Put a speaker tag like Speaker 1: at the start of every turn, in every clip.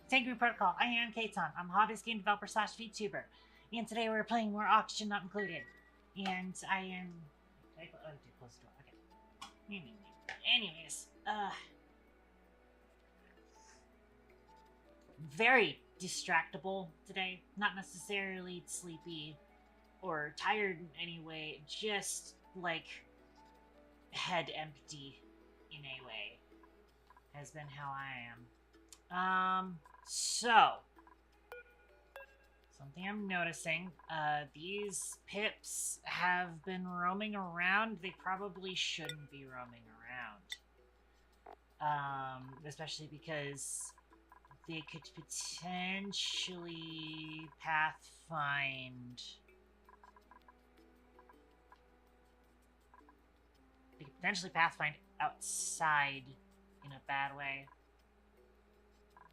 Speaker 1: Sangre Protocol. I am Katon. I'm a hobbyist game developer slash VTuber. And today we're playing more Oxygen Not Included. And I am... Did I close the door? Okay. Anyways, very distractible today. Not necessarily sleepy or tired in any way. Just, like, head empty in a way. Has been how I am. So something I'm noticing, these pips have been roaming around. They probably shouldn't be roaming around. Especially because they could potentially pathfind. They could potentially pathfind outside in a bad way.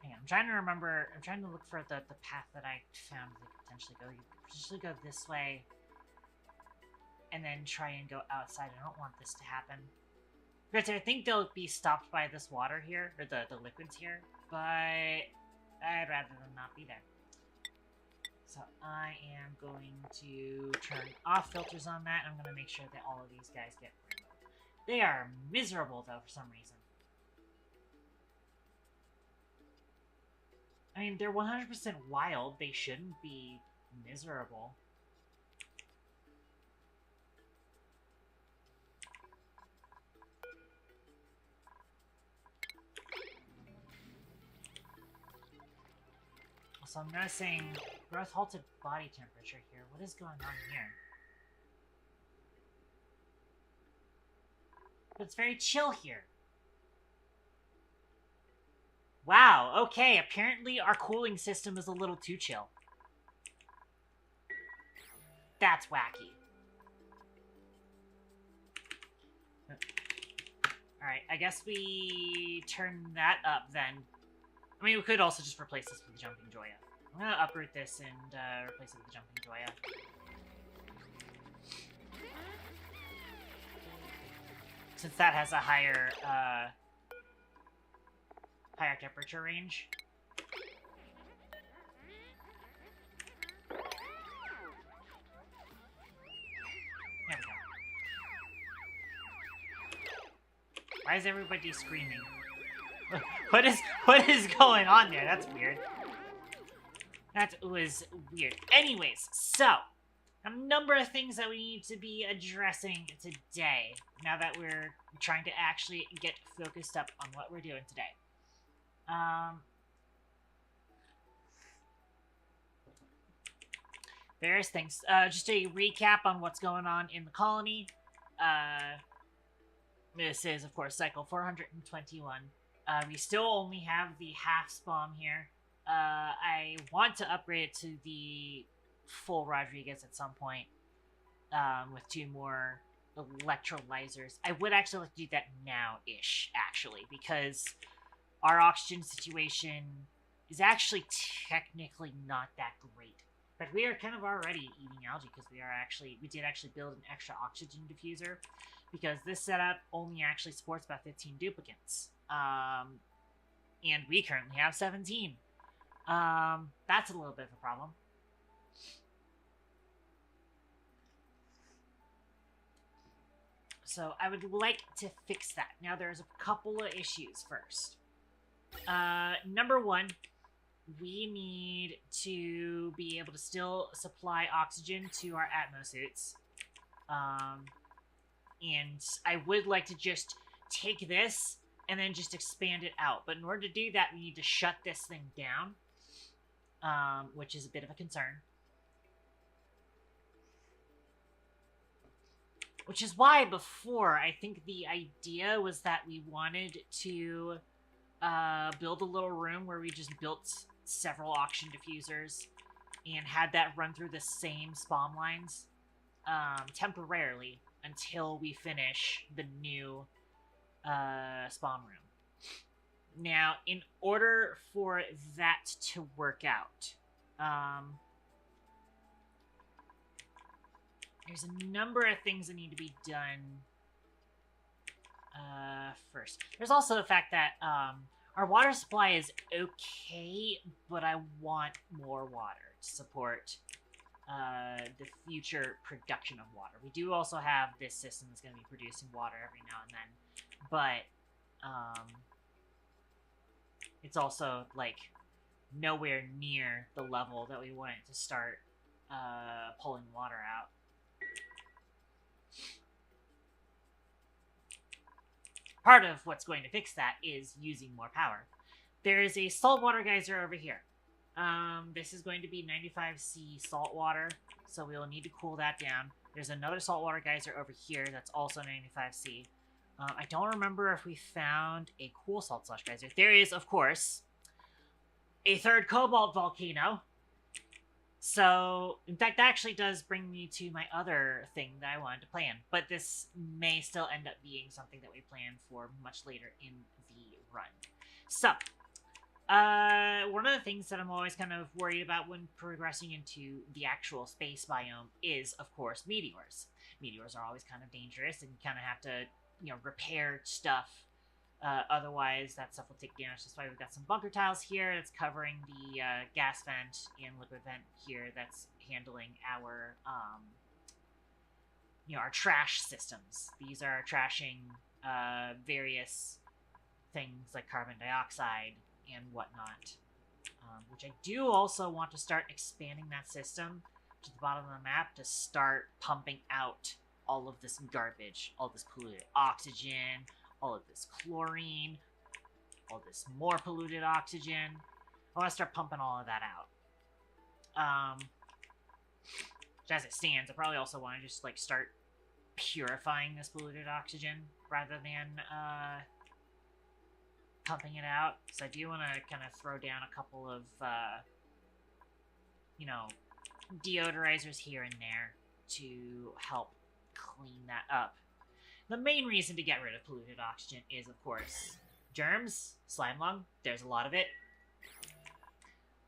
Speaker 1: Hang on, I'm trying to remember. I'm trying to look for the path that I found they could potentially go. You could potentially go this way, and then try and go outside. I don't want this to happen. Granted, I think they'll be stopped by this water here, or the liquids here, but I'd rather them not be there. So I am going to turn off filters on that. I'm going to make sure that all of these guys get removed. They are miserable, though, for some reason. I mean, they're 100% wild. They shouldn't be miserable. So I'm noticing growth halted body temperature here. What is going on here? But it's very chill here. Wow, okay, apparently our cooling system is a little too chill. That's wacky. Alright, I guess we turn that up then. I mean, we could also just replace this with the Jumping Joya. I'm gonna uproot this and replace it with the Jumping Joya. Since that has a higher temperature range. There we go. Why is everybody screaming? What is going on there? That's weird. That was weird. Anyways, so a number of things that we need to be addressing today. Now that we're trying to actually get focused up on what we're doing today. Various things. Just a recap on what's going on in the colony. This is, of course, cycle 421. We still only have the half spawn here. I want to upgrade it to the full Rodriguez at some point. With 2 more electrolyzers. I would actually like to do that now-ish, actually, because our oxygen situation is actually technically not that great. But we are kind of already eating algae because we did actually build an extra oxygen diffuser because this setup only actually supports about 15 duplicates. And we currently have 17. That's a little bit of a problem. So I would like to fix that. Now there's a couple of issues first. Number one, we need to be able to still supply oxygen to our Atmo suits. And I would like to just take this and then just expand it out. But in order to do that, we need to shut this thing down, which is a bit of a concern. Which is why before, I think the idea was that we wanted to build a little room where we just built several oxygen diffusers and had that run through the same spawn lines temporarily until we finish the new spawn room. Now, in order for that to work out, there's a number of things that need to be done first. There's also the fact that Our water supply is okay, but I want more water to support the future production of water. We do also have this system that's going to be producing water every now and then, but it's also like nowhere near the level that we want it to start pulling water out. Part of what's going to fix that is using more power. There is a saltwater geyser over here. This is going to be 95C salt water, so we'll need to cool that down. There's another saltwater geyser over here that's also 95C. I don't remember if we found a cool salt slush geyser. There is, of course, a third cobalt volcano. So, in fact, that actually does bring me to my other thing that I wanted to plan. But this may still end up being something that we plan for much later in the run. So, one of the things that I'm always kind of worried about when progressing into the actual space biome is, of course, meteors. Meteors are always kind of dangerous, and you kind of have to, repair stuff. Otherwise, that stuff will take damage. That's why we've got some bunker tiles here that's covering the gas vent and liquid vent here that's handling our, our trash systems. These are trashing various things like carbon dioxide and whatnot. Which I do also want to start expanding that system to the bottom of the map to start pumping out all of this garbage, all this polluted oxygen, all of this chlorine, all this more polluted oxygen. I want to start pumping all of that out. As it stands, I probably also want to just, start purifying this polluted oxygen rather than, pumping it out. So I do want to kind of throw down a couple of, deodorizers here and there to help clean that up. The main reason to get rid of polluted oxygen is, of course, germs, slime lung. There's a lot of it.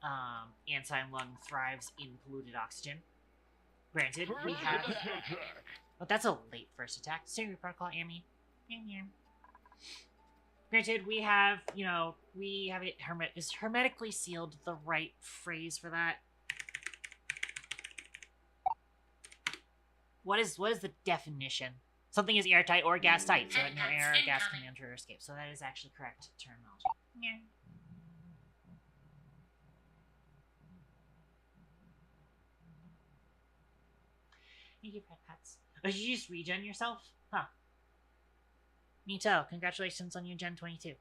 Speaker 1: And slime lung thrives in polluted oxygen. Granted, we have... Oh, that's a late first attack. Secret protocol, Amy. Granted, we have, we have it is hermetically sealed the right phrase for that? What is the definition? Something is airtight or gas tight, so that no air or gas can enter or escape. So that is actually correct terminology. Yeah. Thank you, Pet Pets. Oh, did you just regen yourself? Huh. Neato, congratulations on your Gen 22.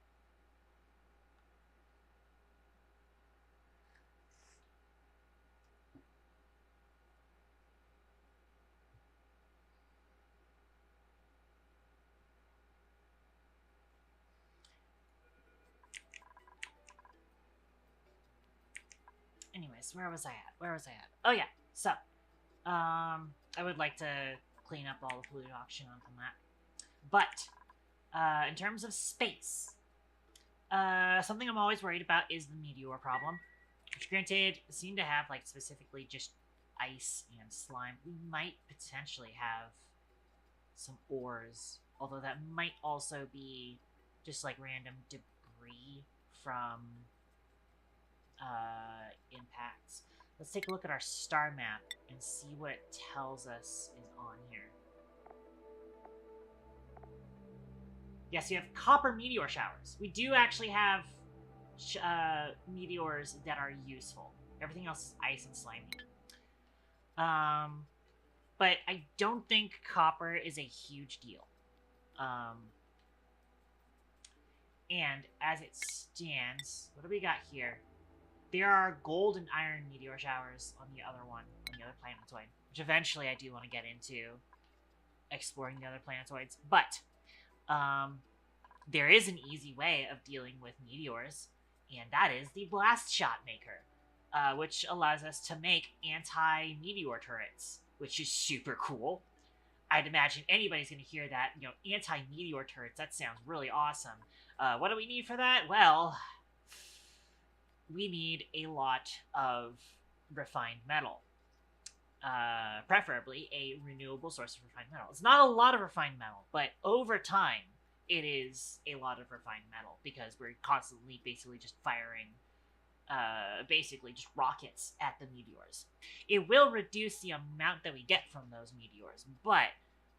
Speaker 1: Anyways, where was I at? Oh yeah, so, I would like to clean up all the polluted oxygen on that. But, in terms of space, something I'm always worried about is the meteor problem. Which, granted, seem to have, specifically just ice and slime. We might potentially have some ores, although that might also be just, random debris from, impacts. Let's take a look at our star map and see what it tells us is on here. Yes, you have copper meteor showers. We do actually have meteors that are useful. Everything else is ice and slimy. But I don't think copper is a huge deal. And as it stands, what do we got here? There are gold and iron meteor showers on the other one, on the other planetoid, which eventually I do want to get into exploring the other planetoids. But there is an easy way of dealing with meteors, and that is the blast shot maker, which allows us to make anti-meteor turrets, which is super cool. I'd imagine anybody's going to hear that, anti-meteor turrets, that sounds really awesome. What do we need for that? Well, we need a lot of refined metal. Preferably a renewable source of refined metal. It's not a lot of refined metal, but over time, it is a lot of refined metal because we're constantly basically just firing basically just rockets at the meteors. It will reduce the amount that we get from those meteors, but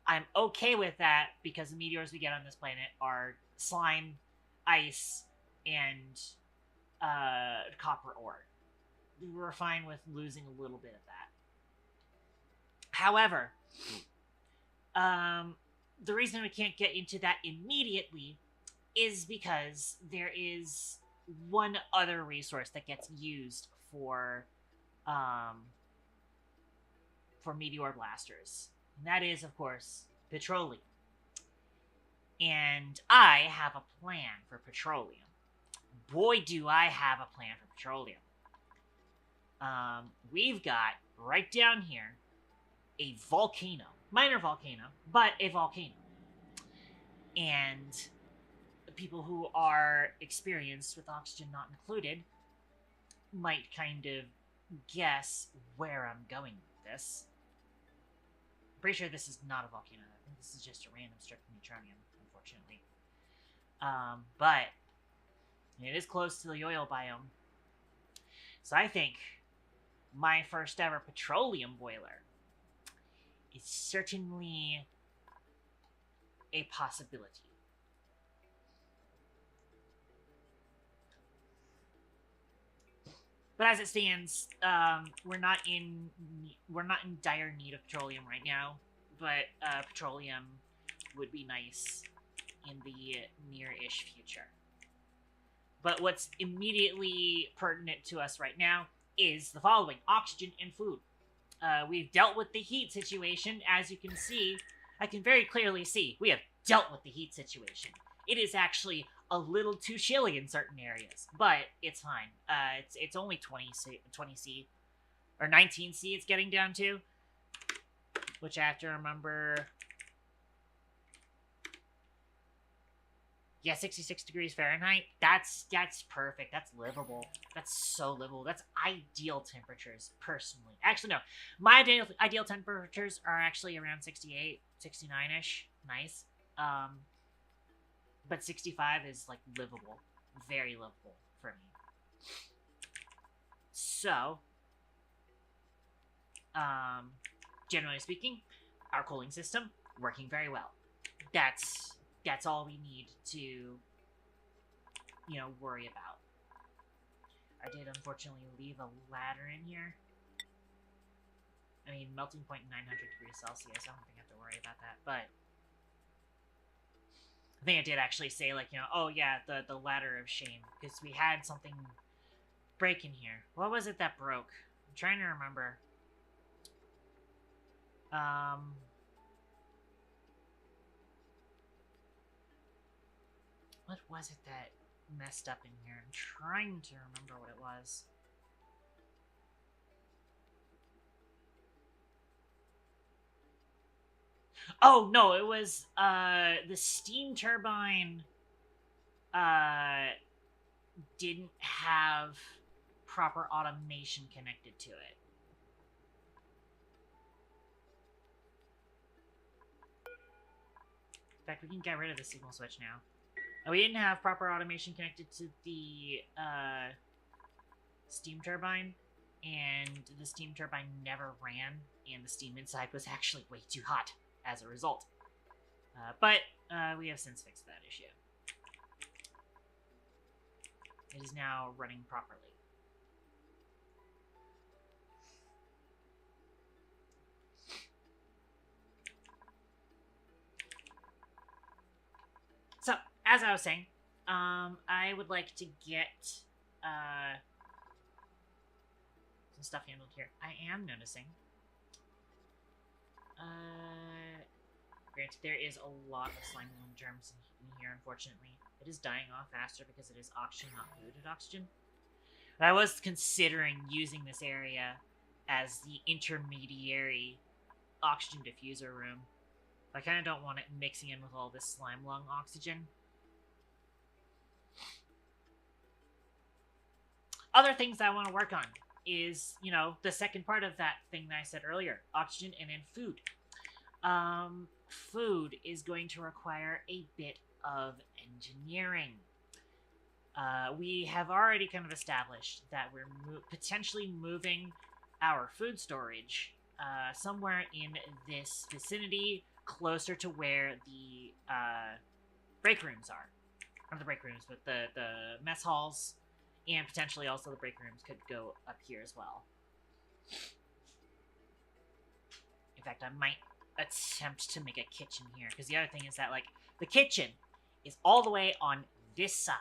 Speaker 1: I'm okay with that because the meteors we get on this planet are slime, ice, and copper ore. We're fine with losing a little bit of that. However, the reason we can't get into that immediately is because there is one other resource that gets used for meteor blasters. And that is, of course, petroleum. And I have a plan for petroleum. Boy, do I have a plan for petroleum. We've got, right down here, a volcano. Minor volcano, but a volcano. And people who are experienced with oxygen not included might kind of guess where I'm going with this. I'm pretty sure this is not a volcano. I think this is just a random strip of neutronium, unfortunately. But it is close to the oil biome. So I think my first ever petroleum boiler is certainly a possibility. But as it stands, we're not in dire need of petroleum right now. But petroleum would be nice in the near-ish future. But what's immediately pertinent to us right now is the following: oxygen and food. We've dealt with the heat situation. As you can see, I can very clearly see we have dealt with the heat situation. It is actually a little too chilly in certain areas, but it's fine. It's only 20 C, or 19 C it's getting down to, which I have to remember. Yeah, 66 degrees Fahrenheit. That's perfect. That's livable. That's so livable. That's ideal temperatures, personally. Actually, no. My ideal temperatures are actually around 68, 69-ish. Nice. But 65 is, like, livable. Very livable for me. So, generally speaking, our cooling system, working very well. That's all we need to, worry about. I did unfortunately leave a ladder in here. I mean, melting point 900 degrees Celsius. I don't think I have to worry about that, but I think I did actually say, oh yeah, the ladder of shame, because we had something break in here. What was it that broke? I'm trying to remember. What was it that messed up in here? I'm trying to remember what it was. Oh, no, it was, the steam turbine, didn't have proper automation connected to it. In fact, we can get rid of the signal switch now. We didn't have proper automation connected to the steam turbine, and the steam turbine never ran, and the steam inside was actually way too hot as a result. But we have since fixed that issue. It is now running properly. So, as I was saying, I would like to get some stuff handled here. I am noticing. Granted, there is a lot of slime and germs in here, unfortunately. It is dying off faster because it is oxygen, not polluted oxygen. But I was considering using this area as the intermediary oxygen diffuser room. I kind of don't want it mixing in with all this slime lung oxygen. Other things I want to work on is, the second part of that thing that I said earlier. Oxygen and then food. Food is going to require a bit of engineering. We have already kind of established that we're potentially moving our food storage somewhere in this vicinity, closer to where the break rooms are. Not the break rooms, but the mess halls, and potentially also the break rooms could go up here as well. In fact, I might attempt to make a kitchen here, because the other thing is that, like, the kitchen is all the way on this side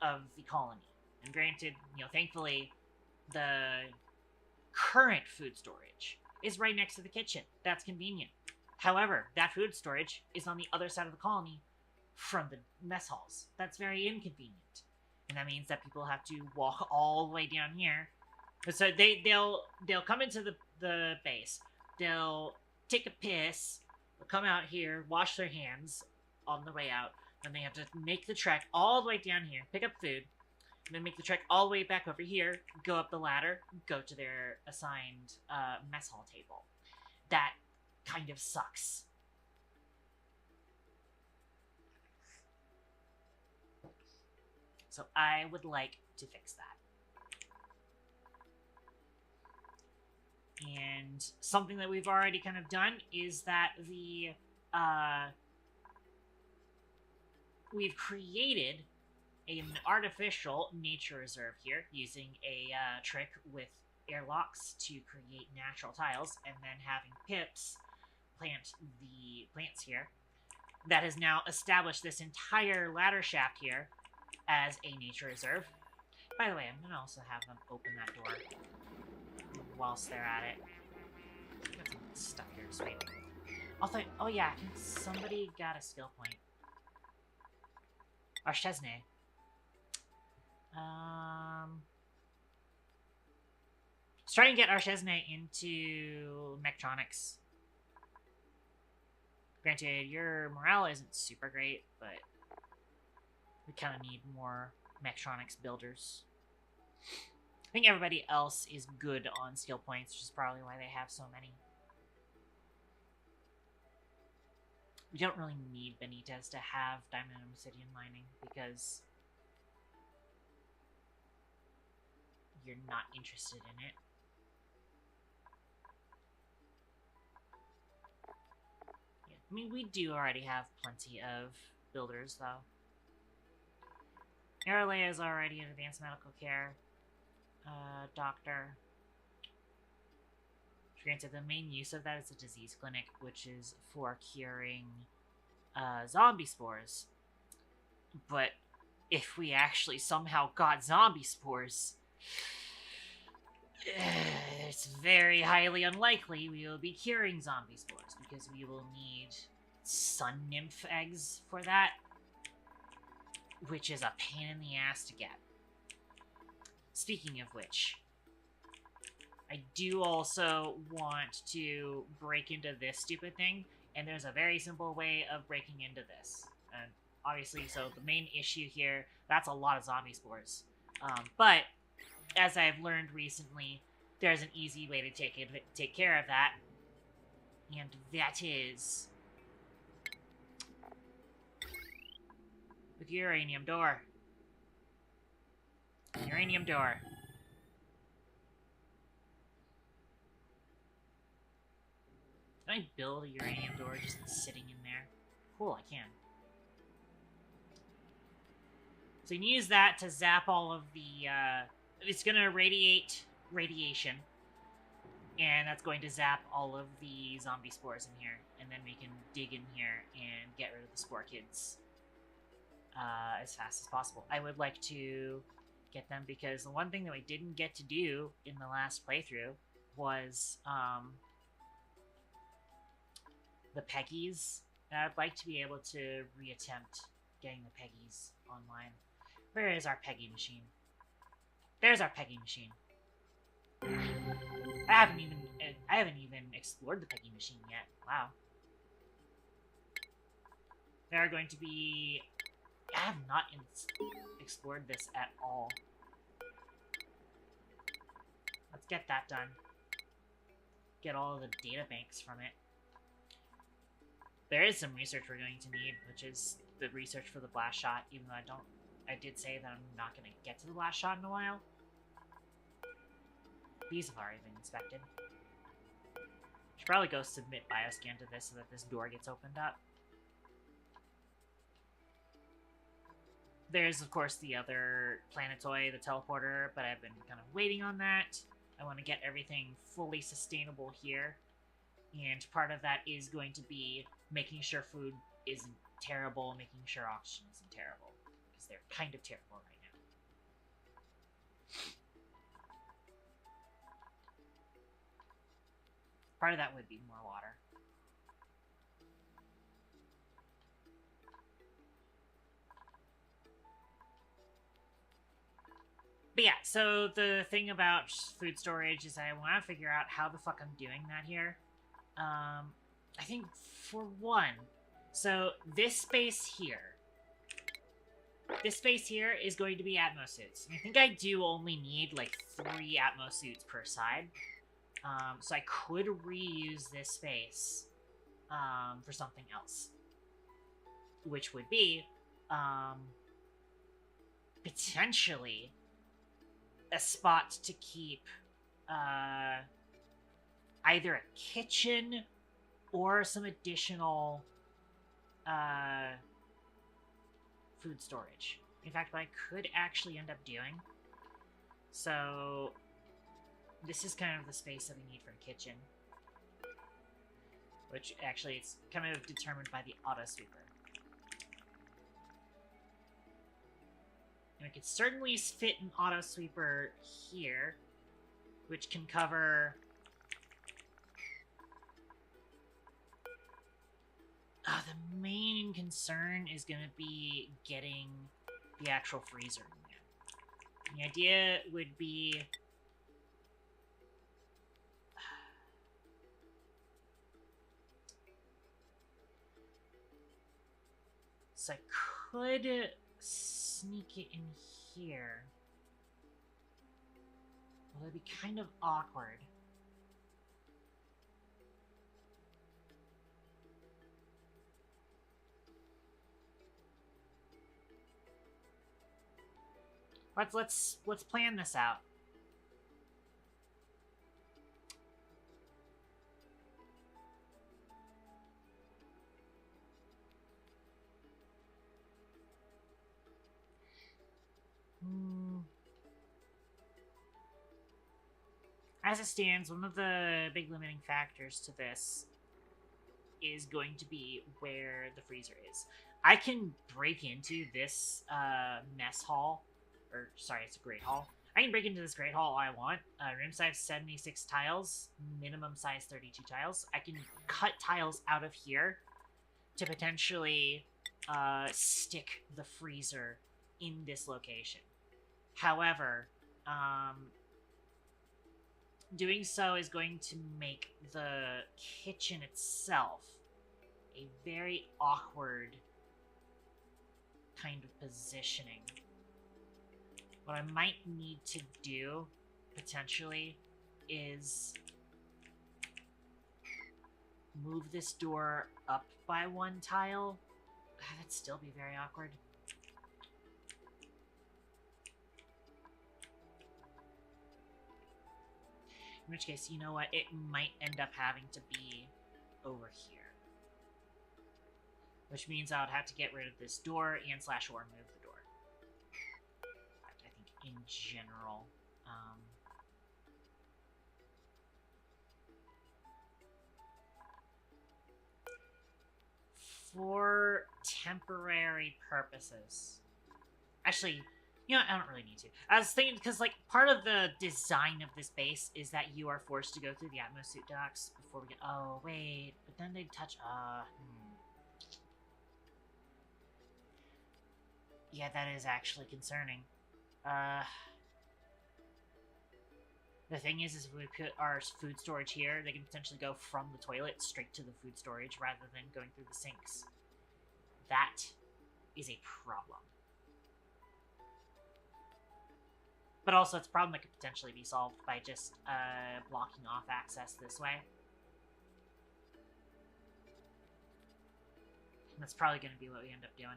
Speaker 1: of the colony. And granted, you know, thankfully, the current food storage is right next to the kitchen. That's convenient. However, that food storage is on the other side of the colony from the mess halls. That's very inconvenient. And that means that people have to walk all the way down here. So they'll come into the base. They'll take a piss. They'll come out here, wash their hands on the way out. Then they have to make the trek all the way down here, pick up food, and then make the trek all the way back over here, go up the ladder, go to their assigned mess hall table. That kind of sucks. So I would like to fix that. And something that we've already kind of done is that we've created an artificial nature reserve here using a trick with airlocks to create natural tiles, and then having Pips plant the plants here. That has now established this entire ladder shaft here as a nature reserve. By the way, I'm gonna also have them open that door whilst they're at it. Got some stuff here, sweet. Also, oh yeah, somebody got a skill point. Archesne. Let's try and get Archesne into Mechtronics. Granted, your morale isn't super great, but we kind of need more Mechtronics builders. I think everybody else is good on skill points, which is probably why they have so many. We don't really need Benitez to have Diamond and Obsidian mining, because you're not interested in it. Yeah, I mean, we do already have plenty of builders, though. Aralea is already in advanced medical care. Doctor. Granted, the main use of that is a disease clinic, which is for curing zombie spores. But if we actually somehow got zombie spores, it's very highly unlikely we will be curing zombie spores, because we will need sun nymph eggs for that, which is a pain in the ass to get. Speaking of which, I do also want to break into this stupid thing, and there's a very simple way of breaking into this. And obviously, so the main issue here, that's a lot of zombie spores. But, as I've learned recently, there's an easy way to take care of that, and that is with uranium door. Uranium door. Can I build a uranium door just sitting in there? Cool, I can. So you can use that to zap all of the, it's gonna radiate radiation. And that's going to zap all of the zombie spores in here. And then we can dig in here and get rid of the spore kids as fast as possible. I would like to get them, because the one thing that we didn't get to do in the last playthrough was the Peggies. And I'd like to be able to reattempt getting the Peggies online. Where is our Peggy machine? There's our Peggy machine. I haven't even explored the Peggy machine yet. Wow. There are going to be... I have not explored this at all. Let's get that done. Get all of the data banks from it. There is some research we're going to need, which is the research for the blast shot, even though I did say that I'm not going to get to the blast shot in a while. These have already been inspected. Should probably go submit bioscan to this so that this door gets opened up. There's, of course, the other planetoid, the teleporter, but I've been kind of waiting on that. I want to get everything fully sustainable here. And part of that is going to be making sure food isn't terrible, making sure oxygen isn't terrible. Because they're kind of terrible right now. Part of that would be more water. But yeah, so the thing about food storage is I want to figure out how the fuck I'm doing that here. I think for one, so this space here is going to be Atmos suits. I think I do only need like 3 Atmos suits per side. So I could reuse this space for something else, which would be potentially a spot to keep either a kitchen or some additional food storage. In fact, what I could actually end up doing, so this is kind of the space that we need for a kitchen, which actually it's kind of determined by the auto sweeper. And we could certainly fit an auto sweeper here, which can cover the main concern is going to be getting the actual freezer in there. The idea would be so I could sneak it in here. Well, it'd be kind of awkward. Let's plan this out. As it stands, one of the big limiting factors to this is going to be where the freezer is. I can break into this mess hall, or sorry, it's a great hall. I can break into this great hall all I want. Room size 76 tiles, minimum size 32 tiles. I can cut tiles out of here to potentially stick the freezer in this location. However, doing so is going to make the kitchen itself a very awkward kind of positioning. What I might need to do, potentially, is move this door up by 1 tile. That'd still be very awkward. In which case, you know what? It might end up having to be over here. Which means I would have to get rid of this door and / or move the door. I think in general, for temporary purposes. Actually, you know, I don't really need to. I was thinking, because, like, part of the design of this base is that you are forced to go through the Atmos suit docks before we get... Oh, wait. But then they'd touch... Yeah, that is actually concerning. The thing is if we put our food storage here, they can potentially go from the toilet straight to the food storage rather than going through the sinks. That is a problem. But also, it's a problem that could potentially be solved by just blocking off access this way. That's probably going to be what we end up doing.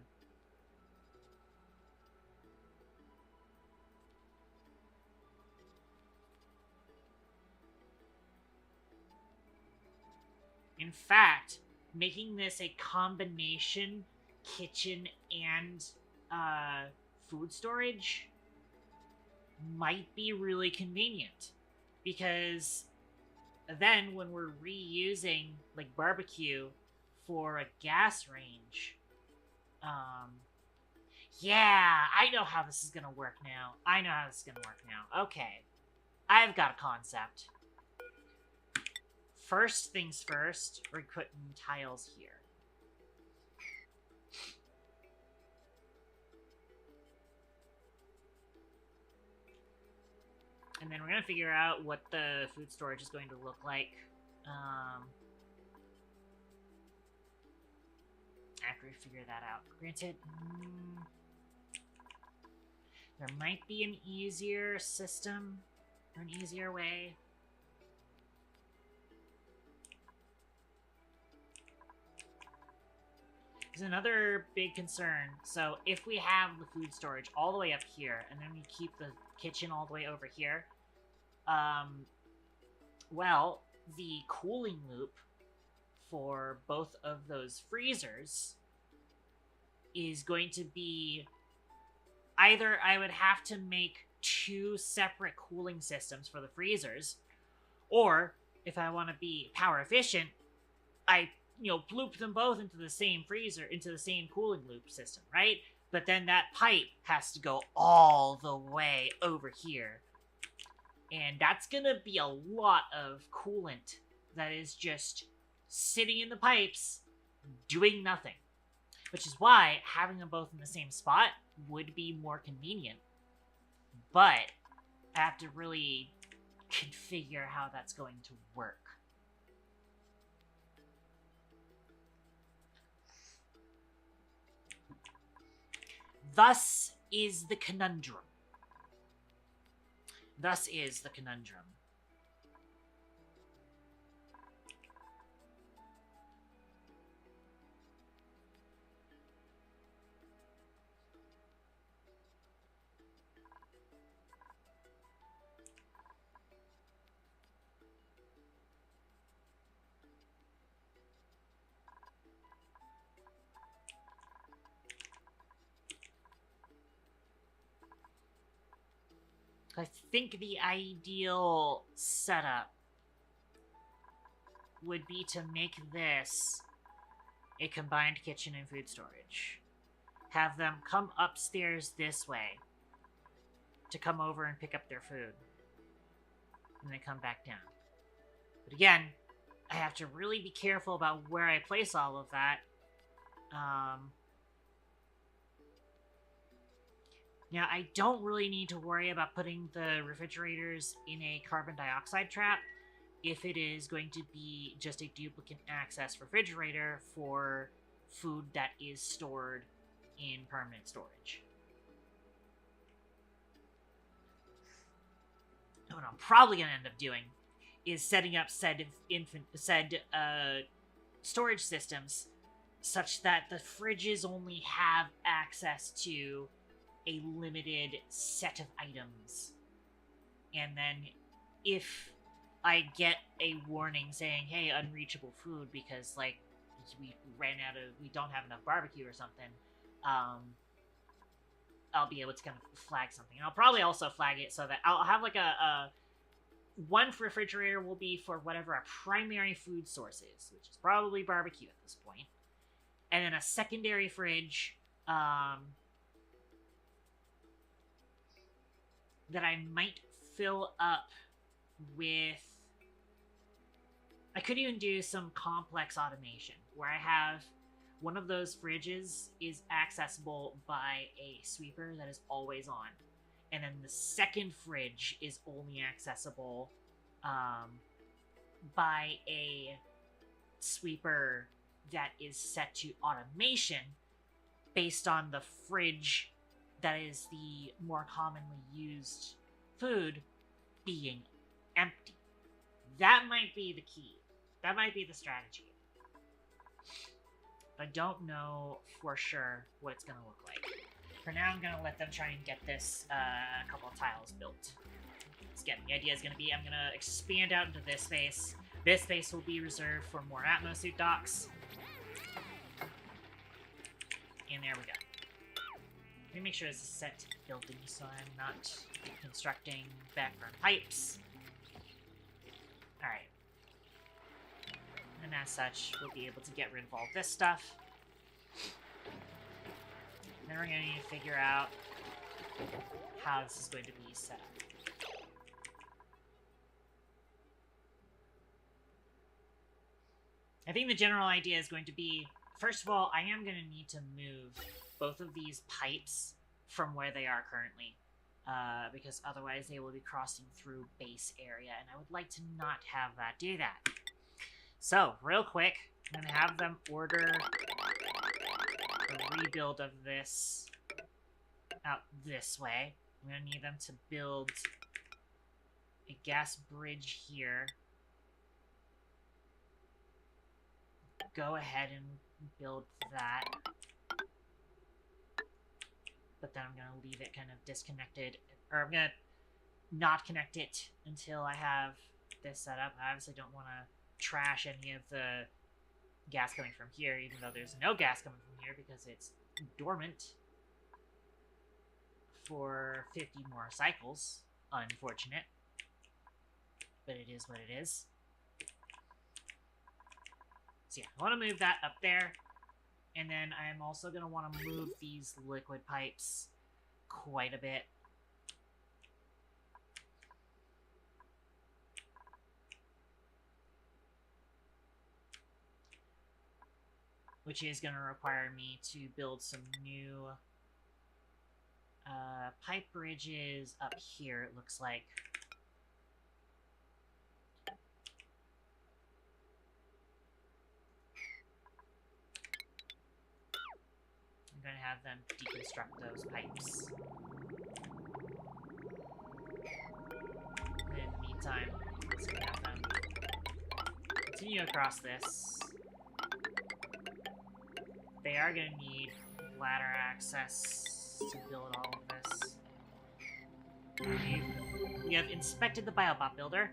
Speaker 1: In fact, making this a combination kitchen and food storage might be really convenient, because then when we're reusing like barbecue for a gas range, yeah, I know how this is gonna work now. Okay, I've got a concept. First things first, we're putting tiles here. And then we're going to figure out what the food storage is going to look like after we figure that out. Granted, there might be an easier system or an easier way. There's another big concern. So if we have the food storage all the way up here, and then we keep the kitchen all the way over here, well, the cooling loop for both of those freezers is going to be either I would have to make 2 separate cooling systems for the freezers, or if I want to be power efficient, I loop them both into the same freezer, into the same cooling loop system, right? But then that pipe has to go all the way over here. And that's gonna be a lot of coolant that is just sitting in the pipes, doing nothing. Which is why having them both in the same spot would be more convenient. But I have to really configure how that's going to work. Thus is the conundrum. I think the ideal setup would be to make this a combined kitchen and food storage. Have them come upstairs this way to come over and pick up their food, and then come back down. But again, I have to really be careful about where I place all of that. Now, I don't really need to worry about putting the refrigerators in a carbon dioxide trap if it is going to be just a duplicate access refrigerator for food that is stored in permanent storage. What I'm probably going to end up doing is setting up said storage systems such that the fridges only have access to a limited set of items. And then if I get a warning saying, hey, unreachable food because, like, we don't have enough barbecue or something, I'll be able to kind of flag something. And I'll probably also flag it so that I'll have like a one refrigerator will be for whatever our primary food source is, which is probably barbecue at this point. And then a secondary fridge, that I might fill up with... I could even do some complex automation, where I have one of those fridges is accessible by a sweeper that is always on. And then the second fridge is only accessible by a sweeper that is set to automation based on the fridge that is the more commonly used food being empty. That might be the key. That might be the strategy. But I don't know for sure what it's going to look like. For now, I'm going to let them try and get this couple of tiles built. So again, the idea is going to be I'm going to expand out into this space. This space will be reserved for more Atmosuit docks. And there we go. Let me make sure this is set to building so I'm not constructing background pipes. Alright. And as such, we'll be able to get rid of all this stuff. Then we're going to need to figure out how this is going to be set up. I think the general idea is going to be, first of all, I am going to need to move both of these pipes from where they are currently. Because otherwise they will be crossing through base area, and I would like to not have that do that. So, real quick, I'm going to have them order a rebuild of this out this way. I'm going to need them to build a gas bridge here. Go ahead and build that. But then I'm going to leave it kind of disconnected, or I'm going to not connect it until I have this set up. I obviously don't want to trash any of the gas coming from here, even though there's no gas coming from here because it's dormant for 50 more cycles. Unfortunate. But it is what it is. So yeah, I want to move that up there. And then I'm also going to want to move these liquid pipes quite a bit. Which is going to require me to build some new pipe bridges up here, it looks like. I'm going to have them deconstruct those pipes. In the meantime, let's have them continue across this. They are going to need ladder access to build all of this. We have inspected the Biobot builder.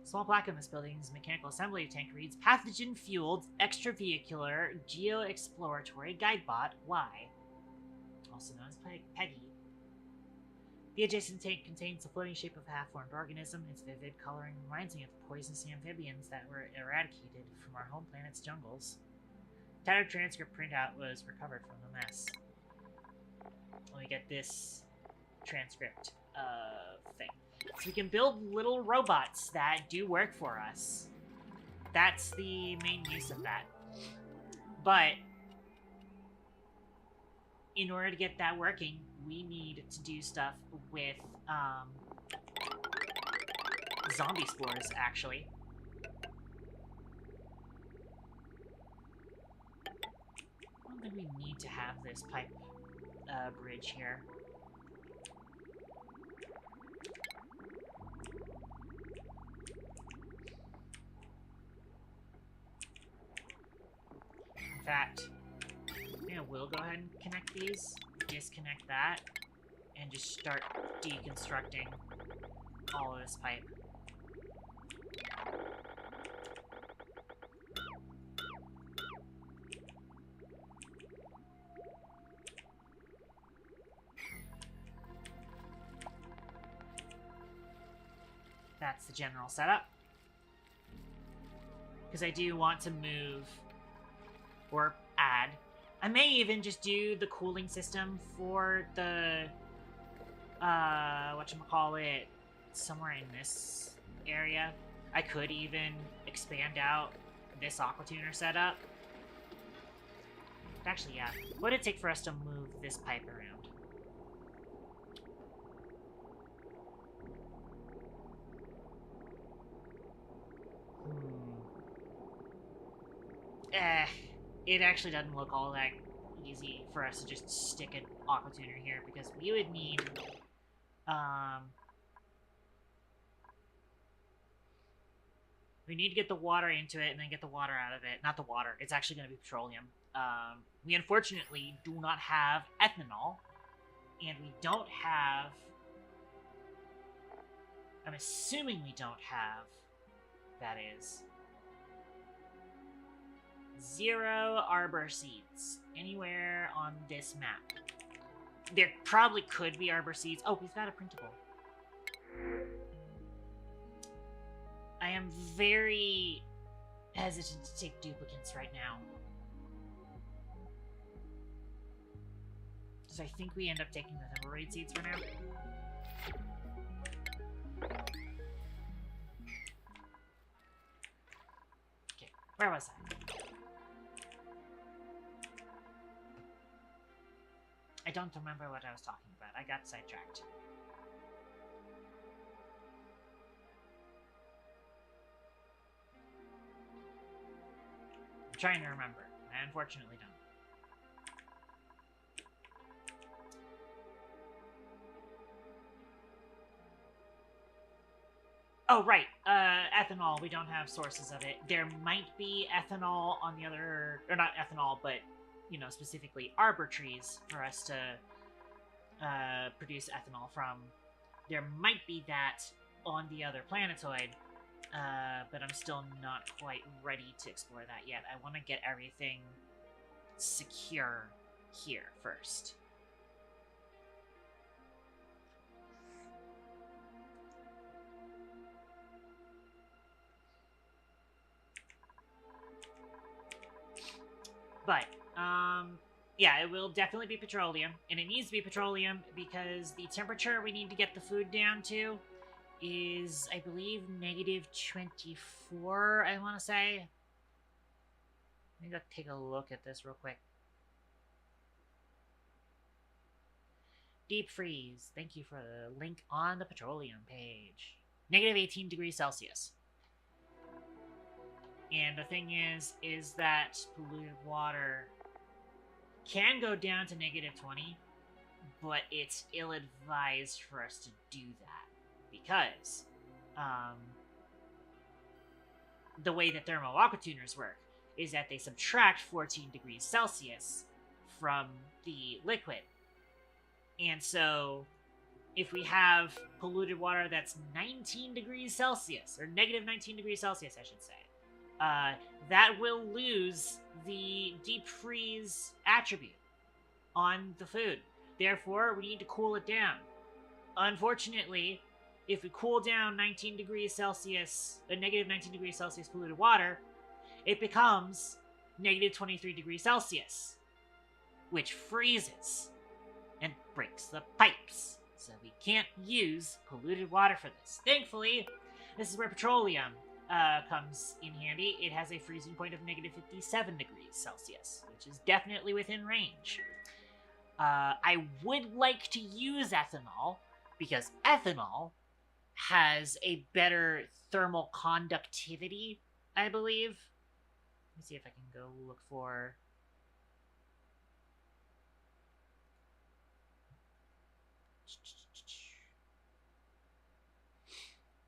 Speaker 1: Small plaque in this building's mechanical assembly tank reads, pathogen-fueled, extravehicular, geo-exploratory guidebot Y, also known as Peggy. The adjacent tank contains the floating shape of a half-formed organism. Its vivid coloring reminds me of the poisonous amphibians that were eradicated from our home planet's jungles. Tattered transcript printout was recovered from the mess. Let me get this transcript thing. So we can build little robots that do work for us. That's the main use of that. But in order to get that working, we need to do stuff with zombie spores, actually. I don't think we need to have this pipe bridge here. In fact, I think I will go ahead and connect these, disconnect that, and just start deconstructing all of this pipe. That's the general setup. Because I do want to move or add. I may even just do the cooling system for the whatchamacallit, somewhere in this area. I could even expand out this aquatuner setup. Actually, yeah. What would it take for us to move this pipe around? It actually doesn't look all that easy for us to just stick an aquatuner here, because we would need, We need to get the water into it and then get the water out of it. Not the water. It's actually going to be petroleum. We unfortunately do not have ethanol. And we don't have... I'm assuming we don't have... That is... 0 arbor seeds anywhere on this map. There probably could be arbor seeds. Oh, we've got a printable. I am very hesitant to take duplicates right now. So I think we end up taking the thimbleweed seeds for now. Okay, where was I? I don't remember what I was talking about. I got sidetracked. I'm trying to remember. I unfortunately don't. Oh, right. Ethanol. We don't have sources of it. There might be ethanol on the other... Or not ethanol, but, you know, specifically arbor trees for us to produce ethanol from. There might be that on the other planetoid, but I'm still not quite ready to explore that yet. I want to get everything secure here first. But, yeah, it will definitely be petroleum, and it needs to be petroleum because the temperature we need to get the food down to is, I believe, negative 24, I want to say. Let me take a look at this real quick. Deep freeze. Thank you for the link on the petroleum page. Negative 18 degrees Celsius. And the thing is that polluted water can go down to negative 20, but it's ill-advised for us to do that because the way that thermal aqua tuners work is that they subtract 14 degrees Celsius from the liquid. And so if we have polluted water that's 19 degrees Celsius, or negative 19 degrees Celsius, I should say, that will lose the deep freeze attribute on the food. Therefore, we need to cool it down. Unfortunately, if we cool down 19 degrees Celsius, negative 19 degrees Celsius polluted water, it becomes negative 23 degrees Celsius, which freezes and breaks the pipes. So we can't use polluted water for this. Thankfully, this is where petroleum comes in handy. It has a freezing point of negative 57 degrees Celsius, which is definitely within range. I would like to use ethanol, because ethanol has a better thermal conductivity, I believe. Let me see if I can go look for...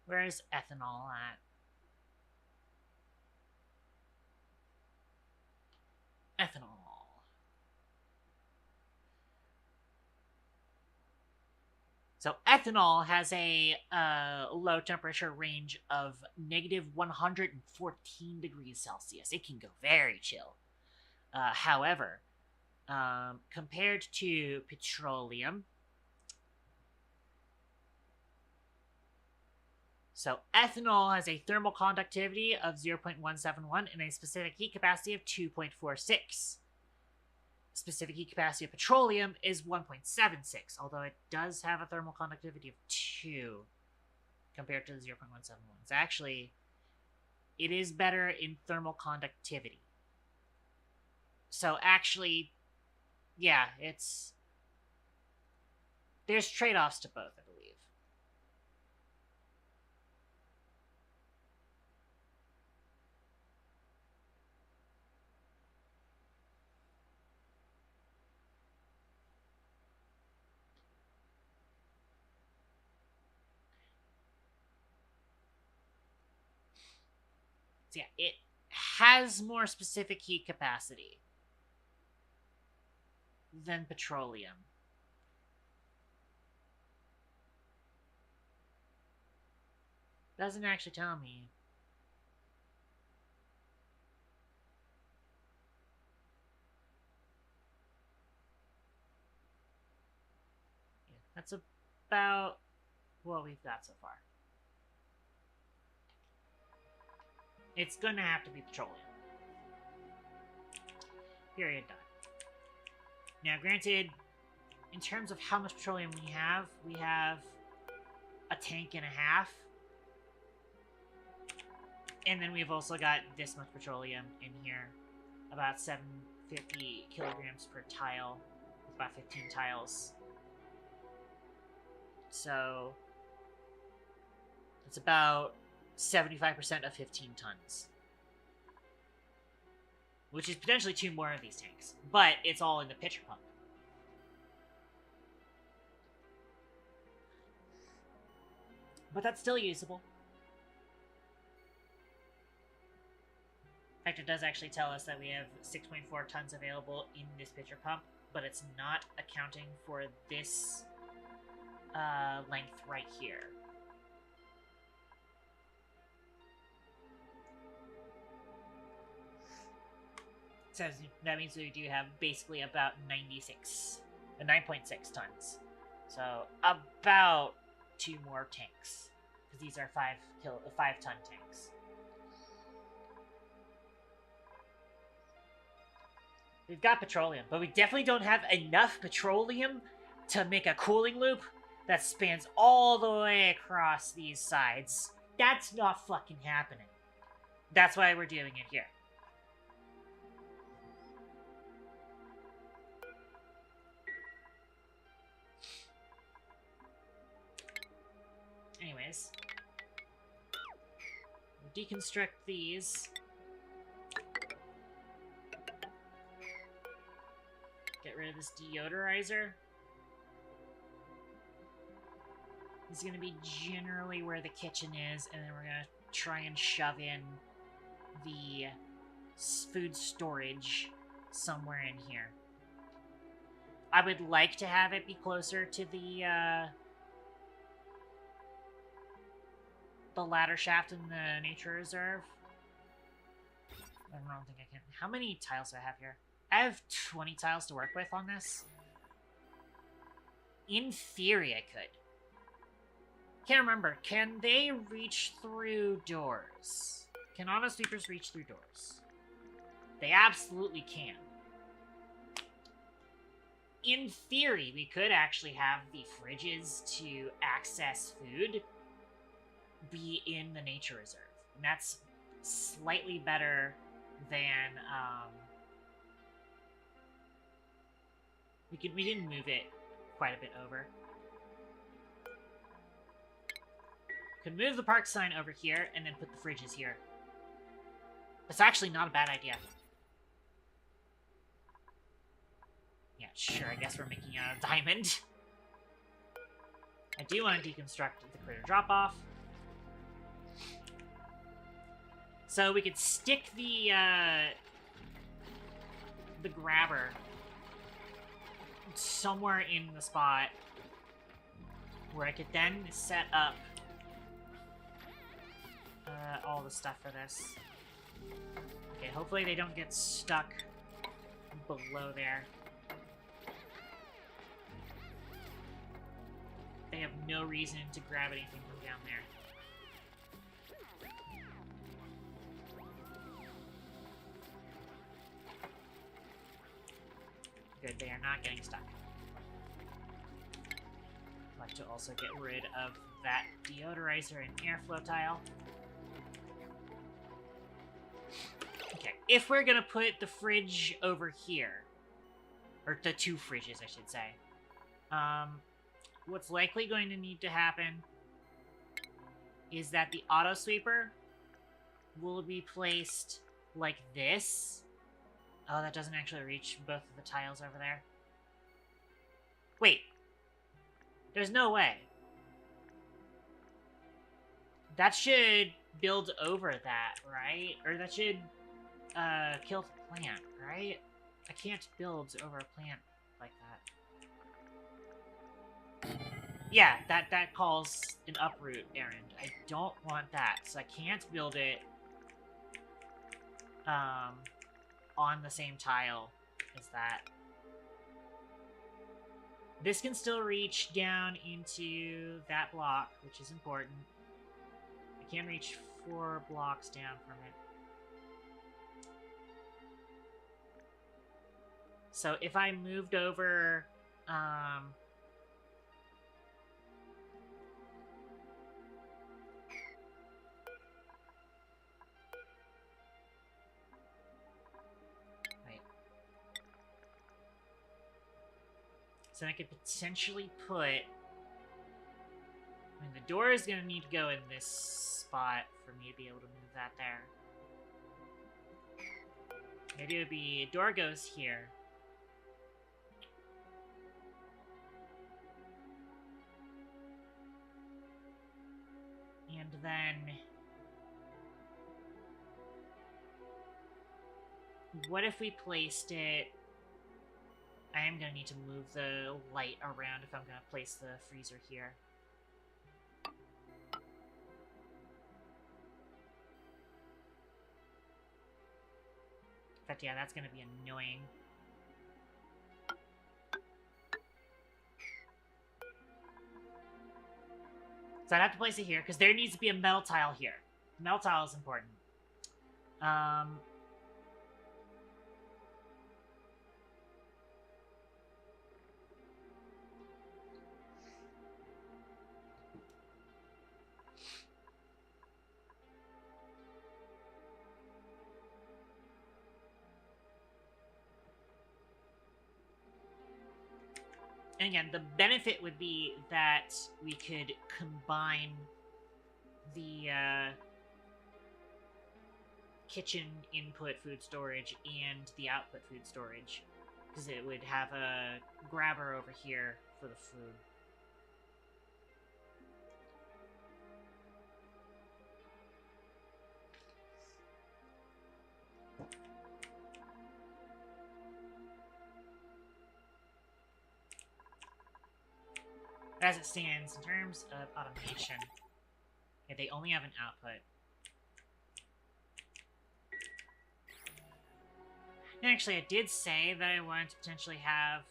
Speaker 1: Where's ethanol at? Ethanol. So ethanol has a low temperature range of negative 114 degrees Celsius. It can go very chill. However, compared to petroleum, so ethanol has a thermal conductivity of 0.171 and a specific heat capacity of 2.46. Specific heat capacity of petroleum is 1.76, although it does have a thermal conductivity of 2 compared to the 0.171. So actually, it is better in thermal conductivity. So actually, yeah, there's trade-offs to both, I believe. So yeah, it has more specific heat capacity than petroleum. Doesn't actually tell me. Yeah, that's about what we've got so far. It's gonna have to be petroleum. Period. Done. Now, granted, in terms of how much petroleum we have a tank and a half. And then we've also got this much petroleum in here. About 750 kilograms per tile. About 15 tiles. So it's about 75% of 15 tons. Which is potentially 2 more of these tanks. But it's all in the pitcher pump. But that's still usable. In fact, it does actually tell us that we have 6.4 tons available in this pitcher pump, but it's not accounting for this length right here. So that means we do have basically about 9.6 tons. So about 2 more tanks, because these are 5-ton tanks. We've got petroleum, but we definitely don't have enough petroleum to make a cooling loop that spans all the way across these sides. That's not fucking happening. That's why we're doing it here. Anyways, we'll deconstruct these. Get rid of this deodorizer. This is going to be generally where the kitchen is, and then we're going to try and shove in the food storage somewhere in here. I would like to have it be closer to the ladder shaft in the nature reserve. I don't think I can. How many tiles do I have here? I have 20 tiles to work with on this. In theory, I could. Can't remember. Can they reach through doors? Can auto sweepers reach through doors? They absolutely can. In theory, we could actually have the fridges to access food be in the nature reserve. And that's slightly better than, we can move it quite a bit over. Could move the park sign over here and then put the fridges here. That's actually not a bad idea. Yeah, sure, I guess we're making a diamond. I do want to deconstruct the critter drop-off. So we could stick the grabber somewhere in the spot where I could then set up all the stuff for this. Okay, hopefully they don't get stuck below there. They have no reason to grab anything from down there. Good, they are not getting stuck. I'd like to also get rid of that deodorizer and airflow tile. Okay, if we're gonna put the fridge over here, or the 2 fridges, I should say, what's likely going to need to happen is that the auto sweeper will be placed like this. Oh, that doesn't actually reach both of the tiles over there. Wait. There's no way. That should build over that, right? Or that should kill the plant, right? I can't build over a plant like that. Yeah, that calls an uproot errand. I don't want that, so I can't build it on the same tile as that. This can still reach down into that block, which is important. I can reach 4 blocks down from it. So if I moved over, wait. So I could potentially put, I mean, the door is going to need to go in this spot for me to be able to move that there. Maybe it would be, door goes here. And then, what if we placed it, I am going to need to move the light around if I'm going to place the freezer here. In fact, yeah, that's going to be annoying. So I'd have to place it here, because there needs to be a metal tile here. The metal tile is important. And again, the benefit would be that we could combine the kitchen input food storage and the output food storage, because it would have a grabber over here for the food. As it stands, in terms of automation, yeah, they only have an output. And actually, I did say that I wanted to potentially have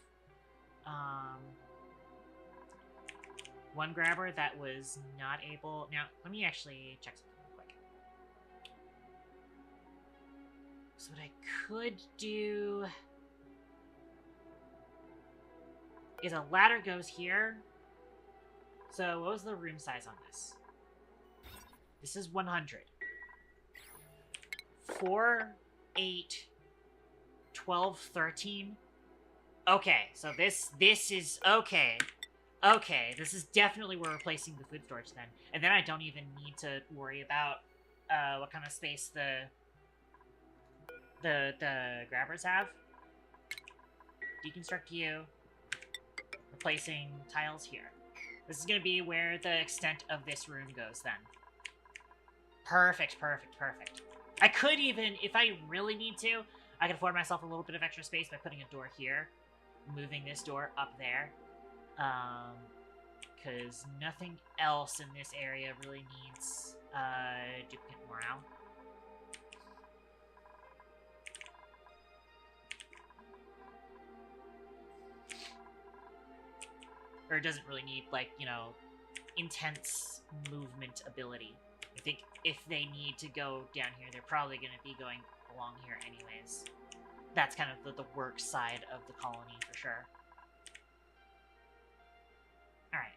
Speaker 1: one grabber that was not able... Now, let me actually check something real quick. So what I could do is a ladder goes here. So what was the room size on this? This is 100. 4, 8, 12, 13. Okay, so this is okay. Okay, this is definitely where we're placing the food storage then. And then I don't even need to worry about what kind of space the grabbers have. Deconstruct you. Replacing tiles here. This is going to be where the extent of this room goes then. Perfect, perfect, perfect. I could even, if I really need to, I can afford myself a little bit of extra space by putting a door here. Moving this door up there. Because nothing else in this area really needs duplicate morale. Or it doesn't really need, like, you know, intense movement ability. I think if they need to go down here, they're probably going to be going along here anyways. That's kind of the work side of the colony, for sure. Alright.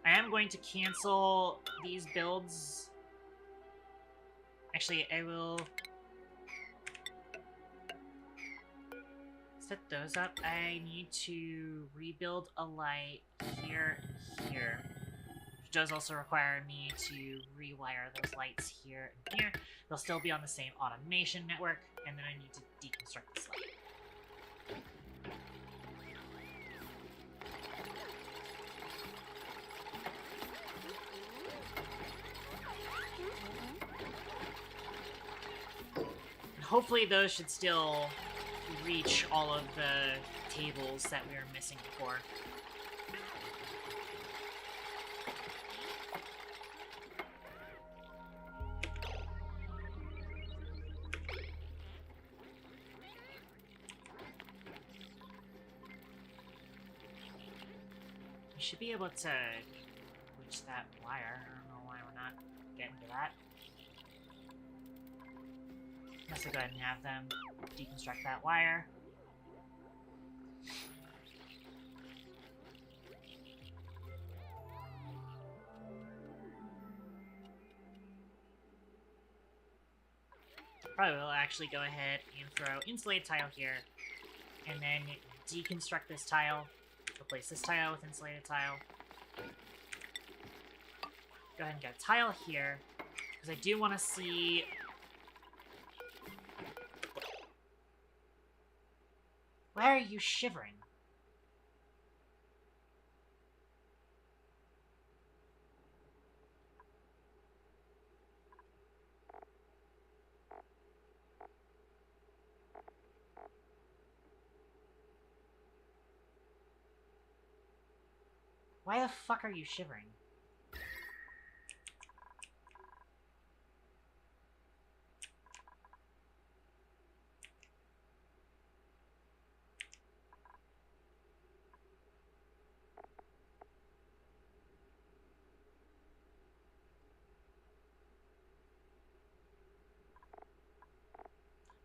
Speaker 1: I am going to cancel these builds. Actually, I will set those up. I need to rebuild a light here and here. does also require me to rewire those lights here and here. They'll still be on the same automation network, and then I need to deconstruct this light. And hopefully those should still reach all of the tables that we were missing before. We should be able to reach that wire. I don't know why we're not getting to that. Let's go ahead and have them deconstruct that wire. Probably will actually go ahead and throw insulated tile here, and then deconstruct this tile, replace this tile with insulated tile. Go ahead and get a tile here, because I do want to see... Why are you shivering? Why the fuck are you shivering?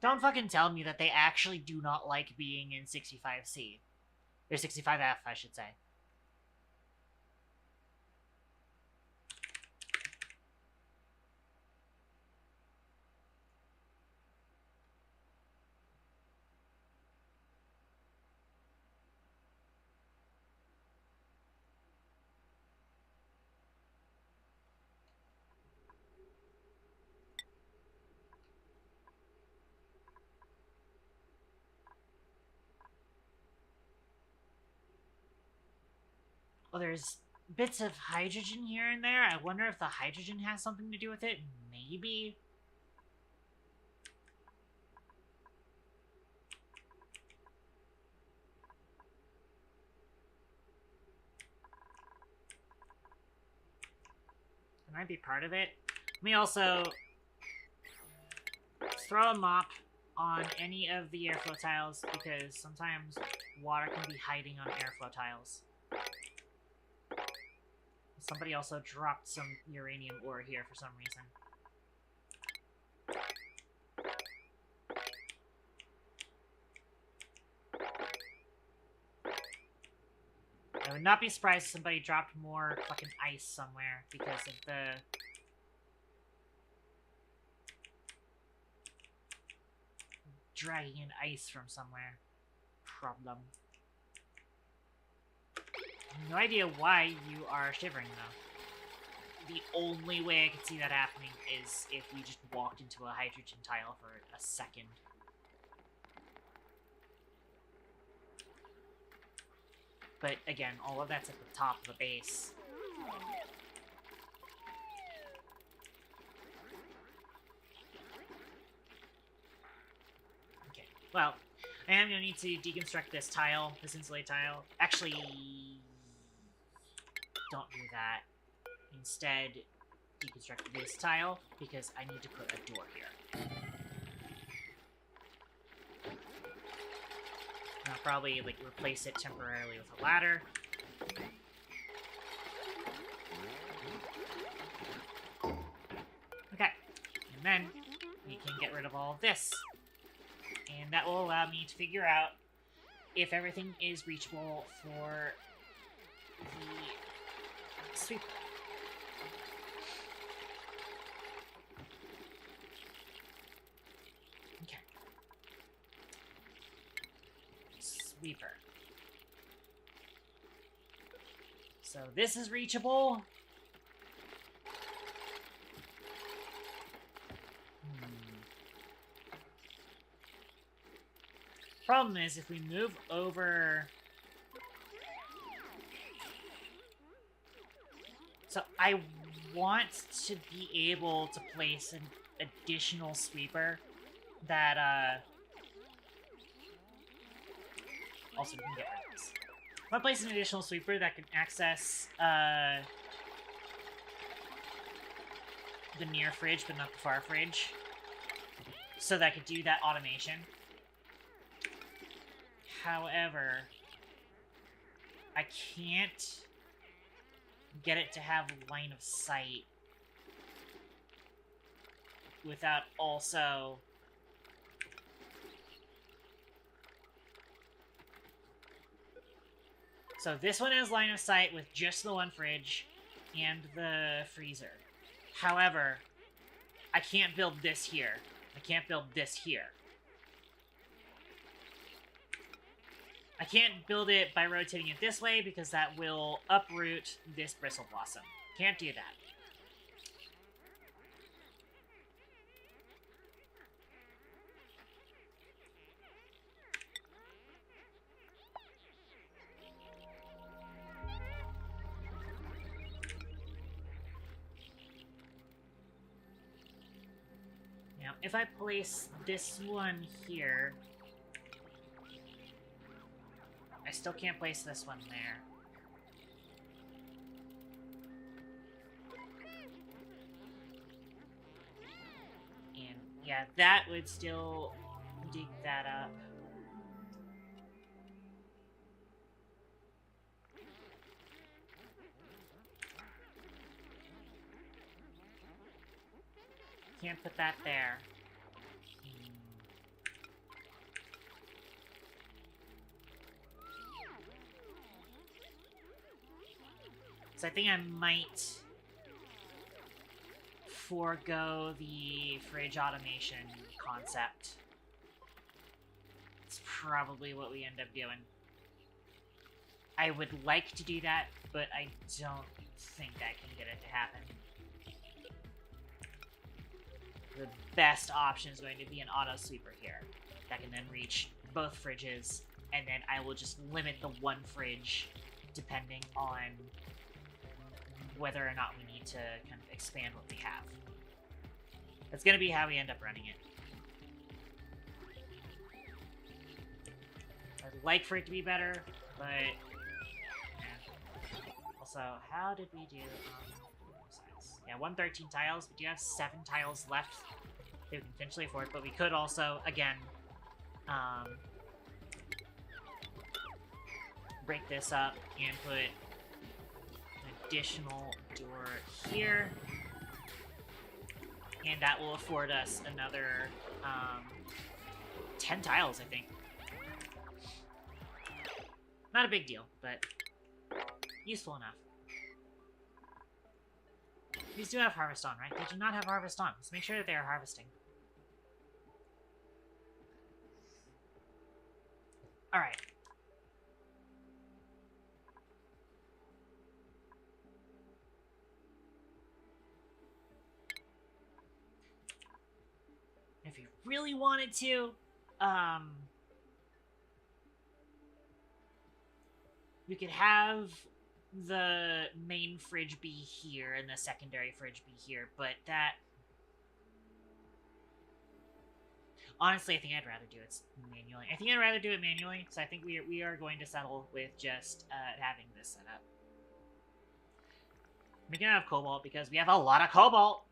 Speaker 1: Don't fucking tell me that they actually do not like being in 65C. Or 65F, I should say. Well, there's bits of hydrogen here and there. I wonder if the hydrogen has something to do with it. Maybe. It might be part of it. Let me also throw a mop on any of the airflow tiles, because sometimes water can be hiding on airflow tiles. Somebody also dropped some uranium ore here for some reason. I would not be surprised if somebody dropped more fucking ice somewhere because of the... dragging in ice from somewhere problem. No idea why you are shivering, though. The only way I could see that happening is if we just walked into a hydrogen tile for a second. But again, all of that's at the top of the base. Okay, well, I am going to need to deconstruct this tile, this insulated tile. Actually... don't do that. Instead, deconstruct this tile, because I need to put a door here. And I'll probably, like, replace it temporarily with a ladder. Okay. And then, we can get rid of all of this. And that will allow me to figure out if everything is reachable for the sweeper. Okay. Sweeper. So this is reachable. Problem is, if we move over... So I want to be able to place an additional sweeper that, also, we can get rid of this. I want to place an additional sweeper that can access, the near fridge, but not the far fridge. So that I could do that automation. However, I can't get it to have line of sight without also so this one has line of sight with just the one fridge and the freezer. However, I can't build this here. I can't build this here. I can't build it by rotating it this way because that will uproot this bristle blossom. Can't do that. Now, if I place this one here, I still can't place this one there. And yeah, that would still dig that up. Can't put that there. So I think I might forego the fridge automation concept. It's probably what we end up doing. I would like to do that, but I don't think I can get it to happen. The best option is going to be an auto sweeper here that can then reach both fridges, and then I will just limit the one fridge depending on whether or not we need to kind of expand what we have. That's going to be how we end up running it. I'd like for it to be better, but... yeah. Also, how did we do size? Yeah, 113 tiles. We do have 7 tiles left that we can potentially afford, but we could also, again, break this up and put additional door here, and that will afford us another 10 tiles, I think. Not a big deal, but useful enough. These do have harvest on, right? They do not have harvest on. Let's make sure that they are harvesting. Alright. If you really wanted to, we could have the main fridge be here and the secondary fridge be here, but that... honestly, I think I'd rather do it manually. I think I'd rather do it manually, so I think we are going to settle with just having this set up. We can have cobalt because we have a lot of cobalt!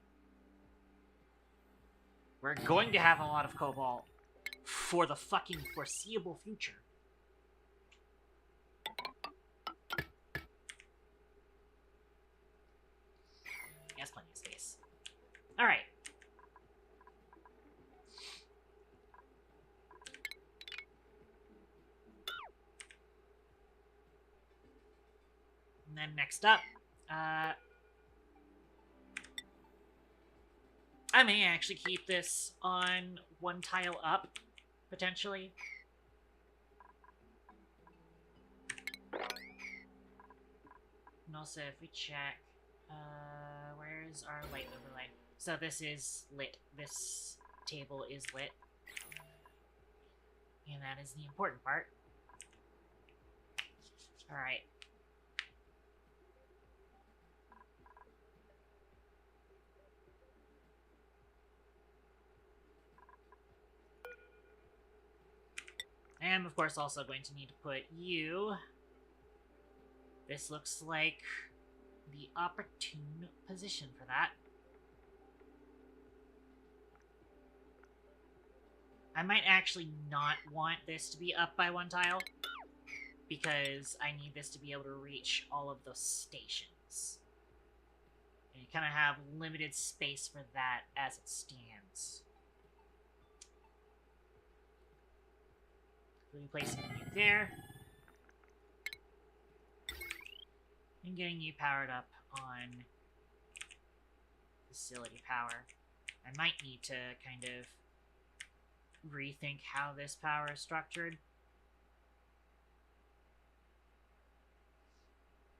Speaker 1: We're going to have a lot of cobalt for the fucking foreseeable future. He has plenty of space. Alright. And then next up, I may actually keep this on one tile up, potentially. And also, if we check, where's our light overlay? So this is lit. This table is lit. And that is the important part. Alright. I am, of course, also going to need to put you... This looks like the opportune position for that. I might actually not want this to be up by one tile, because I need this to be able to reach all of those stations. And you kind of have limited space for that as it stands. So we place you there. And getting you powered up on facility power. I might need to kind of rethink how this power is structured.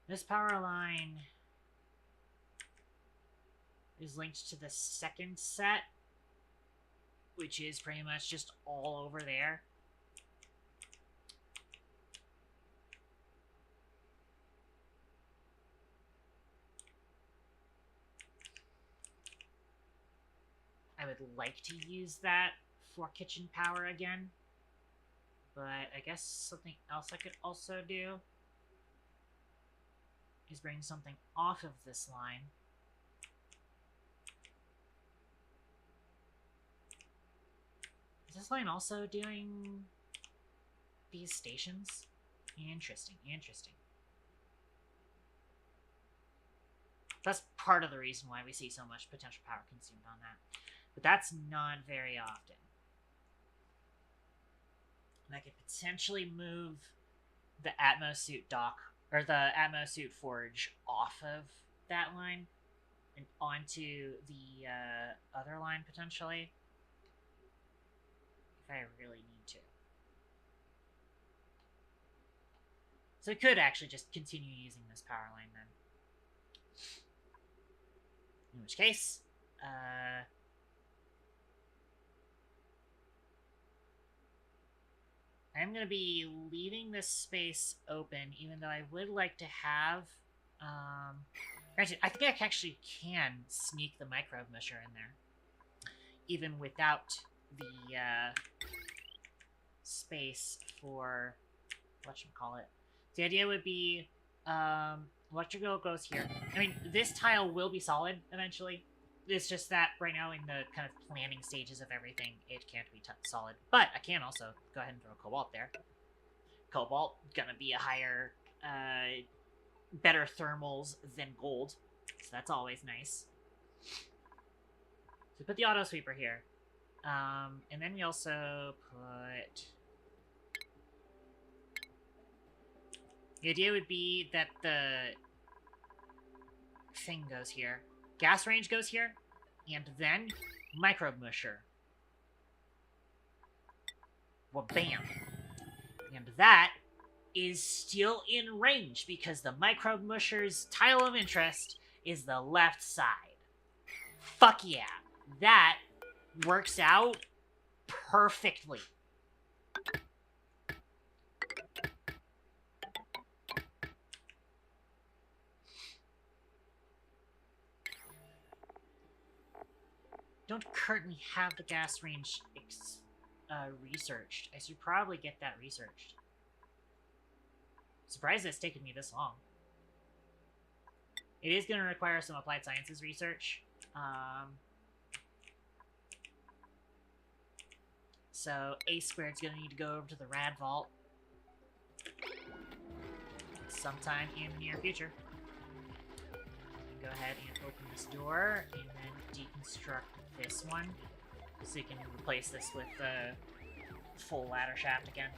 Speaker 1: This power line is linked to the second set, which is pretty much just all over there. I would like to use that for kitchen power again, but I guess something else I could also do is bring something off of this line. Is this line also doing these stations? Interesting, interesting. That's part of the reason why we see so much potential power consumed on that. But that's not very often. And I could potentially move the Atmosuit dock, or the Atmosuit forge off of that line and onto the other line, potentially. If I really need to. So I could actually just continue using this power line then. In which case, I'm going to be leaving this space open, even though I would like to have... granted, I think I actually can sneak the microbe musher in there, even without the space for... whatchamacallit. The idea would be, electrical goes here. I mean, this tile will be solid eventually. It's just that right now in the kind of planning stages of everything, it can't be solid. But I can also go ahead and throw cobalt there. Cobalt, gonna be a higher, better thermals than gold. So that's always nice. So put the auto sweeper here. And then we also put... The idea would be that the thing goes here. Gas range goes here, and then microbe musher. Well, bam. And that is still in range, because the microbe musher's tile of interest is the left side. Fuck yeah. That works out perfectly. Don't currently have the gas range researched. I should probably get that researched. Surprised it's taken me this long. It is going to require some applied sciences research. So A Squared's going to need to go over to the Rad Vault sometime in the near future. Go ahead and open this door, and then deconstruct this one, so you can replace this with the full ladder shaft again.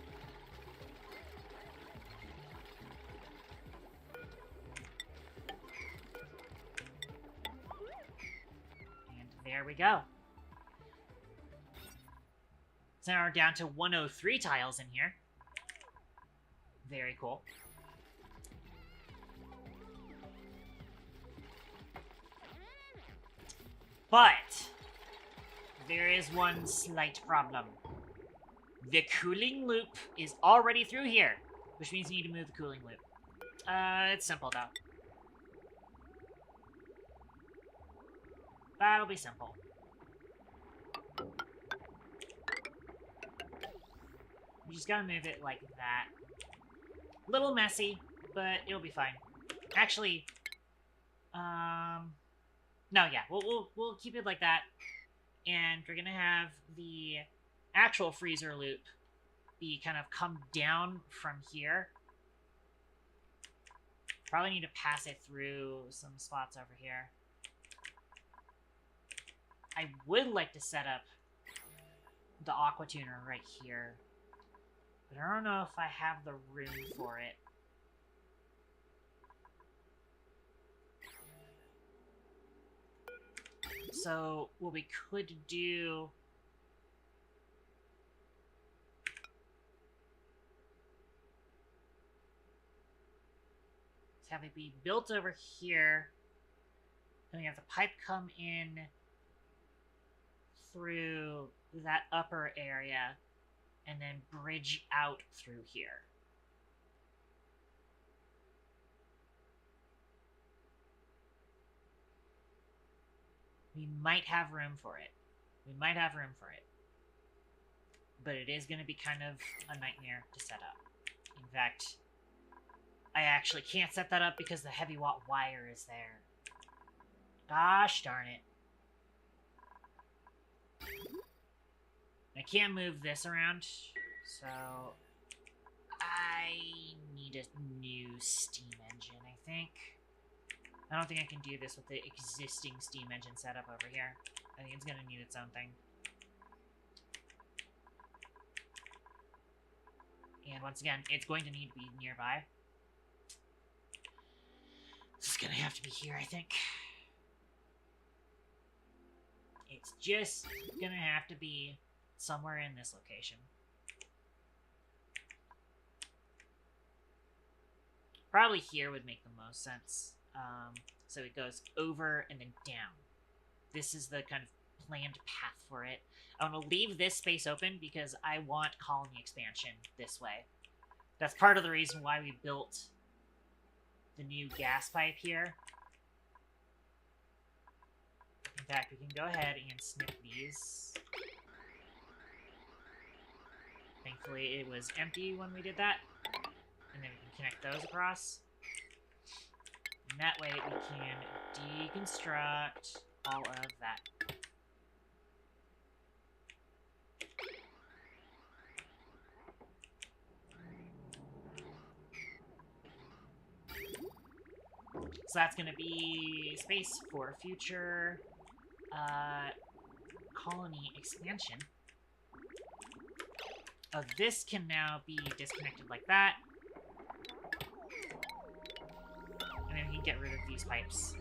Speaker 1: And there we go. So now we're down to 103 tiles in here. Very cool. But there is one slight problem. The cooling loop is already through here, which means you need to move the cooling loop. It's simple, though. That'll be simple. You just gotta move it like that. Little messy, but it'll be fine. Actually, no, yeah, we'll keep it like that, and we're gonna have the actual freezer loop be kind of come down from here. Probably need to pass it through some spots over here. I would like to set up the aqua tuner right here, but I don't know if I have the room for it. So what we could do is have it be built over here, and we have the pipe come in through that upper area and then bridge out through here. We might have room for it. We might have room for it. But it is going to be kind of a nightmare to set up. In fact, I actually can't set that up because the heavy watt wire is there. Gosh darn it. I can't move this around, so I need a new steam engine, I think. I don't think I can do this with the existing steam engine setup over here. I think it's going to need its own thing. And once again, it's going to need to be nearby. This is going to have to be here, I think. It's just going to have to be somewhere in this location. Probably here would make the most sense. So it goes over and then down. This is the kind of planned path for it. I'm going to leave this space open because I want colony expansion this way. That's part of the reason why we built the new gas pipe here. In fact, we can go ahead and snip these. Thankfully, it was empty when we did that. And then we can connect those across. And that way, we can deconstruct all of that. So that's going to be space for future colony expansion. Oh, this can now be disconnected like that. And then we can get rid of these pipes.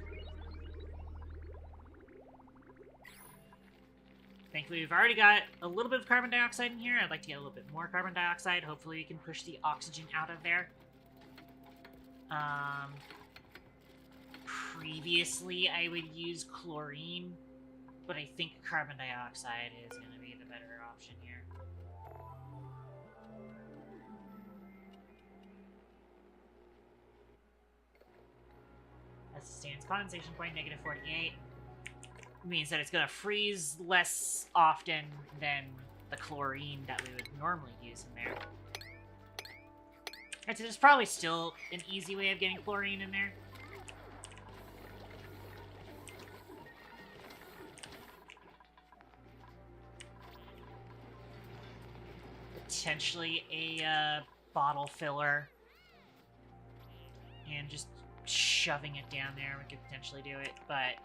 Speaker 1: Thankfully, we've already got a little bit of carbon dioxide in here. I'd like to get a little bit more carbon dioxide. Hopefully we can push the oxygen out of there. Previously, I would use chlorine, but I think carbon dioxide is going to be the better option here. As it stands, condensation point negative 48 means that it's going to freeze less often than the chlorine that we would normally use in there. And so there's probably still an easy way of getting chlorine in there. Potentially a bottle filler. And just shoving it down there, we could potentially do it, but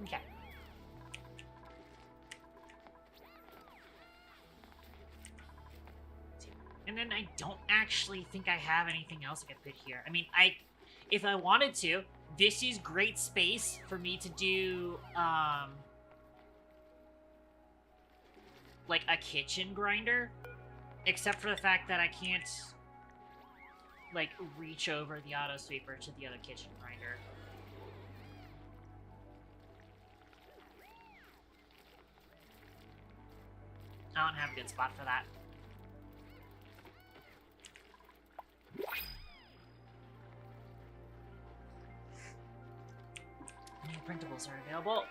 Speaker 1: okay. And then I don't actually think I have anything else I could put here. I mean, if I wanted to, this is great space for me to do, like a kitchen grinder, except for the fact that I can't like reach over the auto sweeper to the other kitchen grinder. I don't have a good spot for that. New printables are available.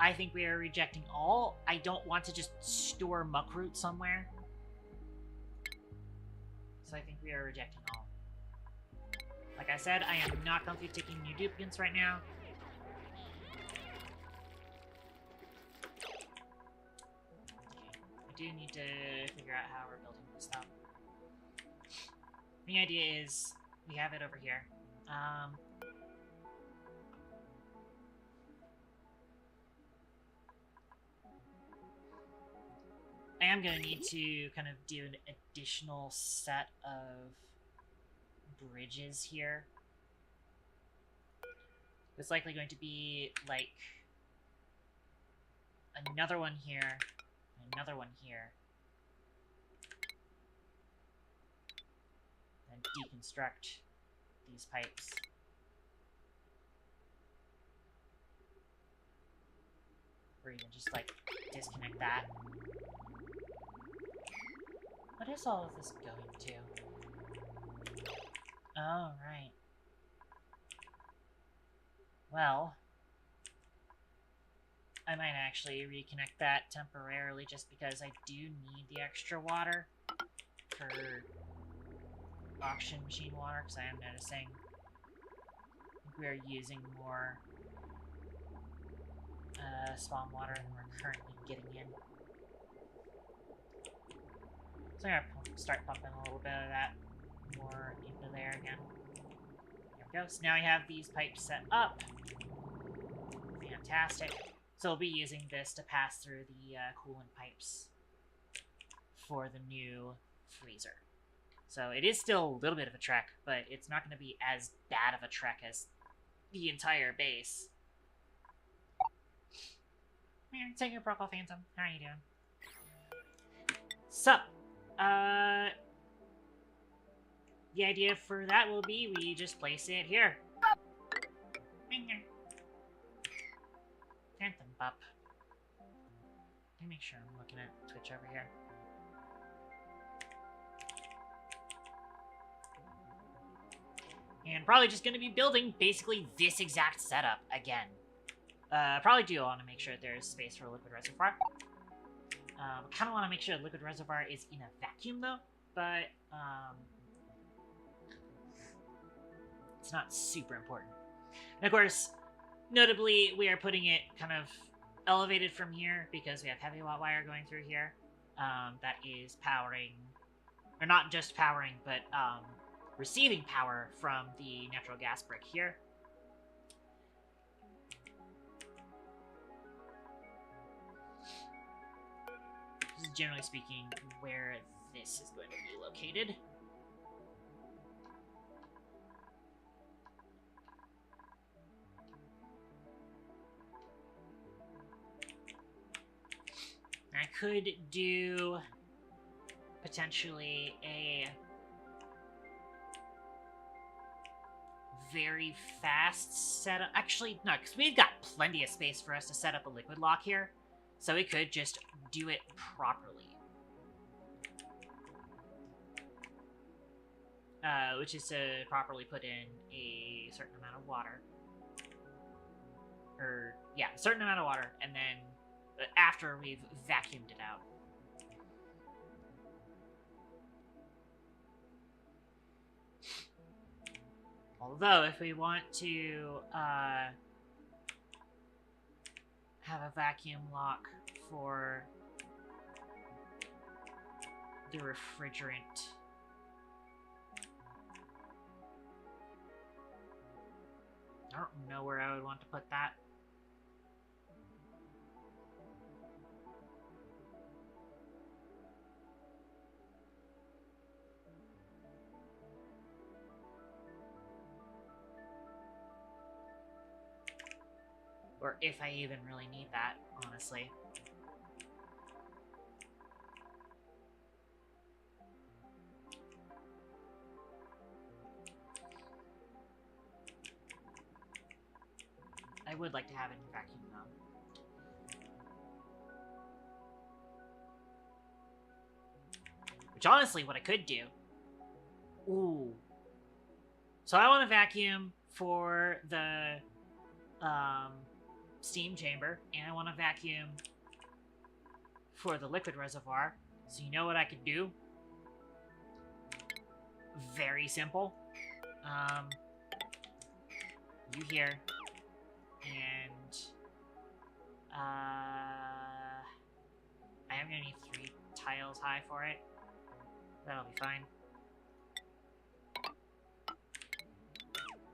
Speaker 1: I think we are rejecting all. I don't want to just store muckroot somewhere. So I think we are rejecting all. Like I said, I am not going to be taking new duplicates right now. I do need to figure out how we're building this stuff. The idea is we have it over here. I am going to need to kind of do an additional set of bridges here. It's likely going to be like another one here, another one here, and deconstruct these pipes. Or even just like disconnect that. What is all of this going to? Oh, right. Well, I might actually reconnect that temporarily just because I do need the extra water for auction machine water, because I am noticing we are using more spawn water than we're currently getting in. So I'm gonna start pumping a little bit of that more into there again. There we go. So now I have these pipes set up. Fantastic. So I'll be using this to pass through the coolant pipes for the new freezer. So it is still a little bit of a trek, but it's not going to be as bad of a trek as the entire base. Take your Procol Phantom. How are you doing? So, the idea for that will be we just place it here. Phantom Pup. Let me make sure I'm looking at Twitch over here. And probably just going to be building basically this exact setup again. Probably do want to make sure there's space for a liquid reservoir. Kind of want to make sure the liquid reservoir is in a vacuum though, but it's not super important. And of course, notably, we are putting it kind of elevated from here because we have heavy watt wire going through here. That is powering, or not just powering, but receiving power from the natural gas brick here. This is generally speaking where this is going to be located. I could do potentially a very fast setup. Actually, no, because we've got plenty of space for us to set up a liquid lock here. So we could just do it properly. Which is to properly put in a certain amount of water. Or, yeah, a certain amount of water, and then after we've vacuumed it out. Although, if we want to have a vacuum lock for the refrigerant, I don't know where I would want to put that. Or if I even really need that, honestly. I would like to have it in vacuum, though. Which, honestly, what I could do... Ooh. So I want to vacuum for the steam chamber, and I want to vacuum for the liquid reservoir. So you know what I could do? Very simple. You here, and I am gonna need 3 tiles high for it. That'll be fine.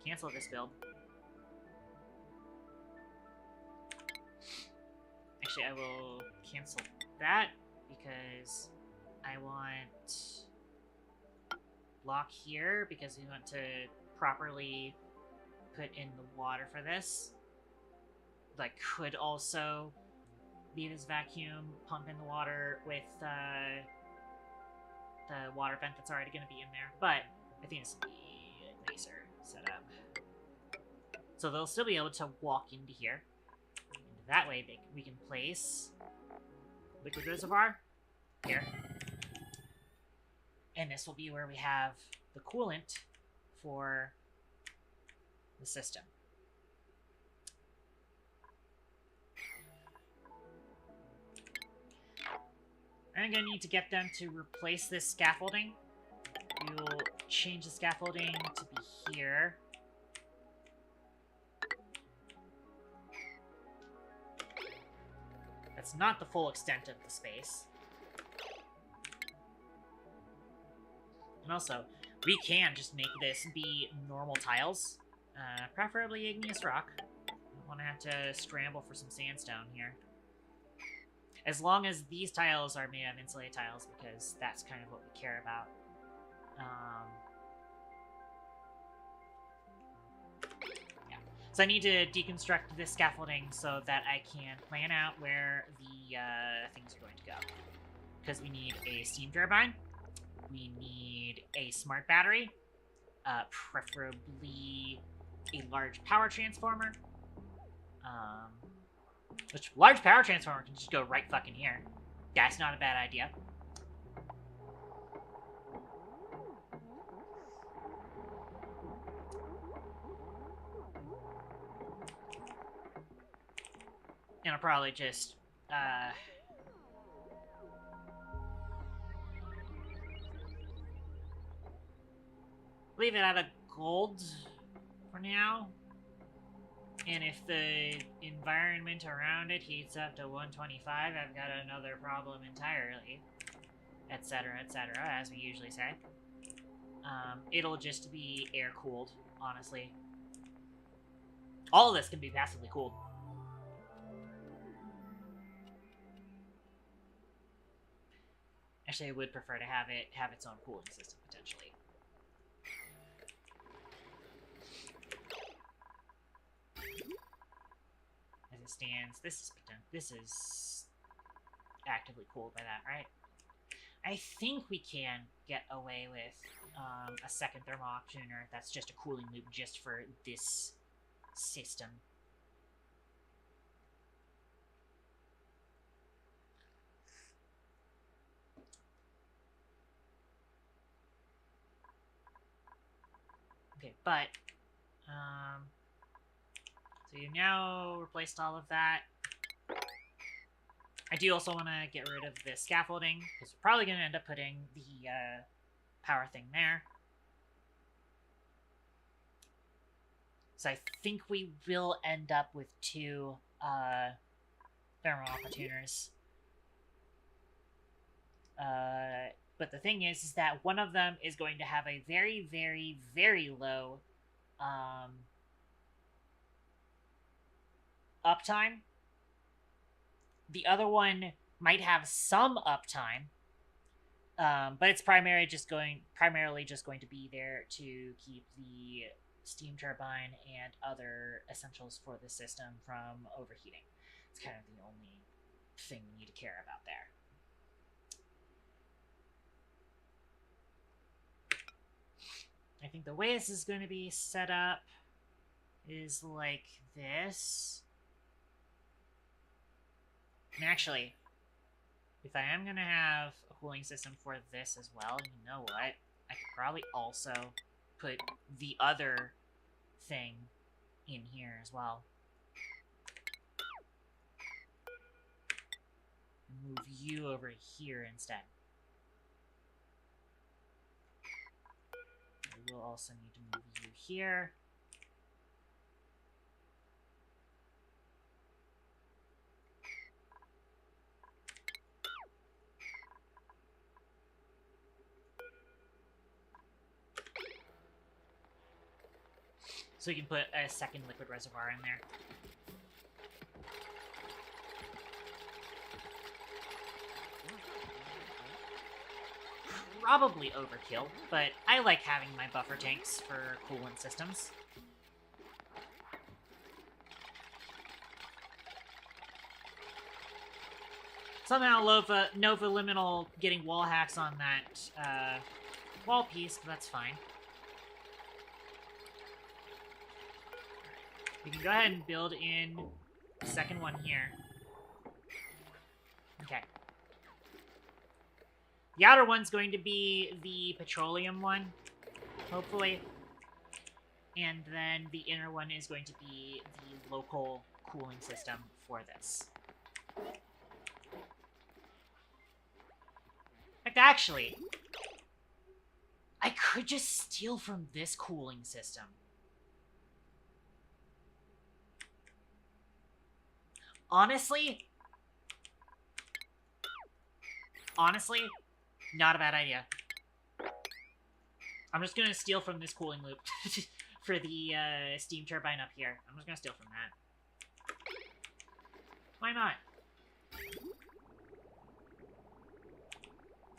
Speaker 1: Cancel this build. Actually, I will cancel that because I want block here because we want to properly put in the water for this. Like, could also be this vacuum, pump in the water with the water vent that's already going to be in there. But I think this will be a nicer setup. So they'll still be able to walk into here. And that way we can place liquid reservoir here. And this will be where we have the coolant for the system. I'm going to need to get them to replace this scaffolding. We will change the scaffolding to be here. That's not the full extent of the space. And also, we can just make this be normal tiles. Preferably igneous rock. I don't want to have to scramble for some sandstone here. As long as these tiles are made of insulated tiles, because that's kind of what we care about. Yeah. So I need to deconstruct this scaffolding so that I can plan out where the things are going to go. Because we need a steam turbine. We need a smart battery. Preferably a large power transformer. Which, large power transformer can just go right fucking here. That's not a bad idea. And I'll probably just, leave it at a gold for now. And if the environment around it heats up to 125, I've got another problem entirely. Etc., as we usually say. It'll just be air-cooled, honestly. All of this can be passively cooled. Actually, I would prefer to have it have its own cooling system, potentially. As it stands, this is actively cooled by that, right? I think we can get away with a second thermal optioner that's just a cooling loop just for this system. Okay, but so you've now replaced all of that. I do also want to get rid of the scaffolding, because we're probably going to end up putting the power thing there. So I think we will end up with 2 thermal opportuners. But the thing is that one of them is going to have a very, very, very low uptime. The other one might have some uptime, but it's primarily just going to be there to keep the steam turbine and other essentials for the system from overheating. It's kind of the only thing we need to care about there. I think the way this is going to be set up is like this. And actually, if I am going to have a cooling system for this as well, you know what? I could probably also put the other thing in here as well. Move you over here instead. We will also need to move you here. So we can put a second liquid reservoir in there. Probably overkill, but I like having my buffer tanks for coolant systems. Somehow Nova Liminal getting wall hacks on that wall piece, but that's fine. We can go ahead and build in the second one here. Okay. The outer one's going to be the petroleum one, hopefully. And then the inner one is going to be the local cooling system for this. In fact, actually, I could just steal from this cooling system. Honestly, not a bad idea. I'm just gonna steal from this cooling loop for the steam turbine up here. I'm just gonna steal from that. Why not?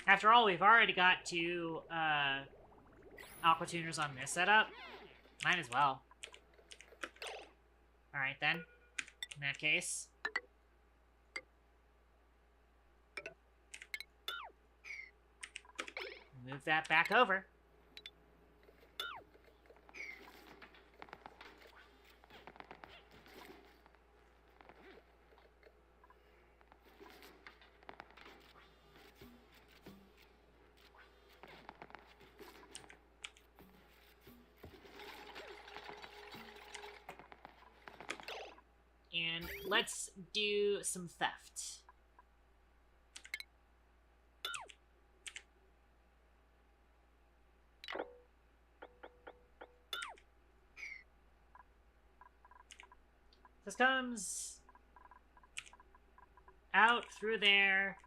Speaker 1: After all, we've already got two aqua tuners on this setup. Might as well. Alright then. In that case. Move that back over. And let's do some theft. This comes out through there.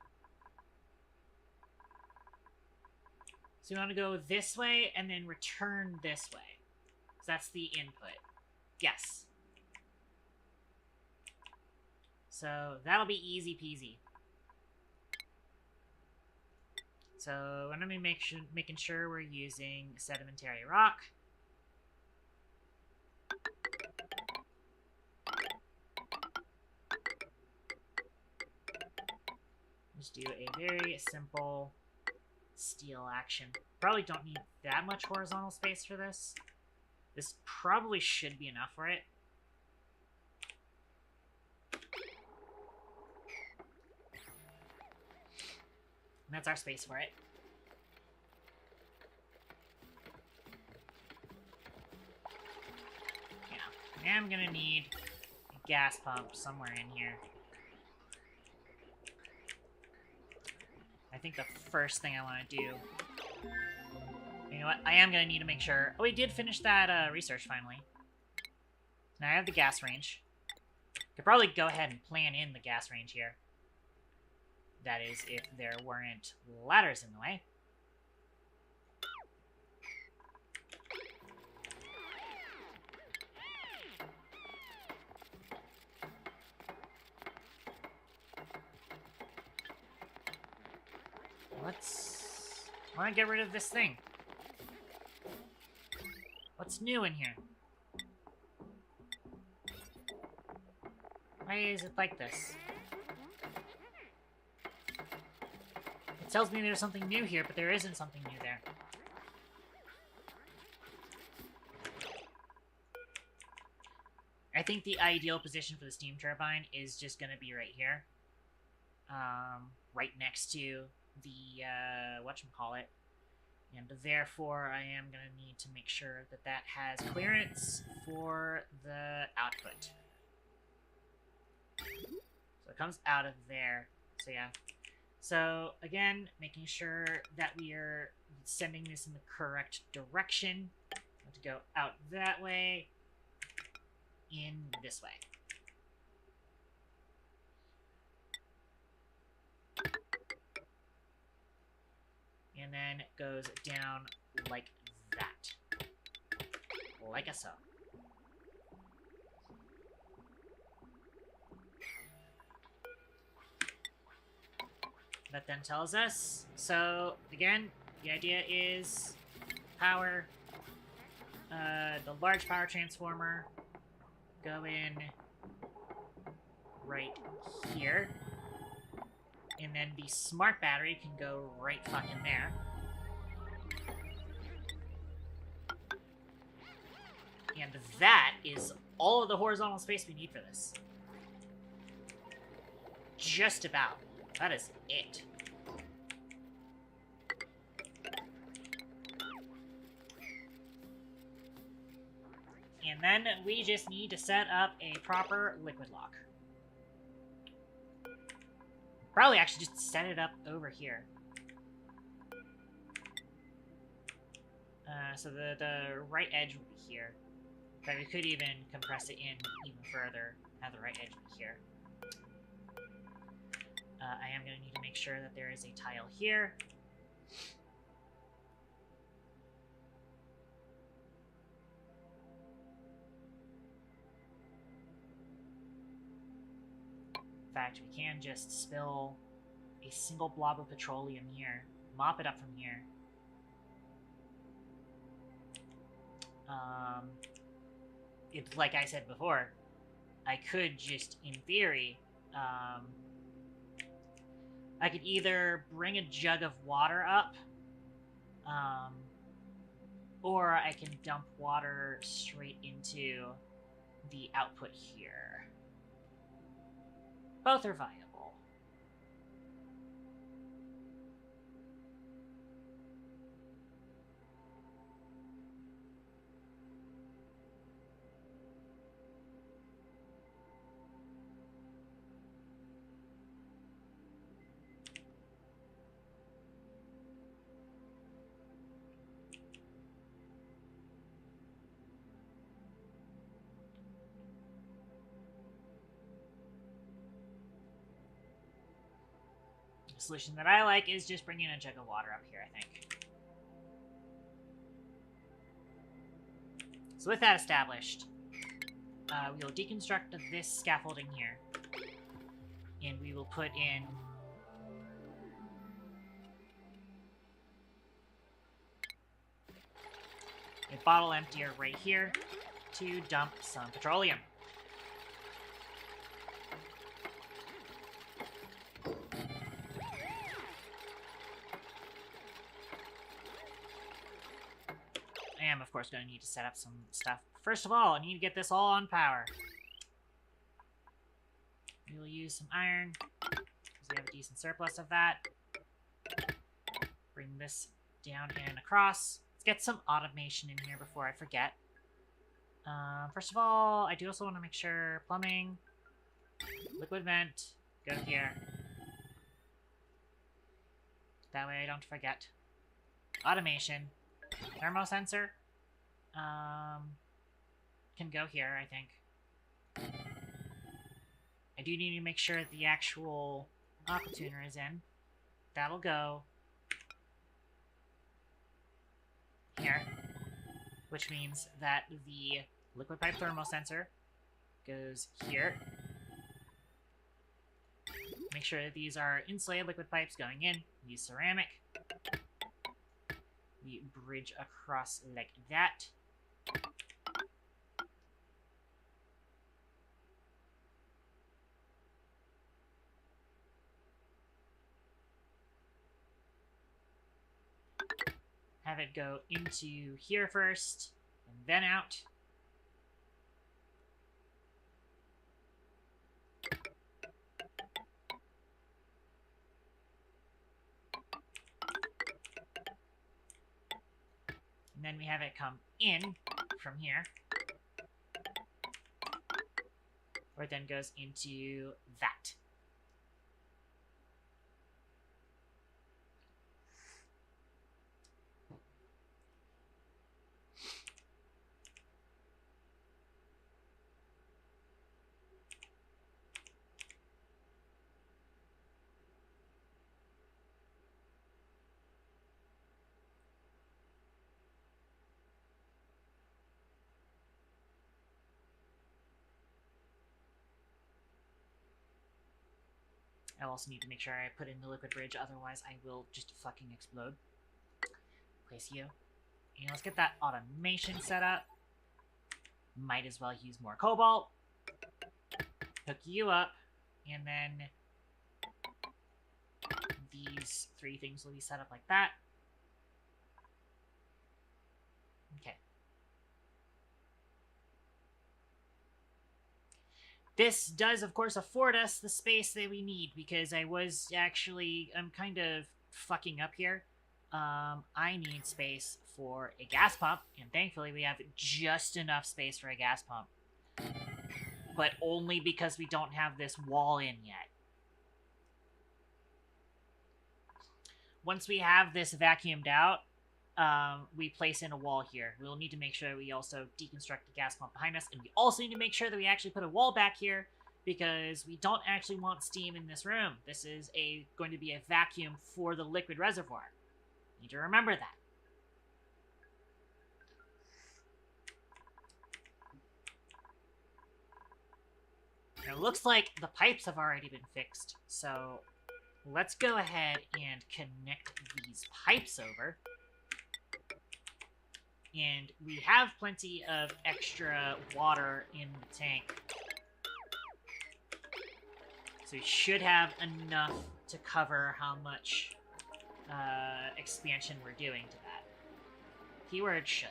Speaker 1: So you want to go this way and then return this way. So that's the input. Yes. So that'll be easy peasy. So I'm going to be making sure we're using sedimentary rock. Just do a very simple steel action. Probably don't need that much horizontal space for this. This probably should be enough for it. And that's our space for it. Yeah, I am gonna need a gas pump somewhere in here. I think the first thing I want to do... You know what? I am going to need to make sure... Oh, we did finish that research finally. Now I have the gas range. Could probably go ahead and plan in the gas range here. That is, if there weren't ladders in the way. I want to get rid of this thing. What's new in here? Why is it like this? It tells me there's something new here, but there isn't something new there. I think the ideal position for the steam turbine is just going to be right here. Right next to the, whatchamacallit. And therefore, I am going to need to make sure that that has clearance for the output. So it comes out of there. So yeah. So again, making sure that we are sending this in the correct direction. I have to go out that way, in this way. And then it goes down like that. Like a so. That then tells us, so again, the idea is power, the large power transformer, go in right here, and then the smart battery can go right fucking there. And that is all of the horizontal space we need for this. Just about. That is it. And then we just need to set up a proper liquid lock. Probably actually just set it up over here. So the right edge will be here. But we could even compress it in even further, have the right edge be here. I am going to need to make sure that there is a tile here. In fact, we can just spill a single blob of petroleum here, mop it up from here. It's like I said before, I could just, in theory, I could either bring a jug of water up, or I can dump water straight into the output here. Both are viable. The solution that I like is just bringing a jug of water up here, I think. So with that established, we will deconstruct this scaffolding here. And we will put in a bottle emptier right here to dump some petroleum. I am, of course, going to need to set up some stuff. First of all, I need to get this all on power. We will use some iron, because we have a decent surplus of that. Bring this down and across. Let's get some automation in here before I forget. First of all, I do also want to make sure plumbing, liquid vent, go here. That way I don't forget. Automation. Thermosensor can go here, I think. I do need to make sure that the actual aqua tuner is in. That'll go here, which means that the liquid pipe thermosensor goes here. Make sure that these are insulated liquid pipes going in. Use ceramic. We bridge across like that. have it go into here first, and then out. And then we have it come in from here. Or it then goes into that. I also need to make sure I put in the liquid bridge, otherwise I will just fucking explode. Place you. And let's get that automation set up. Might as well use more cobalt. Hook you up. And then these 3 things will be set up like that. Okay. This does, of course, afford us the space that we need, because I'm kind of fucking up here. I need space for a gas pump, and thankfully we have just enough space for a gas pump. But only because we don't have this wall in yet. Once we have this vacuumed out, we place in a wall here. We'll need to make sure we also deconstruct the gas pump behind us, and we also need to make sure that we actually put a wall back here, because we don't actually want steam in this room. This is going to be a vacuum for the liquid reservoir. Need to remember that. Now, it looks like the pipes have already been fixed, so let's go ahead and connect these pipes over. And we have plenty of extra water in the tank. So we should have enough to cover how much expansion we're doing to that. Keyword should.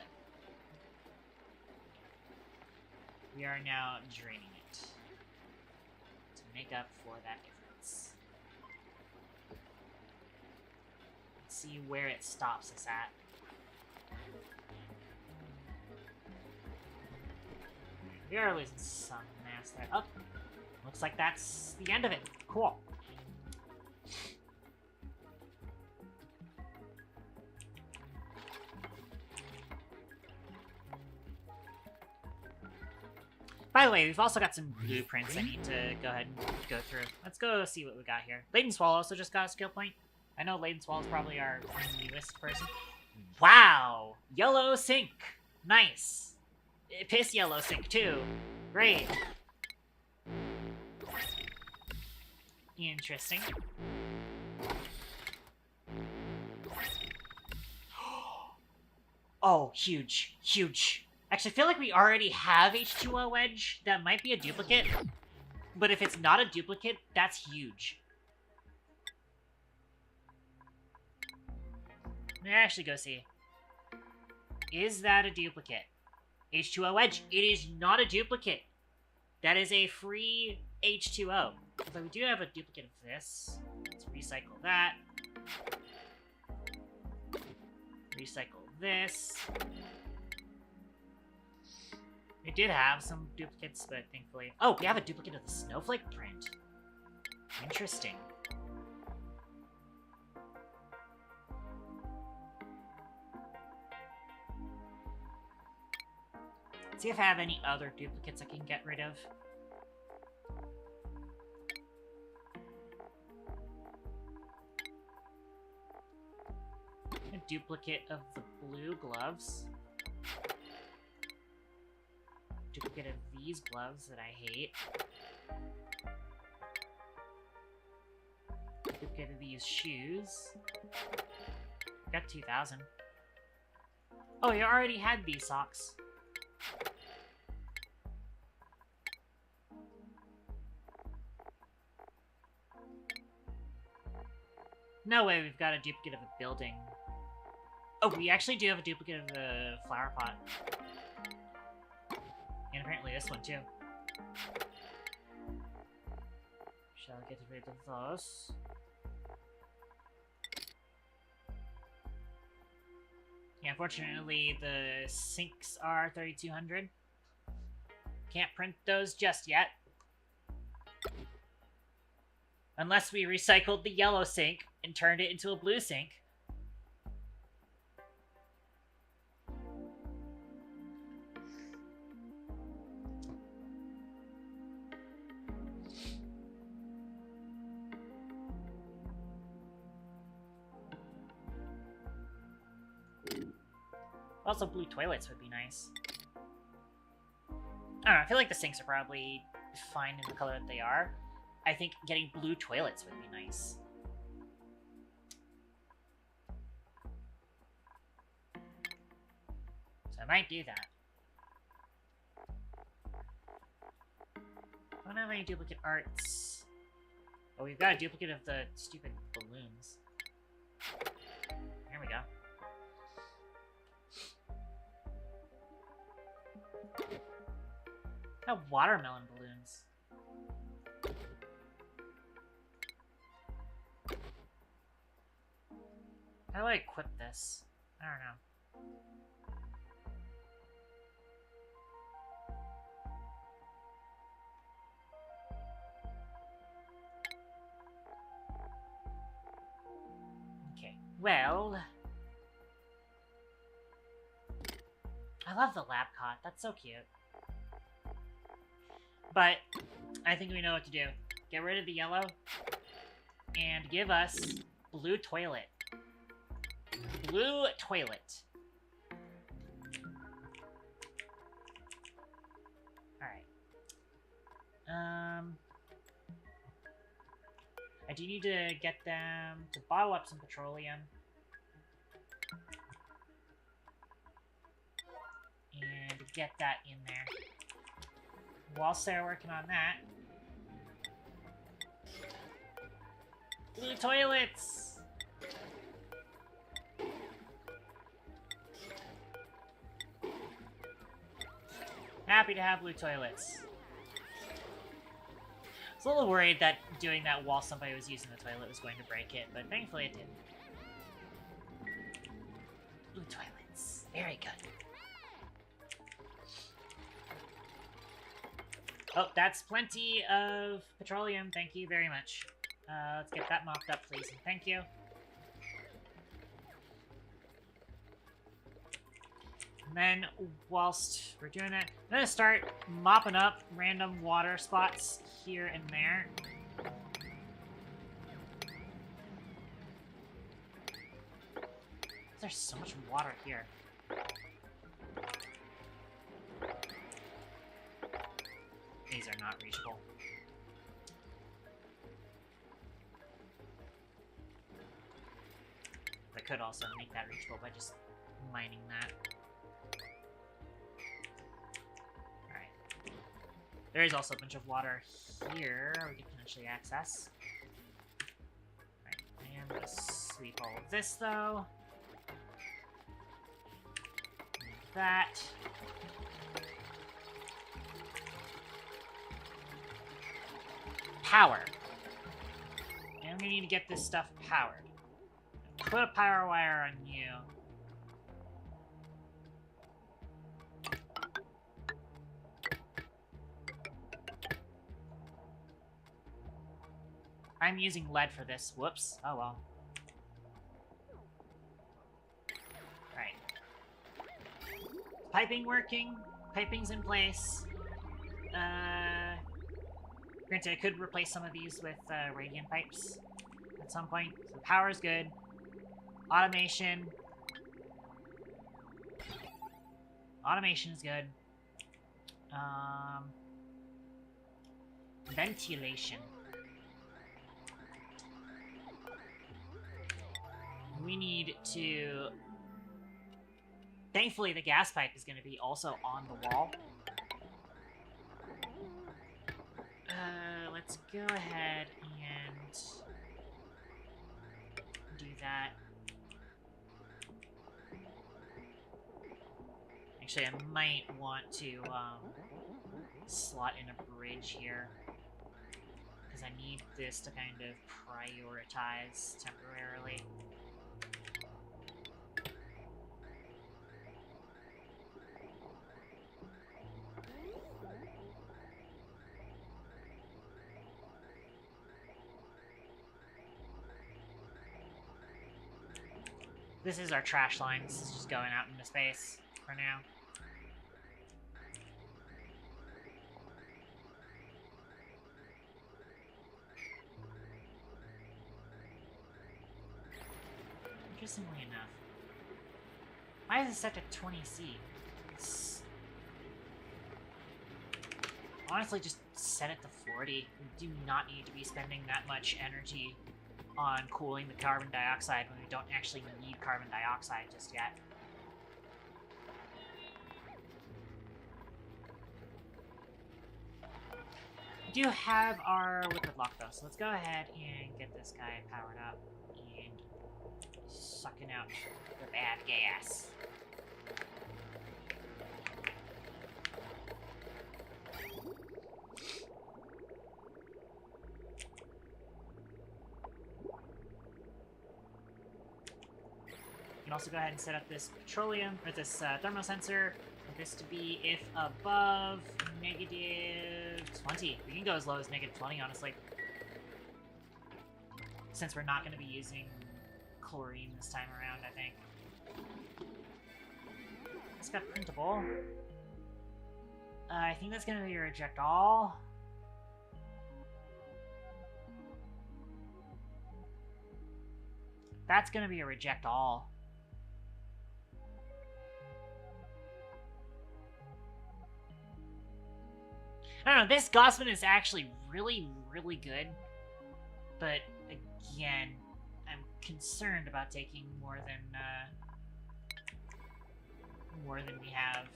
Speaker 1: We are now draining it to make up for that difference. Let's see where it stops us at. We are losing some mass there. Oh, looks like that's the end of it. Cool. By the way, we've also got some blueprints I need to go ahead and go through. Let's go see what we got here. Laden Swallow also just got a skill point. I know Laden Swallow is probably our newest person. Wow! Yellow sink! Nice! Piss yellow sink, too. Great. Interesting. Oh, huge. Huge. Actually, I feel like we already have H2O wedge. That might be a duplicate. But if it's not a duplicate, that's huge. Let me actually go see. Is that a duplicate? H2O wedge. It is not a duplicate. That is a free H2O. Although we do have a duplicate of this. Let's recycle that. Recycle this. We did have some duplicates, but thankfully... Oh, we have a duplicate of the snowflake print. Interesting. Let's see if I have any other duplicates I can get rid of. A duplicate of the blue gloves. Duplicate of these gloves that I hate. Duplicate of these shoes. Got 2,000. Oh, you already had these socks. No way we've got a duplicate of a building. Oh, we actually do have a duplicate of the flower pot. And apparently this one, too. Shall get rid of those. Yeah, unfortunately, the sinks are 3200. Can't print those just yet. Unless we recycled the yellow sink and turned it into a blue sink. Also, blue toilets would be nice. I don't know, I feel like the sinks are probably fine in the color that they are. I think getting blue toilets would be nice. So I might do that. I don't have any duplicate arts. Oh, we've got a duplicate of the stupid balloons. There we go. Watermelon balloons. How do I equip this? I don't know. Okay, well... I love the lab cot. That's so cute. But I think we know what to do. Get rid of the yellow and give us blue toilet. Blue toilet. Alright. I do need to get them to bottle up some petroleum. And get that in there. Whilst they're working on that... Blue toilets! Happy to have blue toilets. I was a little worried that doing that while somebody was using the toilet was going to break it, but thankfully it didn't. Blue toilets. Very good. Oh, that's plenty of petroleum. Thank you very much. Let's get that mopped up, please, and thank you. And then, whilst we're doing that, I'm gonna start mopping up random water spots here and there. There's so much water here. These are not reachable. I could also make that reachable by just mining that. Alright. There is also a bunch of water here we can potentially access. Alright, I am gonna sweep all of this though. Like that. Power. And we need to get this stuff powered. Put a power wire on you. I'm using lead for this. Whoops. Oh well. Alright. Piping working. Piping's in place. Granted, I could replace some of these with radiant pipes at some point. So the power's good. Automation. Automation is good. Ventilation. We need to... Thankfully, the gas pipe is going to be also on the wall. Let's go ahead and do that. Actually, I might want to slot in a bridge here, because I need this to kind of prioritize temporarily. This is our trash line. This is just going out into space for now. Interestingly enough, why is it set to 20C? It's... honestly, just set it to 40. We do not need to be spending that much energy on cooling the carbon dioxide when we don't actually need carbon dioxide just yet. We do have our liquid lock though, so let's go ahead and get this guy powered up and sucking out the bad gas. You can also go ahead and set up this petroleum, or this thermosensor, for this to be if above -20. We can go as low as -20, honestly. Since we're not going to be using chlorine this time around, I think. It's got printable. I think that's going to be a reject all. That's going to be a reject all. I don't know, this Gossman is actually really, really good. But, again, I'm concerned about taking more than we have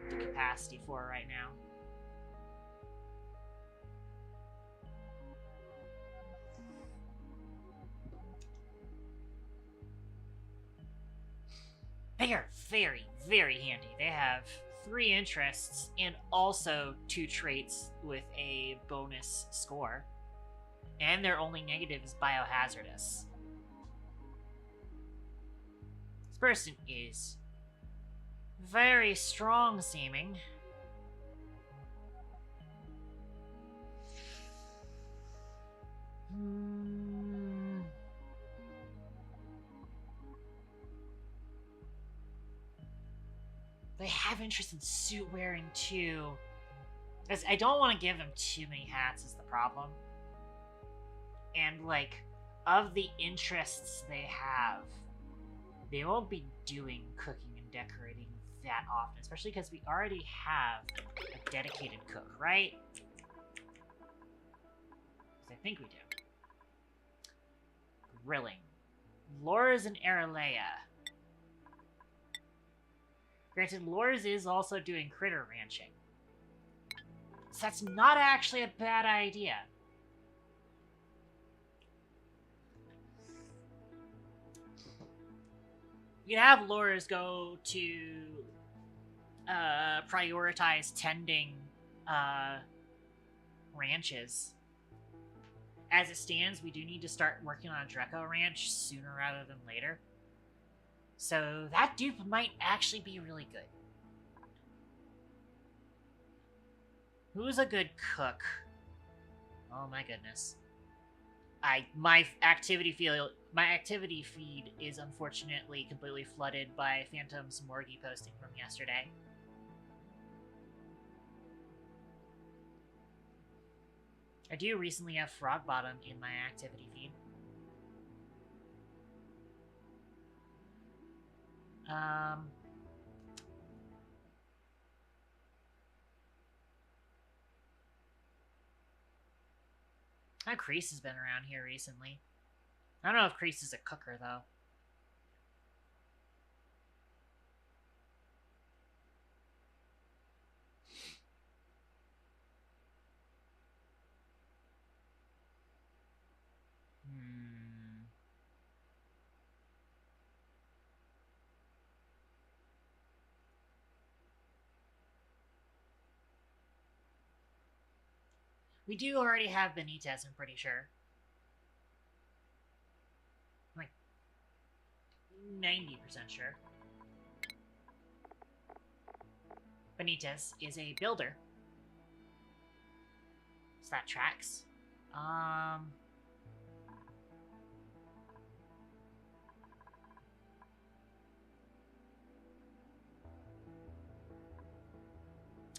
Speaker 1: the capacity for right now. They are very, very handy. They have 3 interests and also 2 traits with a bonus score. And their only negative is biohazardous. This person is very strong seeming. They have interest in suit wearing too. I don't want to give them too many hats is the problem. And like, of the interests they have, they won't be doing cooking and decorating that often, especially because we already have a dedicated cook, right? I think we do. Grilling. Lores and Aralea. Granted, Lores is also doing critter ranching. So that's not actually a bad idea. You can have Lores go to prioritize tending ranches. As it stands, we do need to start working on a Dreco ranch sooner rather than later. So that dupe might actually be really good. Who's a good cook? Oh my goodness. My activity feed is unfortunately completely flooded by Phantom's Morgie posting from yesterday. I do recently have Frogbottom in my activity feed. Crease has been around here recently. I don't know if Crease is a cooker, though. We do already have Benitez, I'm pretty sure. Like 90% sure. Benitez is a builder. So that tracks.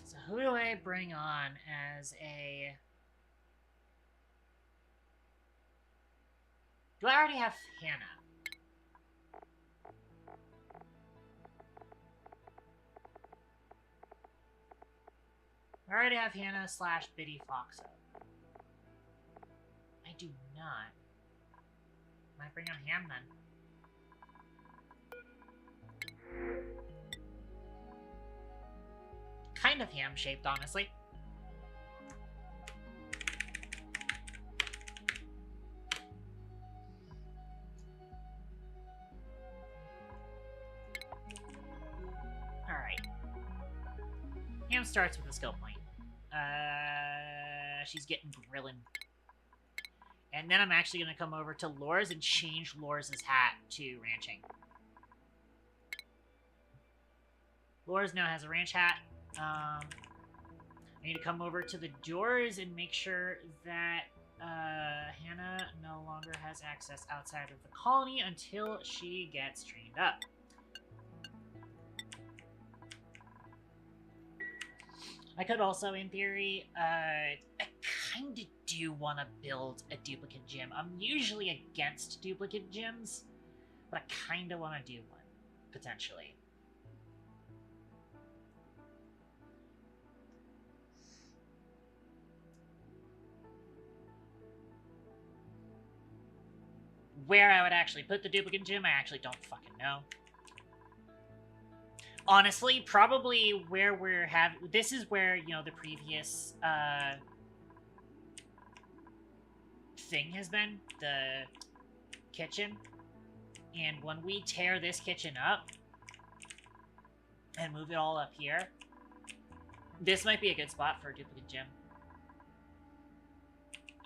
Speaker 1: So who do I bring on as a... Do I already have Hannah? I already have Hannah slash Biddy Foxo. I do not. Might bring on Ham then. Kind of ham-shaped, honestly. Alright. Ham starts with a skill point. She's getting grillin'. And then I'm actually going to come over to Lors and change Lors' hat to ranching. Lors now has a ranch hat. I need to come over to the doors and make sure that Hannah no longer has access outside of the colony until she gets trained up. I could also, in theory, I kind of do want to build a duplicate gym. I'm usually against duplicate gyms, but I kind of want to do one, potentially. Where I would actually put the duplicate gym, I actually don't fucking know. Honestly, probably where we're having... This is where, you know, the previous thing has been. The kitchen. And when we tear this kitchen up and move it all up here, this might be a good spot for a duplicate gym.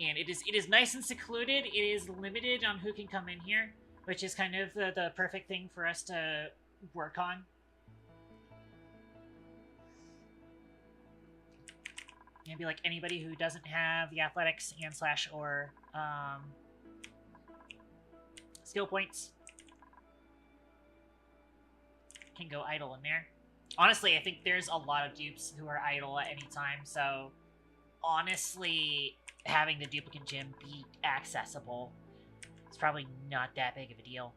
Speaker 1: And it is nice and secluded. It is limited on who can come in here, which is kind of the perfect thing for us to work on. And be like anybody who doesn't have the athletics and slash or skill points can go idle in there. Honestly, I think there's a lot of dupes who are idle at any time, so honestly, having the duplicate gym be accessible is probably not that big of a deal.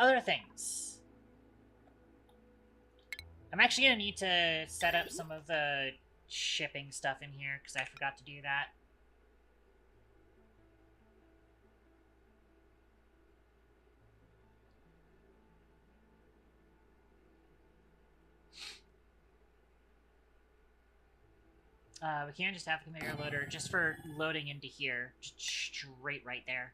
Speaker 1: Other things. I'm actually going to need to set up some of the shipping stuff in here, because I forgot to do that. We can't just have a conveyor loader just for loading into here. Just straight right there.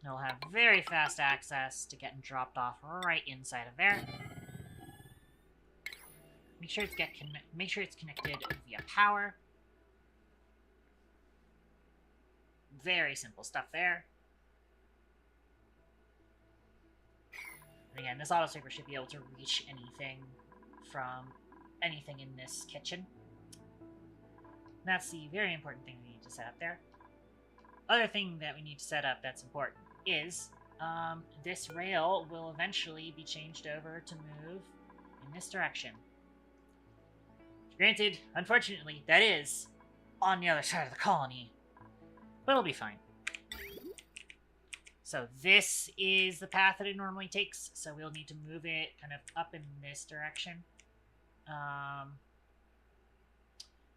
Speaker 1: It'll have very fast access to getting dropped off right inside of there. Make sure it's connected via power. Very simple stuff there. And again, this autosweeper should be able to reach anything from anything in this kitchen. And that's the very important thing we need to set up there. Other thing that we need to set up that's important is this rail will eventually be changed over to move in this direction. Granted, unfortunately, that is on the other side of the colony, but it'll be fine. So this is the path that it normally takes, so we'll need to move it kind of up in this direction.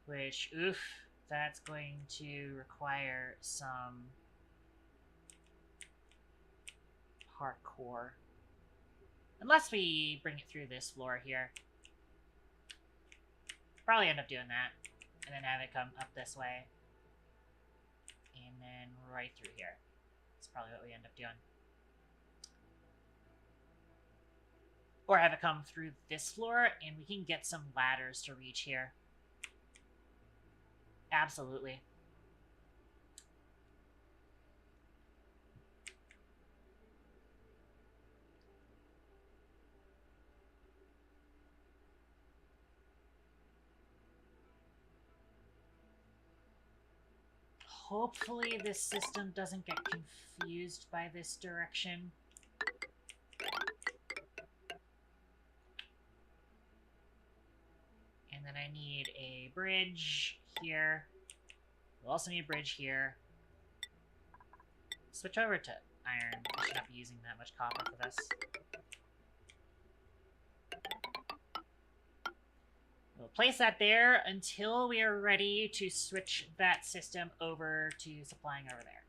Speaker 1: Which, oof, that's going to require some parkour. Unless we bring it through this floor here. Probably end up doing that. And then have it come up this way. And then right through here. That's probably what we end up doing. Or have it come through this floor, and we can get some ladders to reach here. Absolutely. Hopefully this system doesn't get confused by this direction. And then I need a bridge here. We'll also need a bridge here. Switch over to iron. I should not be using that much copper for this. We'll place that there until we are ready to switch that system over to supplying over there.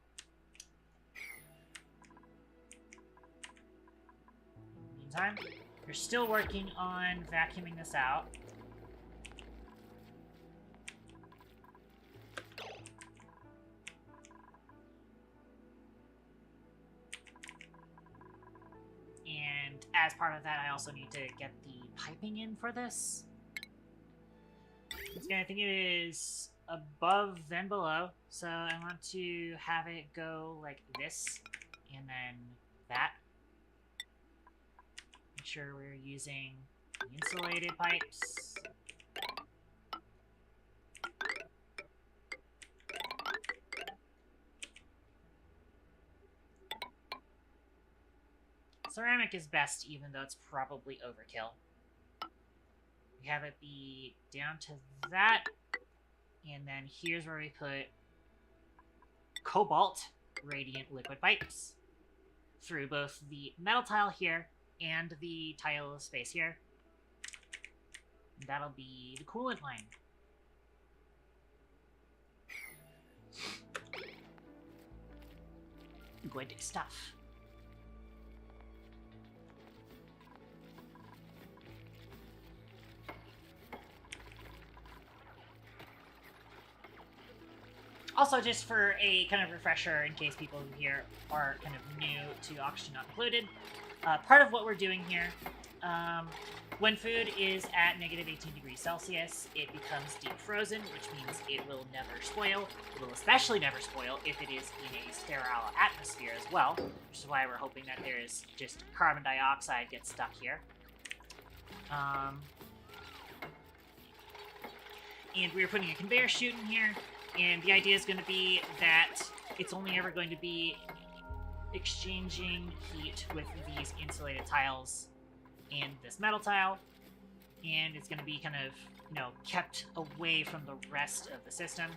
Speaker 1: In the meantime, you're still working on vacuuming this out. And as part of that, I also need to get the piping in for this. I think it is above then below, so I want to have it go like this, and then that. Make sure we're using insulated pipes. Ceramic is best, even though it's probably overkill. We have it be down to that, and then here's where we put cobalt radiant liquid pipes through both the metal tile here and the tile space here. And that'll be the coolant line. Good stuff. Also, just for a kind of refresher, in case people here are kind of new to Oxygen Not Included, part of what we're doing here, when food is at negative 18 degrees Celsius, it becomes deep frozen, which means it will never spoil. It will especially never spoil if it is in a sterile atmosphere as well, which is why we're hoping that there is just carbon dioxide gets stuck here. And we're putting a conveyor chute in here. And the idea is going to be that it's only ever going to be exchanging heat with these insulated tiles and this metal tile. And it's going to be kind of, you know, kept away from the rest of the system.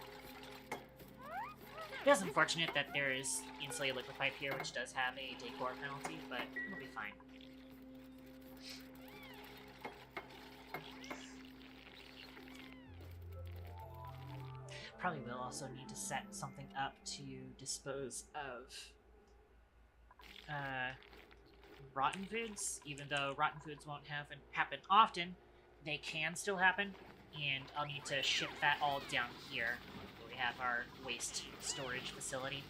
Speaker 1: It is unfortunate that there is insulated liquid pipe here, which does have a decor penalty, but it'll be fine. Probably will also need to set something up to dispose of rotten foods. Even though rotten foods won't happen often, they can still happen, and I'll need to ship that all down here where we have our waste storage facility.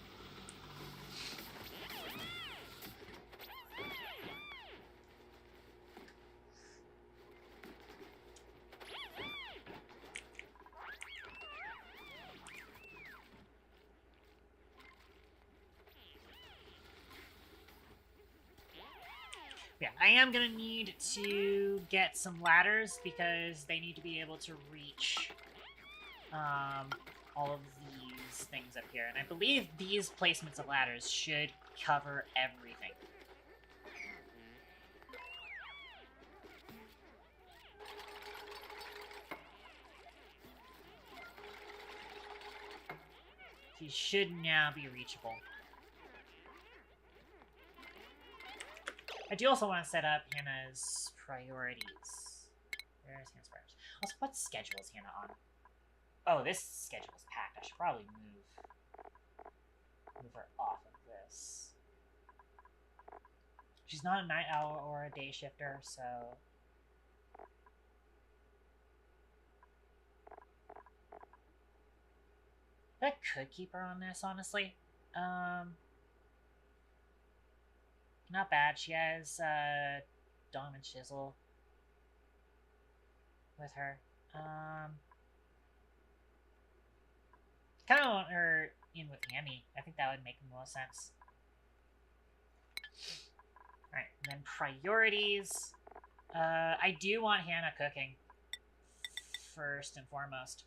Speaker 1: Yeah, I am going to need to get some ladders because they need to be able to reach all of these things up here. And I believe these placements of ladders should cover everything. These should now be reachable. I do also want to set up Hannah's priorities. Where's Hannah's priorities? Also, what schedule is Hannah on? Oh, this schedule is packed. I should probably move her off of this. She's not a night owl or a day shifter, so... I could keep her on this, honestly. Not bad. She has, Dom and Shizzle with her. Kind of want her in with Hammy. I think that would make the most sense. Alright, and then priorities. I do want Hannah cooking first and foremost.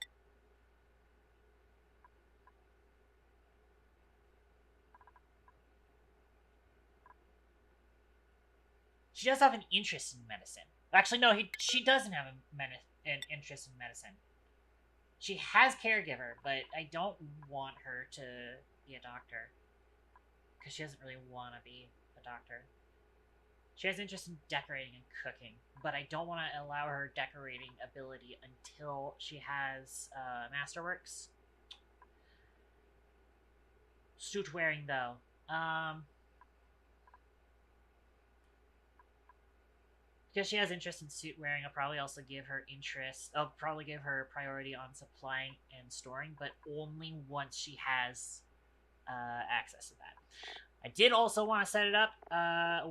Speaker 1: She does have an interest in medicine. Actually, no, she doesn't have an interest in medicine. She has caregiver, but I don't want her to be a doctor. Because she doesn't really want to be a doctor. She has interest in decorating and cooking, but I don't want to allow her decorating ability until she has Masterworks. Suit wearing, though. Because she has interest in suit wearing, I'll probably also give her I'll probably give her priority on supplying and storing, but only once she has access to that. I did also want to set it up.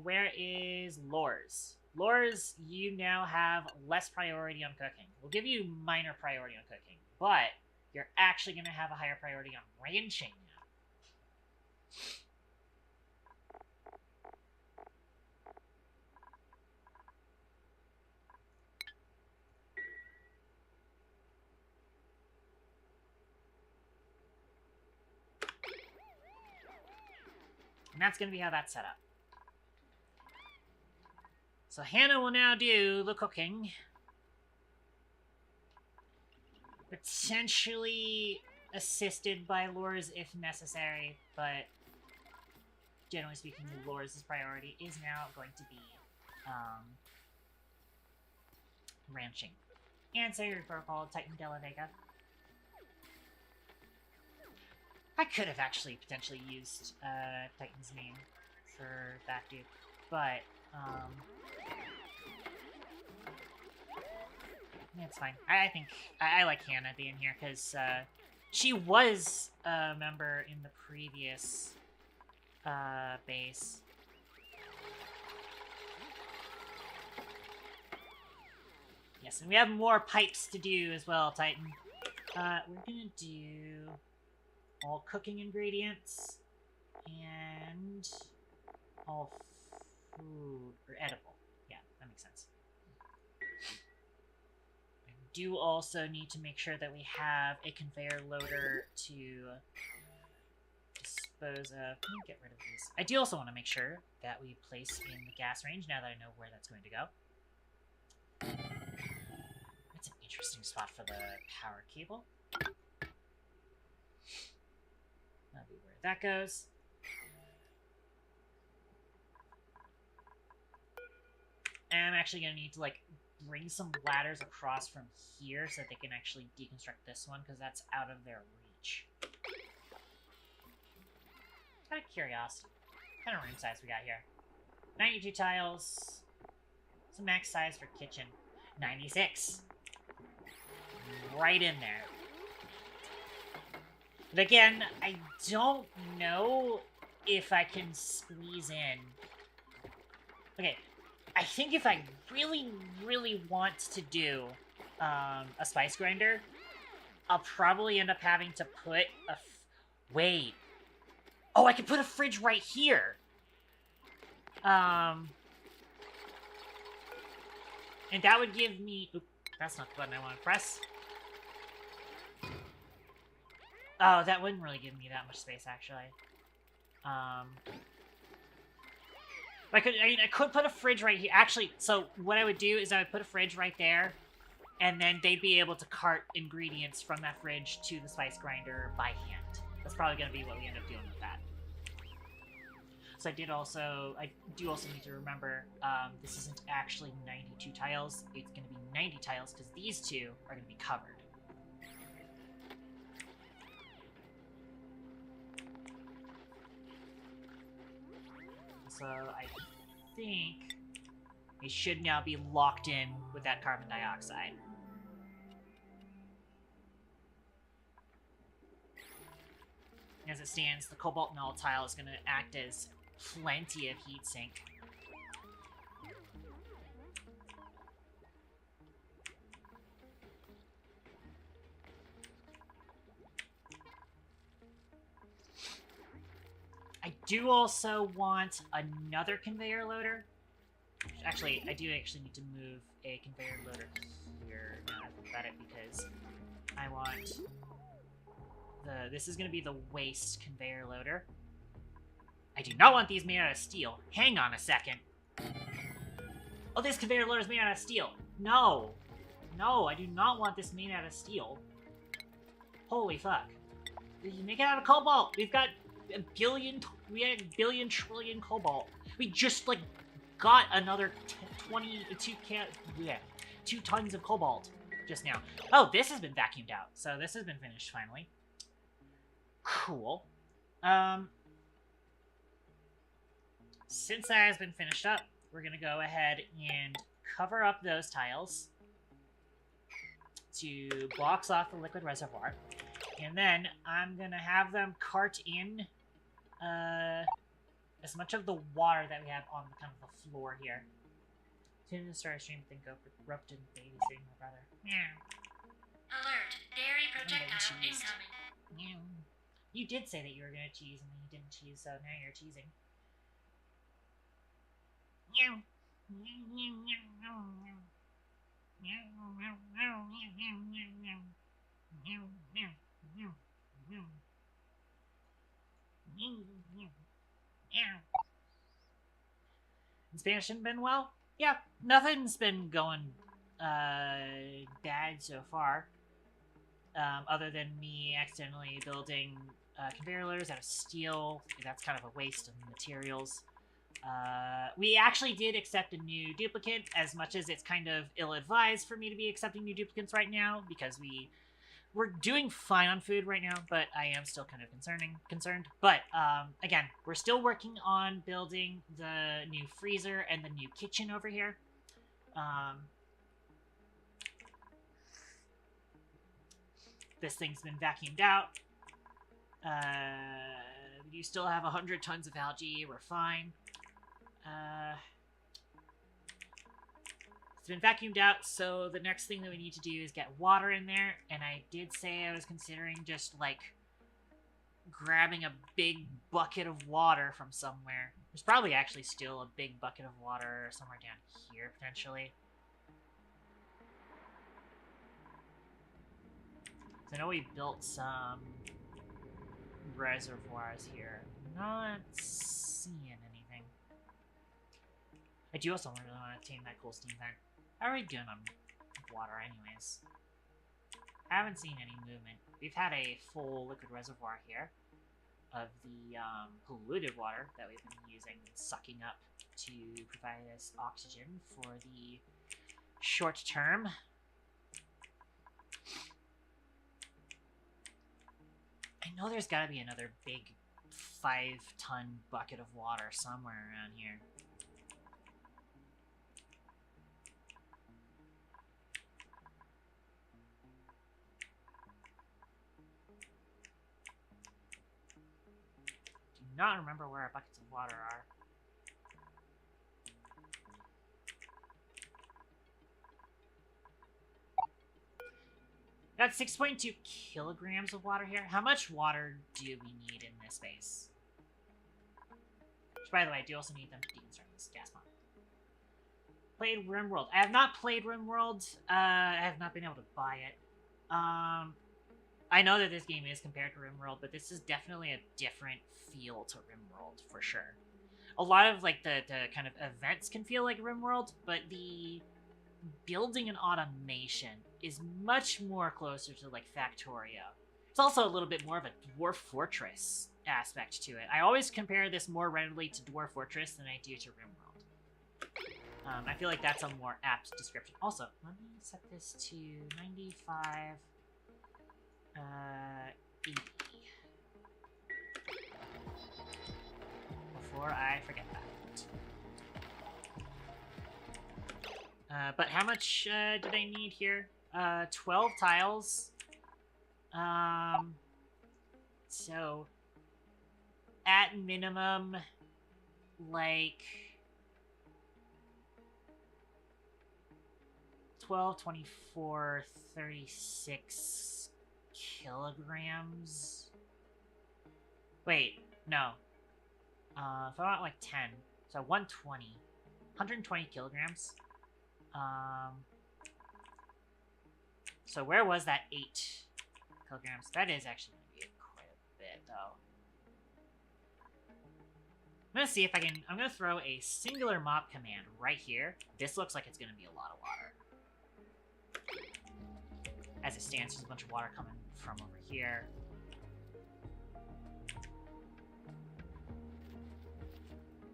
Speaker 1: Where is Lors? Lors, you now have less priority on cooking. We'll give you minor priority on cooking, but you're actually going to have a higher priority on ranching now. And that's going to be how that's set up. So Hannah will now do the cooking. Potentially assisted by Lors if necessary, but generally speaking, Lors' priority is now going to be ranching. And Sacred Protocol, Titan Della Vega. I could have actually potentially used Titan's name for that dude, but yeah, it's fine. I think I like Hannah being here because she was a member in the previous base. Yes, and we have more pipes to do as well, Titan. We're gonna do all cooking ingredients and all food or edible. Yeah, that makes sense. I do also need to make sure that we have a conveyor loader to dispose of. Let me get rid of these. I do also want to make sure that we place in the gas range now that I know where that's going to go. It's an interesting spot for the power cable. That'll be where that goes. And I'm actually going to need to, like, bring some ladders across from here so that they can actually deconstruct this one, because that's out of their reach. Out of curiosity, what kind of room size we got here? 92 tiles. What's the max size for kitchen? 96. Right in there. But again, I don't know if I can squeeze in. Okay, I think if I really, really want to do a spice grinder, I'll probably end up having to put a... Wait. Oh, I could put a fridge right here. And that would give me... Oop, that's not the button I want to press. Oh, that wouldn't really give me that much space, actually. I could put a fridge right here. Actually, so what I would do is I would put a fridge right there, and then they'd be able to cart ingredients from that fridge to the spice grinder by hand. That's probably going to be what we end up doing with that. So I do also need to remember, this isn't actually 92 tiles. It's going to be 90 tiles, because these two are going to be covered. So I think we should now be locked in with that carbon dioxide. As it stands, the cobalt null tile is going to act as plenty of heat sink. I do also want another conveyor loader. Actually, I do actually need to move a conveyor loader here now that I think about it, because I want this is going to be the waste conveyor loader. I do not want these made out of steel. Hang on a second. Oh, this conveyor loader is made out of steel. No. No, I do not want this made out of steel. Holy fuck. You make it out of cobalt. We've got a billion trillion cobalt. We just, like, got another 2 tons of cobalt just now. Oh, this has been vacuumed out. So this has been finished finally. Cool. Since that has been finished up, we're going to go ahead and cover up those tiles to box off the liquid reservoir. And then I'm going to have them cart in as much of the water that we have on the, kind of the floor here. Tune to start a stream, think of erupted babysitting my brother. Yeah.
Speaker 2: Alert! Dairy projectile incoming.
Speaker 1: Yeah. You did say that you were going to cheese, and then you didn't cheese, so now you're cheesing. Expansion been well? Yeah, nothing's been going bad so far. Other than me accidentally building conveyor loaders out of steel. That's kind of a waste of materials. We actually did accept a new duplicate, as much as it's kind of ill-advised for me to be accepting new duplicates right now, because we're doing fine on food right now, but I am still kind of concerned. But, again, we're still working on building the new freezer and the new kitchen over here. This thing's been vacuumed out. You still have 100 tons of algae. We're fine. It's been vacuumed out, so the next thing that we need to do is get water in there, and I did say I was considering just, like, grabbing a big bucket of water from somewhere. There's probably actually still a big bucket of water somewhere down here, potentially. So I know we built some reservoirs here. Not seeing anything. I do also really want to tame that cool steam vent. How are we doing on water anyways? I haven't seen any movement. We've had a full liquid reservoir here of the polluted water that we've been using and sucking up to provide us oxygen for the short term. I know there's gotta be another big 5-ton bucket of water somewhere around here. Do not remember where our buckets of water are. Got 6.2 kilograms of water here. How much water do we need in this space? Which, by the way, I do also need them to deconstruct this gas pump. Played RimWorld. I have not played RimWorld. I have not been able to buy it. I know that this game is compared to RimWorld, but this is definitely a different feel to RimWorld, for sure. A lot of, like, the kind of events can feel like RimWorld, but the building and automation is much more closer to, like, Factorio. It's also a little bit more of a Dwarf Fortress aspect to it. I always compare this more readily to Dwarf Fortress than I do to RimWorld. I feel like that's a more apt description. Also, let me set this to 95, 80. Before I forget that. But how much do they need here? 12 tiles. So at minimum, like 12, 24, 36 kilograms. Wait, no. If I want like 10, so 120 kilograms. So where was that 8 kilograms? That is actually going to be quite a bit, though. I'm going to see if I can... I'm going to throw a singular mop command right here. This looks like it's going to be a lot of water. As it stands, there's a bunch of water coming from over here.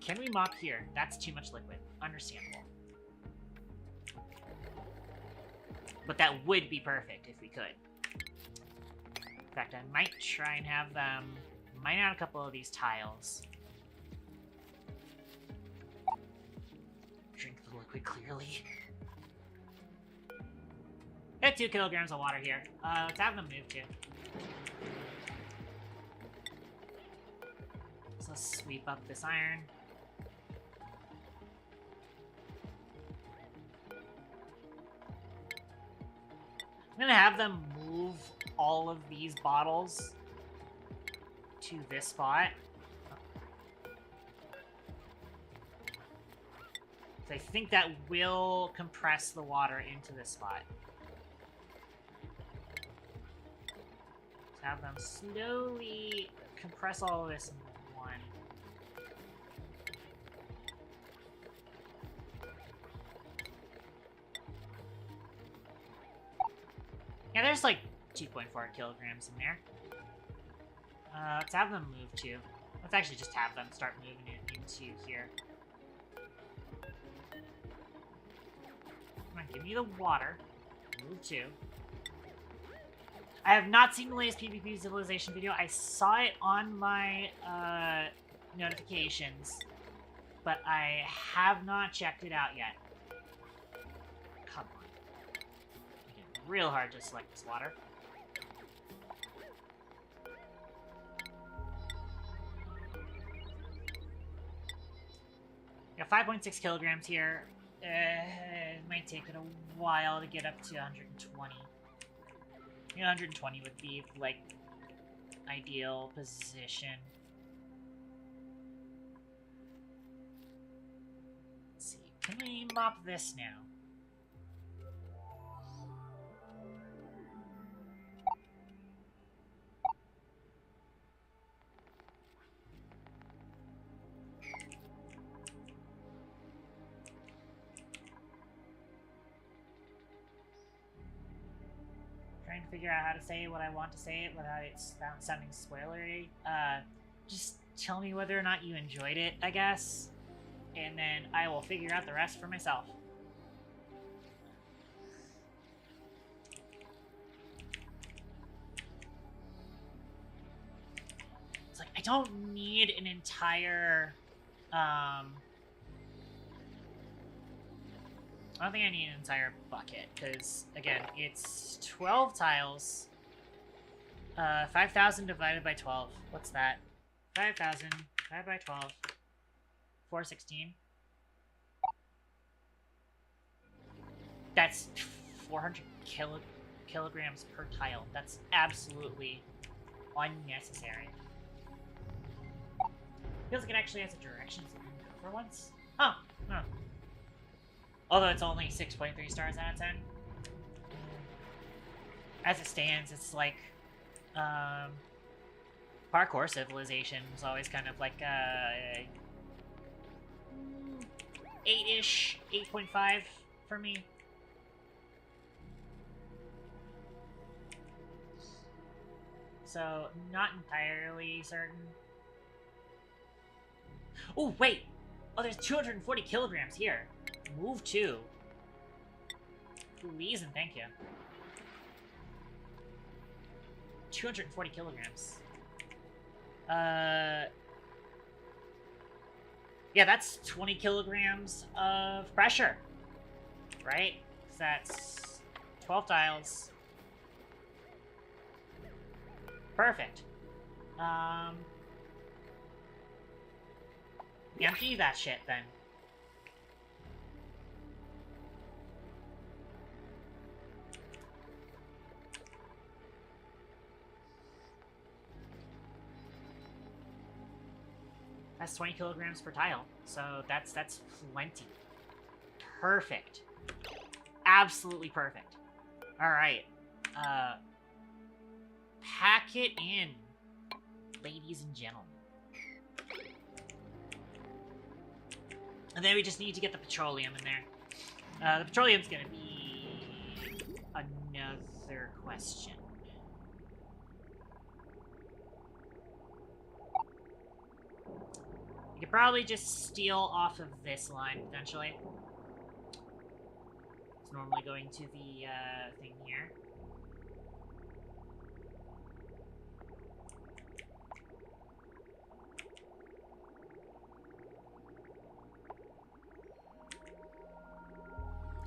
Speaker 1: Can we mop here? That's too much liquid. Understandable. But that would be perfect if we could. In fact, I might try and have them mine out a couple of these tiles. Drink the liquid clearly. Got 2 kilograms of water here. Let's have them move too. So let's sweep up this iron. I'm gonna have them move all of these bottles to this spot. So I think that will compress the water into this spot. Have them slowly compress all of this in one. Yeah, there's like 2.4 kilograms in there. Let's have them move too. Let's actually just have them start moving it into here. Come on, give me the water. Move too. I have not seen the latest PvP Civilization video. I saw it on my notifications, but I have not checked it out yet. Come on. Making it real hard to select this water. Got 5.6 kilograms here. It might take it a while to get up to 120. 120 would be, like, ideal position. Let's see. Can we mop this now? Trying to figure out how to say what I want to say it without it sounding spoilery. Just tell me whether or not you enjoyed it, I guess. And then I will figure out the rest for myself. It's like, I don't need an entire, I don't think I need an entire bucket, because, again, it's 12 tiles. 5,000 divided by 12. What's that? 5,000 divided by 12. 416. That's 400 kilograms per tile. That's absolutely unnecessary. Feels like it actually has a directions for once. Oh, no. Although it's only 6.3 stars out of 10. As it stands, it's like, parkour civilization is always kind of like, 8-ish, 8.5 for me. So, not entirely certain. Oh, wait! Oh, there's 240 kilograms here. Move to. Please and thank you. 240 kilograms. Yeah, that's 20 kilograms of pressure. right? So that's 12 tiles. Perfect. Empty that shit then. That's 20 kilograms per tile, so that's plenty. Perfect. Absolutely perfect. Alright. Pack it in, ladies and gentlemen. And then we just need to get the petroleum in there. The petroleum's gonna be another question. You could probably just steal off of this line, potentially. It's normally going to the, thing here.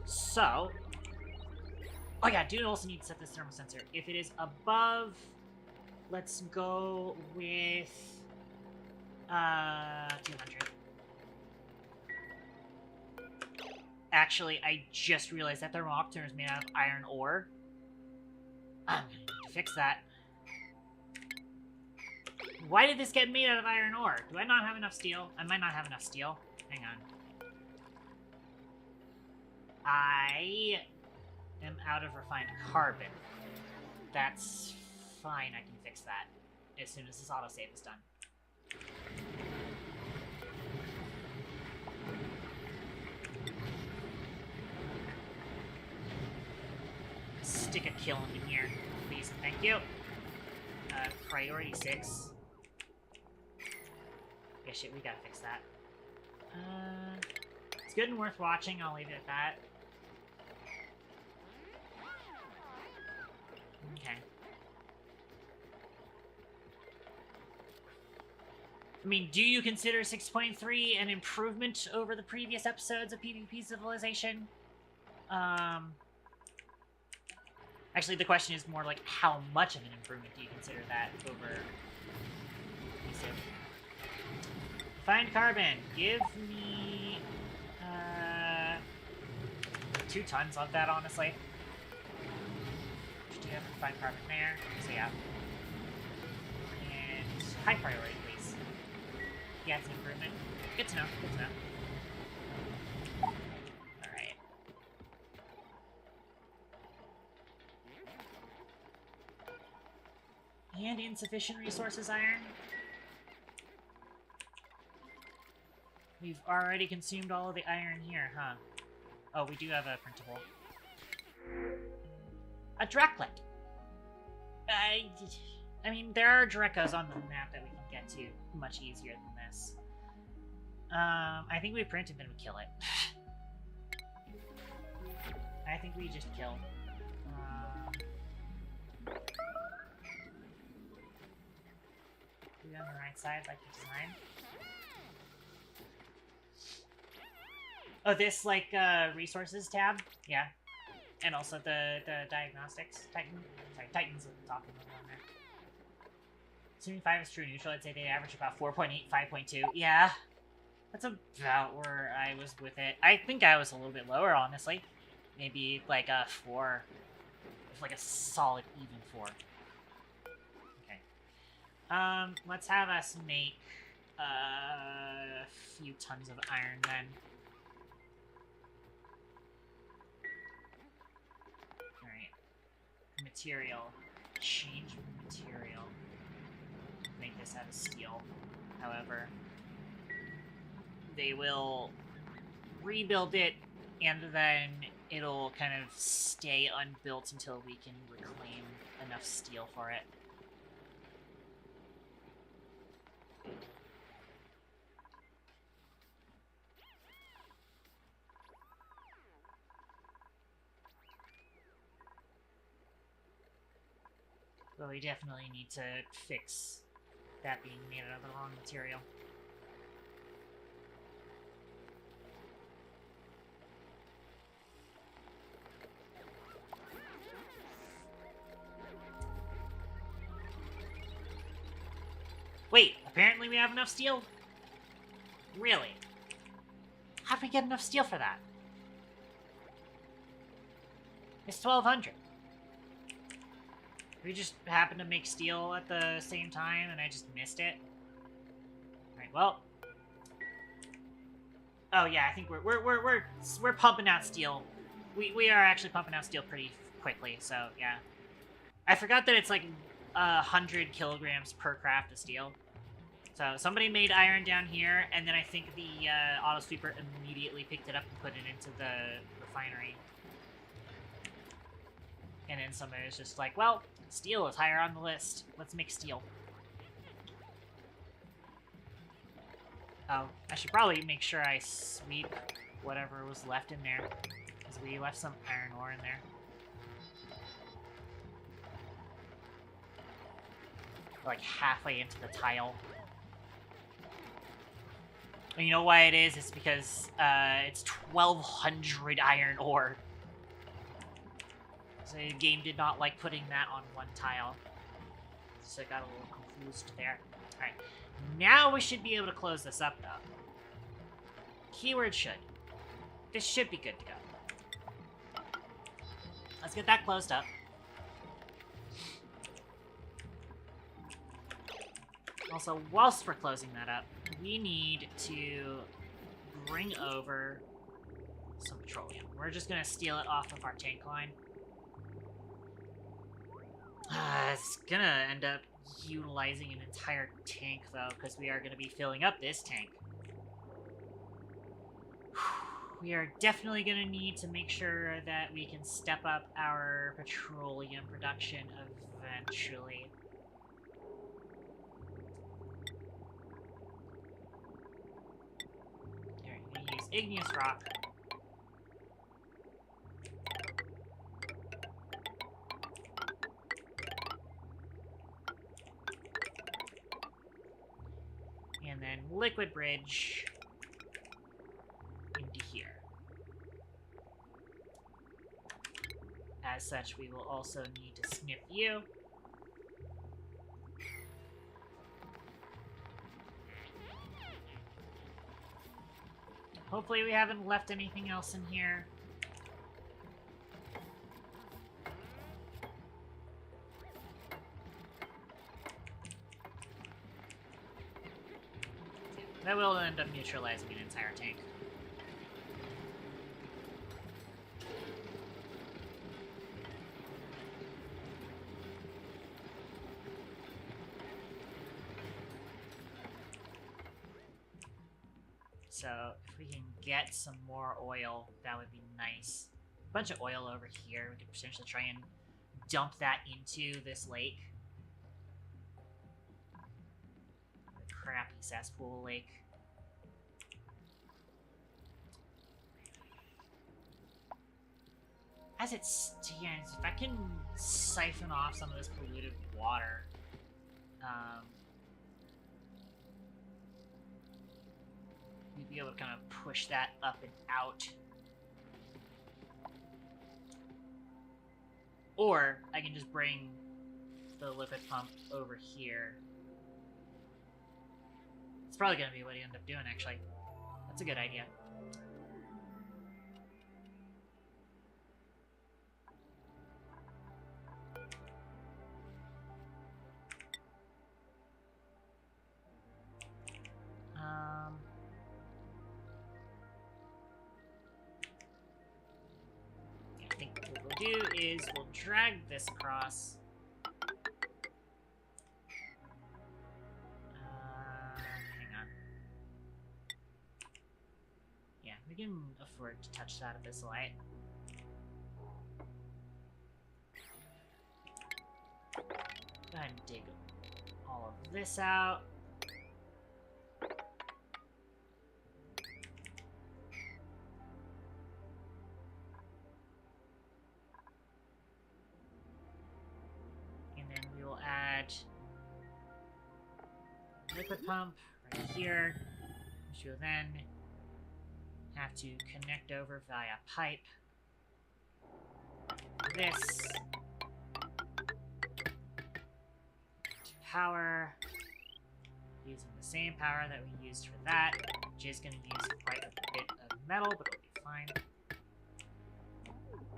Speaker 1: So... Oh yeah, I do also need to set this thermal sensor. If it is above... Let's go with... 200. Actually, I just realized that thermometer is made out of iron ore. I'm gonna need to fix that. Why did this get made out of iron ore? Do I not have enough steel? I might not have enough steel. Hang on. I am out of refined carbon. That's fine, I can fix that as soon as this autosave is done. Stick a kiln in here, please. Thank you. Priority 6. Yeah, shit, we gotta fix that. It's good and worth watching, I'll leave it at that. Okay. I mean, do you consider 6.3 an improvement over the previous episodes of PvP Civilization? Actually, the question is more like, how much of an improvement do you consider that over... Find carbon. Give me... 2 tons of that, honestly. Do you have find carbon there? So yeah. And high priority, please. Yeah, it's an improvement. Good to know, good to know. Alright. And insufficient resources, iron. We've already consumed all of the iron here, huh? Oh, we do have a printable. A Draklet! I mean, there are Drekos on the map that we can get to much easier than this. I think we print and then we kill it. I think we just kill. We on the right side like the design. Oh, this, like, resources tab? Yeah. And also the diagnostics. Titan's at the top of the one there. Assuming 5 is true neutral, I'd say they average about 4.8, 5.2. Yeah. That's about where I was with it. I think I was a little bit lower, honestly. Maybe, like, a 4. Like a solid even 4. Okay. Let's have us make a few tons of iron, then. Material. Change material. Make this out of steel. However, they will rebuild it, and then it'll kind of stay unbuilt until we can reclaim enough steel for it. But we definitely need to fix that being made out of the wrong material. Apparently we have enough steel. Really? How'd we get enough steel for that? It's 1200. We just happened to make steel at the same time and I just missed it. Alright, well. Oh yeah, I think we're pumping out steel. We are actually pumping out steel pretty quickly, so yeah. I forgot that it's like 100 kilograms per craft of steel. So somebody made iron down here, and then I think the auto sweeper immediately picked it up and put it into the refinery. And then somebody was just like, well, steel is higher on the list. Let's make steel. Oh, I should probably make sure I sweep whatever was left in there. Because we left some iron ore in there. Like halfway into the tile. And you know why it is? It's because it's 1200 iron ore. So the game did not like putting that on one tile. So I got a little confused there. Alright. Now we should be able to close this up, though. Keyword should. This should be good to go. Let's get that closed up. Also, whilst we're closing that up, we need to bring over some petroleum. We're just gonna steal it off of our tank line. It's gonna end up utilizing an entire tank, though, because we are gonna be filling up this tank. We are definitely gonna need to make sure that we can step up our petroleum production eventually. Use igneous rock. And then liquid bridge into here. As such, we will also need to snip you. Hopefully we haven't left anything else in here. That will end up neutralizing an entire tank. So, if we can get some more oil, that would be nice. A bunch of oil over here. We could potentially try and dump that into this lake. The crappy cesspool lake. As it stands, if I can siphon off some of this polluted water, we'd be able to kind of push that up and out. Or I can just bring the liquid pump over here. It's probably going to be what I end up doing, actually. That's a good idea. I think what we'll do is we'll drag this across. Hang on. Yeah, we can afford to touch that at this light. Go ahead and dig all of this out. Liquid pump right here, which will then have to connect over via pipe. This to power. Using the same power that we used for that, which is going to use quite a bit of metal, but it'll be fine.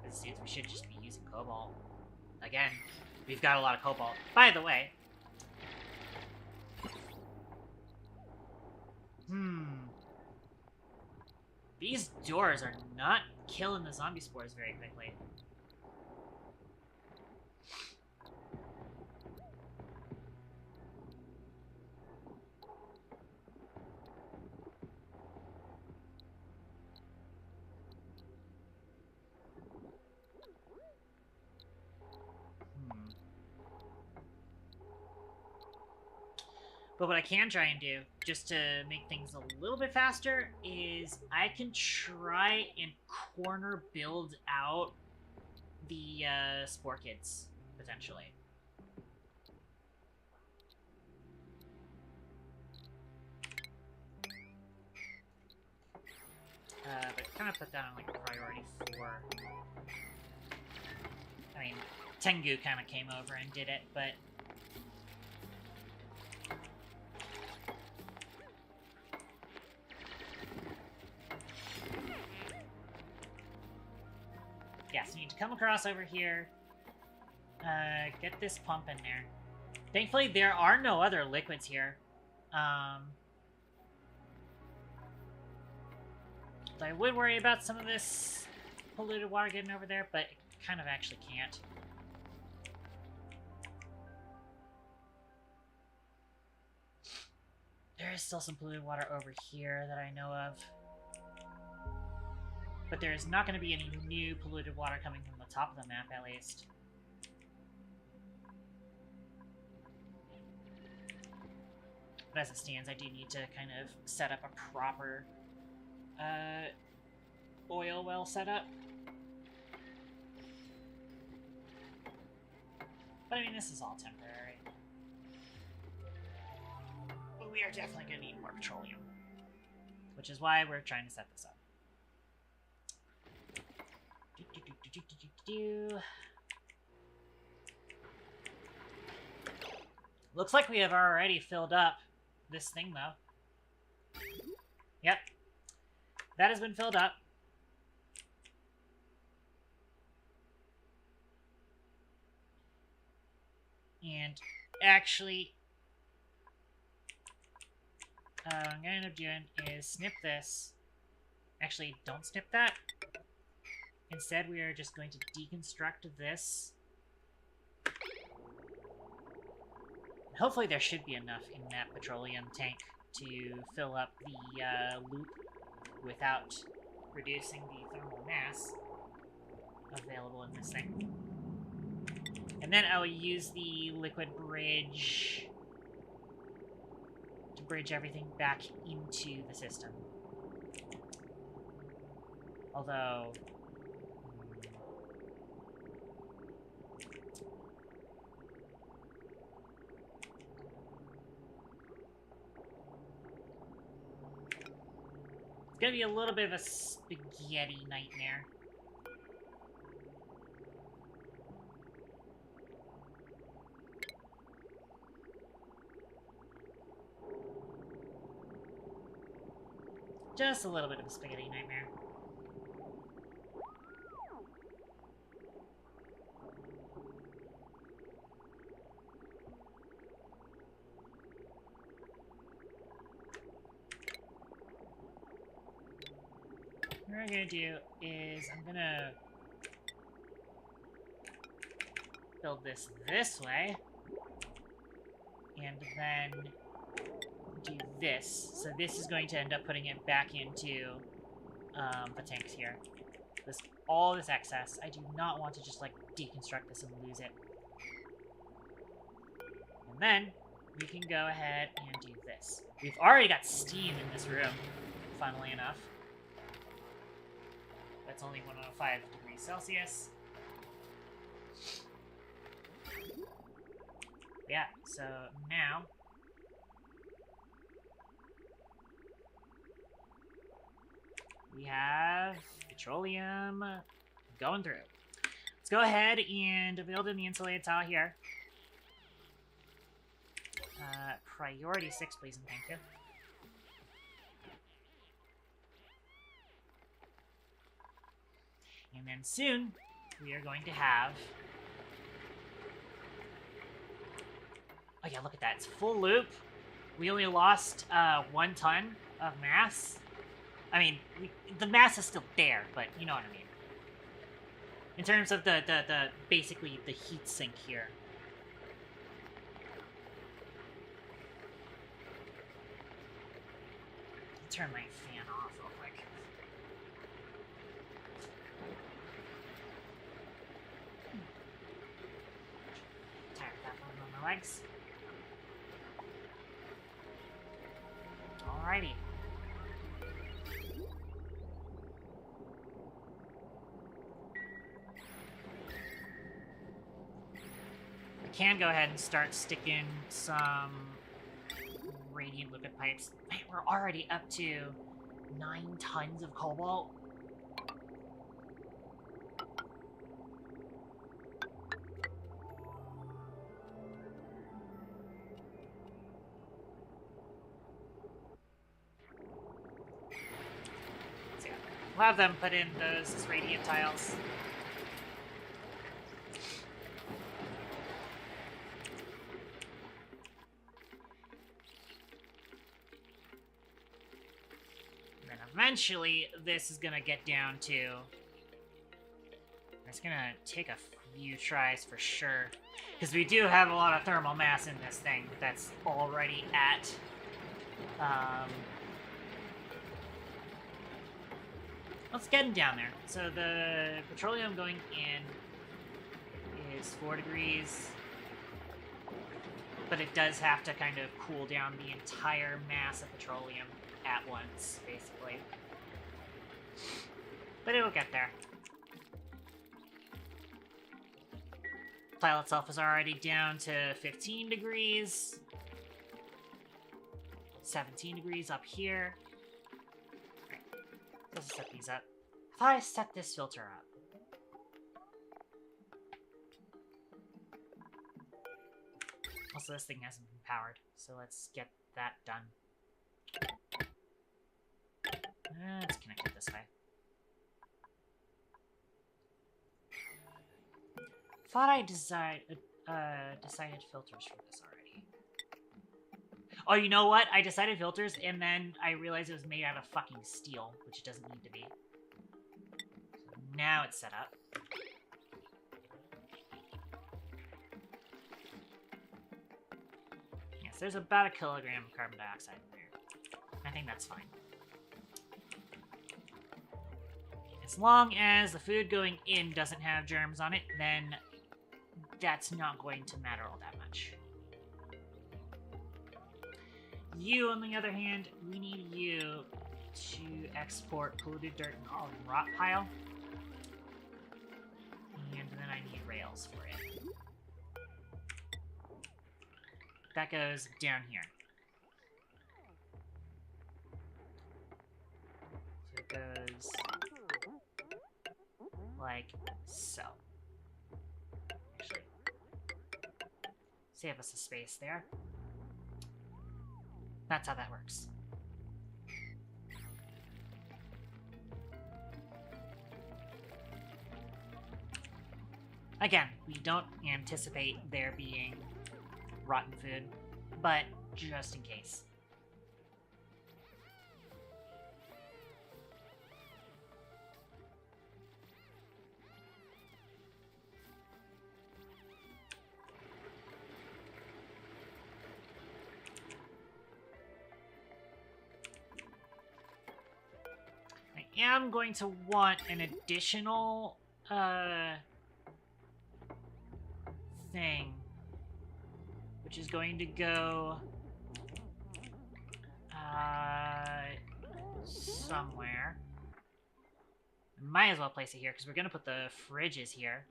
Speaker 1: This seems we should just be using cobalt. Again, we've got a lot of cobalt. By the way... These doors are not killing the zombie spores very quickly. But what I can try and do, just to make things a little bit faster, is I can try and corner build out the spore kids, potentially. But kind of put that on like priority 4. I mean, Tengu kind of came over and did it, but... Yes, you need to come across over here, get this pump in there. Thankfully, there are no other liquids here. I would worry about some of this polluted water getting over there, but it kind of actually can't. There is still some polluted water over here that I know of. But there is not going to be any new polluted water coming from the top of the map, at least. But as it stands, I do need to kind of set up a proper oil well setup. But I mean, this is all temporary. But we are definitely going to need more petroleum. Which is why we're trying to set this up. Looks like we have already filled up this thing, though. Yep. That has been filled up. And actually, what I'm going to end up doing is snip this. Actually, don't snip that. Instead, we are just going to deconstruct this. Hopefully there should be enough in that petroleum tank to fill up the loop without reducing the thermal mass available in this thing. And then I will use the liquid bridge to bridge everything back into the system. Although... it's gonna be a little bit of a spaghetti nightmare. Just a little bit of a spaghetti nightmare. What I'm gonna do is I'm gonna build this way, and then do this. So this is going to end up putting it back into the tanks here. All this excess. I do not want to just like deconstruct this and lose it. And then we can go ahead and do this. We've already got steam in this room, funnily enough. That's only 105 degrees Celsius. Yeah, so now we have petroleum going through. Let's go ahead and build in the insulated tile here. priority 6, please, and thank you. And then soon, we are going to have... Oh yeah, look at that. It's full loop. We only lost 1 ton of mass. I mean, the mass is still there, but you know what I mean. In terms of the basically the heat sink here. Turn my fan off real quick. Tired of that one on my legs. Alrighty. I can go ahead and start sticking some radiant liquid pipes. Man, we're already up to 9 tons of cobalt. So yeah, we'll have them put in those radiant tiles. Eventually, this is gonna get down to... It's gonna take a few tries for sure. Because we do have a lot of thermal mass in this thing that's already at... Let's get down there. So the petroleum going in is 4 degrees. But it does have to kind of cool down the entire mass of petroleum at once, basically. But it'll get there. Tile itself is already down to 15 degrees. 17 degrees up here. Right. Let's set these up. I thought I set this filter up. Also, this thing hasn't been powered, so let's get that done. Let's connect it this way. Thought I decided filters for this already. Oh, you know what? I decided filters, and then I realized it was made out of fucking steel, which it doesn't need to be. So now it's set up. Yes, there's about 1 kilogram of carbon dioxide in there. I think that's fine. As long as the food going in doesn't have germs on it, then that's not going to matter all that much. You, on the other hand, we need you to export polluted dirt and all rot pile. And then I need rails for it. That goes down here. So it goes... like so. Actually, save us a space there. That's how that works. Again, we don't anticipate there being rotten food, but just in case. I am going to want an additional thing, which is going to go somewhere. Might as well place it here because we're going to put the fridges here.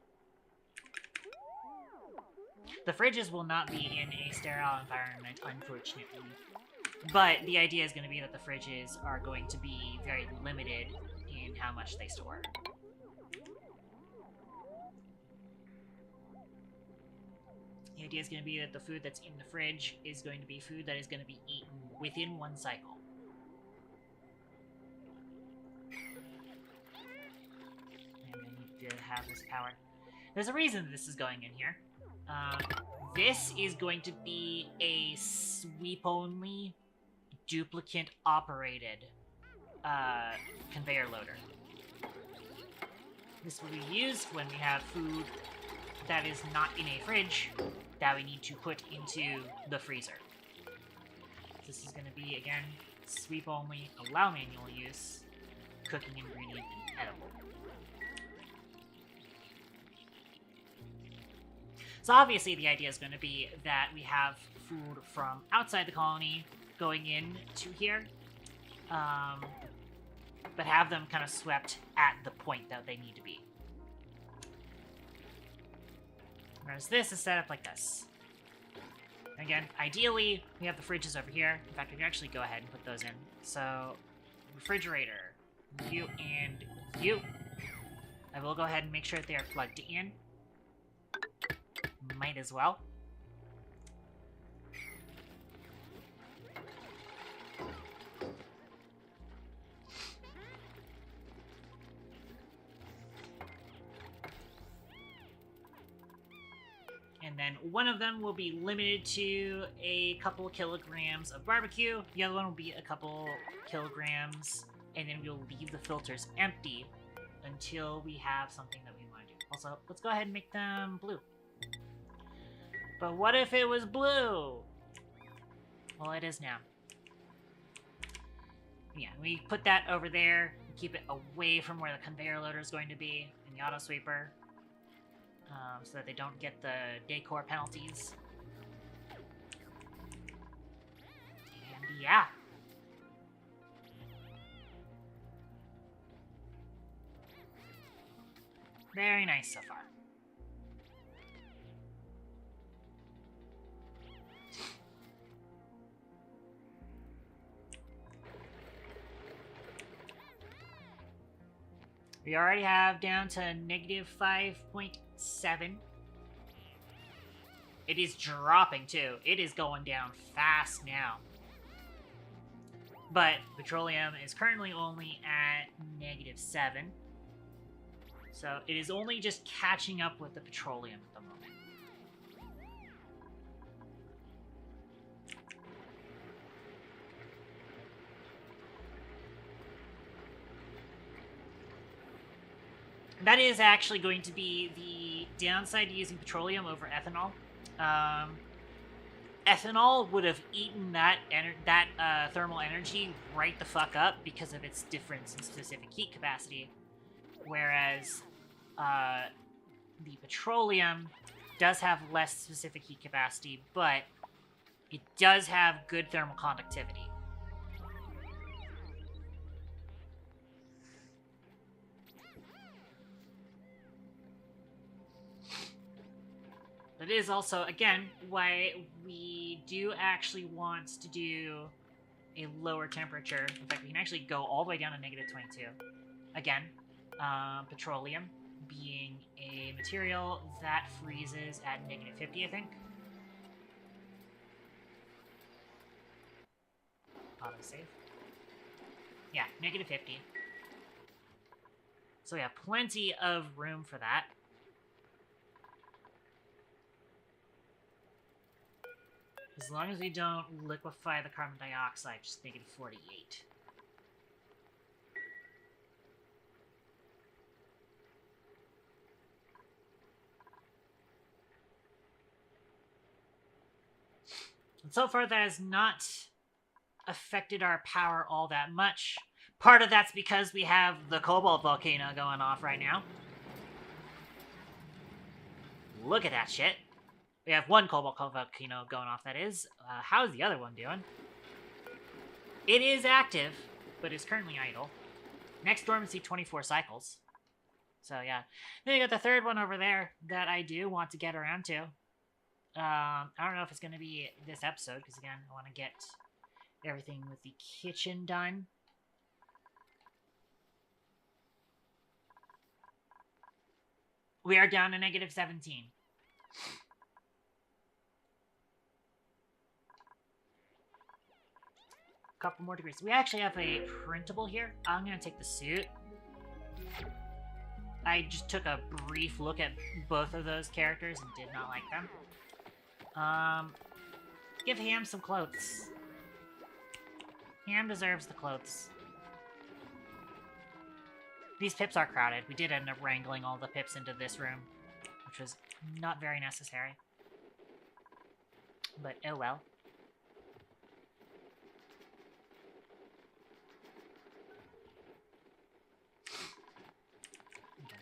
Speaker 1: The fridges will not be in a sterile environment, unfortunately. But the idea is going to be that the fridges are going to be very limited in how much they store. The idea is going to be that the food that's in the fridge is going to be food that is going to be eaten within one cycle. And I need to have this powered. There's a reason this is going in here. This is going to be a sweep-only, duplicate-operated conveyor loader. This will be used when we have food that is not in a fridge that we need to put into the freezer. This is going to be, again, sweep-only, allow manual use, cooking ingredient, and edible. So obviously the idea is going to be that we have food from outside the colony going in to here, but have them kind of swept at the point that they need to be. Whereas this is set up like this. Again, ideally, we have the fridges over here. In fact, we can actually go ahead and put those in. So, refrigerator, you and you. I will go ahead and make sure that they are plugged in. Might as well. And then one of them will be limited to a couple kilograms of barbecue. The other one will be a couple kilograms. And then we'll leave the filters empty until we have something that we want to do. Also, let's go ahead and make them blue. But what if it was blue? Well, it is now. Yeah, we put that over there. Keep it away from where the conveyor loader is going to be in the auto sweeper. So that they don't get the decor penalties. And yeah. Very nice so far. We already have down to negative 5.7. It is dropping too. It is going down fast now. But petroleum is currently only at negative 7. So it is only just catching up with the petroleum at the moment. That is actually going to be the downside to using petroleum over ethanol. Ethanol would have eaten that thermal energy right the fuck up because of its difference in specific heat capacity, whereas the petroleum does have less specific heat capacity, but it does have good thermal conductivity. It is also, again, why we do actually want to do a lower temperature. In fact, we can actually go all the way down to negative 22. Again, petroleum being a material that freezes at negative 50, I think. Autosave. Yeah, negative 50. So we have plenty of room for that. As long as we don't liquefy the carbon dioxide, just negative 48. And so far, that has not affected our power all that much. Part of that's because we have the cobalt volcano going off right now. Look at that shit. We have one cobalt volcano going off, that is. How's the other one doing? It is active, but is currently idle. Next dormancy, 24 cycles. So, yeah. Then you got the third one over there that I do want to get around to. I don't know if it's going to be this episode, because, again, I want to get everything with the kitchen done. We are down to negative 17. couple more degrees. We actually have a printable here. I'm gonna take the suit. I just took a brief look at both of those characters and did not like them. Give Ham some clothes. Ham deserves the clothes. These pips are crowded. We did end up wrangling all the pips into this room, which was not very necessary. But oh well.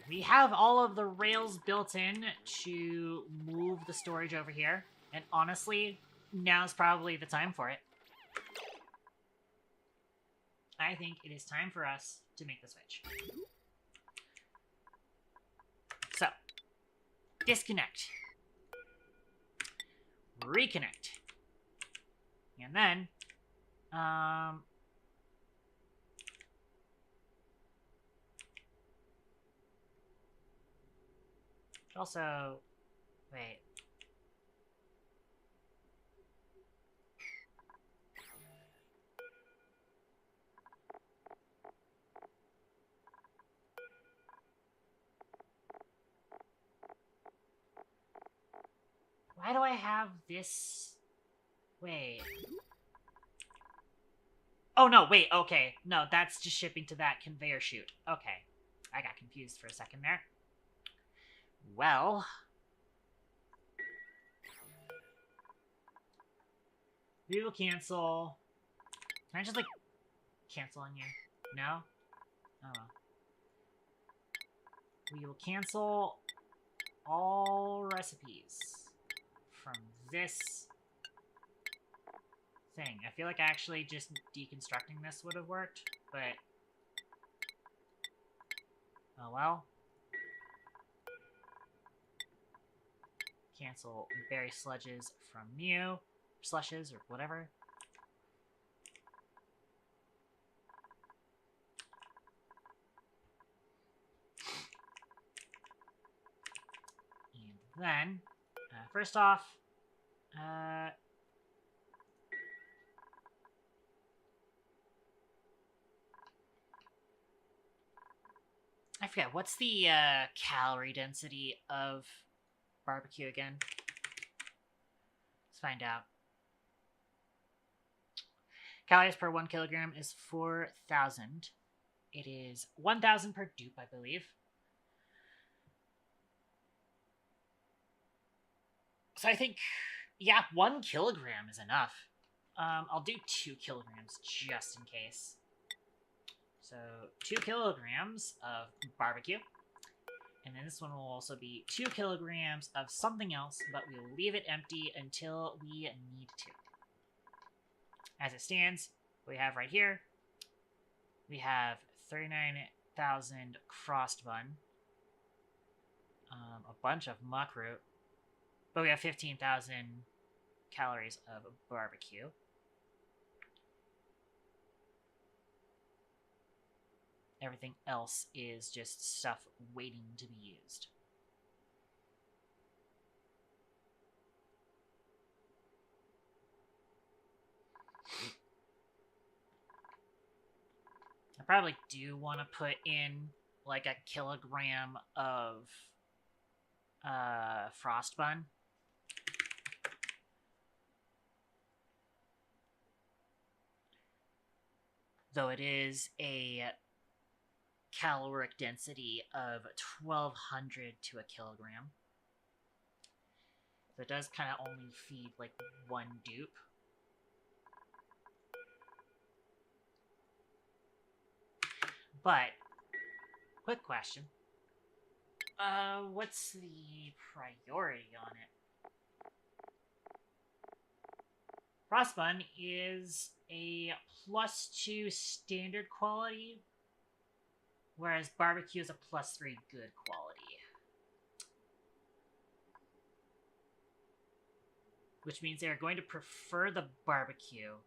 Speaker 1: We have all of the rails built in to move the storage over here. And honestly, now's probably the time for it. I think it is time for us to make the switch. So, disconnect. Reconnect. And then, also, wait. Why do I have this? Wait. Oh, no, wait, okay. No, that's just shipping to that conveyor chute. Okay. I got confused for a second there. Well... we will cancel... Can I just, like, cancel on you? No? Oh, well. We will cancel all recipes from this thing. I feel like actually just deconstructing this would have worked, but... oh well. Cancel berry sludges from Mew. Slushes, or whatever. And then, first off, I forget, what's the calorie density of barbecue again? Let's find out. Calories per 1 kilogram is 4,000. It is 1,000 per dupe, I believe. So I think, yeah, 1 kilogram is enough. I'll do 2 kilograms just in case. So 2 kilograms of barbecue. And then this one will also be 2 kilograms of something else, but we will leave it empty until we need to. As it stands, we have right here, we have 39,000 frost bun, a bunch of muck root, but we have 15,000 calories of barbecue. Everything else is just stuff waiting to be used. I probably do want to put in like a kilogram of frost bun. Though it is a caloric density of 1,200 to a kilogram. So it does kind of only feed like 1 dupe. But, quick question. What's the priority on it? Frostbun is a +2 standard quality, whereas barbecue is a +3 good quality. Which means they're going to prefer the barbecue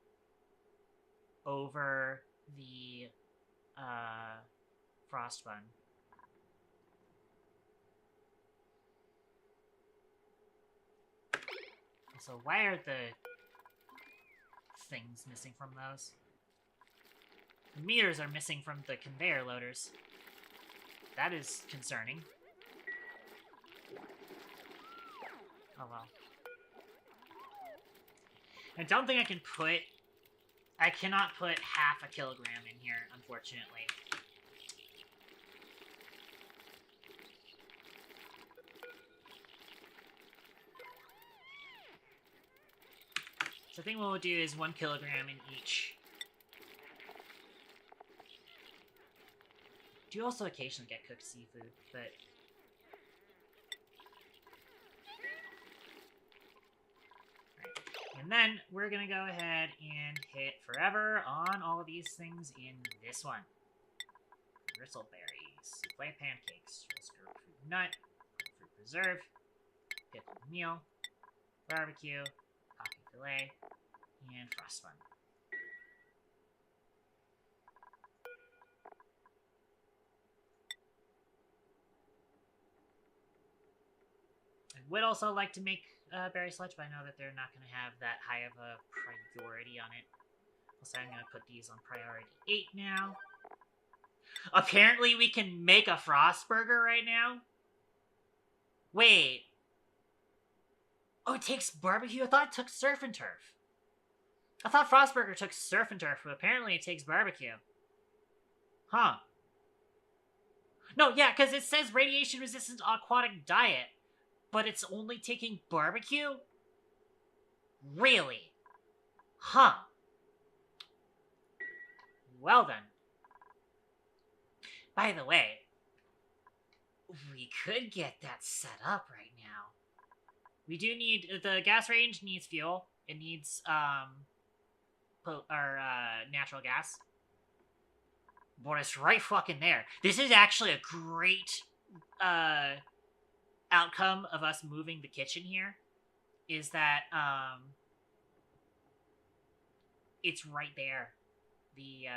Speaker 1: over the frostbun. So why are the things missing from those? The meters are missing from the conveyor loaders. That is concerning. Oh well. I don't think I can put... I cannot put half a kilogram in here, unfortunately. So I think what we'll do is 1 kilogram in each. Do also occasionally get cooked seafood, but... And then we're gonna go ahead and hit forever on all of these things in this one. Bristleberries, souffle pancakes, roasted fruit nut, fruit preserve, pickled meal, barbecue, coffee fillet, and frost bun. I would also like to make berry sludge, but I know that they're not going to have that high of a priority on it. So I'm going to put these on priority 8 now. Apparently we can make a frost burger right now? Wait. Oh, it takes barbecue? I thought it took surf and turf. I thought Frostburger took surf and turf, but apparently it takes barbecue. Huh. No, yeah, because it says radiation-resistant aquatic diet, but it's only taking barbecue? Really? Huh. Well then. By the way, we could get that set up right now. We do need... The gas range needs fuel. It needs, natural gas. But it's right fucking there. This is actually a great, outcome of us moving the kitchen here. Is that, it's right there. The,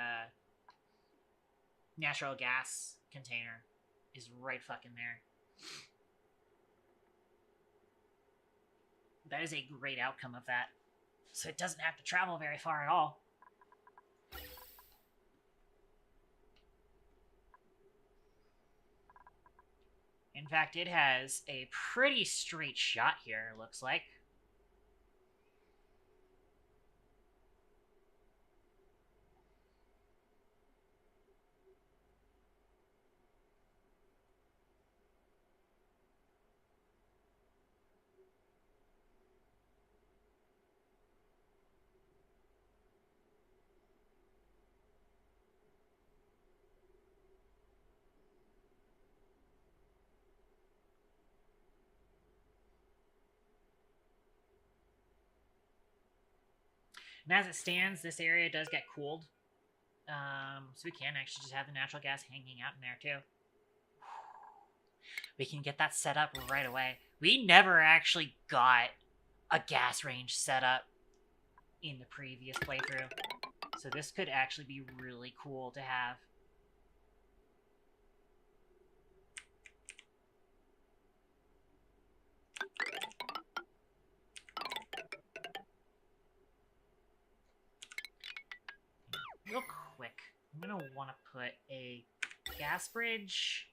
Speaker 1: natural gas container is right fucking there. That is a great outcome of that. So it doesn't have to travel very far at all. In fact, it has a pretty straight shot here, it looks like. And as it stands, this area does get cooled. So we can actually just have the natural gas hanging out in there, too. We can get that set up right away. We never actually got a gas range set up in the previous playthrough. So this could actually be really cool to have. Real quick, I'm gonna want to put a gas bridge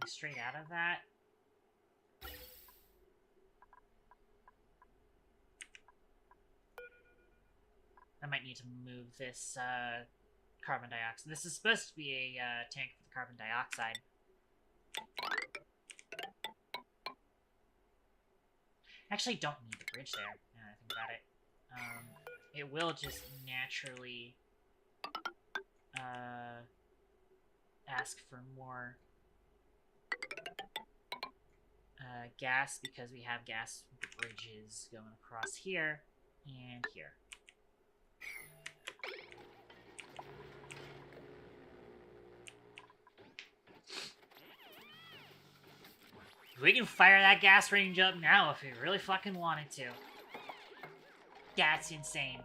Speaker 1: straight out of that. I might need to move this carbon dioxide. This is supposed to be a tank for the carbon dioxide. Actually, don't need the bridge there, now that I think about it. It will just naturally ask for more gas because we have gas bridges going across here and here. We can fire that gas range up now if we really fucking wanted to. That's insane.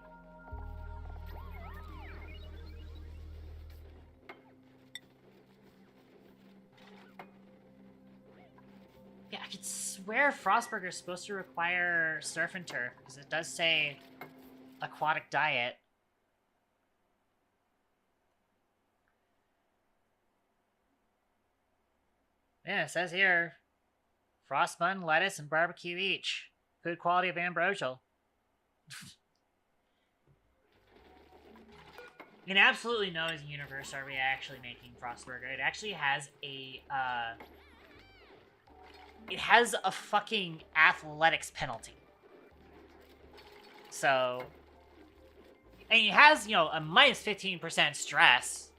Speaker 1: Yeah, I could swear Frostburger is supposed to require surf and turf, because it does say aquatic diet. Yeah, it says here, frost bun, lettuce, and barbecue each. Food quality of ambrosial. In absolutely no universe are we actually making Frostburger. It actually has a, it has a fucking athletics penalty. So, and it has, you know, a minus 15% stress.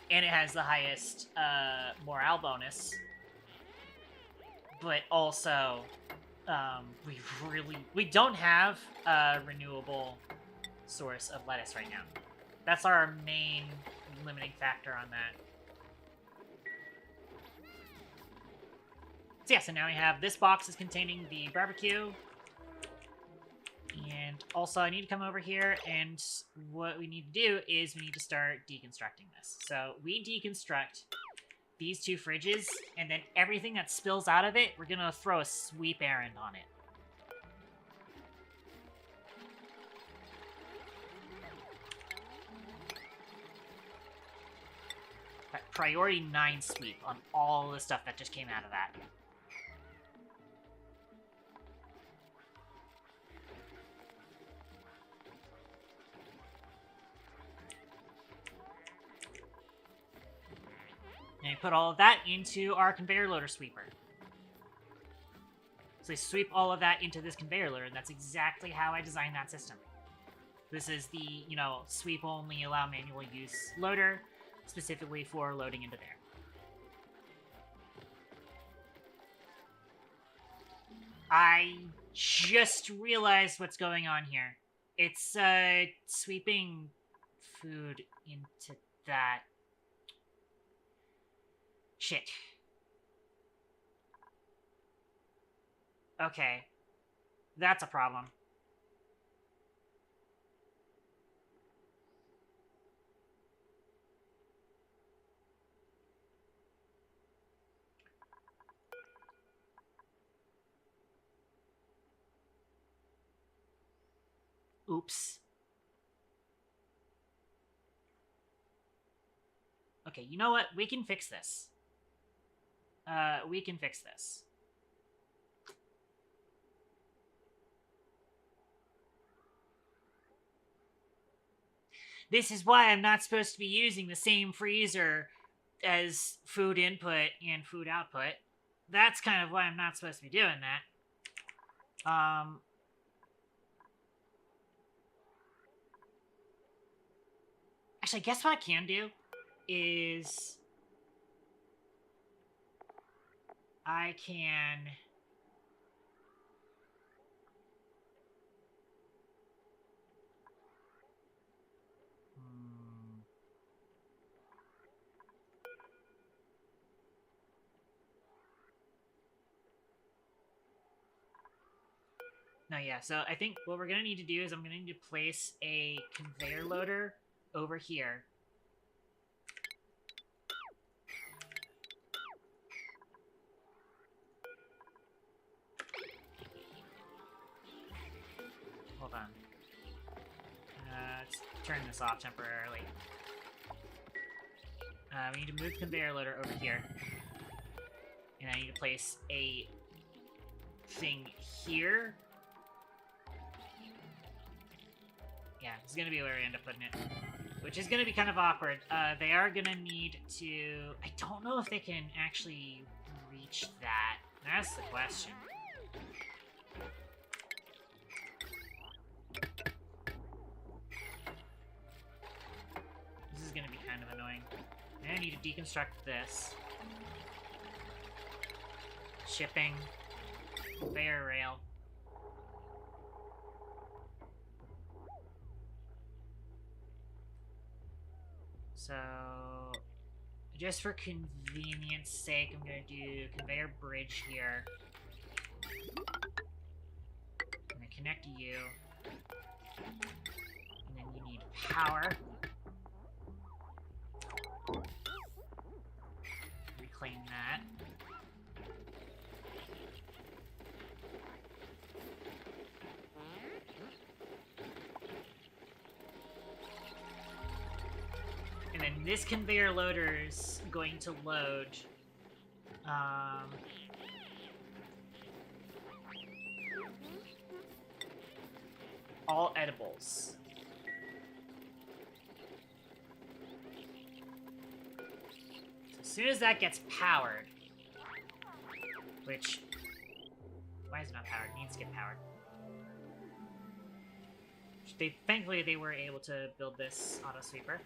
Speaker 1: And it has the highest, morale bonus. But also, we don't have a renewable source of lettuce right now. That's our main limiting factor on that. So yeah, so now we have this box is containing the barbecue. And also I need to come over here, and what we need to do is we need to start deconstructing this. So we deconstruct these two fridges, and then everything that spills out of it, we're gonna throw a sweep errand on it. Priority 9 sweep on all the stuff that just came out of that. And we put all of that into our conveyor loader sweeper. So they sweep all of that into this conveyor loader, and that's exactly how I designed that system. This is the, you know, sweep only allow manual use loader, specifically for loading into there. I just realized what's going on here. It's, sweeping food into that. Shit. Okay. That's a problem. Oops. Okay, you know what? We can fix this. We can fix this. This is why I'm not supposed to be using the same freezer as food input and food output. That's kind of why I'm not supposed to be doing that. Actually, guess what I can do is I can No, yeah, so I think what we're going to need to do is I'm going to need to place a conveyor loader over here. Hold on. Let's turn this off temporarily. We need to move the conveyor loader over here. And I need to place a thing here. Yeah, this is going to be where we end up putting it. Which is going to be kind of awkward. They are going to need to... I don't know if they can actually reach that. That's the question. This is going to be kind of annoying. And I need to deconstruct this. Shipping. Conveyor rail. So, just for convenience sake, I'm going to do conveyor bridge here. I'm going to connect to you. And then you need power. Reclaim that. this conveyor loader's going to load all edibles. So as soon as that gets powered, which, why is it not powered? It needs to get powered. Thankfully, they were able to build this auto sweeper.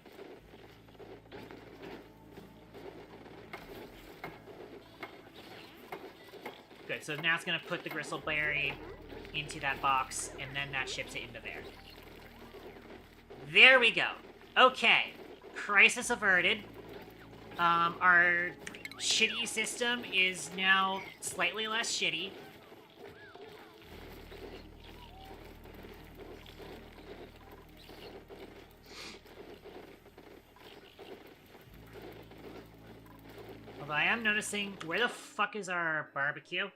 Speaker 1: Good, so now it's going to put the bristleberry into that box, and then that ships it into there. There we go. Okay, crisis averted. Our shitty system is now slightly less shitty. Although I am noticing, where the fuck is our barbecue?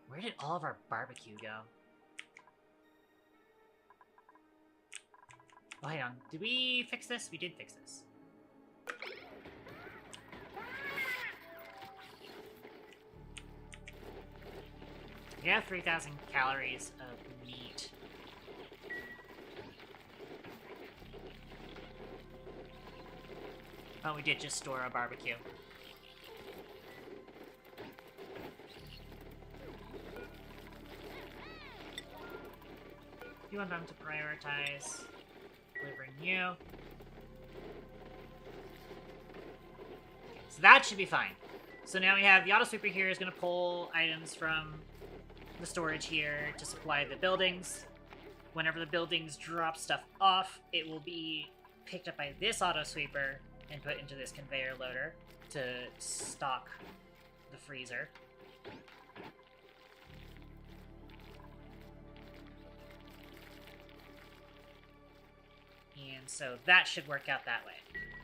Speaker 1: Where did all of our barbecue go? Oh, hang on. Did we fix this? We did fix this. We have 3,000 calories of meat. Oh, we did just store a barbecue. You want them to prioritize delivering you. Okay, so that should be fine. So now we have the auto sweeper here is going to pull items from the storage here to supply the buildings. Whenever the buildings drop stuff off, it will be picked up by this auto sweeper and put into this conveyor loader to stock the freezer. And so that should work out that way.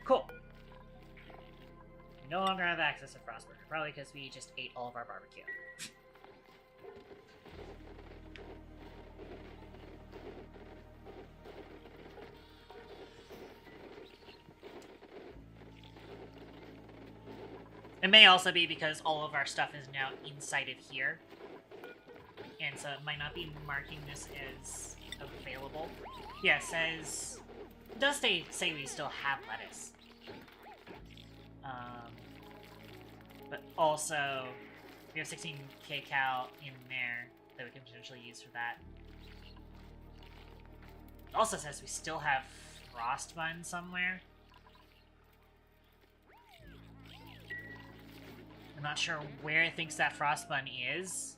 Speaker 1: Cool. We no longer have access to Frostburger, probably because we just ate all of our barbecue. It may also be because all of our stuff is now inside of here. And so it might not be marking this as available. Yeah, it says... It does say we still have lettuce. But also, we have 16k cal in there that we can potentially use for that. It also says we still have frost bun somewhere. I'm not sure where it thinks that frost bun is.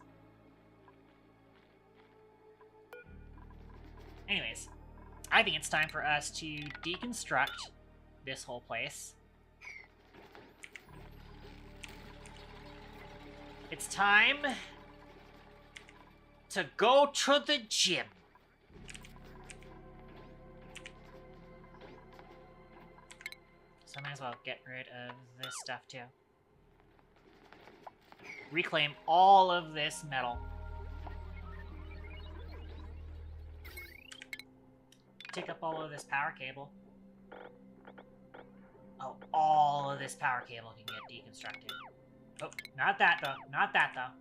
Speaker 1: Anyways, I think it's time for us to deconstruct this whole place. It's time to go to the gym. So I might as well get rid of this stuff too. Reclaim all of this metal. Take up all of this power cable. Oh, all of this power cable can get deconstructed. Oh, not that though. Not that though.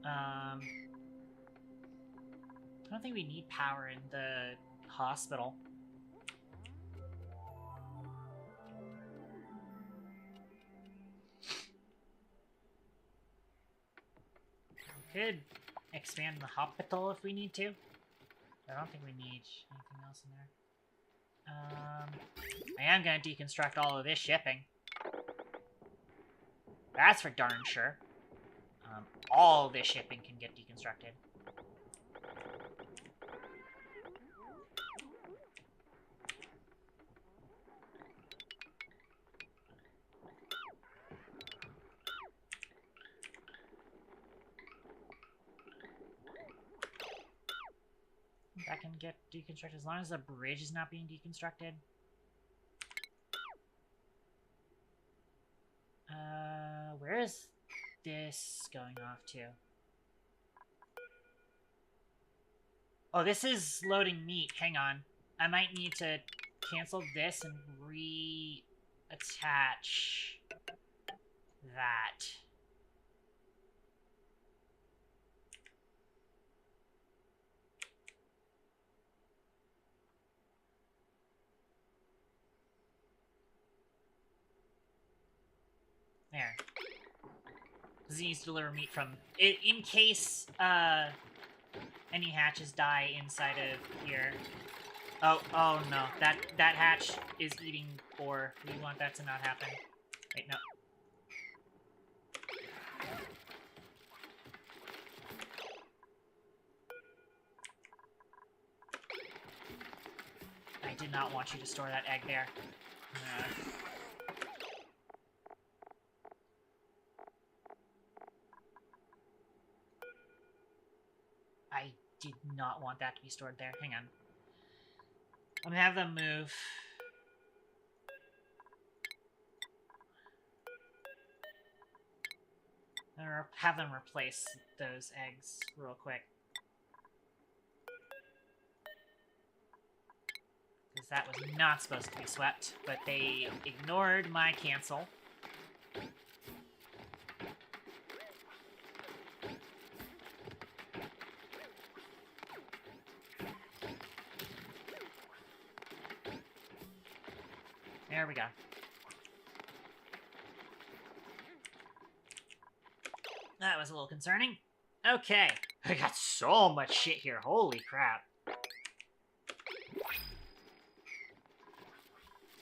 Speaker 1: I don't think we need power in the hospital. We could expand the hospital if we need to. I don't think we need anything else in there. I am going to deconstruct all of this shipping. That's for darn sure. All of this shipping can get deconstructed. That can get deconstructed as long as the bridge is not being deconstructed. Where is this going off to? Oh, this is loading meat. Hang on. I might need to cancel this and reattach that. There. Because he needs to deliver meat from... In case, any hatches die inside of here. Oh no. That hatch is eating ore. We want that to not happen. Wait, no. I did not want you to store that egg there. I did not want that to be stored there. Hang on. I'm gonna have them move. I'm gonna have them replace those eggs real quick. Because that was not supposed to be swept, but they ignored my cancel. There we go. That was a little concerning. Okay. I got so much shit here. Holy crap.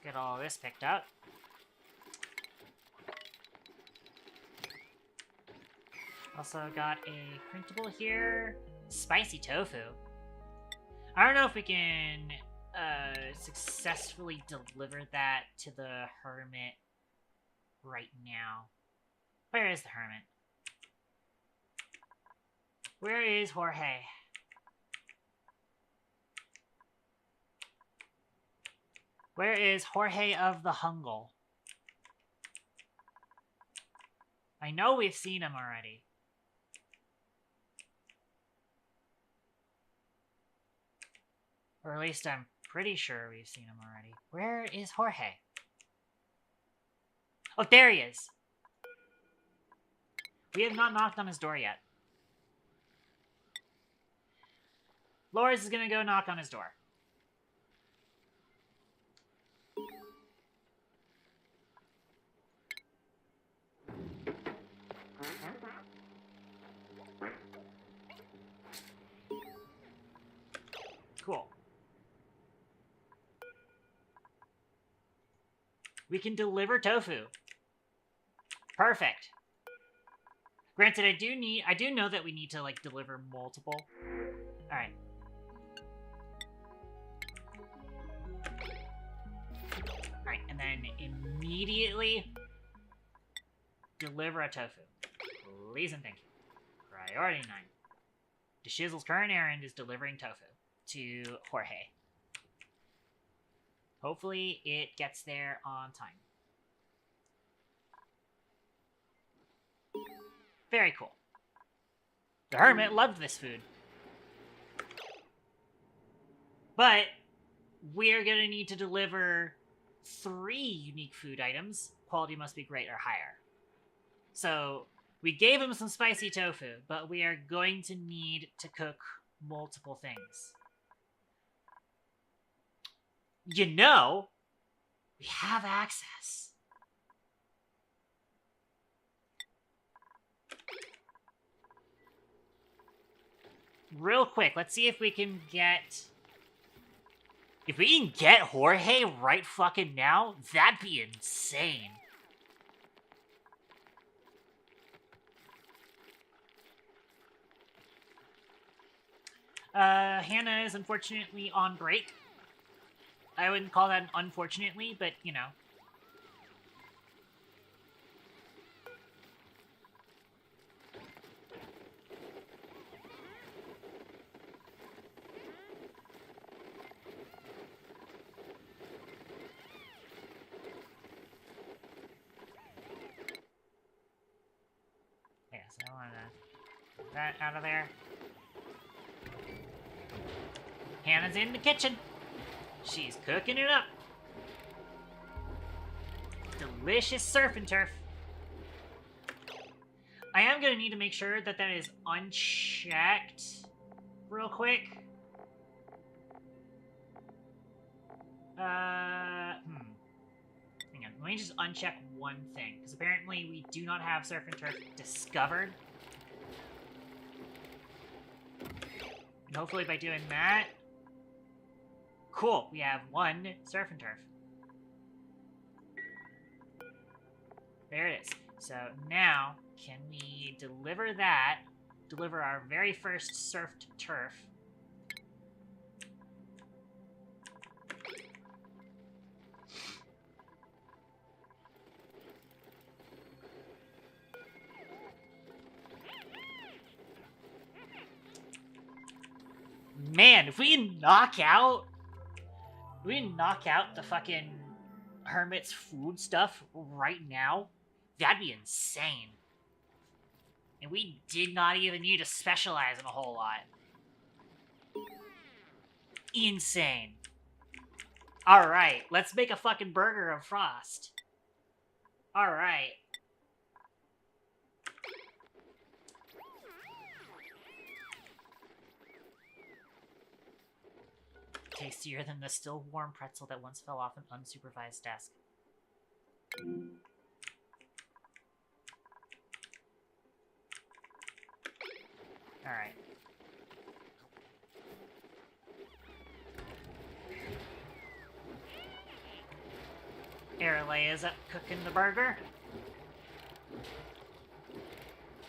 Speaker 1: Get all this picked up. Also got a printable here. Spicy tofu. I don't know if we can successfully deliver that to the hermit right now. Where is the hermit? Where is Jorge? Where is Jorge of the Hungle? I know we've seen him already. Or at least I'm pretty sure we've seen him already. Where is Jorge? Oh, there he is! We have not knocked on his door yet. Loris is gonna go knock on his door. Cool. We can deliver tofu. Perfect. Granted, I do know that we need to, like, deliver multiple. Alright. Alright, and then immediately deliver a tofu. Please and thank you. Priority 9. DeShizzle's current errand is delivering tofu to Jorge. Hopefully it gets there on time. Very cool. The hermit loved this food. But we're gonna need to deliver 3 unique food items. Quality must be great or higher. So we gave him some spicy tofu, but we are going to need to cook multiple things. You know, we have access. Real quick, let's see if we can get... If we can get Jorge right fucking now, that'd be insane. Hannah is unfortunately on break. I wouldn't call that unfortunately, but, you know. Yeah, so I want to get that out of there. Hannah's in the kitchen. She's cooking it up. Delicious surf and turf. I am going to need to make sure that that is unchecked real quick. Hang on, let me just uncheck one thing, because apparently we do not have surf and turf discovered. And hopefully by doing that... Cool, we have one surf and turf. There it is. So now, can we deliver that? Deliver our very first surfed turf. Man, if we knock out the fucking hermit's food stuff right now, that'd be insane. And we did not even need to specialize in a whole lot. Insane. Alright, let's make a fucking burger of frost. Alright. Tastier than the still warm pretzel that once fell off an unsupervised desk. Alright. Aralay is up cooking the burger.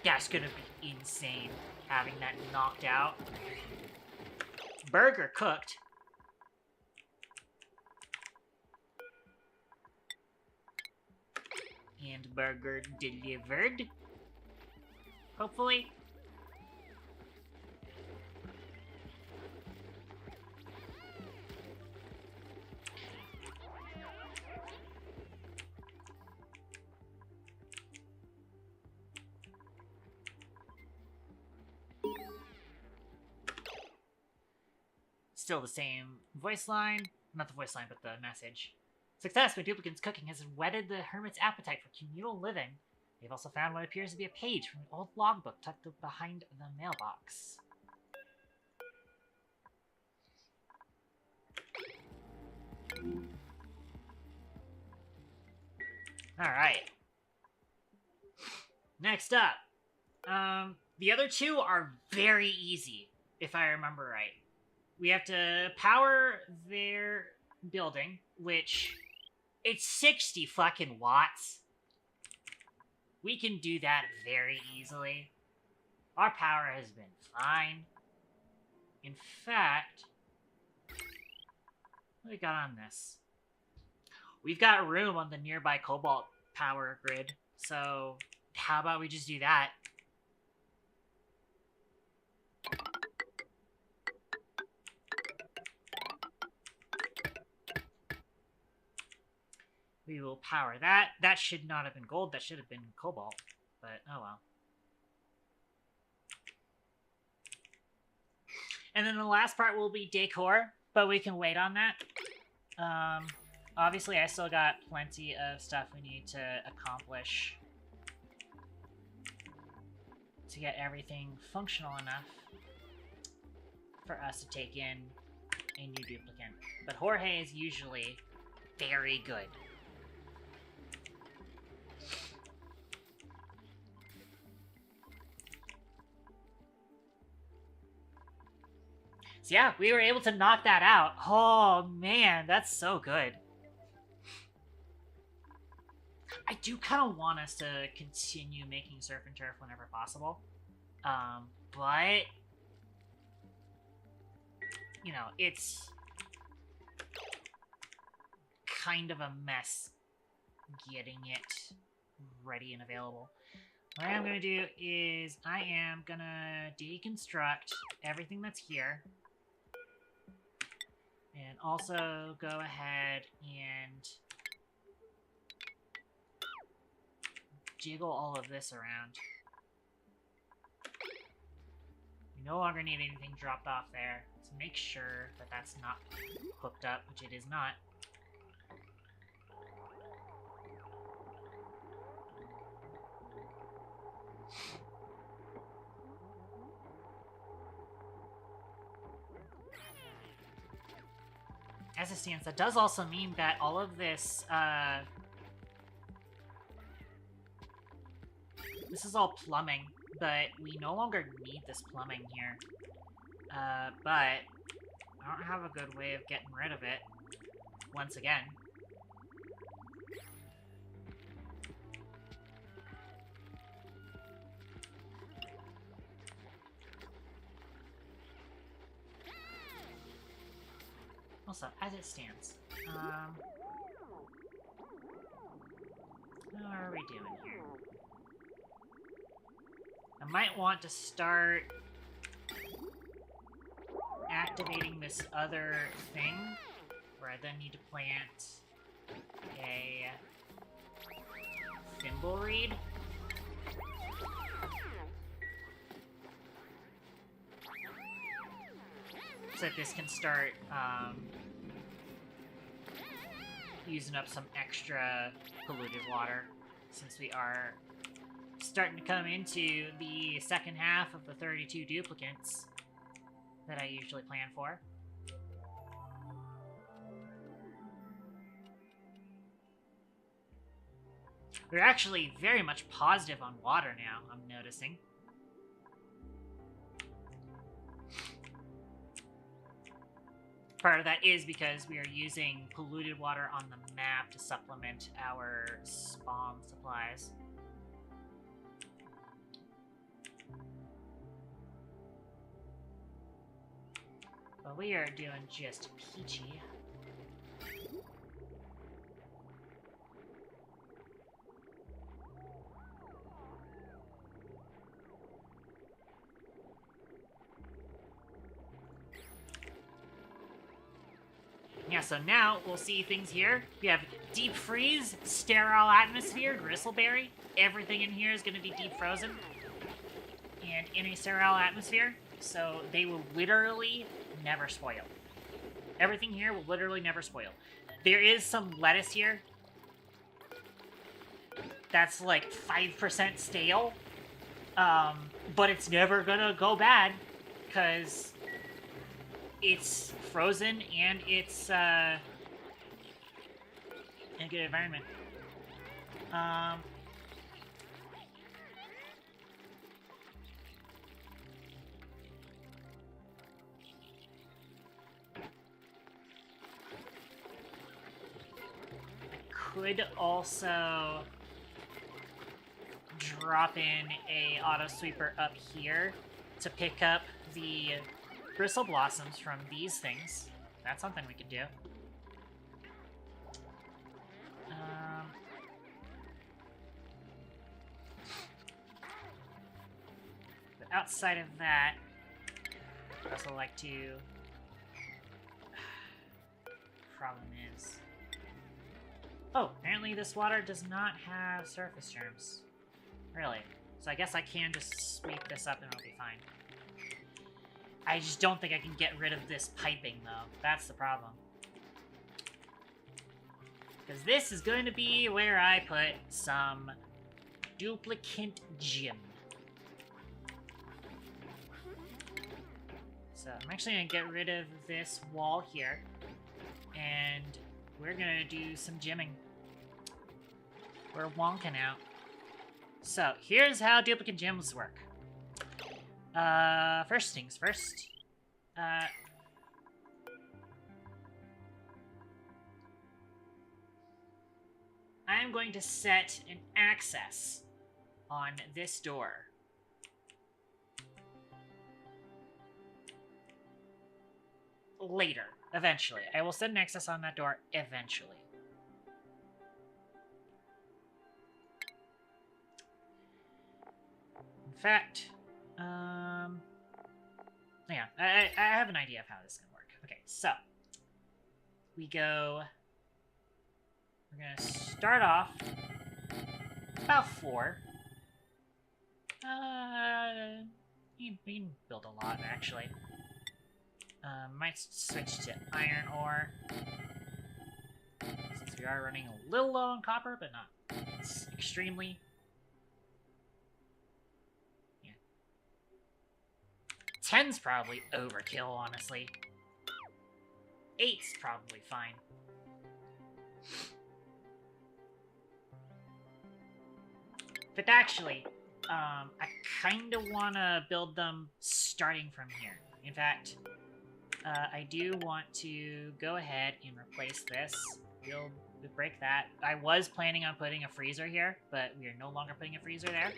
Speaker 1: That's gonna be insane, having that knocked out. Burger cooked. And burger delivered. Hopefully. Still the same voice line. Not the voice line, but the message. Success by Duplicant's cooking has whetted the hermit's appetite for communal living. They've also found what appears to be a page from an old logbook tucked behind the mailbox. Alright. Next up. The other two are very easy, if I remember right. We have to power their building, which... It's 60 fucking watts. We can do that very easily. Our power has been fine. In fact, what do we got on this? We've got room on the nearby cobalt power grid, so how about we just do that? We will power that. That should not have been gold. That should have been cobalt. But, oh well. And then the last part will be decor, but we can wait on that. Obviously, I still got plenty of stuff we need to accomplish to get everything functional enough for us to take in a new duplicant. But Jorge is usually very good. So yeah, we were able to knock that out. Oh man, that's so good. I do kind of want us to continue making surf and turf whenever possible. But you know, it's kind of a mess getting it ready and available. What I am going to do is I am going to deconstruct everything that's here. And also go ahead and jiggle all of this around. We no longer need anything dropped off there. Let's make sure that that's not hooked up, which it is not. As it stands, that does also mean that all of this, this is all plumbing, but we no longer need this plumbing here. But I don't have a good way of getting rid of it, once again. Also, as it stands, how are we doing here? I might want to start activating this other thing, where I then need to plant a thimble reed. So that this can start using up some extra polluted water, since we are starting to come into the second half of the 32 duplicates that I usually plan for. We're actually very much positive on water now, I'm noticing. Part of that is because we are using polluted water on the map to supplement our spawn supplies. But we are doing just peachy. Yeah, so now we'll see things here. We have deep freeze, sterile atmosphere, gristleberry. Everything in here is going to be deep frozen and in a sterile atmosphere, so they will literally never spoil. Everything here will literally never spoil. There is some lettuce here that's like 5% stale, but it's never gonna go bad because it's frozen and it's in a good environment. Could also drop in a auto sweeper up here to pick up the bristle blossoms from these things. That's something we could do. But outside of that, I'd also like to... Problem is... Oh, apparently this water does not have surface germs. Really? So I guess I can just sweep this up and it'll be fine. I just don't think I can get rid of this piping, though. That's the problem. Because this is going to be where I put some duplicate gem. So I'm actually going to get rid of this wall here. And we're going to do some gemming. We're wonking out. So, here's how duplicate gems work. First things first. I'm going to set an access on this door. Later, eventually. I will set an access on that door eventually. In fact, yeah, I have an idea of how this is gonna work. Okay, so we go. We're gonna start off about 4. We can build a lot, actually. Might switch to iron ore. Since we are running a little low on copper, but not extremely. Yeah. 10's probably overkill, honestly. 8's probably fine. But actually, I kind of want to build them starting from here. In fact, I do want to go ahead and replace this. We'll break that. I was planning on putting a freezer here, but we are no longer putting a freezer there.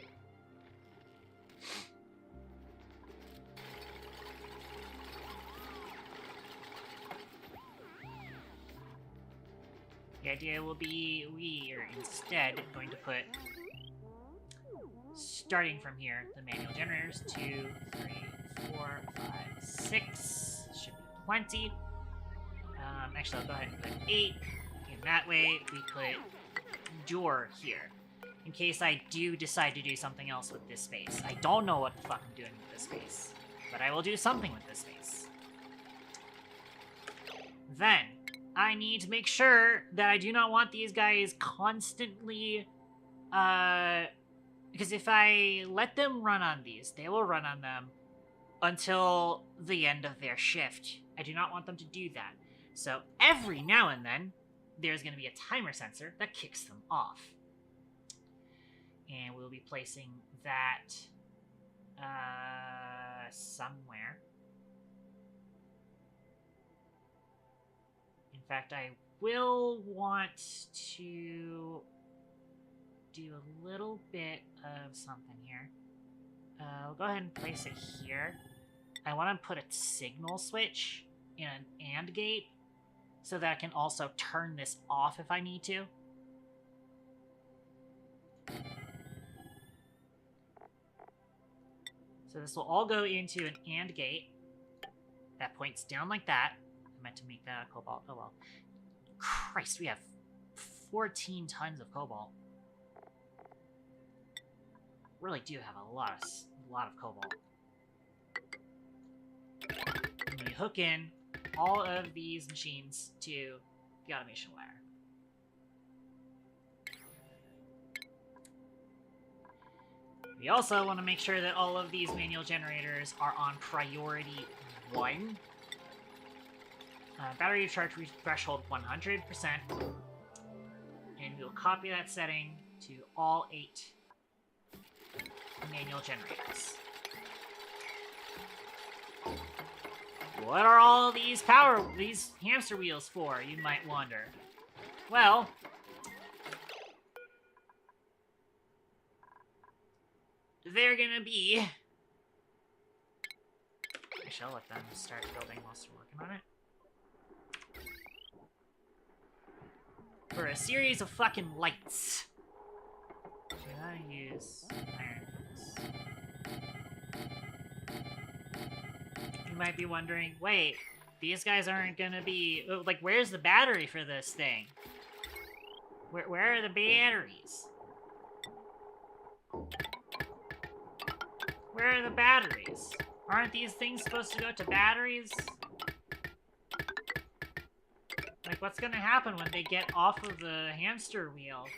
Speaker 1: The idea will be we are instead going to put, starting from here, the manual generators. 2, 3, 4, 5, 6. Should be plenty. Actually, I'll go ahead and put 8. And that way, we put door here. In case I do decide to do something else with this space. I don't know what the fuck I'm doing with this space. But I will do something with this space. Then, I need to make sure that I do not want these guys constantly, because if I let them run on these, they will run on them until the end of their shift. I do not want them to do that. So every now and then, there's going to be a timer sensor that kicks them off. And we'll be placing that, somewhere. In fact, I will want to do a little bit of something here. I'll go ahead and place it here. I want to put a signal switch in an AND gate so that I can also turn this off if I need to. So this will all go into an AND gate that points down like that. I meant to make that a cobalt. Oh well. Christ, we have 14 tons of cobalt. Really do have a lot of cobalt. And we hook in all of these machines to the automation wire. We also want to make sure that all of these manual generators are on priority 1. Battery charge threshold 100%. And we'll copy that setting to all 8 manual generators. What are all these hamster wheels for, you might wonder? Well, they're gonna be... I shall let them start building whilst we're working on it. For a series of fucking lights. Should I use iron for this? You might be wondering, wait, these guys aren't gonna be... Like, where's the battery for this thing? Where are the batteries? Where are the batteries? Aren't these things supposed to go to batteries? Like, what's gonna happen when they get off of the hamster wheel?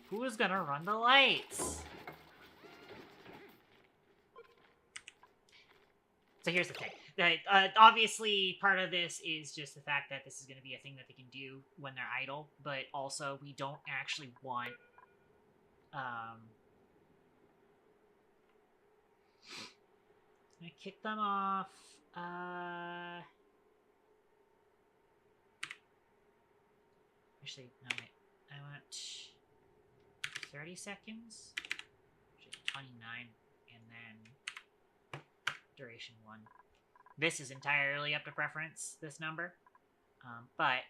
Speaker 1: Who's gonna run the lights? So here's the thing. Obviously, part of this is just the fact that this is gonna be a thing that they can do when they're idle, but also we don't actually want... I kick them off. Actually, no, wait. I want 30 seconds, which is 29, and then duration 1. This is entirely up to preference, this number. But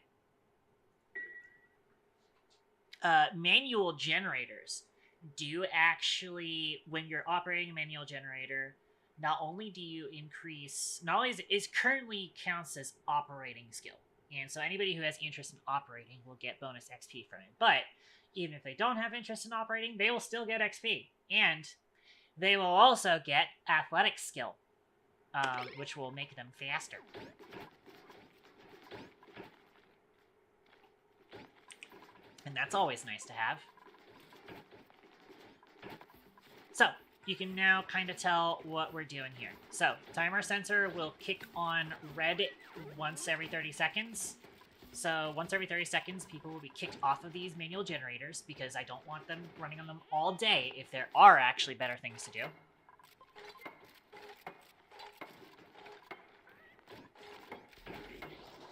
Speaker 1: manual generators do actually, when you're operating a manual generator, not only do you increase, not only is currently counts as operating skill, and so anybody who has interest in operating will get bonus XP from it, but even if they don't have interest in operating, they will still get XP. And they will also get athletic skill, which will make them faster. And that's always nice to have. So, you can now kind of tell what we're doing here. So, timer sensor will kick on red once every 30 seconds. So, once every 30 seconds, people will be kicked off of these manual generators because I don't want them running on them all day if there are actually better things to do.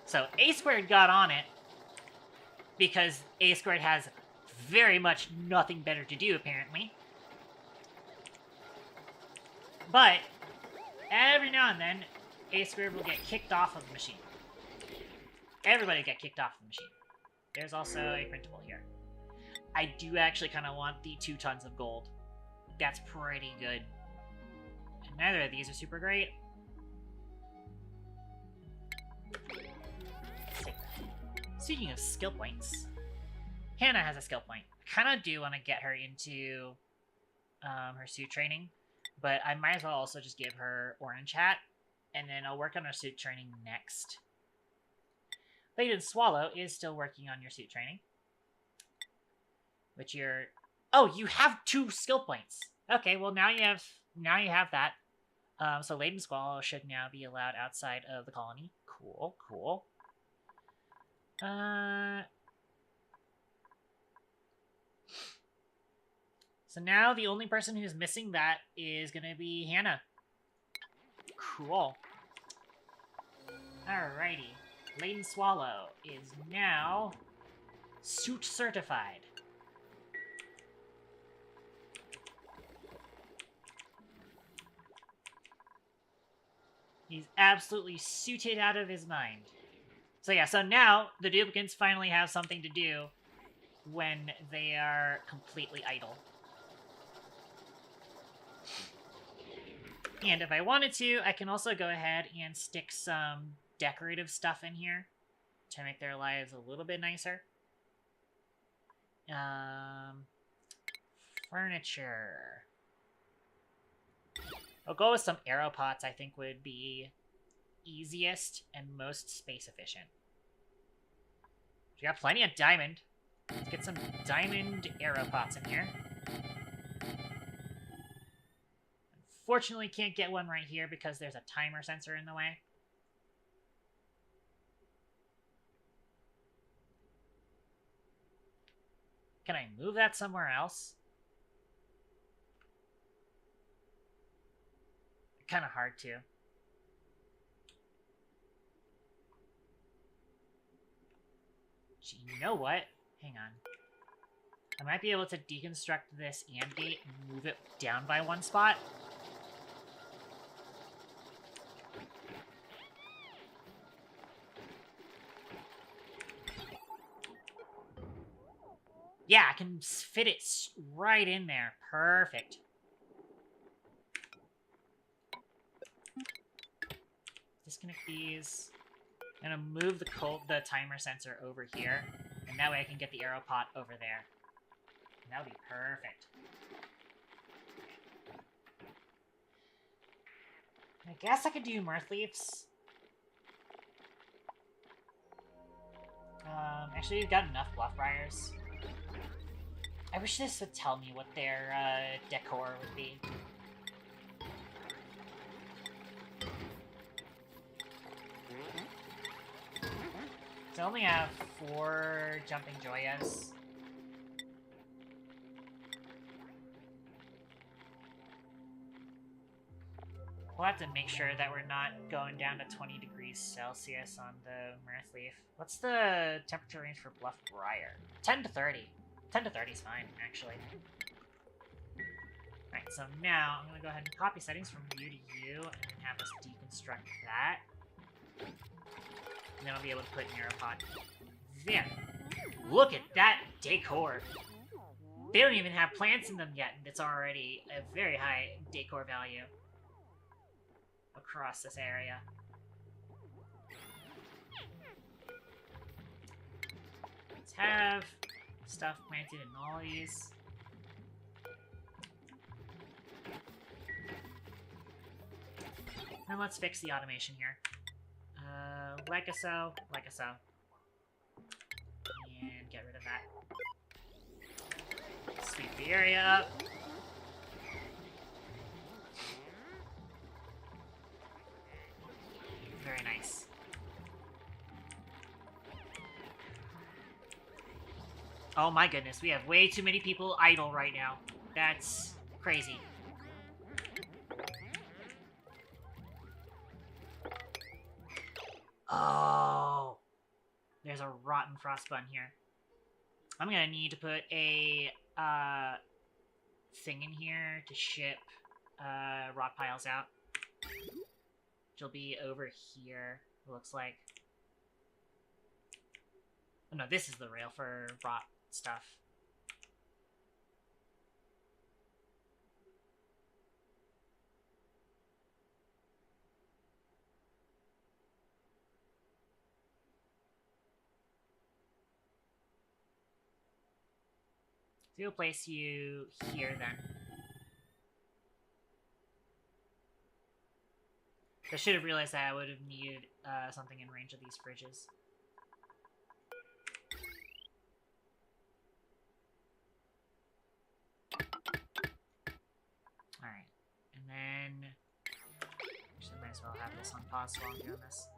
Speaker 1: So, A squared got on it because A squared has very much nothing better to do, apparently. But, every now and then, A squared will get kicked off of the machine. Everybody get kicked off the machine. There's also a printable here. I do actually kind of want the 2 tons of gold. That's pretty good. And neither of these are super great. Speaking of skill points, Hannah has a skill point. I kind of do want to get her into her suit training, but I might as well also just give her orange hat, and then I'll work on her suit training next. Laden Swallow is still working on your suit training, which you're... Oh, you have 2 skill points. Okay, well now you have that. So Laden Swallow should now be allowed outside of the colony. Cool, cool. So now the only person who's missing that is gonna be Hannah. Cool. Alrighty. Laden Swallow is now suit certified. He's absolutely suited out of his mind. So yeah, so now the duplicants finally have something to do when they are completely idle. And if I wanted to, I can also go ahead and stick some decorative stuff in here to make their lives a little bit nicer. Furniture. I'll go with some arrow pots, I think would be easiest and most space efficient. We got plenty of diamond. Let's get some diamond arrow pots in here. Unfortunately, can't get one right here because there's a timer sensor in the way. Can I move that somewhere else? Kind of hard to. You know what? Hang on. I might be able to deconstruct this AND gate and move it down by 1 spot. Yeah, I can fit it right in there. Perfect. Disconnect these. I'm gonna move the timer sensor over here, and that way I can get the arrow pot over there. And that'll be perfect. I guess I could do Mirth Leaves. Actually, we've got enough Bluff Briars. I wish this would tell me what their decor would be. So I only have 4 Jumping Joyas. We'll have to make sure that we're not going down to 20 degrees Celsius on the Mirth Leaf. What's the temperature range for Bluff Briar? 10 to 30. 10 to 30 is fine, actually. Alright, so now I'm going to go ahead and copy settings from view to you and then have us deconstruct that. And then I'll be able to put an arrow pod. There. Look at that decor. They don't even have plants in them yet, and it's already a very high decor value across this area. Let's have stuff planted in all these. And let's fix the automation here. Like so. And get rid of that. Sweep the area up. Very nice. Oh my goodness, we have way too many people idle right now. That's crazy. Oh, there's a rotten frost bun here. I'm gonna need to put a thing in here to ship rock piles out. Which will be over here, it looks like. Oh no, this is the rail for rock stuff. So we'll place you here then. I should have realized that I would have needed something in range of these fridges. Alright. And then... actually, might as well have this on pause while I'm doing this.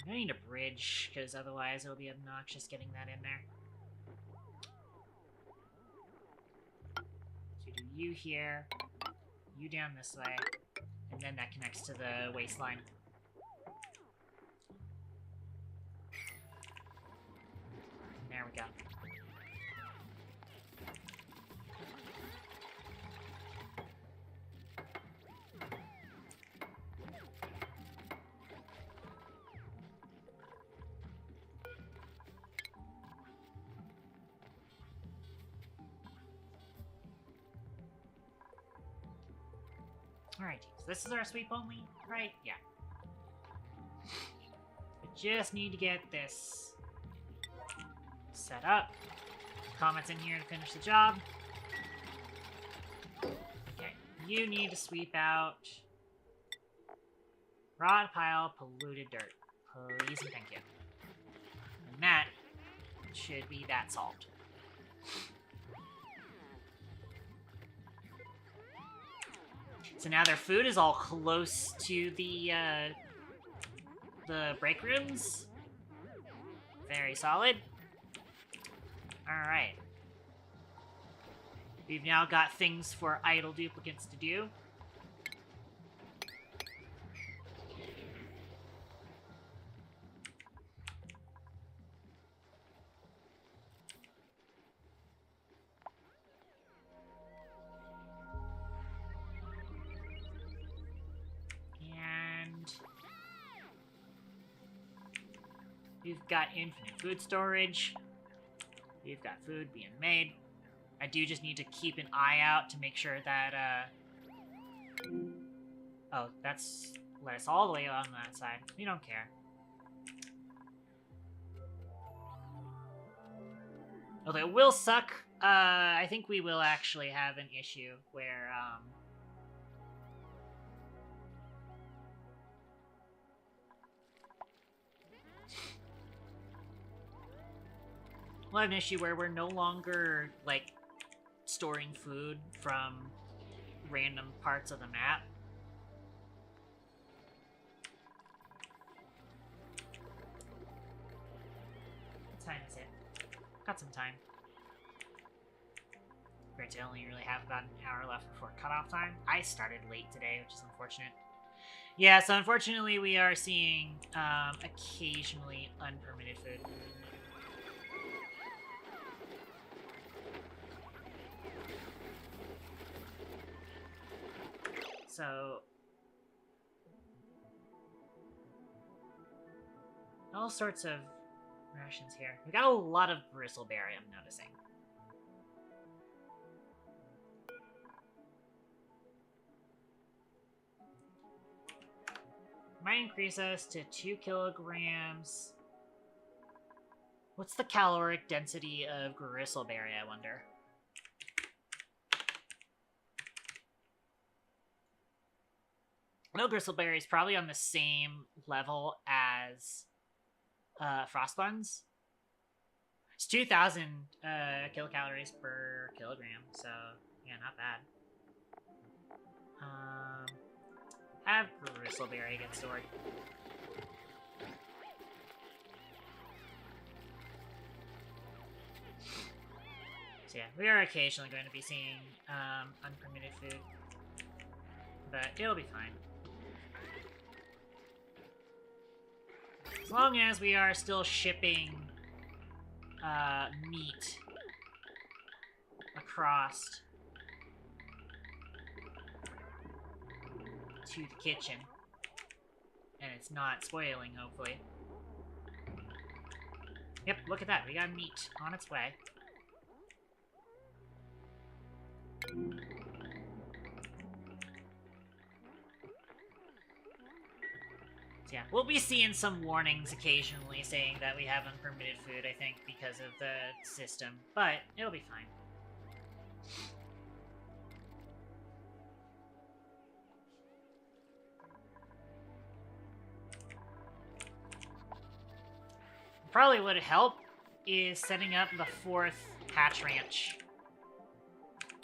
Speaker 1: I'm gonna need a bridge, because otherwise it'll be obnoxious getting that in there. So do you here, you down this way, and then that connects to the waistline. And there we go. Alright, so this is our sweep only, right? Yeah. We just need to get this set up. Comments in here to finish the job. Okay, you need to sweep out rod pile polluted dirt. Please and thank you. And that should be that solved. So now their food is all close to the break rooms. Very solid. Alright. We've now got things for idle duplicates to do. We've got infinite food storage. We've got food being made. I do just need to keep an eye out to make sure that, oh, that's lettuce all the way on that side. We don't care. Although it will suck, I think we will actually have an issue where, we'll have an issue where we're no longer, like, storing food from random parts of the map. What time is it? Got some time. Granted, I only really have about an hour left before cutoff time. I started late today, which is unfortunate. Yeah, so unfortunately we are seeing, occasionally unpermitted food. So, all sorts of rations here. We got a lot of bristleberry, I'm noticing. Might increase us to 2 kilograms. What's the caloric density of gristleberry, I wonder? I know gristleberry is probably on the same level as frost buns. It's 2,000 kilocalories per kilogram, so yeah, not bad. Have gristleberry get stored. So yeah, we are occasionally going to be seeing unpermitted food, but it'll be fine. As long as we are still shipping meat across to the kitchen, and it's not spoiling, hopefully. Yep, look at that. We got meat on its way. So yeah, we'll be seeing some warnings occasionally saying that we have unpermitted food, I think, because of the system, but it'll be fine. Probably would help is setting up the 4th hatch ranch.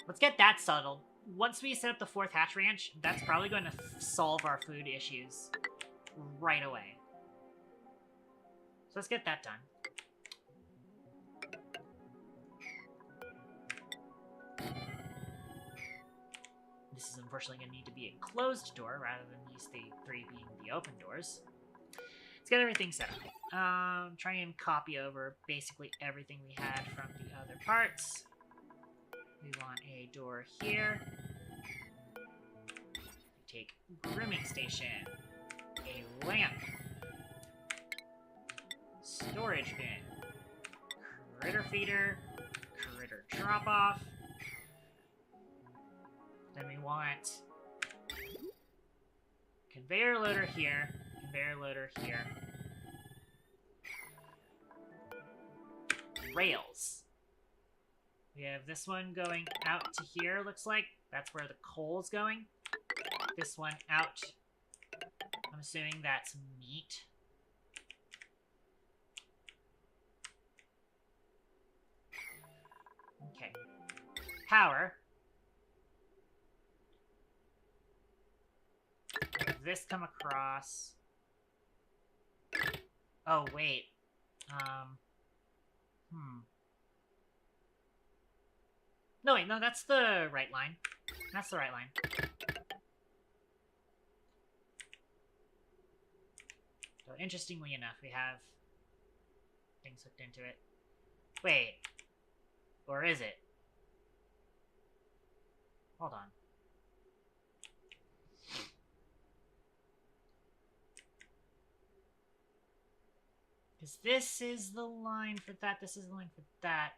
Speaker 1: Let's get that settled. Once we set up the 4th hatch ranch, that's probably going to solve our food issues right away. So let's get that done. This is unfortunately going to need to be a closed door rather than these 3 being the open doors. Let's get everything set up. Try and copy over basically everything we had from the other parts. We want a door here. Take grooming station. A lamp. Storage bin. Critter feeder. Critter drop off. Then we want conveyor loader here. Conveyor loader here. Rails. We have this one going out to here, looks like. That's where the coal is going. This one out. I'm assuming that's meat. Okay. Power. This come across. Oh, wait. No, wait, no, that's the right line. That's the right line. So, interestingly enough, we have things hooked into it. Wait. Or is it? Hold on. Because this is the line for that, this is the line for that.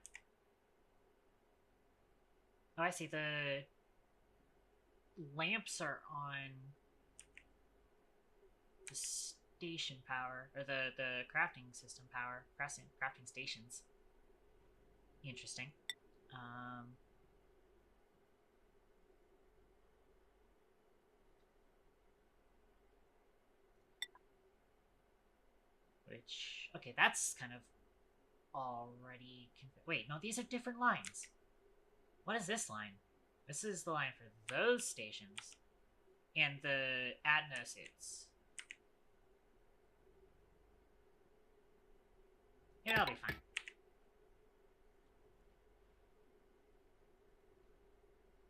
Speaker 1: Oh, I see. The lamps are on the station power, or the crafting system power, crafting stations. Interesting. Which, okay, that's kind of already... Wait, no, these are different lines. What is this line? This is the line for those stations. And the Atmos it's... Yeah, that'll be fine.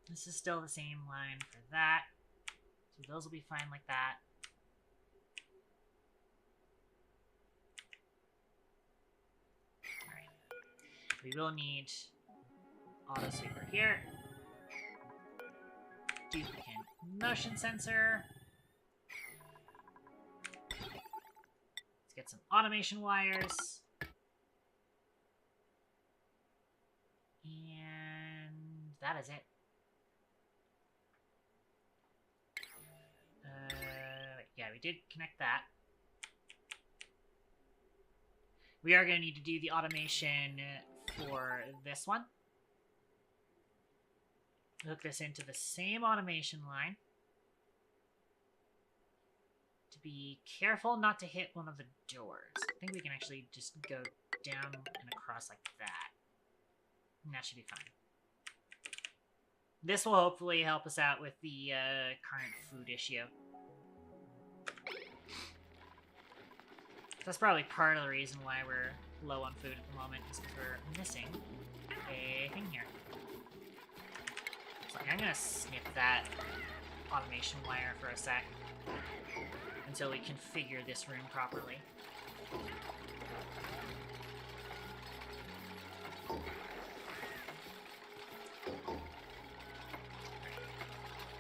Speaker 1: This is still the same line for that. So those will be fine like that. Alright. We will need auto sweeper here. Duplicate motion sensor. Let's get some automation wires. And that is it. Yeah, we did connect that. we are going to need to do the automation for this one. Hook this into the same automation line. To be careful not to hit one of the doors. I think we can actually just go down and across like that. And that should be fine. This will hopefully help us out with the current food issue. That's probably part of the reason why we're low on food at the moment, is because we're missing a thing here. So I'm gonna snip that automation wire for a sec until we configure this room properly.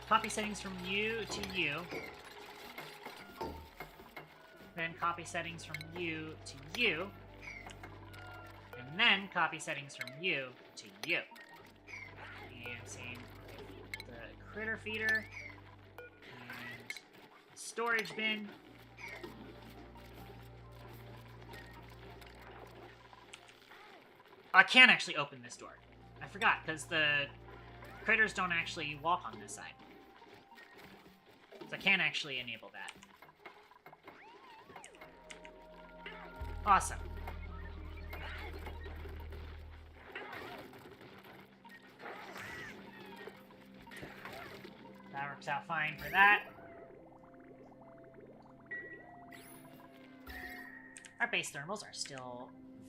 Speaker 1: Copy settings from you to you. Then copy settings from you to you. And then copy settings from you to you. And same with the critter feeder. And storage bin. I can't actually open this door. I forgot, because the critters don't actually walk on this side. So I can't actually enable that. Awesome. That works out fine for that. Our base thermals are still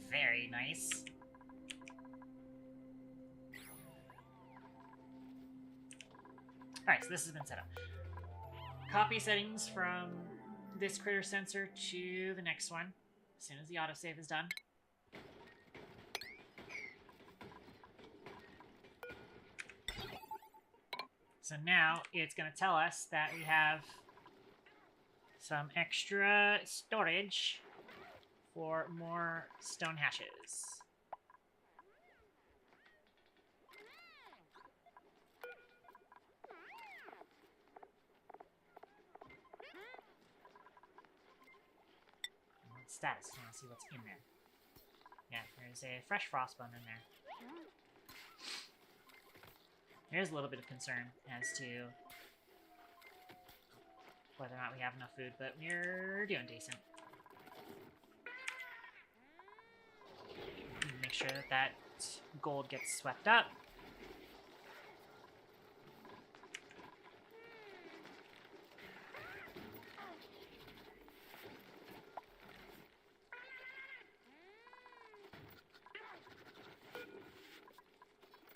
Speaker 1: very nice. Alright, so this has been set up. Copy settings from this critter sensor to the next one, as soon as the autosave is done. So now it's going to tell us that we have some extra storage for more stone hashes. Status. You want to see what's in there. Yeah, there's a fresh frostbone in there. There's a little bit of concern as to whether or not we have enough food, but we're doing decent. Make sure that that gold gets swept up.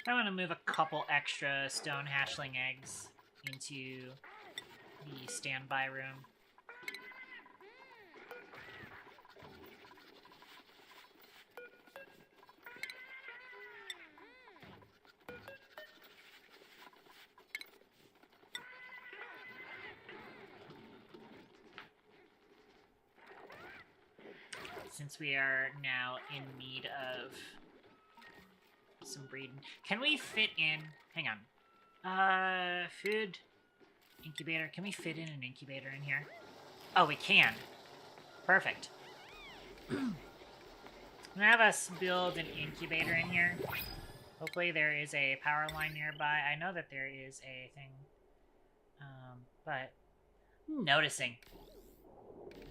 Speaker 1: I want to move a couple extra stone hashling eggs into the standby room. Since we are now in need of some breeding. Can we fit in... Hang on. Food. Incubator. Can we fit in an incubator in here? Oh, we can. Perfect. I'm gonna have us build an incubator in here. Hopefully there is a power line nearby. I know that there is a thing. But... I'm noticing.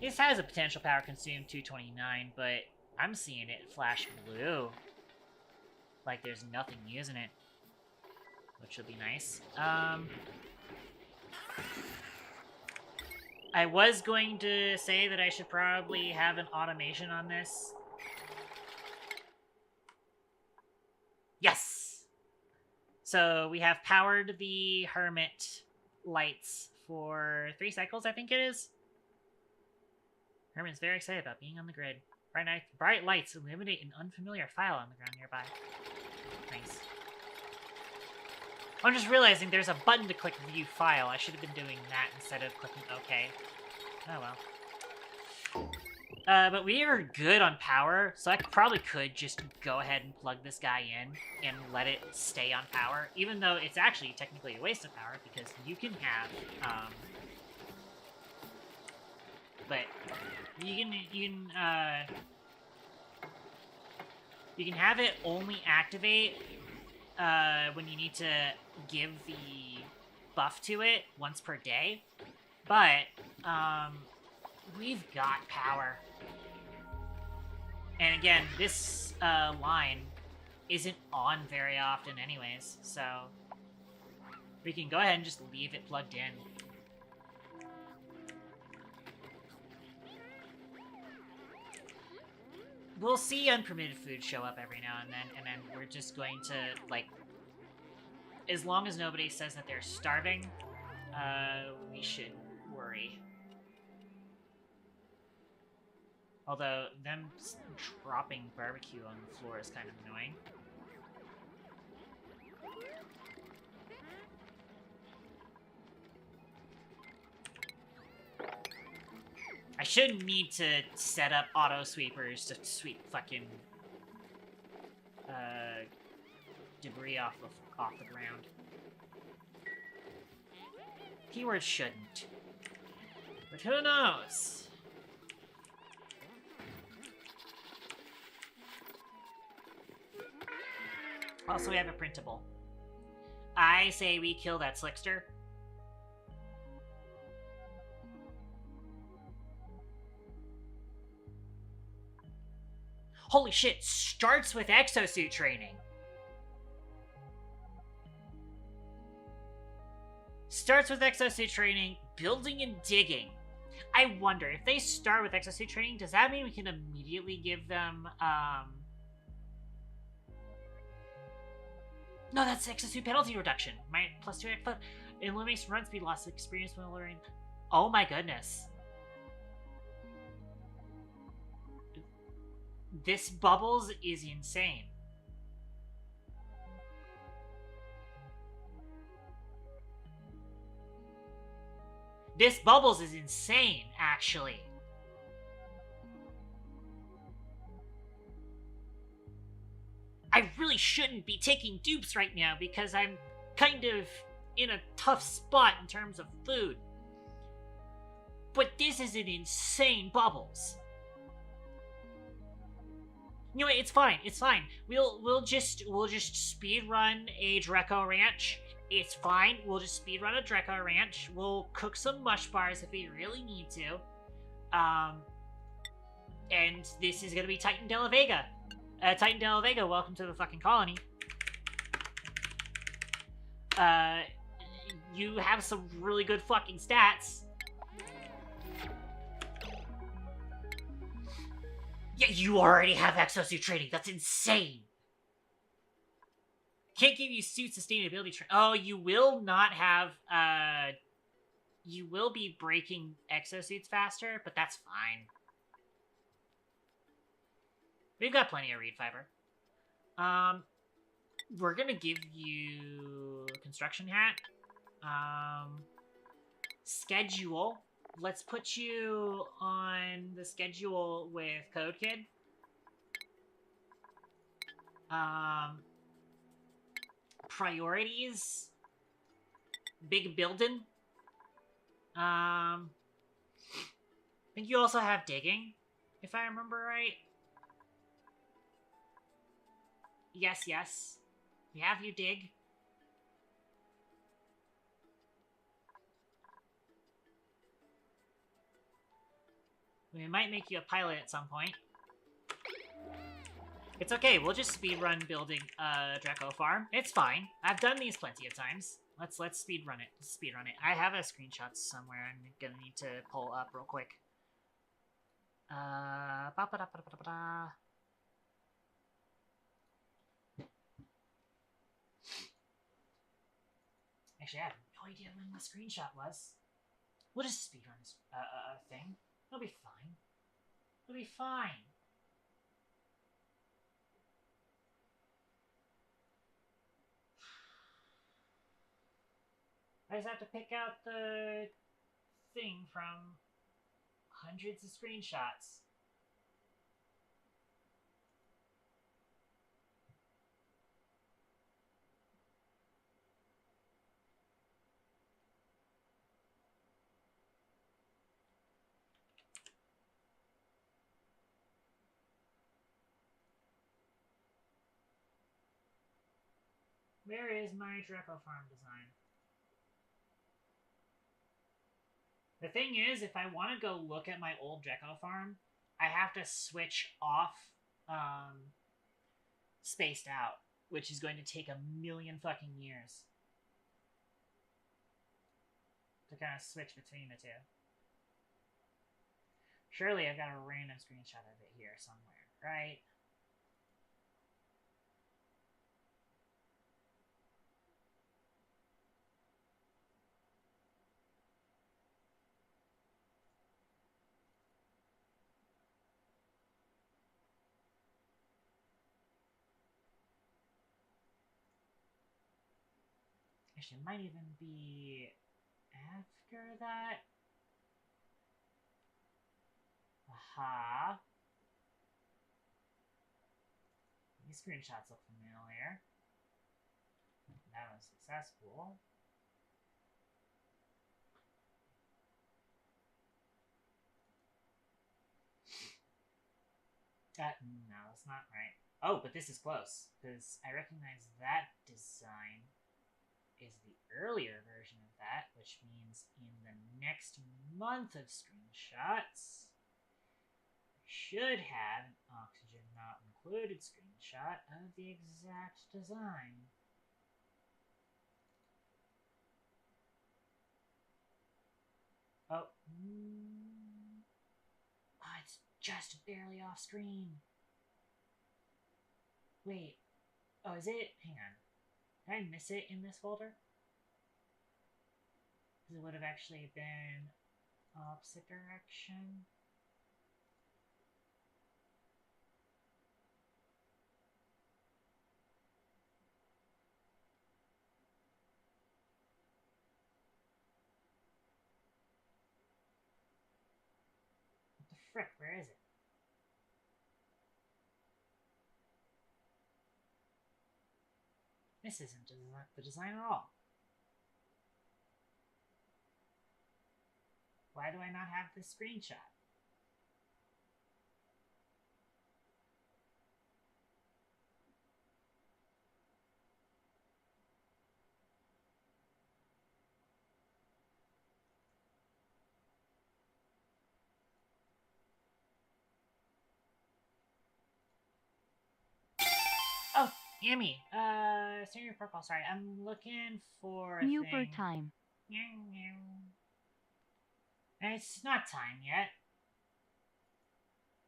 Speaker 1: This has a potential power consume 229, but I'm seeing it flash blue. Like there's nothing using it, which will be nice. I was going to say that I should probably have an automation on this. Yes! So we have powered the Hermit lights for 3 cycles, I think it is. Hermit's very excited about being on the grid. Bright lights illuminate an unfamiliar file on the ground nearby. Nice. I'm just realizing there's a button to click View File. I should have been doing that instead of clicking OK. Oh well. But we are good on power, so I probably could just go ahead and plug this guy in and let it stay on power, even though it's actually technically a waste of power, because you can have, but you can You can have it only activate when you need to give the buff to it once per day. But, we've got power. And again, this line isn't on very often anyways, so we can go ahead and just leave it plugged in. We'll see unpermitted food show up every now and then we're just going to, like, as long as nobody says that they're starving, we should worry. Although, them dropping barbecue on the floor is kind of annoying. I shouldn't need to set up auto sweepers to sweep fucking debris off the ground. Keyword shouldn't. But who knows? Also, we have a printable. I say we kill that Slickster. Holy shit, starts with exosuit training. Starts with exosuit training, building and digging. I wonder, if they start with exosuit training, does that mean we can immediately give them, No, that's exosuit penalty reduction. My +2 foot eliminates run speed loss experience when learning. Oh my goodness. This Bubbles is insane. This Bubbles is insane, actually. I really shouldn't be taking dupes right now because I'm kind of in a tough spot in terms of food. But this is an insane Bubbles. You know what, it's fine, it's fine. We'll just speed run a Dreco Ranch. It's fine, we'll just speed run a Dreco Ranch. We'll cook some mush bars if we really need to. And this is gonna be Titan De La Vega. Titan De La Vega, welcome to the fucking colony. You have some really good fucking stats. Yeah, you already have exosuit training. That's insane. Can't give you suit sustainability training. Oh, you will not have, you will be breaking exosuits faster, but that's fine. We've got plenty of reed fiber. We're gonna give you construction hat. Schedule. Let's put you on the schedule with Code Kid. Priorities. Big building. I think you also have digging, if I remember right. Yes, yes. We have you dig. We might make you a pilot at some point. It's okay, we'll just speedrun building Dreco Farm. It's fine. I've done these plenty of times. Let's speedrun it. Speedrun it. I have a screenshot somewhere I'm gonna need to pull up real quick. Actually, I have no idea when the screenshot was. We'll just speedrun this thing. It'll be fine. It'll be fine. I just have to pick out the thing from hundreds of screenshots. Where is my Dreco farm design? The thing is, if I want to go look at my old Dreco farm, I have to switch off Spaced Out, which is going to take a million fucking years to kind of switch between the two. Surely I've got a random screenshot of it here somewhere, right? Actually, it might even be after that. Aha. These screenshots look familiar. That was successful. No, that's not right. Oh, but this is close, because I recognize that design is the earlier version of that, which means in the next month of screenshots, I should have an Oxygen Not Included screenshot of the exact design. Oh. Oh, it's just barely off screen. Wait. Oh, is it? Hang on. Did I miss it in this folder? Because it would have actually been opposite direction. What the frick? Where is it? This isn't the design at all. Why do I not have this screenshot? Oh, Amy. Senior Purple, sorry. I'm looking for a
Speaker 3: Muper
Speaker 1: thing.
Speaker 3: time.
Speaker 1: It's not time yet.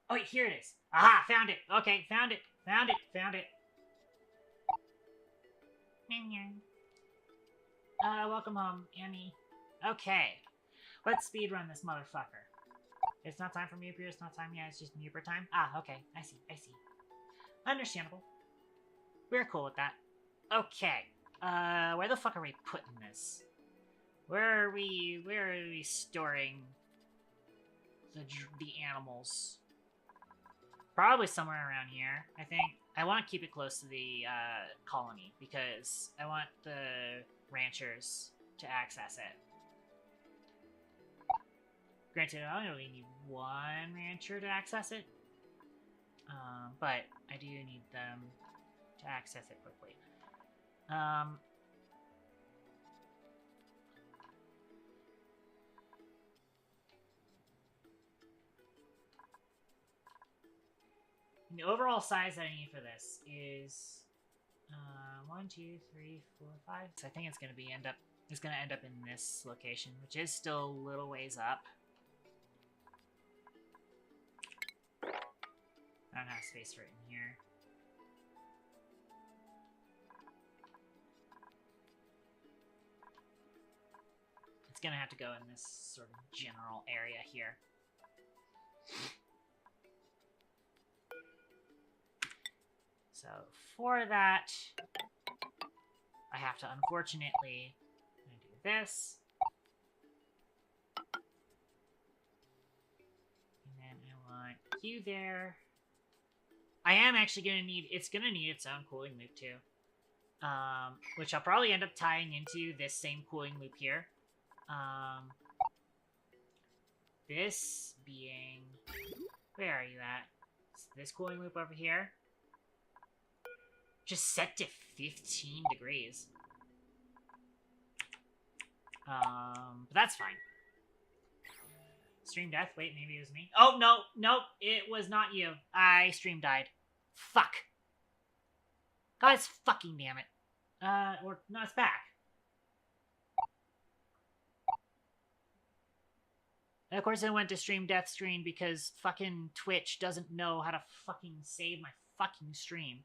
Speaker 1: Oh, wait, here it is. Aha, found it. Okay, found it. Found it. Found it. Welcome home, Amy. Okay. Let's speedrun this motherfucker. It's not time for Muper, it's not time yet, it's just Muper time. Ah, okay. I see. Understandable. We're cool with that. Okay. Where the fuck are we putting this? Where are we storing the animals? Probably somewhere around here, I think. I want to keep it close to the colony because I want the ranchers to access it. Granted, I only need one rancher to access it, but I do need them to access it quickly. The overall size that I need for this is 1, 2, 3, 4, 5. So I think it's gonna end up in this location, which is still a little ways up. I don't have space for it in here. It's gonna have to go in this sort of general area here. So for that, I have to unfortunately do this. And then I want you there. I am actually gonna need, it's gonna need its own cooling loop too. Which I'll probably end up tying into this same cooling loop here. This being, where are you at? This cooling loop over here. Just set to 15 degrees. But that's fine. Stream death? Wait, maybe it was me. Oh, no, nope, it was not you. I stream died. Fuck. God, it's fucking damn it. Or, no, it's back. And of course I went to stream death screen because fucking Twitch doesn't know how to fucking save my fucking stream.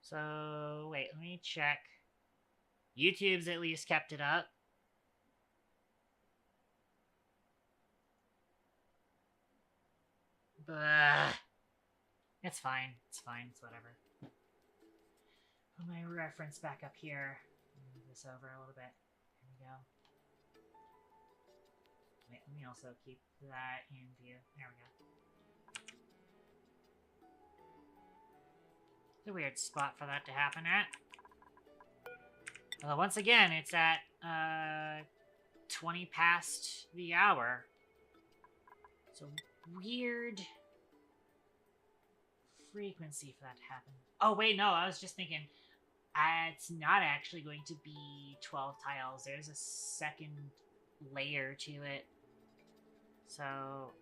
Speaker 1: So, wait, let me check. YouTube's at least kept it up. But it's fine. It's fine. It's whatever. Put my reference back up here. Move this over a little bit. There we go. Wait, let me also keep that in view. There we go. It's a weird spot for that to happen at. Well, once again, it's at 20 past the hour. So weird frequency for that to happen. Oh, wait, no, I was just thinking, it's not actually going to be 12 tiles. There's a second layer to it. So,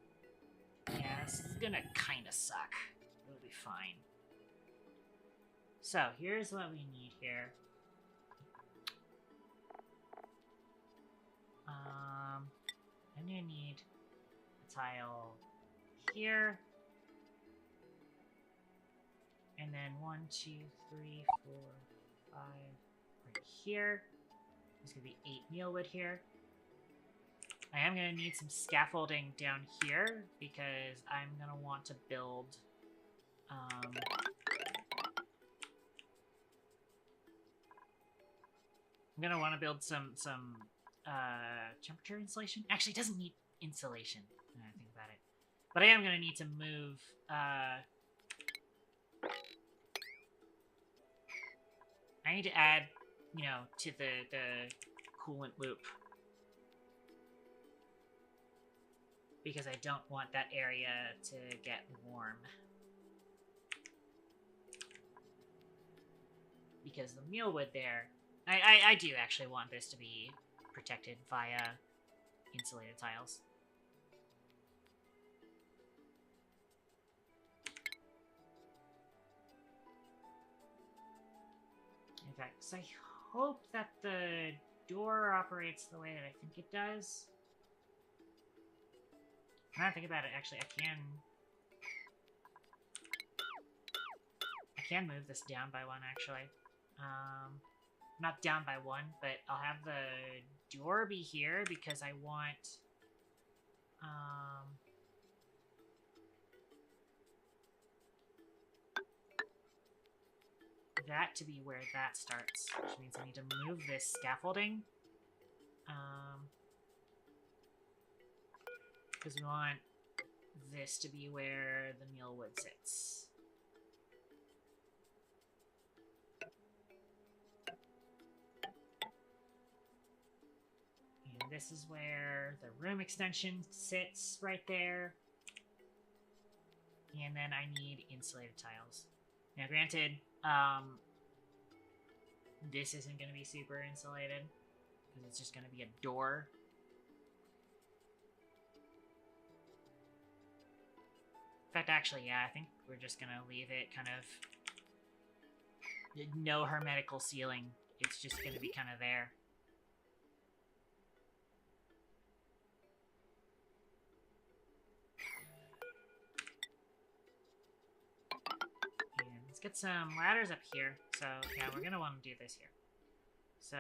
Speaker 1: yeah, this is gonna kind of suck. It'll be fine. So, here's what we need here. I'm gonna need a tile here. And then 1, 2, 3, 4, 5 right here. There's gonna be 8 mealwood here. I am gonna need some scaffolding down here because I'm gonna want to build I'm gonna want to build some temperature insulation. Actually, it doesn't need insulation. Now I think about it, but I am gonna need to move. I need to add, you know, to the coolant loop because I don't want that area to get warm. Because the mealwood there, I do actually want this to be protected via insulated tiles. In fact, so I hope that the door operates the way that I think it does. Now that I think about it, actually, I can move this down by 1, actually. Not down by 1, but I'll have the door be here because I want, that to be where that starts, which means I need to move this scaffolding, because we want this to be where the mealwood sits. And this is where the room extension sits, right there. And then I need insulated tiles. Now, granted, this isn't going to be super insulated, because it's just going to be a door. In fact, actually, yeah, I think we're just going to leave it kind of no hermetical ceiling. It's just going to be kind of there. And let's get some ladders up here. So, yeah, we're going to want to do this here. So,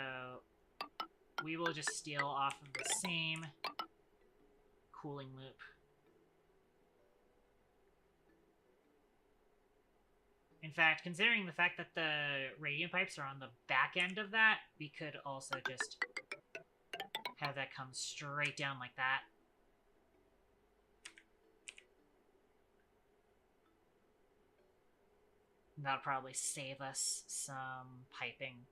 Speaker 1: we will just steal off of the same cooling loop. In fact, considering the fact that the radiant pipes are on the back end of that, we could also just have that come straight down like that. That'll probably save us some piping.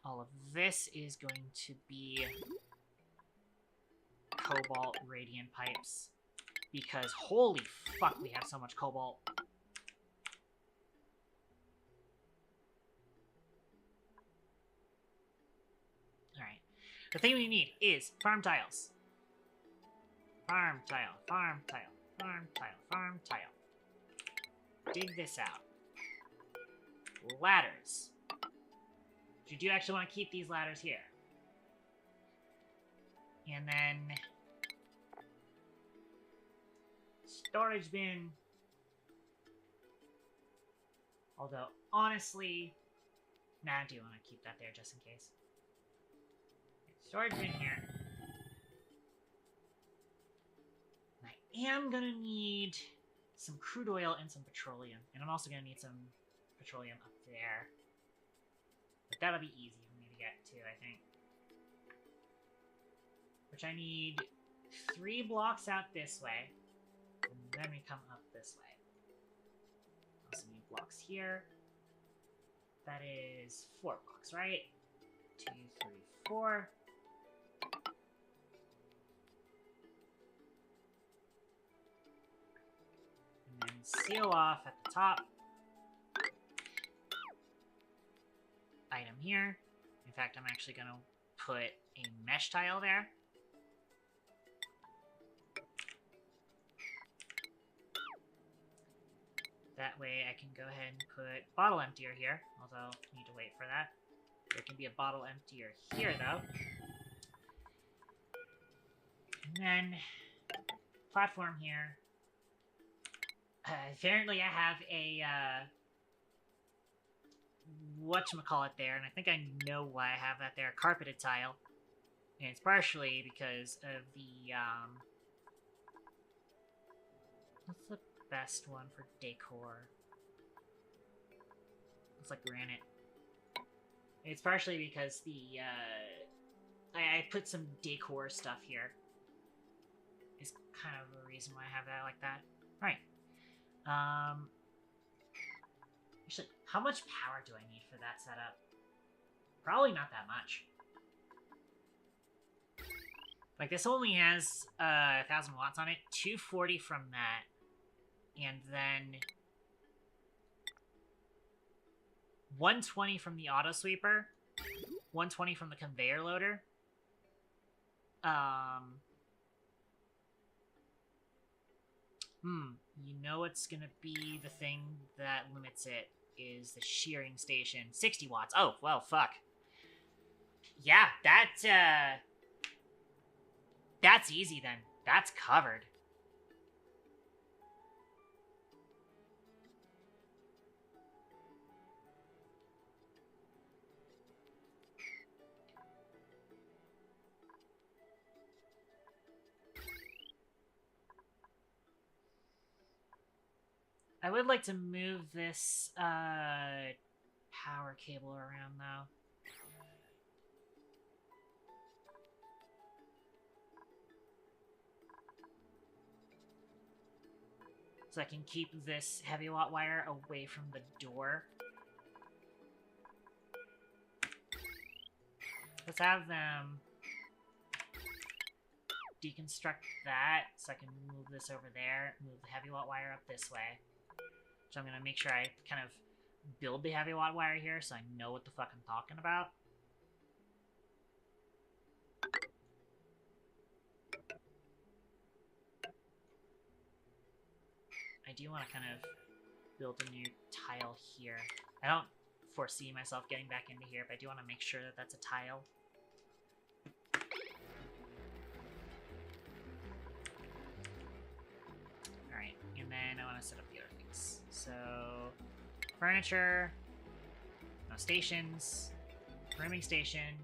Speaker 1: All of this is going to be cobalt radiant pipes. Because holy fuck, we have so much cobalt. Alright. The thing we need is farm tiles. Farm tile, farm tile, farm tile, farm tile. Dig this out. Ladders. You do actually want to keep these ladders here. And then... storage bin. Although, honestly... nah, I do want to keep that there just in case. Storage bin here. I am gonna need some crude oil and some petroleum. And I'm also gonna need some petroleum up there. But that'll be easy for me to get to, I think. Which I need 3 blocks out this way. And then we come up this way. Also need blocks here. That is 4 blocks, right? 2, 3, 4. And then seal off at the top. Item here. In fact, I'm actually going to put a mesh tile there. That way I can go ahead and put bottle emptier here, although I need to wait for that. There can be a bottle emptier here, though. And then, platform here. Apparently I have a, whatchamacallit there, and I think I know why I have that there, carpeted tile. And it's partially because of the, what's the best one for decor? Looks like granite. It's partially because the, I put some decor stuff here. Is kind of the reason why I have that like that. Alright. Actually, how much power do I need for that setup? Probably not that much. Like, this only has 1,000 watts on it, 240 from that, and then 120 from the auto sweeper, 120 from the conveyor loader. You know what's gonna be the thing that limits it is the shearing station. 60 watts. Oh, well, fuck. Yeah, that's easy then. That's covered. I would like to move this power cable around, though. So I can keep this heavy watt wire away from the door. Let's have them deconstruct that, so I can move this over there, move the heavy watt wire up this way. So I'm gonna make sure I kind of build the heavy watt wire here so I know what the fuck I'm talking about. I do want to kind of build a new tile here. I don't foresee myself getting back into here, but I do want to make sure that that's a tile. Alright, and then I want to set up the other things. So, furniture, no stations, rooming station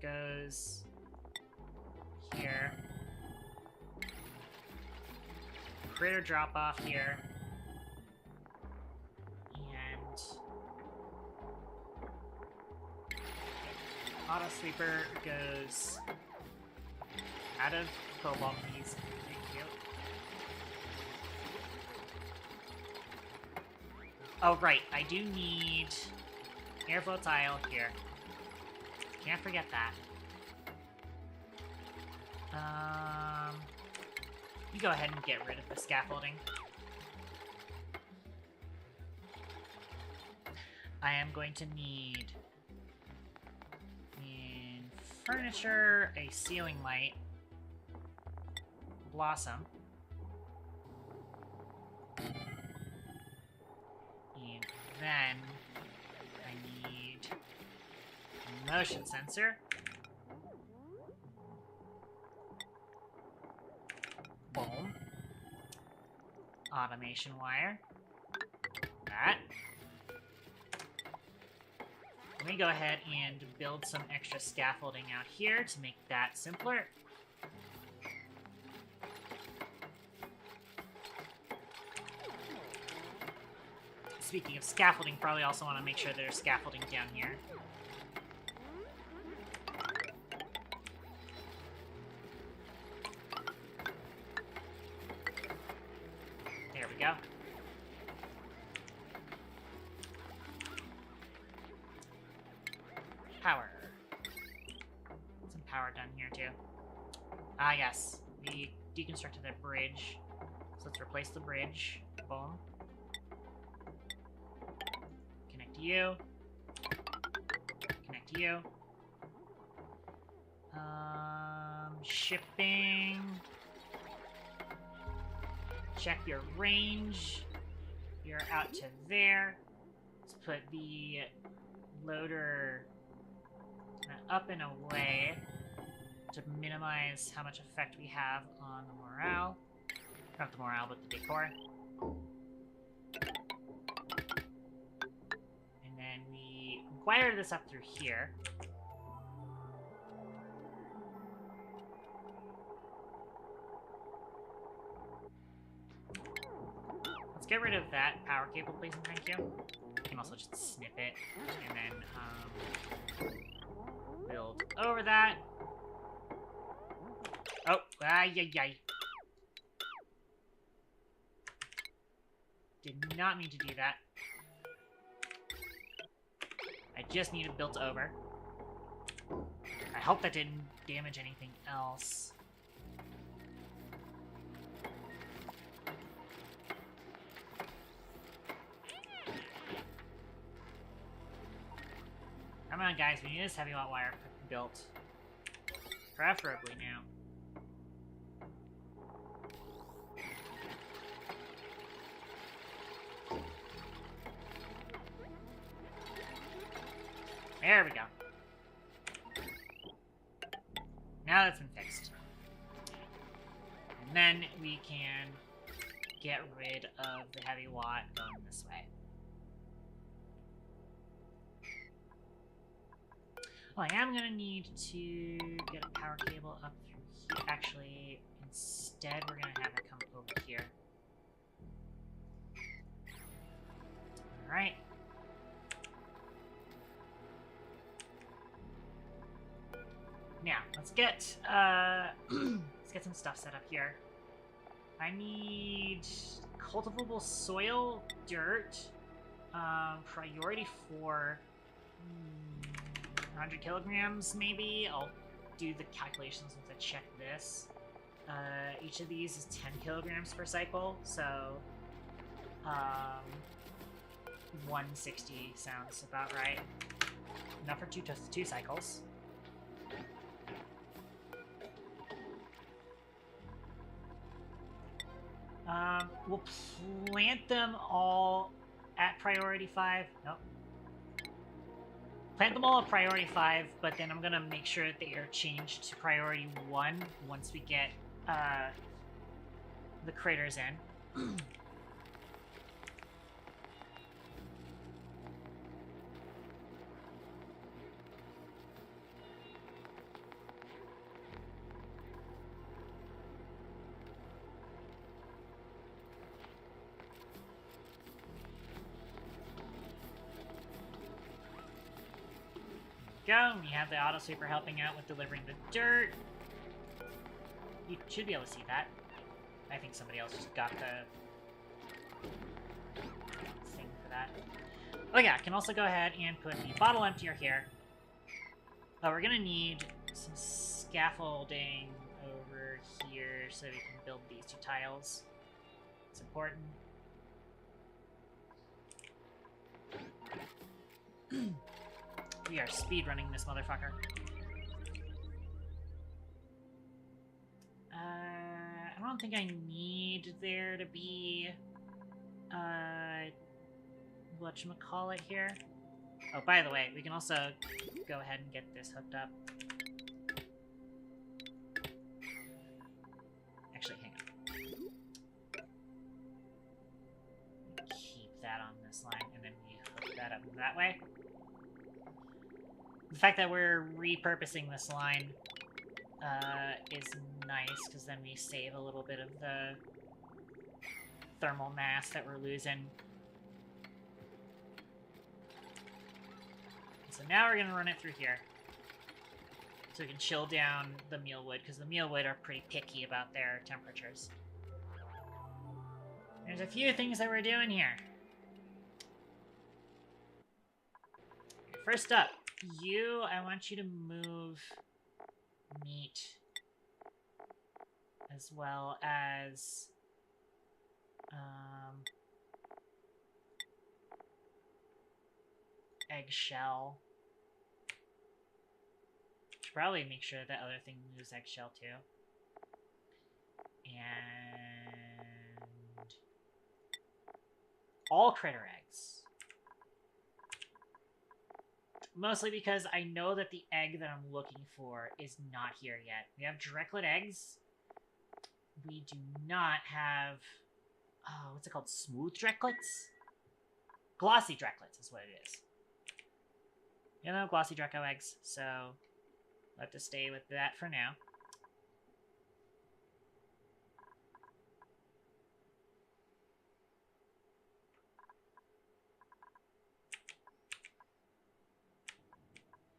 Speaker 1: goes here. Critter drop off here. And auto sweeper goes out of cobalt, please. Thank you. Oh, right. I do need airflow tile here. Can't forget that. You go ahead and get rid of the scaffolding. I am going to need in furniture a ceiling light, blossom, and then I need a motion sensor, boom, automation wire, that. Let me go ahead and build some extra scaffolding out here to make that simpler. Speaking of scaffolding, probably also want to make sure there's scaffolding down here. There we go. Power. Some power done here too. Ah yes, we deconstructed that bridge. So let's replace the bridge. Boom. Connect to you. Connect to you. Shipping. Check your range. You're out to there. Let's put the loader up and away to minimize how much effect we have on the morale. Not the morale, but the decor. And then we wire this up through here. Let's get rid of that power cable, please, and thank you. You can also just snip it, and then, build over that. Oh, ay. Did not mean to do that. I just need it built over. I hope that didn't damage anything else. Come on, guys, we need this heavy hot wire built. Preferably now. There we go. Now that's been fixed. And then we can get rid of the heavy watt going this way. Well, I am gonna need to get a power cable up through here. Actually, instead we're gonna have it come over here. Alright. Now, let's get some stuff set up here. I need cultivable soil, dirt, priority 4, 100 kilograms maybe. I'll do the calculations once I check this. Each of these is 10 kilograms per cycle, so 160 sounds about right. Enough for two cycles. We'll plant them all at priority 5. Nope. Plant them all at priority 5, but then I'm gonna make sure that they are changed to priority 1 once we get the critters in. Go. We have the auto sweeper helping out with delivering the dirt. You should be able to see that. I think somebody else just got the thing for that. Oh yeah, I can also go ahead and put the bottle emptier here. Oh, we're gonna need some scaffolding over over here so we can build these 2 tiles. It's important. We are speedrunning this motherfucker. I don't think I need there to be, whatchamacallit here. Oh, by the way, we can also go ahead and get this hooked up. Actually, hang on. Keep that on this line, and then we hook that up that way. The fact that we're repurposing this line is nice, because then we save a little bit of the thermal mass that we're losing. So now we're going to run it through here. So we can chill down the mealwood, because the mealwood are pretty picky about their temperatures. There's a few things that we're doing here. First up, I want you to move meat, as well as eggshell. Should probably make sure that other thing moves eggshell too. And all critter eggs. Mostly because I know that the egg that I'm looking for is not here yet. We have directlet eggs. We do not have... Oh, what's it called? Smooth drecklets? Glossy drecklets is what it is. You know, glossy Drecko eggs, so we'll have to stay with that for now.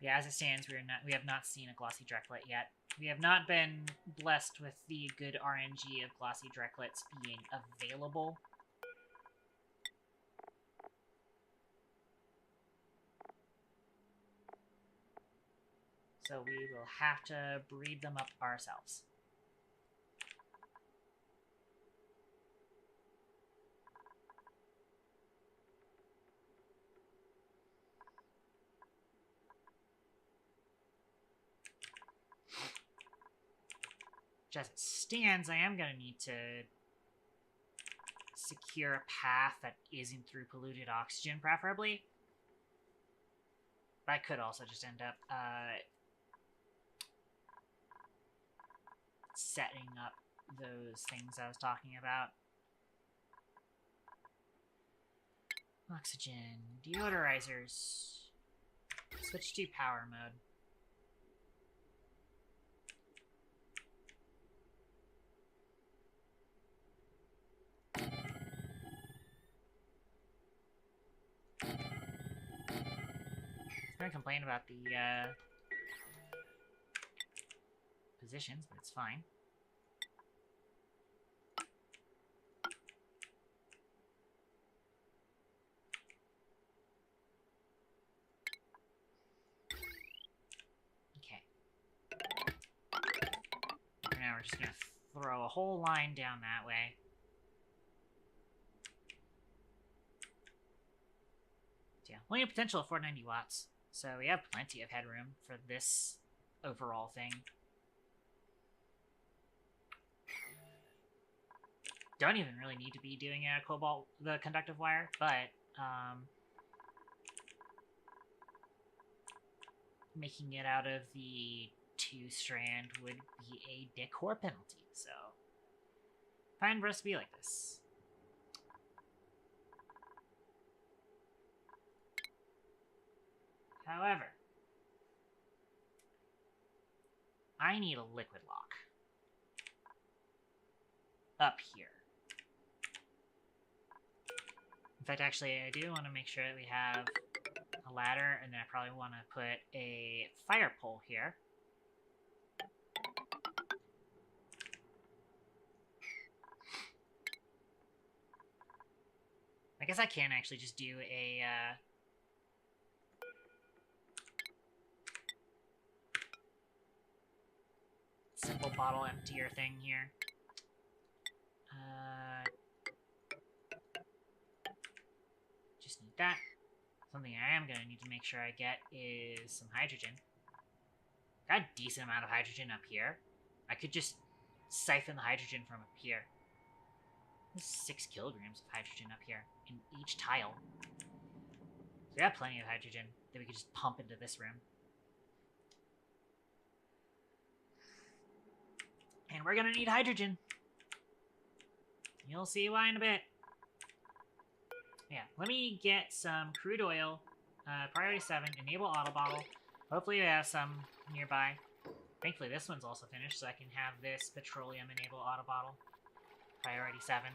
Speaker 1: Yeah, as it stands, we have not seen a glossy Drecklet yet. We have not been blessed with the good RNG of glossy Drecklets being available. So we will have to breed them up ourselves. As it stands, I am going to need to secure a path that isn't through polluted oxygen, preferably. But I could also just end up setting up those things I was talking about. Oxygen, deodorizers. Switch to power mode. I'm gonna complain about the positions, but it's fine. Okay. For now, we're just gonna throw a whole line down that way. Yeah, only a potential of 490 watts. So we have plenty of headroom for this overall thing. Don't even really need to be doing the conductive wire, but making it out of the 2-strand would be a decor penalty, so fine for us to be like this. However, I need a liquid lock up here. In fact, actually, I do want to make sure that we have a ladder, and then I probably want to put a fire pole here. I guess I can actually just do a simple bottle emptier thing here. Just need that. Something I am going to need to make sure I get is some hydrogen. Got a decent amount of hydrogen up here. I could just siphon the hydrogen from up here. There's 6 kilograms of hydrogen up here in each tile. So we have plenty of hydrogen that we could just pump into this room. And we're gonna need hydrogen. You'll see why in a bit. Yeah, let me get some crude oil. Priority 7, enable auto bottle. Hopefully we have some nearby. Thankfully this one's also finished, so I can have this petroleum enable auto bottle. Priority 7.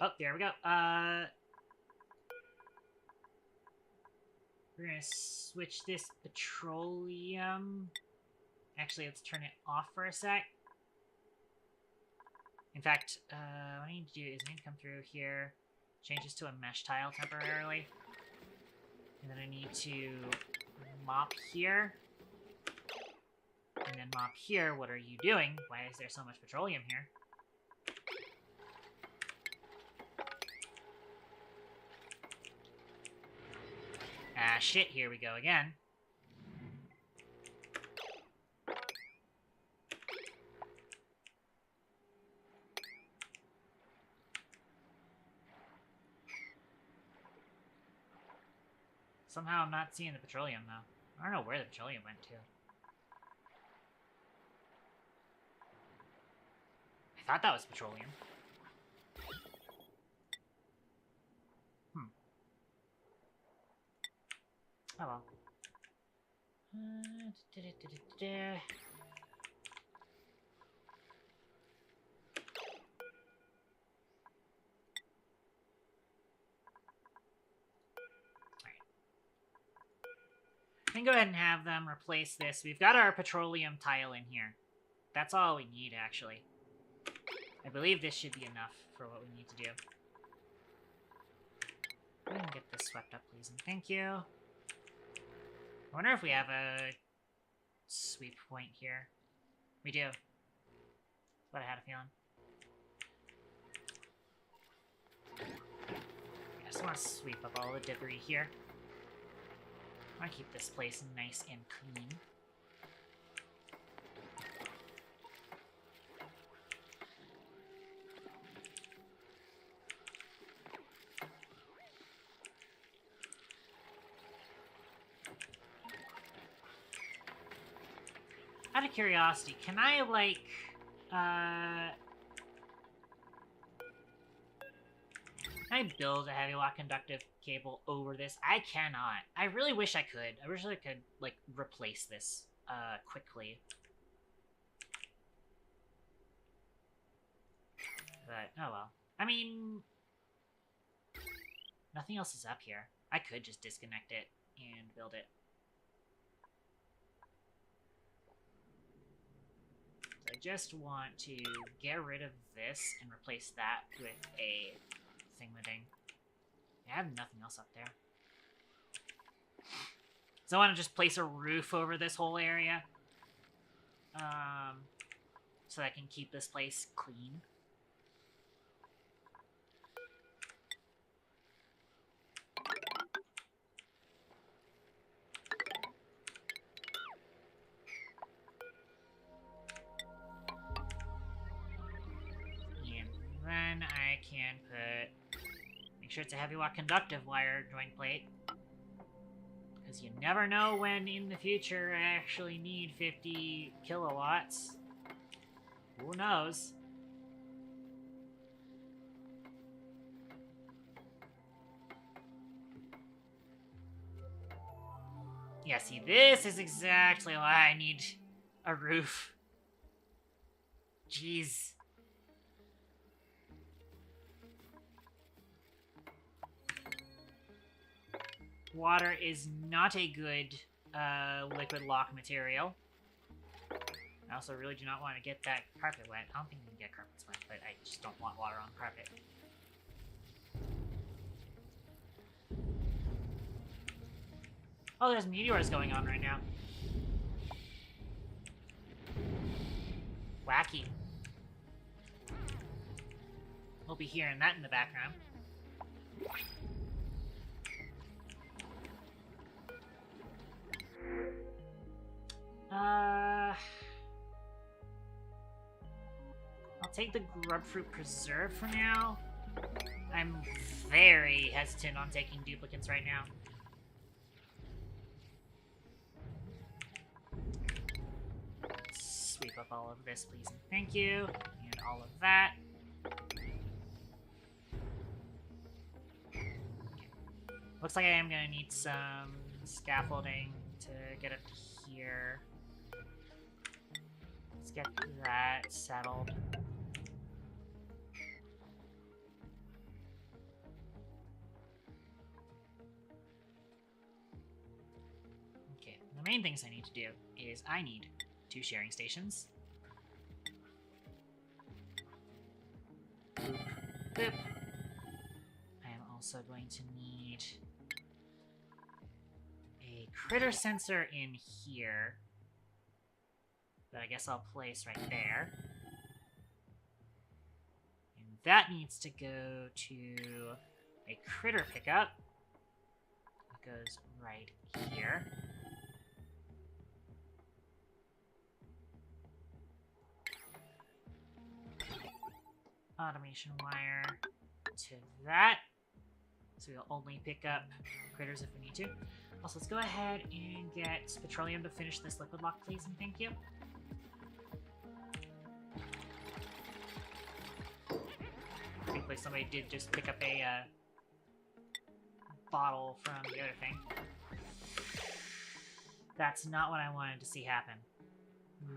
Speaker 1: Oh, there we go. We're gonna switch this petroleum. Actually, let's turn it off for a sec. In fact, what I need to do is I need to come through here, change this to a mesh tile temporarily. And then I need to mop here. And then mop here. What are you doing? Why is there so much petroleum here? Ah, shit, here we go again. Somehow I'm not seeing the petroleum, though. I don't know where the petroleum went to. I thought that was petroleum. Oh well. I can go ahead and have them replace this. We've got our petroleum tile in here. That's all we need, actually. I believe this should be enough for what we need to do. Go ahead and get this swept up, please, and thank you. I wonder if we have a sweep point here. We do. But I had a feeling. I just want to sweep up all the debris here. I want to keep this place nice and clean. Out of curiosity, can I, like, can I build a heavy watt conductive cable over this? I cannot. I really wish I could. I wish I could, like, replace this, quickly. But, oh well. I mean, nothing else is up here. I could just disconnect it and build it. So I just want to get rid of this and replace that with a thingamadding. I have nothing else up there. So I want to just place a roof over this whole area. So that I can keep this place clean. And then I can make sure it's a heavy watt conductive wire joint plate. Because you never know when in the future I actually need 50 kilowatts. Who knows? Yeah, see, this is exactly why I need a roof. Jeez. Water is not a good liquid lock material. I also really do not want to get that carpet wet. I don't think we can get carpets wet, but I just don't want water on carpet. Oh, there's meteors going on right now. Wacky. We'll be hearing that in the background. I'll take the grubfruit preserve for now. I'm very hesitant on taking duplicates right now. Sweep up all of this, please, and thank you. And all of that. Okay. Looks like I am gonna need some scaffolding to get up here. Let's get that settled. Okay, the main things I need to do is I need 2 sharing stations. Boop, boop. I am also going to need a critter sensor in here that I guess I'll place right there. And that needs to go to a critter pickup. It goes right here. Automation wire to that. So we'll only pick up critters if we need to. Also, let's go ahead and get petroleum to finish this liquid lock, please, and thank you. Thankfully, somebody did just pick up a bottle from the other thing. That's not what I wanted to see happen.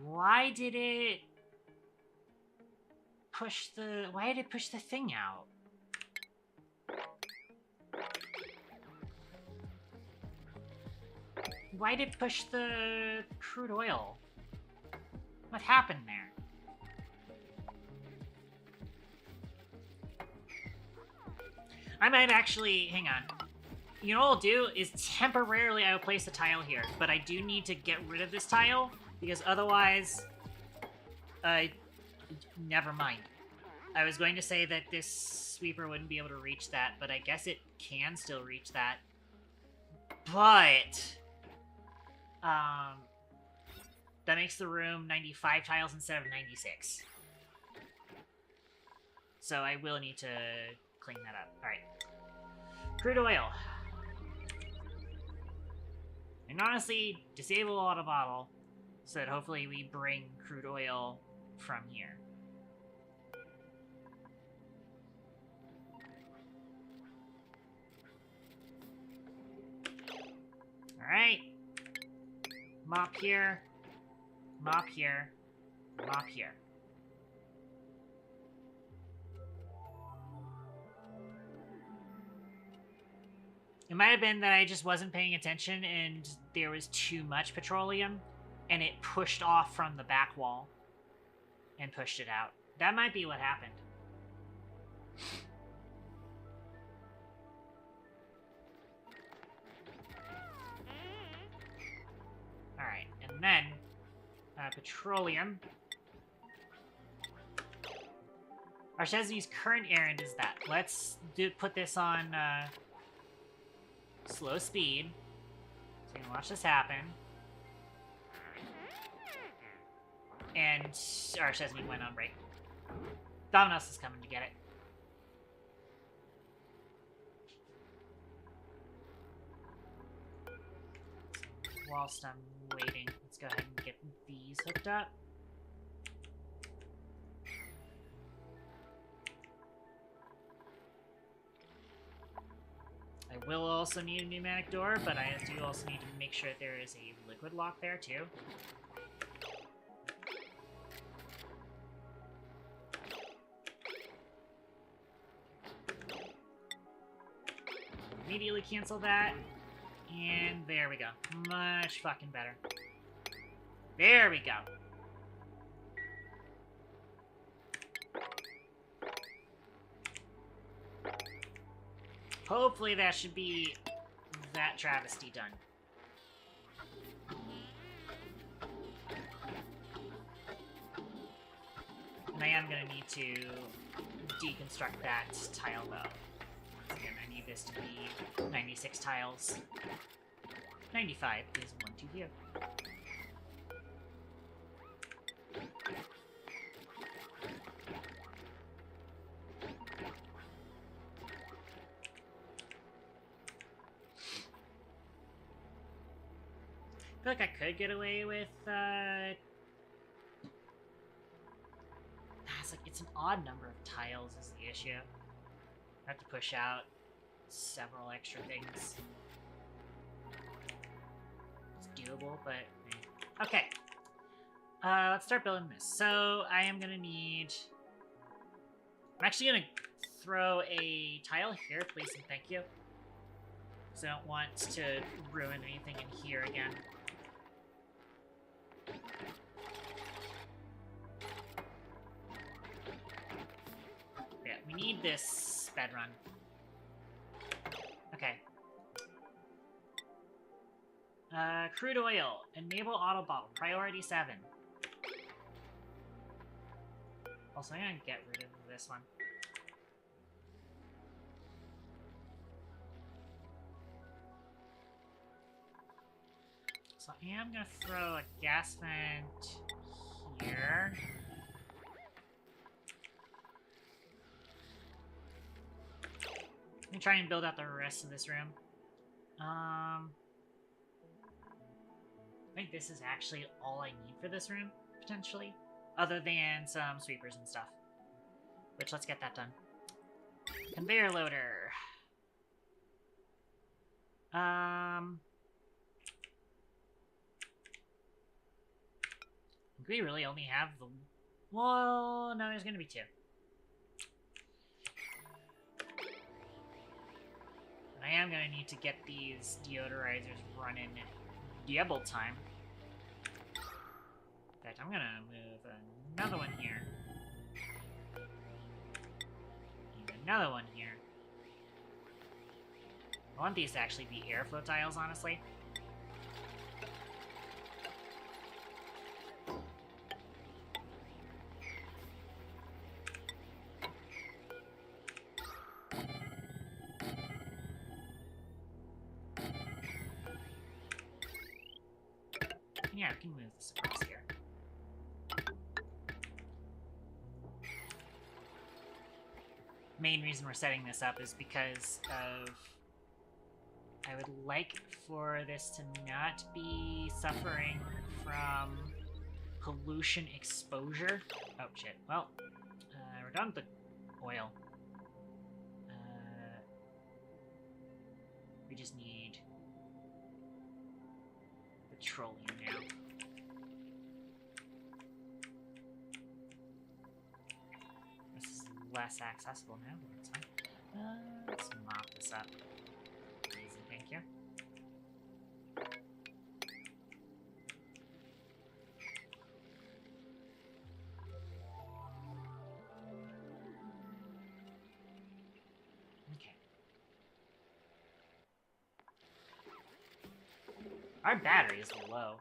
Speaker 1: Why did it push the... Why did it push the thing out? Why did it push the crude oil? What happened there? I might actually... Hang on. You know what I'll do is temporarily I will place a tile here, but I do need to get rid of this tile because otherwise... never mind. I was going to say that this sweeper wouldn't be able to reach that, but I guess it can still reach that. But... that makes the room 95 tiles instead of 96. So I will need to clean that up. Alright. Crude oil. And honestly, disable auto bottle so that hopefully we bring crude oil from here. Alright. Mop here. Mop here. Mop here. It might have been that I just wasn't paying attention and there was too much petroleum and it pushed off from the back wall and pushed it out. That might be what happened. Alright, and then petroleum. Archesne's current errand is that. Let's put this on slow speed. So you can watch this happen. And Archesne went on break. Domino's is coming to get it. Whilst I'm waiting, let's go ahead and get these hooked up. I will also need a pneumatic door, but I do also need to make sure that there is a liquid lock there too. Immediately cancel that. And there we go. Much fucking better. There we go. Hopefully that should be that travesty done. And I am gonna need to deconstruct that tile though. Again, I need this to be 96 tiles. 95 is one too few. I feel like I could get away with, it's an odd number of tiles is the issue. I have to push out several extra things. It's doable, but... Okay. Let's start building this. So, I am gonna need... I'm actually gonna throw a tile here, please and thank you. Because I don't want to ruin anything in here again. Yeah, we need this sped run. Okay. Crude oil. Enable auto bottle. Priority 7. Also, I'm gonna get rid of this one. So I am gonna throw a gas vent here. I'm gonna try and build out the rest of this room. I think this is actually all I need for this room, potentially. Other than some sweepers and stuff. Which, let's get that done. Conveyor loader. We really only have the... Well, no, there's gonna be 2. I am gonna need to get these deodorizers running double time. In fact, I'm gonna move another one here. And another one here. I want these to actually be airflow tiles, honestly. Yeah, we can move this across here. Main reason we're setting this up is because of... I would like for this to not be suffering from pollution exposure. Oh, shit. Well, we're done with the oil. We just need petroleum now. This is less accessible now, but that's fine. Let's mop this up. Easy, thank you. Okay. Our battery is low.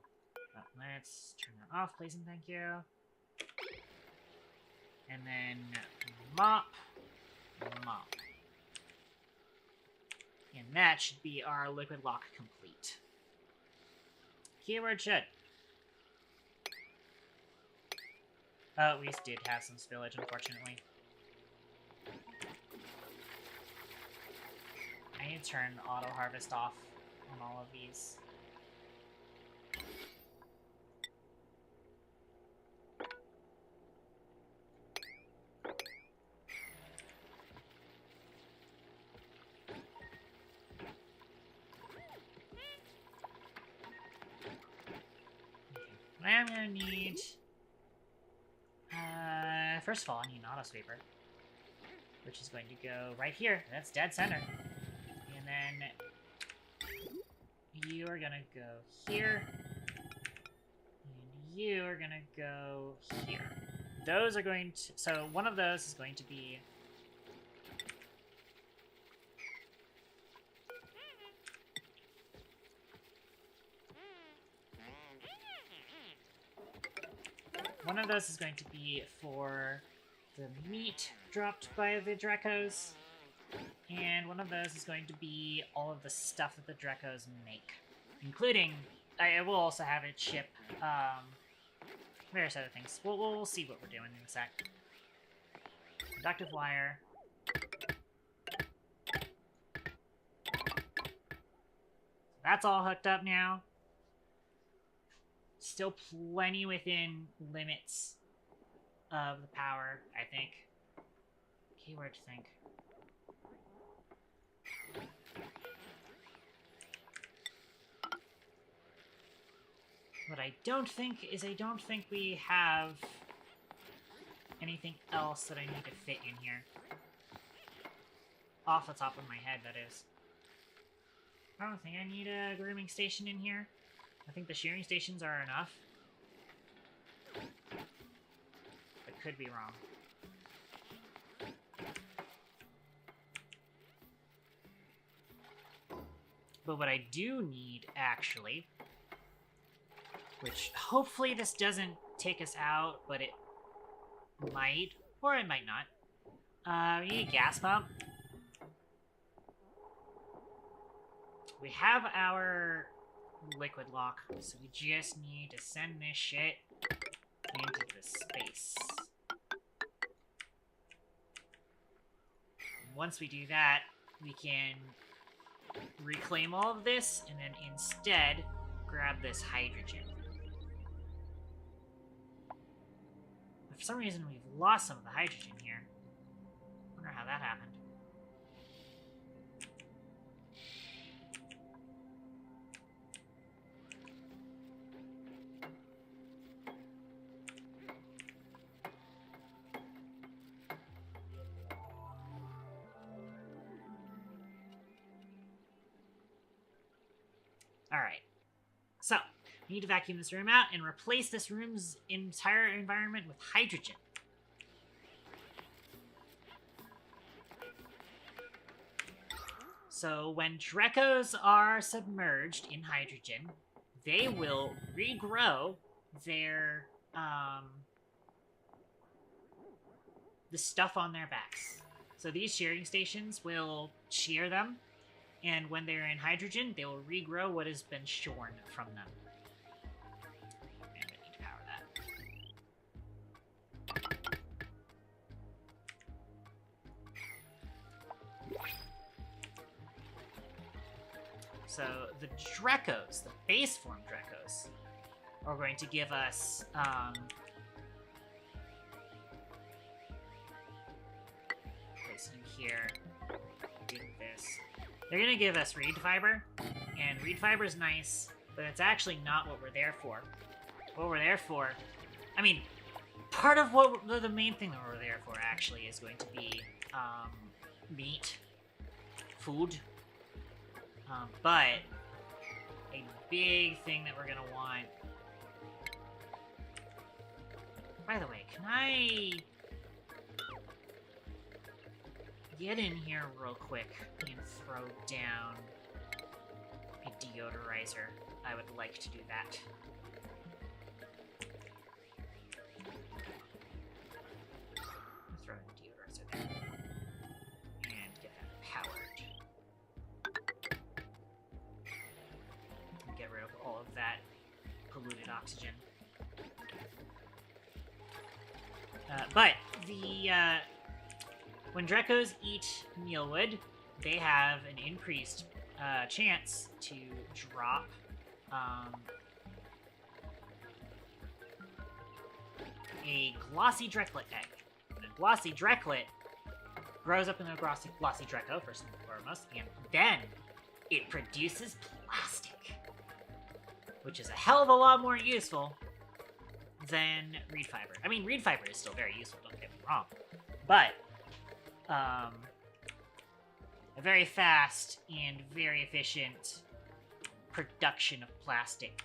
Speaker 1: Let's turn that off, please and thank you. And then mop, mop. And that should be our liquid lock complete. Keyword should. Oh, we did have some spillage, unfortunately. I need to turn auto harvest off on all of these. I'm gonna need... first of all, I need an auto sweeper. Which is going to go right here. That's dead center. And then... you are gonna go here. And you are gonna go here. those are going to... So one of those is going to be... One of those is going to be for the meat dropped by the Drecos. And one of those is going to be all of the stuff that the Drecos make. Including... I will also have it ship... various other things. We'll see what we're doing in a sec. Conductive wire. That's all hooked up now. Still plenty within limits of the power, I think. Keyword think. What I don't think is I don't think we have anything else that I need to fit in here. Off the top of my head, that is. I don't think I need a grooming station in here. I think the shearing stations are enough. I could be wrong. But what I do need, actually, which hopefully this doesn't take us out, but it might, or it might not. We need a gas pump. We have our liquid lock, so we just need to send this shit into the space. And once we do that, we can reclaim all of this, and then instead grab this hydrogen. But for some reason, we've lost some of the hydrogen here. Wonder how that happened. Alright, so we need to vacuum this room out and replace this room's entire environment with hydrogen. So when Drecos are submerged in hydrogen, they will regrow their, the stuff on their backs. So these shearing stations will shear them, and when they're in hydrogen, they will regrow what has been shorn from them. And I need to power that. So the Drecos, the base form Drecos, are going to give us place you here, do this. They're gonna give us reed fiber, and reed fiber is nice, but it's actually not what we're there for. What we're there for, I mean, part of what the main thing that we're there for actually is going to be meat, food, but a big thing that we're gonna want. By the way, can I get in here real quick and throw down a deodorizer? I would like to do that. Throw in the deodorizer there. And get that powered. And get rid of all of that polluted oxygen. But the when Drecos eat mealwood, they have an increased chance to drop a glossy Dreklet egg. And a glossy Dreklet grows up in a glossy Dreco, first and foremost, and then it produces plastic, which is a hell of a lot more useful than reed fiber. I mean, reed fiber is still very useful, don't get me wrong, but a very fast and very efficient production of plastic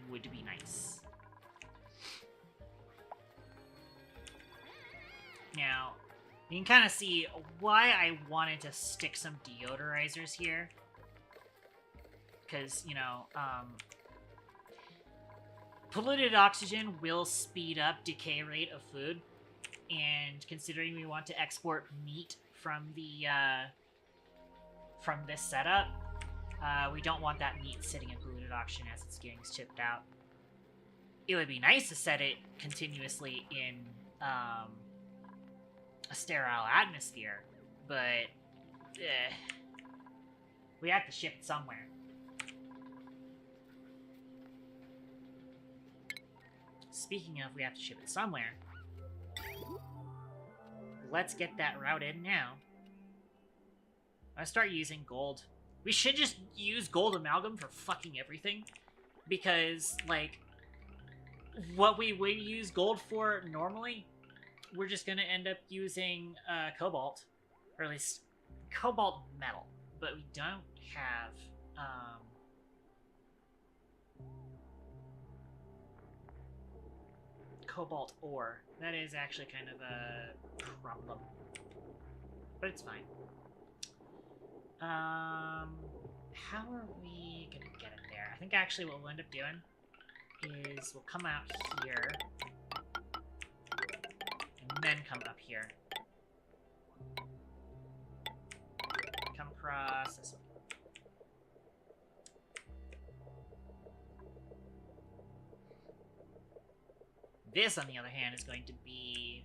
Speaker 1: would be nice. Now, you can kind of see why I wanted to stick some deodorizers here. Because, you know, polluted oxygen will speed up decay rate of food. And considering we want to export meat from the, from this setup, we don't want that meat sitting in polluted oxygen as it's getting shipped out. It would be nice to set it continuously in, a sterile atmosphere, but we have to ship it somewhere. Speaking of, we have to ship it somewhere. Let's get that routed now. I start using gold. We should just use gold amalgam for fucking everything, because like what we would use gold for normally, we're just gonna end up using cobalt, or at least cobalt metal, but we don't have cobalt ore. That is actually kind of a problem, but it's fine. How are we gonna get it there? I think actually what we'll end up doing is we'll come out here and then come up here. Come across this one. This, on the other hand, is going to be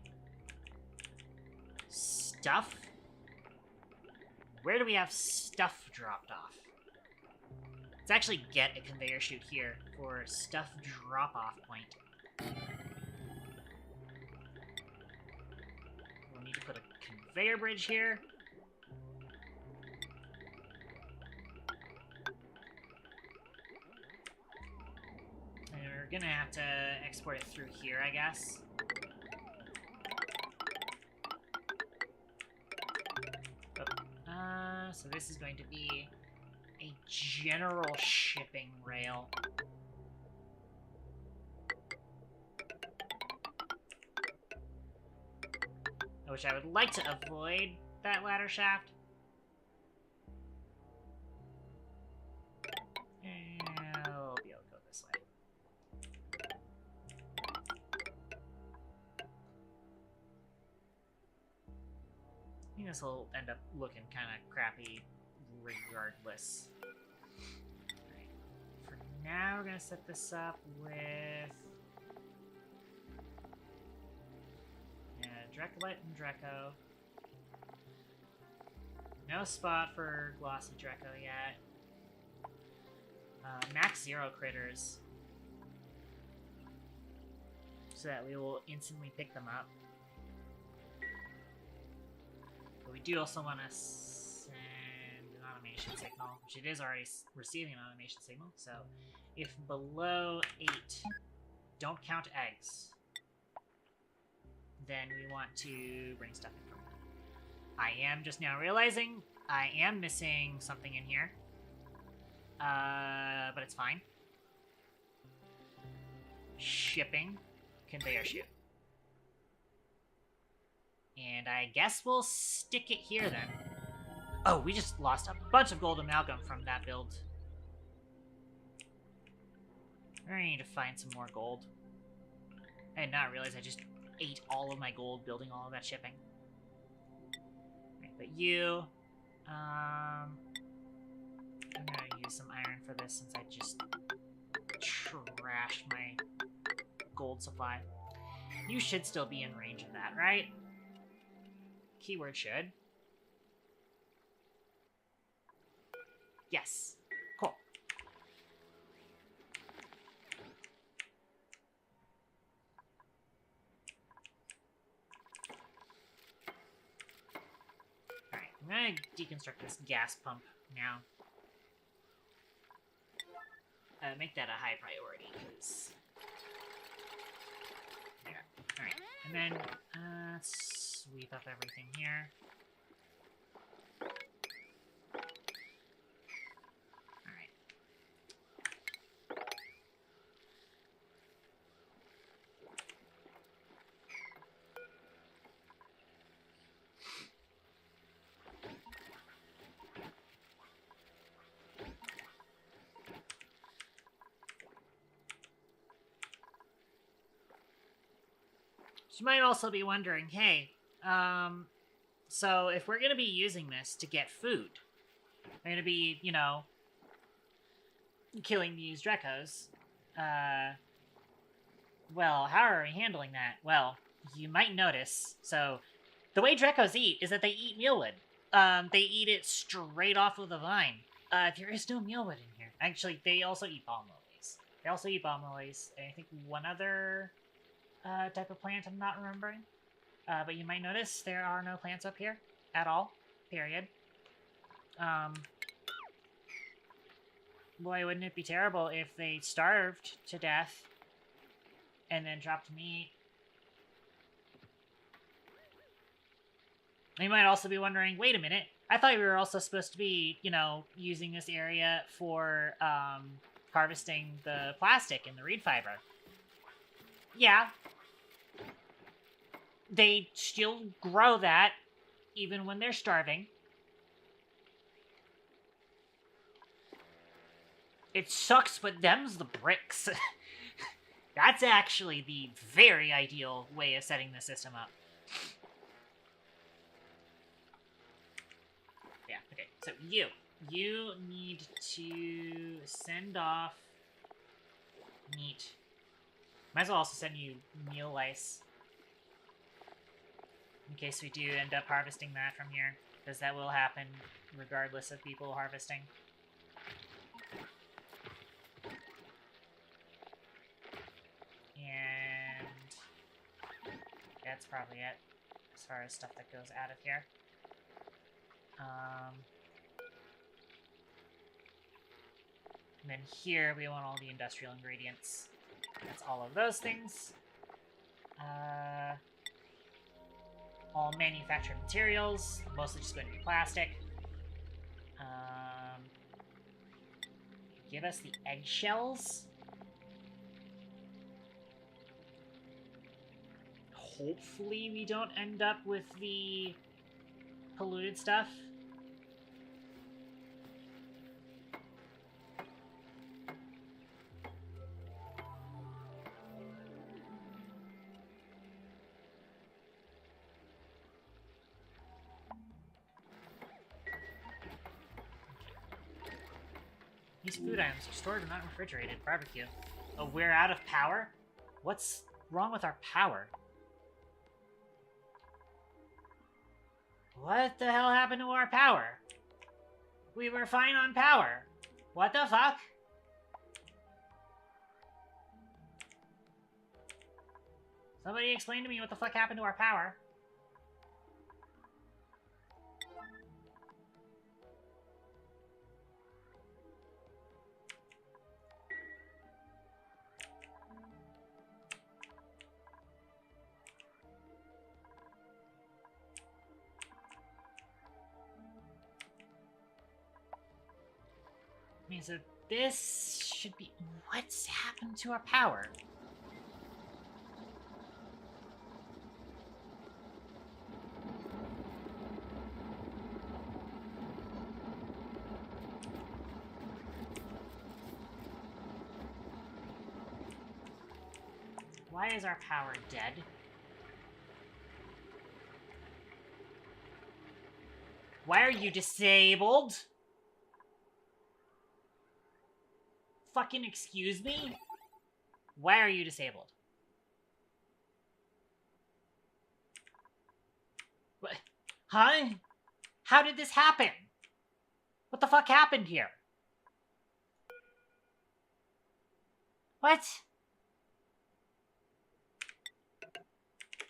Speaker 1: stuff. Where do we have stuff dropped off? Let's actually get a conveyor chute here for stuff drop-off point. We'll need to put a conveyor bridge here. And we're gonna have to export it through here, I guess. So this is going to be a general shipping rail. Which I would like to avoid that ladder shaft. And we'll be able to go this way. I think this will end up looking kind of crappy regardless. Right. For now, we're going to set this up with Dracolite and Draco. No spot for Glossy Draco yet. Max 0 critters. So that we will instantly pick them up. But we do also want to send an automation signal, which it is already receiving an automation signal. So if below 8, don't count eggs, then we want to bring stuff in from them. I am just now realizing I am missing something in here. But it's fine. Shipping conveyor chute. And I guess we'll stick it here then. Oh, we just lost a bunch of gold amalgam from that build. I need to find some more gold. I did not realize I just ate all of my gold building all of that shipping. Right, but you, I'm gonna use some iron for this since I just trashed my gold supply. You should still be in range of that, right? Keyword should. Yes. Cool. Alright, I'm gonna deconstruct this gas pump now. Make that a high priority, because... There. Alright, and then, sweep up everything here. Alright. You might also be wondering, hey, so if we're gonna be using this to get food, we're gonna be, you know, killing these Drekos, well, how are we handling that? Well, you might notice, so, the way Drekos eat is that they eat mealwood. They eat it straight off of the vine. There is no mealwood in here. Actually, they also eat balm lilies. They also eat balm lilies, and I think one other type of plant I'm not remembering. But you might notice there are no plants up here at all. Period. Boy, wouldn't it be terrible if they starved to death and then dropped meat. You might also be wondering, wait a minute, I thought we were also supposed to be, you know, using this area for harvesting the plastic and the reed fiber. Yeah. They still grow that, even when they're starving. It sucks, but them's the bricks. That's actually the very ideal way of setting the system up. Yeah, okay. So you need to send off meat. Might as well also send you meal lice. In case we do end up harvesting that from here. Because that will happen regardless of people harvesting. And that's probably it as far as stuff that goes out of here. And then here we want all the industrial ingredients. That's all of those things. All manufactured materials, mostly just going to be plastic. Give us the eggshells. Hopefully we don't end up with the polluted stuff. These food items are stored but not refrigerated. Barbecue. Oh, we're out of power? What's wrong with our power? What the hell happened to our power? We were fine on power. What the fuck? Somebody explain to me what the fuck happened to our power. I mean, so this should be... What's happened to our power? Why is our power dead? Why are you disabled? Fucking excuse me? Why are you disabled? What? Huh? How did this happen? What the fuck happened here? What?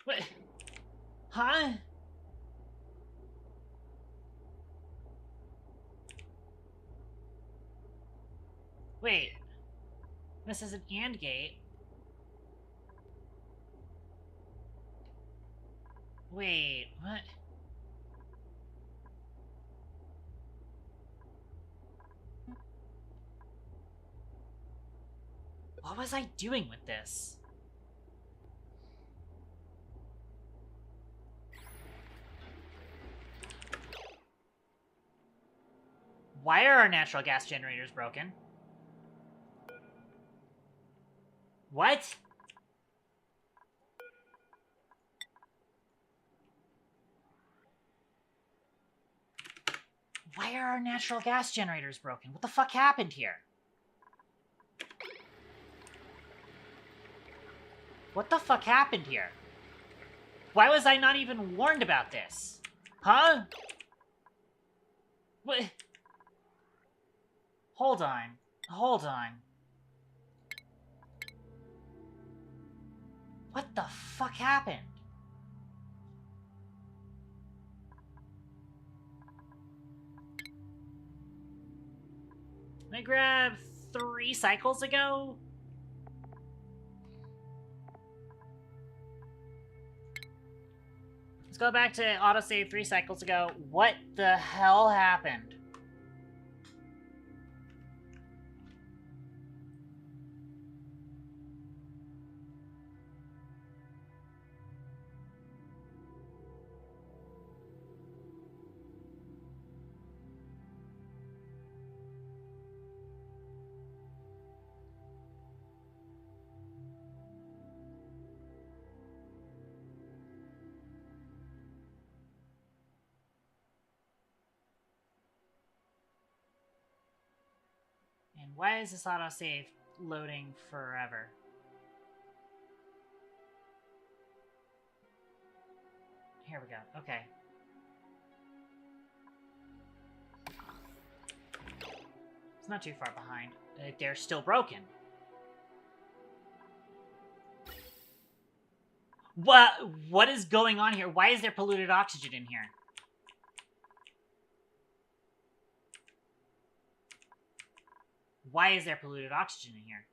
Speaker 1: What? Huh? Wait. This is an AND gate. Wait, what? What was I doing with this? Why are our natural gas generators broken? What? Why are our natural gas generators broken? What the fuck happened here? What the fuck happened here? Why was I not even warned about this? Huh? What? Hold on. Hold on. What the fuck happened? Can I grab 3 cycles ago? Let's go back to autosave 3 cycles ago. What the hell happened? And why is this autosave loading forever? Here we go. Okay. It's not too far behind. They're still broken. What is going on here? Why is there polluted oxygen in here? Why is there polluted oxygen in here?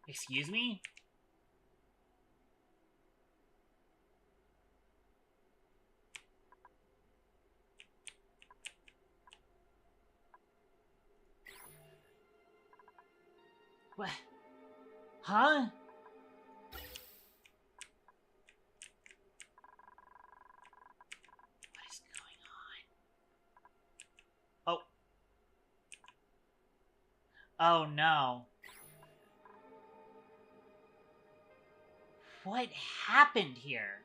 Speaker 1: Excuse me? What? Huh? What is going on? Oh. Oh no. What happened here?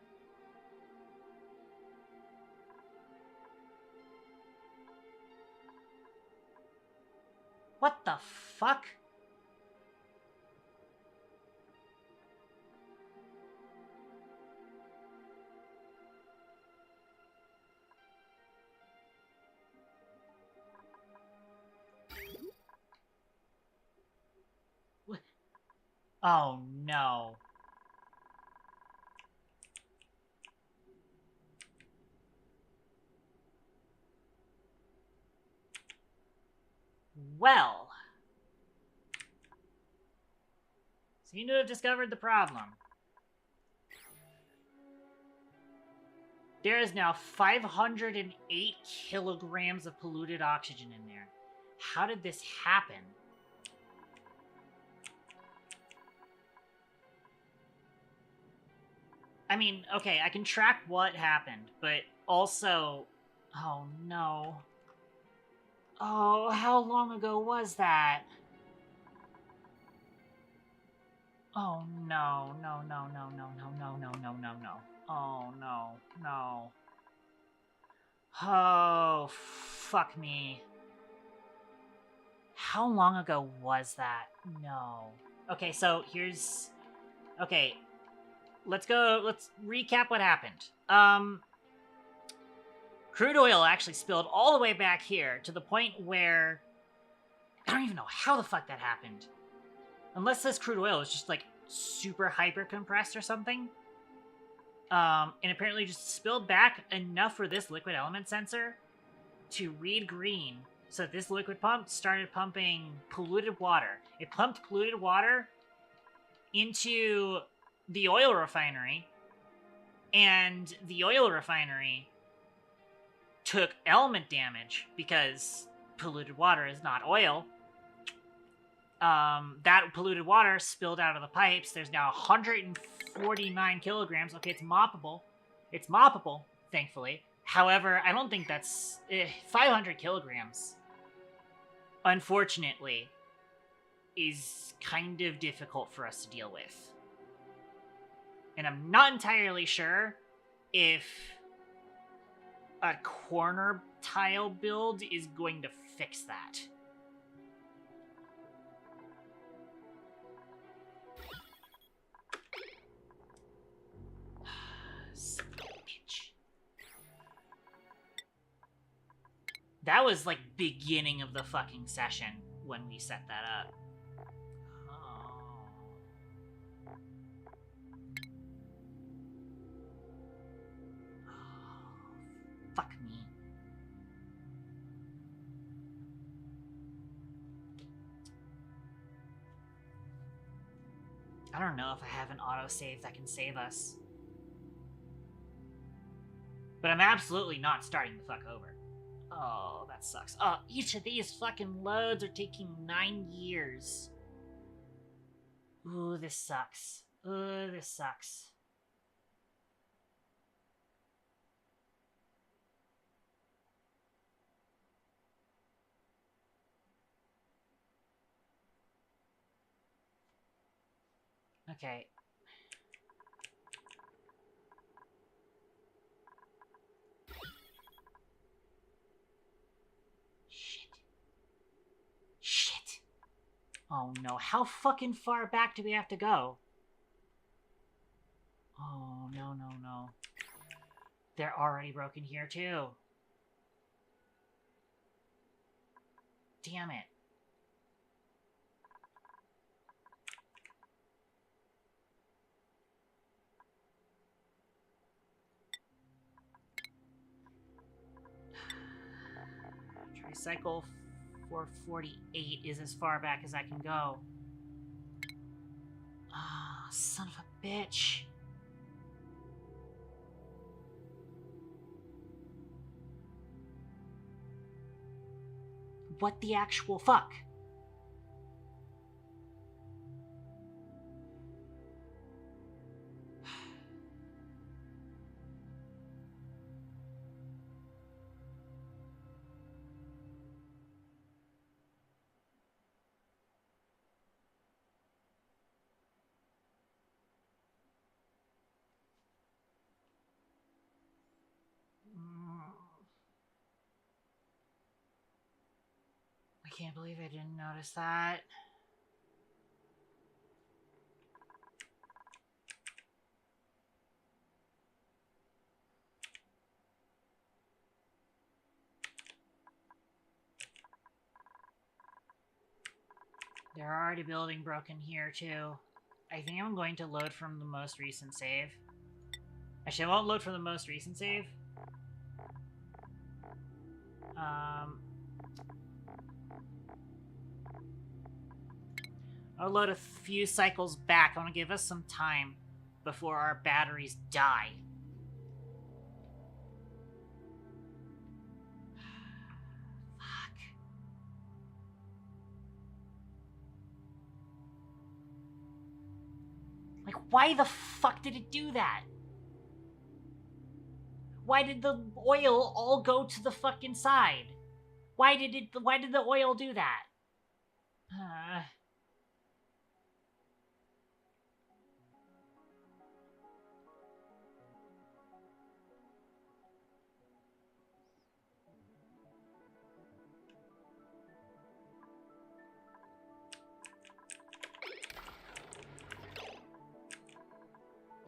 Speaker 1: What the fuck? What? Oh no. Well. Seem to have discovered the problem. There is now 508 kilograms of polluted oxygen in there. How did this happen? I mean, okay, I can track what happened, but also... Oh, no. Oh, how long ago was that? Oh, no, no, no, no, no, no, no, no, no, no, no. Oh, no, no. Oh, fuck me. How long ago was that? No. Okay, so here's... Okay, let's recap what happened. Crude oil actually spilled all the way back here to the point where... I don't even know how the fuck that happened. Unless this crude oil is just, like, super hyper compressed or something. And apparently just spilled back enough for this liquid element sensor to read green. So this liquid pump started pumping polluted water. It pumped polluted water into the oil refinery. And the oil refinery took element damage because polluted water is not oil. That polluted water spilled out of the pipes. There's now 149 kilograms. Okay, it's moppable. It's moppable, thankfully. However, I don't think that's... 500 kilograms, unfortunately, is kind of difficult for us to deal with. And I'm not entirely sure if a corner tile build is going to fix that. Bitch. That was like beginning of the fucking session when we set that up. Fuck me. I don't know if I have an autosave that can save us. But I'm absolutely not starting the fuck over. Oh, that sucks. Oh, each of these fucking loads are taking 9 years. Ooh, this sucks. Ooh, this sucks. Okay. Shit. Oh no, how fucking far back do we have to go? Oh, no, no, no. They're already broken here too. Damn it. Tricycle 448 is as far back as I can go. Ah, oh, son of a bitch. What the actual fuck? I can't believe I didn't notice that. They're already building broken here too. I think I'm going to load from the most recent save. Actually, I won't load from the most recent save. I'll load a few cycles back. I want to give us some time before our batteries die. Fuck. Like, why the fuck did it do that? Why did the oil all go to the fucking side? Why did the oil do that?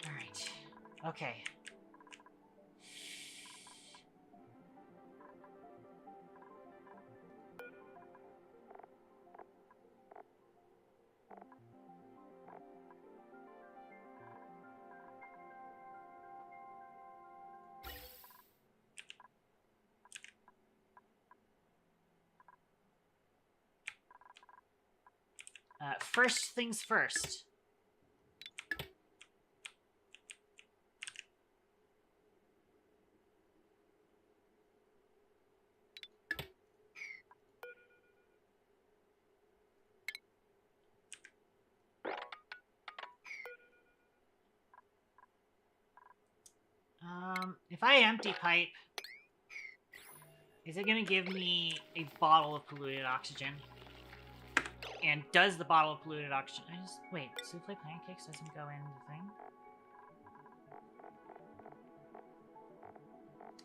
Speaker 1: Alright. Okay. First things first. If I empty pipe, is it gonna give me a bottle of polluted oxygen? And does the bottle of polluted oxygen... wait, souffle pancakes doesn't go in the thing?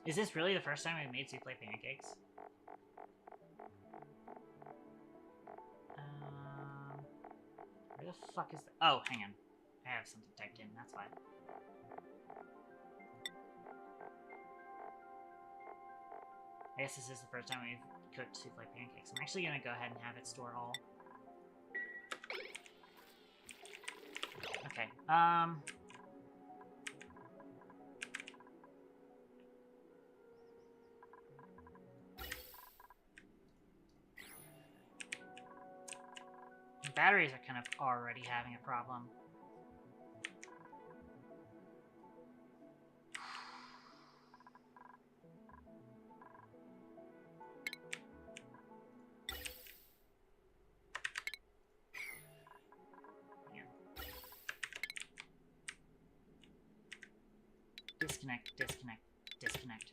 Speaker 1: Is this really the first time we've made souffle pancakes? Where the fuck is the... Oh, hang on. I have something typed in, that's why. I guess this is the first time we've cooked souffle pancakes. I'm actually gonna go ahead and have it store all. Okay, the batteries are kind of already having a problem. Disconnect, disconnect, disconnect.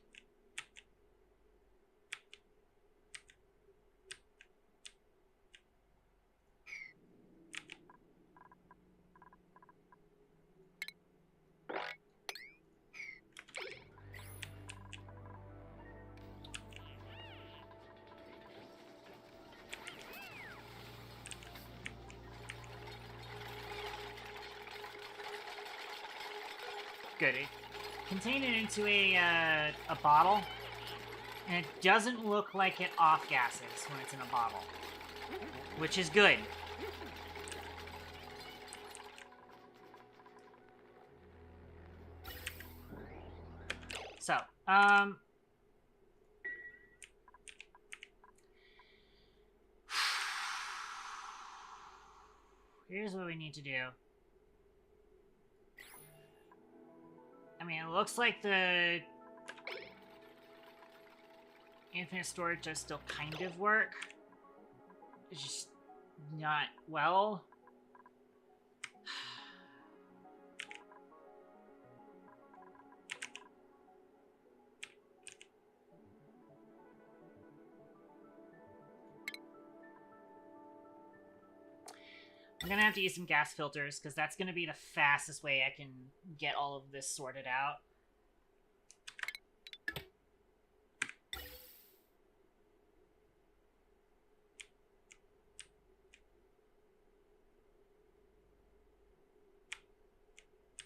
Speaker 1: Good. Contain it into a bottle, and it doesn't look like it off-gasses when it's in a bottle, which is good. So, here's what we need to do. I mean, it looks like the infinite storage does still kind of work. It's just not well. I'm gonna have to use some gas filters, because that's gonna be the fastest way I can get all of this sorted out.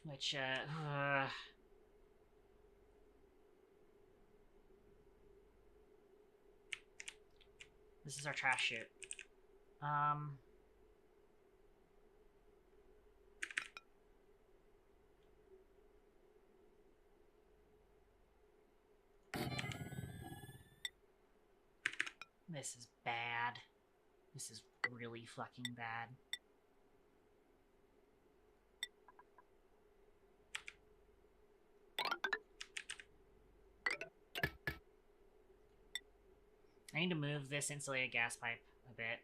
Speaker 1: Which, this is our trash chute. This is bad. This is really fucking bad. I need to move this insulated gas pipe a bit.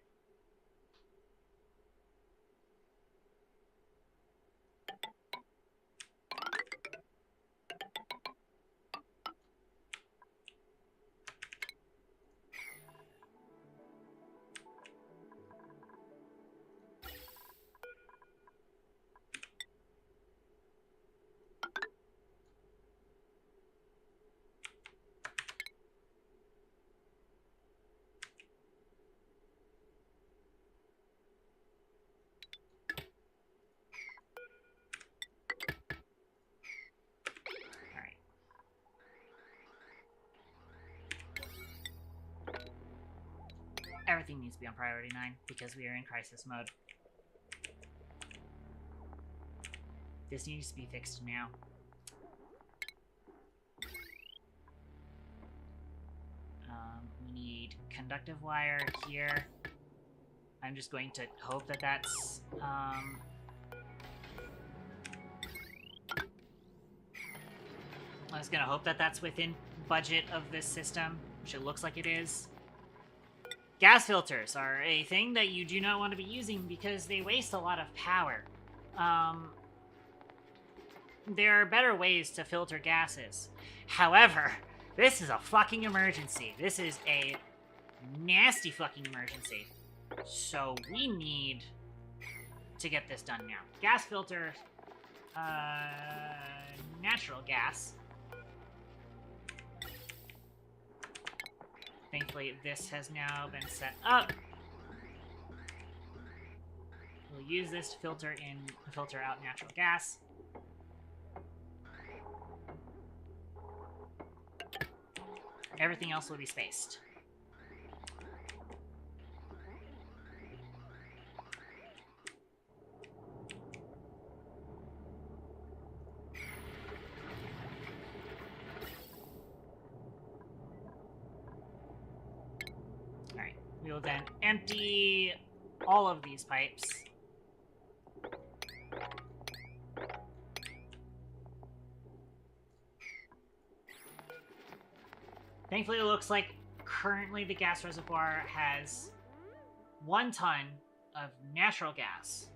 Speaker 1: Everything needs to be on priority 9 because we are in crisis mode. This needs to be fixed now. We need conductive wire here. I'm just going to hope that that's... I was gonna hope that that's within budget of this system, which it looks like it is. Gas filters are a thing that you do not want to be using because they waste a lot of power. There are better ways to filter gases. However, this is a fucking emergency. This is a nasty fucking emergency. So we need to get this done now. Gas filter, natural gas. Thankfully, this has now been set up. We'll use this to filter out natural gas. Everything else will be spaced. Alright, we will then empty all of these pipes. Thankfully, it looks like currently the gas reservoir has 1 ton of natural gas.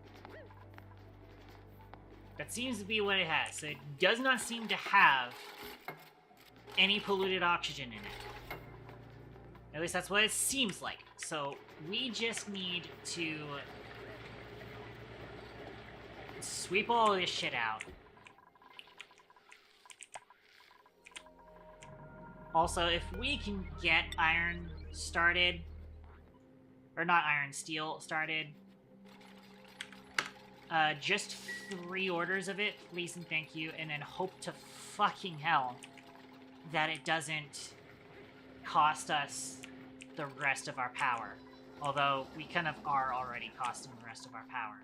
Speaker 1: That seems to be what it has. So it does not seem to have any polluted oxygen in it. At least that's what it seems like. So we just need to sweep all of this shit out. Also, if we can get iron started, or not iron, steel started, just 3 orders of it, please and thank you, and then hope to fucking hell that it doesn't cost us the rest of our power. Although, we kind of are already costing the rest of our power.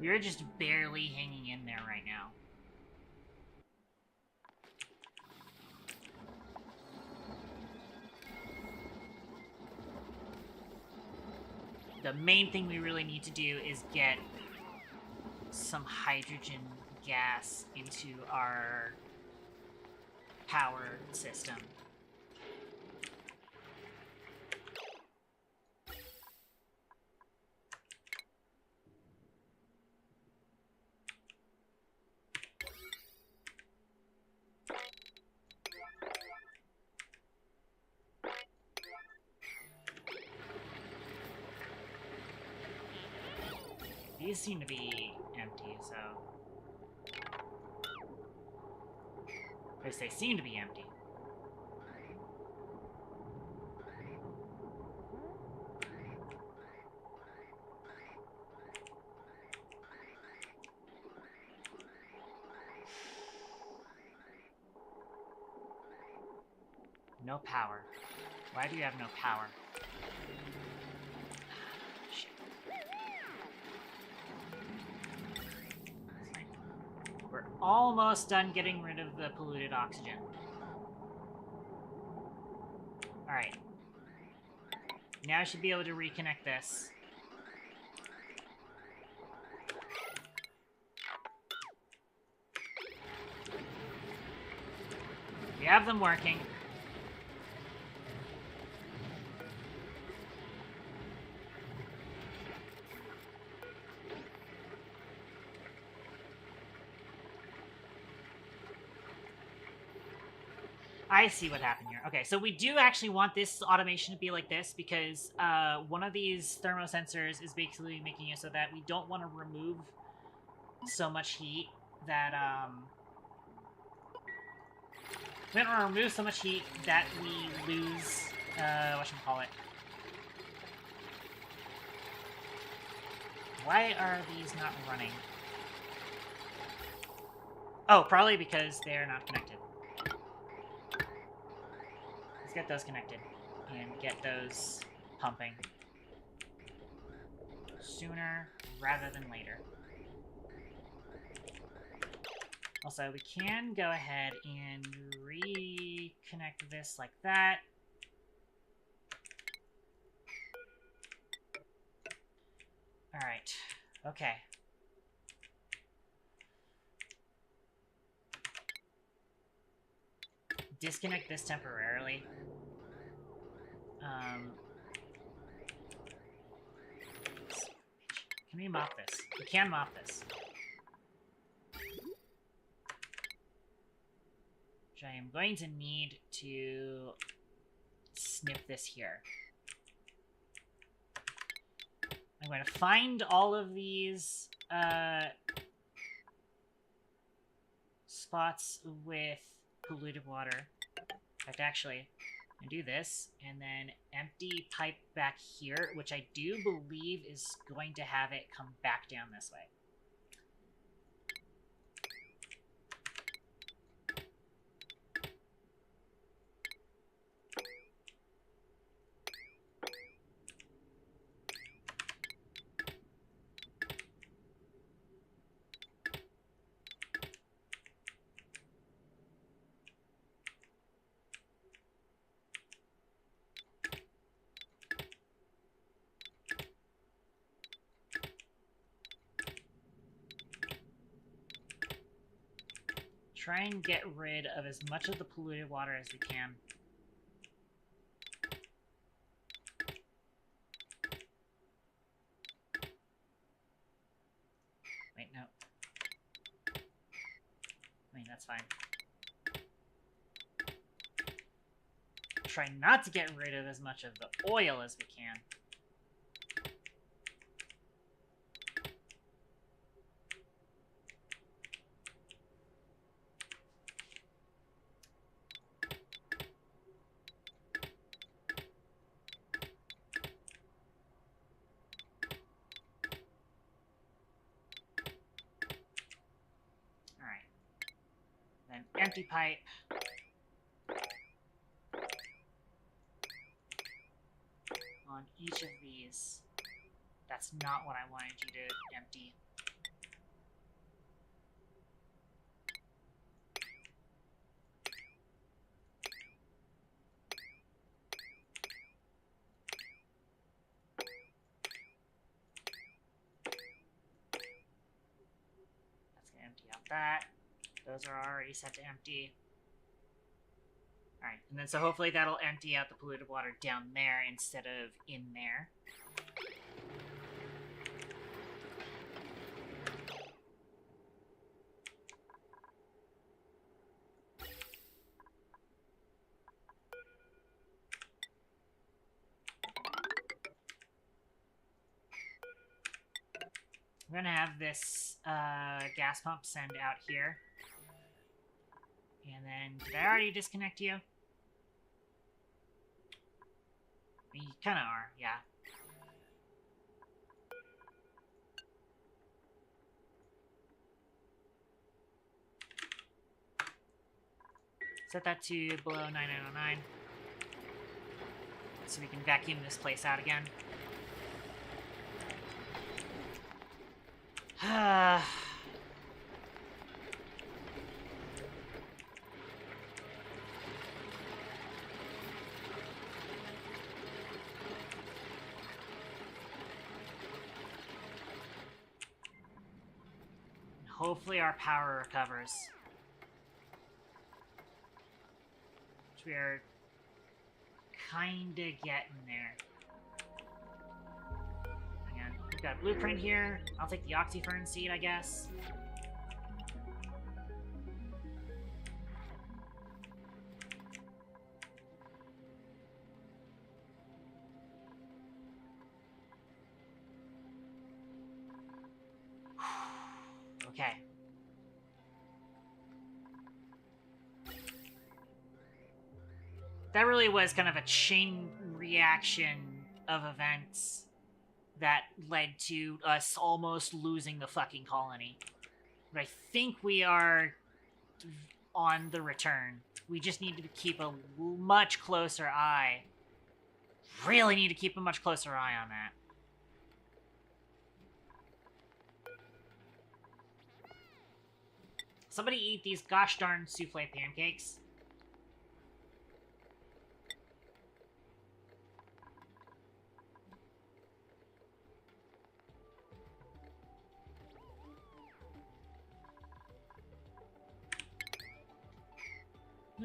Speaker 1: We're just barely hanging in there right now. The main thing we really need to do is get some hydrogen gas into our power system. These seem to be empty, so... At least they seem to be empty. No power. Why do you have no power? We're almost done getting rid of the polluted oxygen. Alright. Now I should be able to reconnect this. We have them working. I see what happened here. Okay, so we do actually want this automation to be like this because one of these thermosensors is basically making it so that we don't want to remove so much heat that, we don't want to remove so much heat that we lose, whatchamacallit. Why are these not running? Oh, probably because they're not connected. Let's get those connected and get those pumping sooner rather than later. Also, we can go ahead and reconnect this like that. Alright, okay. Disconnect this temporarily. Can we mop this? We can mop this. Which I am going to need to snip this here. I'm going to find all of these spots with polluted water. fact, actually, I do this, and then empty pipe back here, which I do believe is going to have it come back down this way. Try and get rid of as much of the polluted water as we can. Wait, no. I mean, that's fine. Try not to get rid of as much of the oil as we can. Empty pipe. On each of these. That's not what I wanted you to empty. That's gonna empty out that. Those are already set to empty. Alright, and then so hopefully that'll empty out the polluted water down there instead of in there. I'm gonna have this gas pump send out here. And then, did I already disconnect you? You kind of are, yeah. Set that to below 9909. So we can vacuum this place out again. Hopefully our power recovers. Which we are kinda getting there. Again, we've got a blueprint here. I'll take the oxyfern seed, I guess. Okay. That really was kind of a chain reaction of events that led to us almost losing the fucking colony. But I think we are on the return. We just need to keep a much closer eye. Really need to keep a much closer eye on that. Somebody eat these gosh darn souffle pancakes.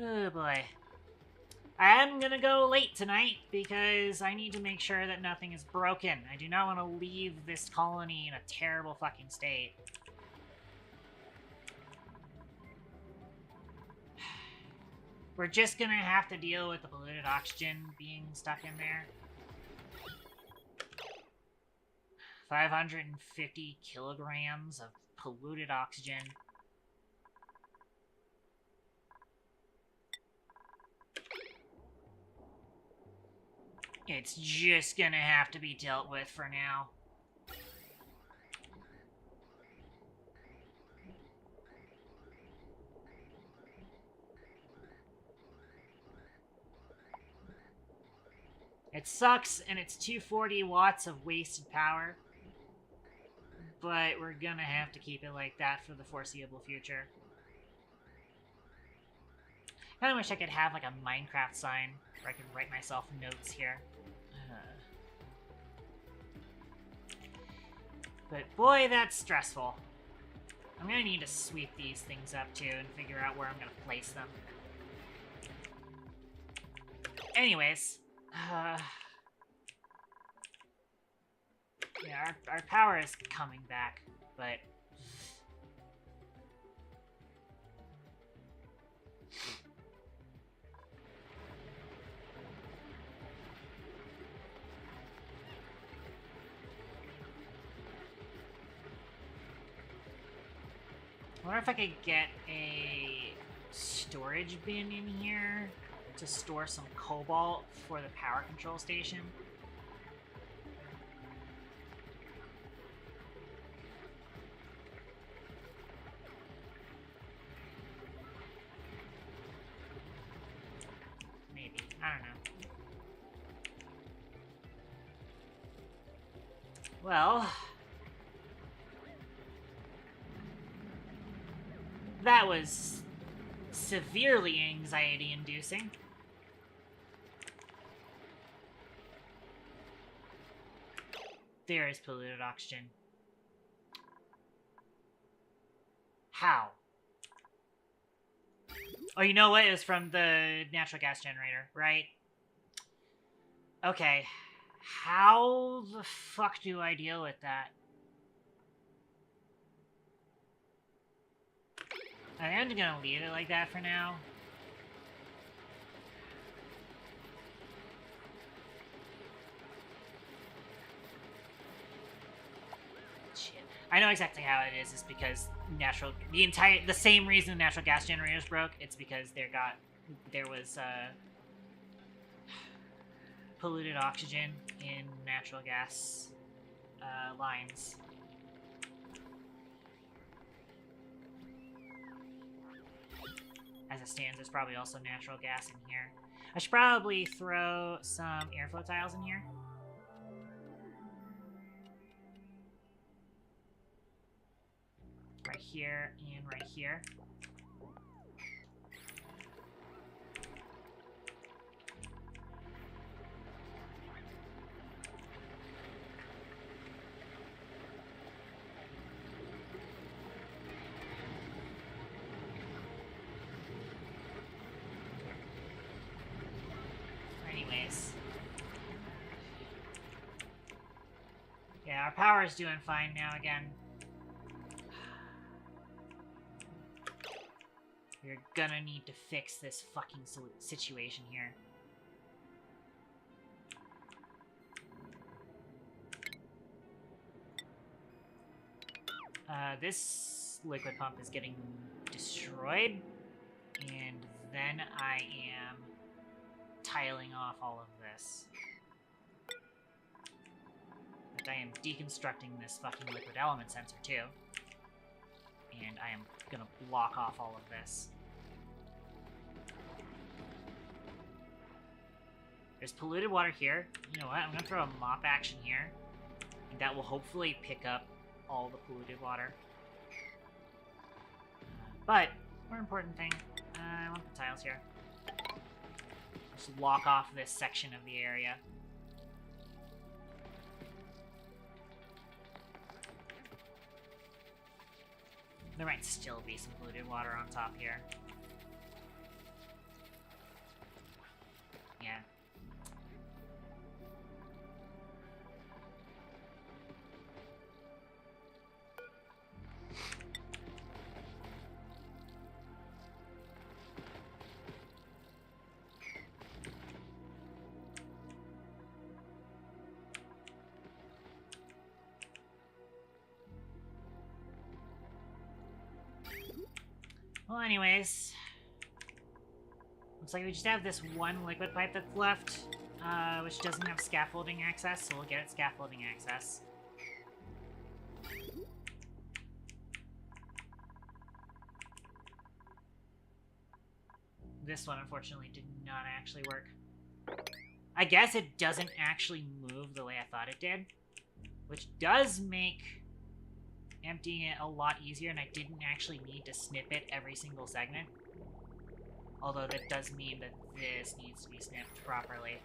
Speaker 1: Oh boy. I'm gonna go late tonight because I need to make sure that nothing is broken. I do not want to leave this colony in a terrible fucking state. We're just gonna have to deal with the polluted oxygen being stuck in there. 550 kilograms of polluted oxygen. It's just gonna have to be dealt with for now. It sucks, and it's 240 watts of wasted power. But we're gonna have to keep it like that for the foreseeable future. I kinda wish I could have like a Minecraft sign where I could write myself notes here. But boy, that's stressful. I'm gonna need to sweep these things up too and figure out where I'm gonna place them. Anyways, yeah, our power is coming back, but I wonder if I could get a storage bin in here to store some cobalt for the power control station. Maybe. I don't know. Well, that was severely anxiety-inducing. There is polluted oxygen. How? Oh, you know what? It was from the natural gas generator, right? Okay. How the fuck do I deal with that? I'm gonna leave it like that for now. Shit. I know exactly how it is because the same reason natural gas generators broke, it's because there was polluted oxygen in natural gas lines. As it stands, there's probably also natural gas in here. I should probably throw some airflow tiles in here. Right here and right here. Yeah, our power is doing fine now again. We're gonna need to fix this fucking situation here. This liquid pump is getting destroyed, and then I am tiling off all of this. But I am deconstructing this fucking liquid element sensor too. And I am gonna block off all of this. There's polluted water here. You know what? I'm gonna throw a mop action here. And that will hopefully pick up all the polluted water. But, more important thing, I want the tiles here. Just lock off this section of the area. There might still be some polluted water on top here. Yeah. Well, anyways, looks like we just have this one liquid pipe that's left. which doesn't have scaffolding access, so we'll get it scaffolding access. This one, unfortunately, did not actually work. I guess it doesn't actually move the way I thought it did, which does make emptying it a lot easier, and I didn't actually need to snip it every single segment. Although that does mean that this needs to be snipped properly.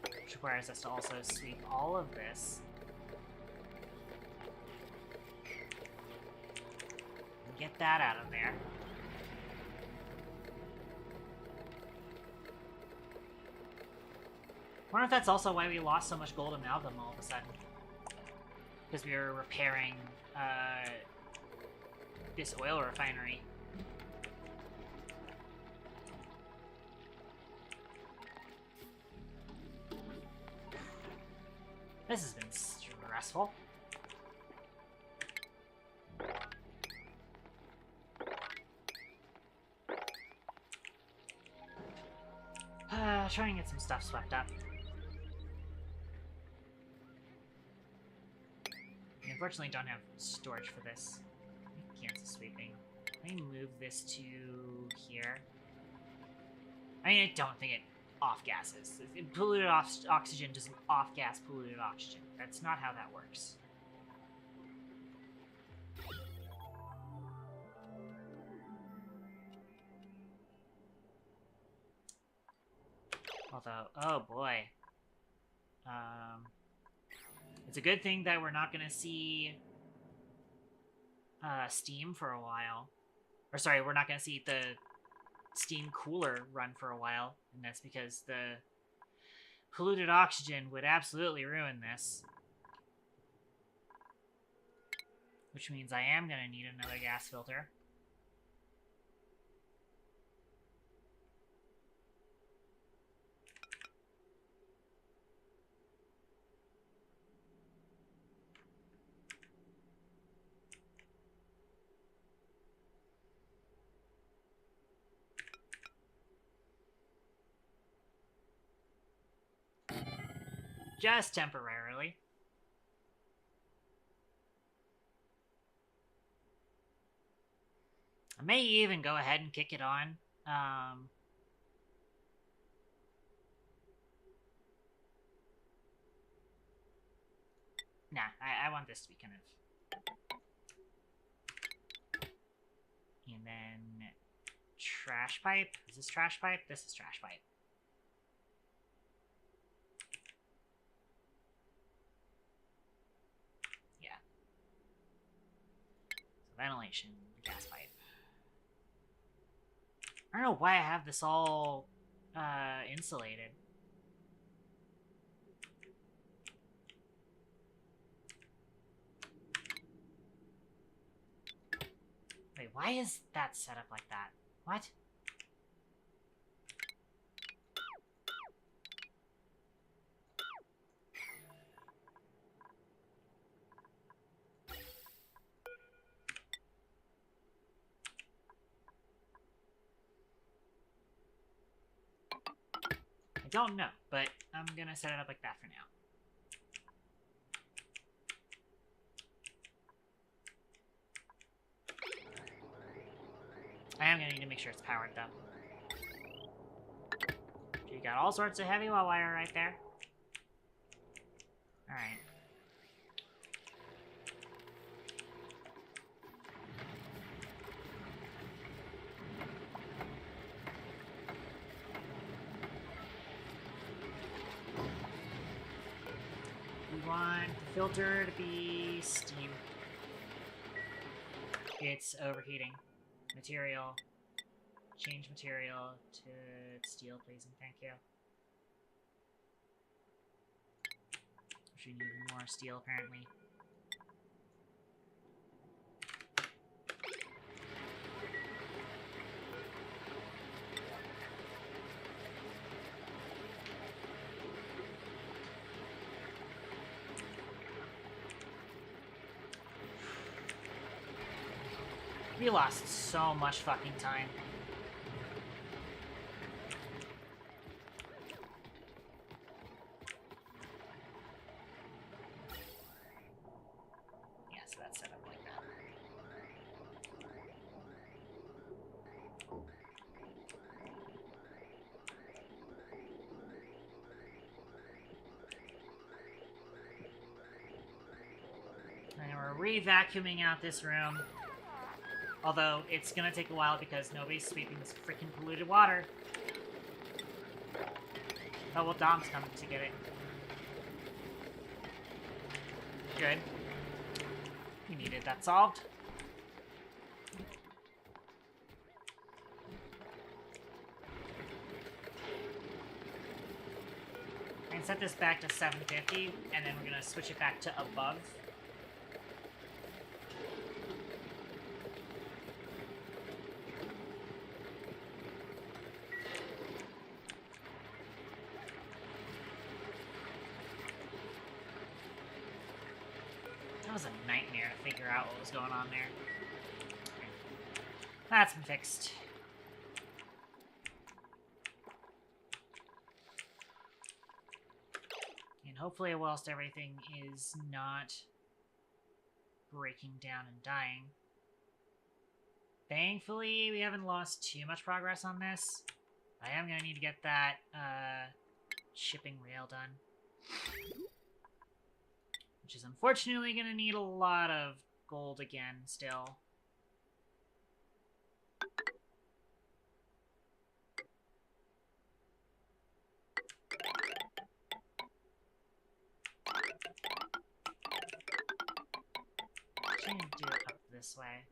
Speaker 1: Which requires us to also sweep all of this. And get that out of there. I wonder if that's also why we lost so much gold amalgam all of a sudden. Because we were repairing this oil refinery. This has been stressful. Try and get some stuff swept up. We unfortunately don't have storage for this. Cancel sweeping. Let me move this to here. I mean, I don't think it off-gases. Polluted oxygen doesn't off-gas polluted oxygen. That's not how that works. Although, oh boy. It's a good thing that we're not gonna see steam for a while. Or sorry, we're not gonna see the steam cooler run for a while, and that's because the polluted oxygen would absolutely ruin this. Which means I am gonna need another gas filter. Just temporarily. I may even go ahead and kick it on. Nah, I want this to be kind of... And then... Trash pipe? Is this trash pipe? This is trash pipe. Ventilation, gas pipe. I don't know why I have this all insulated. Wait, why is that set up like that? What? I don't know, but I'm gonna set it up like that for now. I am gonna need to make sure it's powered though. You got all sorts of heavy wire right there. Alright. Want the filter to be steam. It's overheating. Material. Change material to steel, please, and thank you. We need more steel, apparently. We lost so much fucking time. re-vacuuming out this room. Although, it's gonna take a while because nobody's sweeping this freaking polluted water. Oh, well, Dom's coming to get it. Good. We needed that solved. And set this back to 750, and then we're gonna switch it back to above. That was a nightmare to figure out what was going on there. That's been fixed. And hopefully, whilst everything is not breaking down and dying. Thankfully, we haven't lost too much progress on this. I am going to need to get that shipping rail done. Which is unfortunately going to need a lot of gold again still. Actually, I'm going to do it up this way.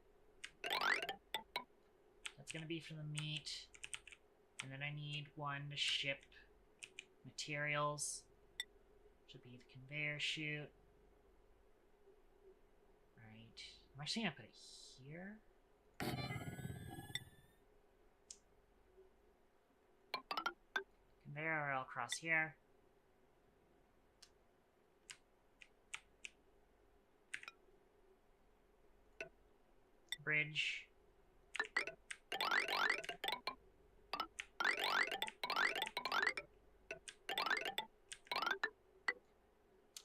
Speaker 1: That's going to be for the meat. And then I need one to ship materials. Should be the conveyor chute. Right. I'm actually going to put it here. Conveyor rail across here. Bridge.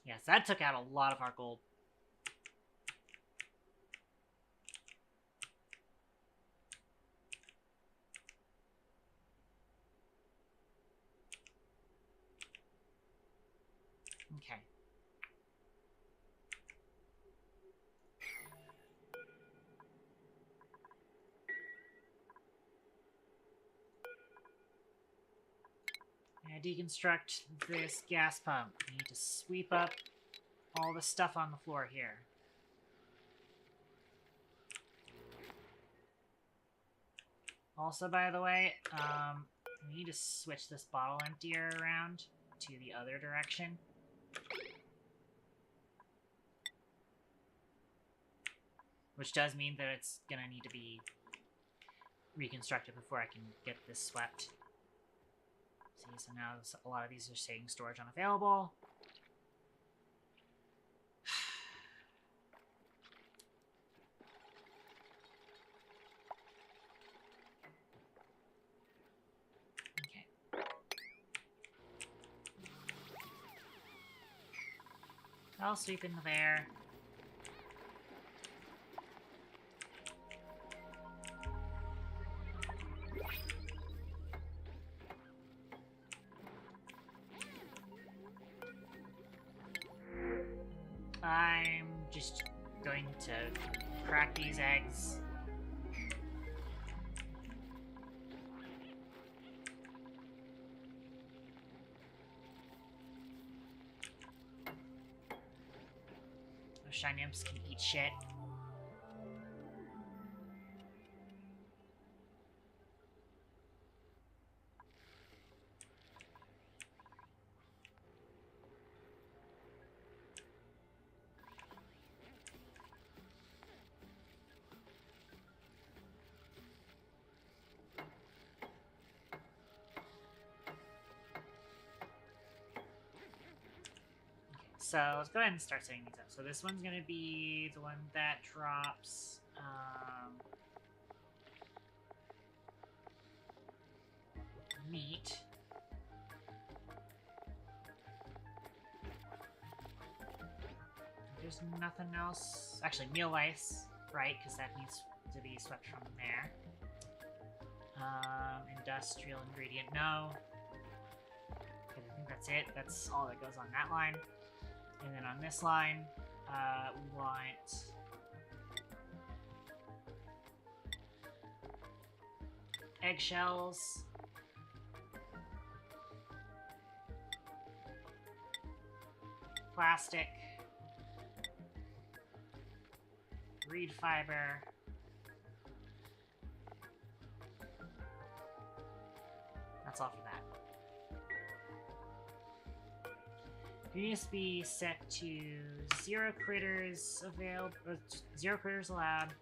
Speaker 1: Yes, that took out a lot of our gold. Okay. Deconstruct this gas pump. We need to sweep up all the stuff on the floor here. Also, by the way, we need to switch this bottle emptier around to the other direction. Which does mean that it's gonna need to be reconstructed before I can get this swept. See, so now a lot of these are saying storage unavailable. Okay. I'll sweep into there. I'm just going to crack these eggs. Those shiny imps can eat shit. So let's go ahead and start setting these up. So this one's going to be the one that drops meat. There's nothing else. Actually, meal ice, right? Because that needs to be swept from there. Industrial ingredient, no. Okay, I think that's it. That's all that goes on that line. And then on this line, We want eggshells. Plastic. Reed fiber. That's all for that. Needs to be set to 0 critters available, 0 critters allowed,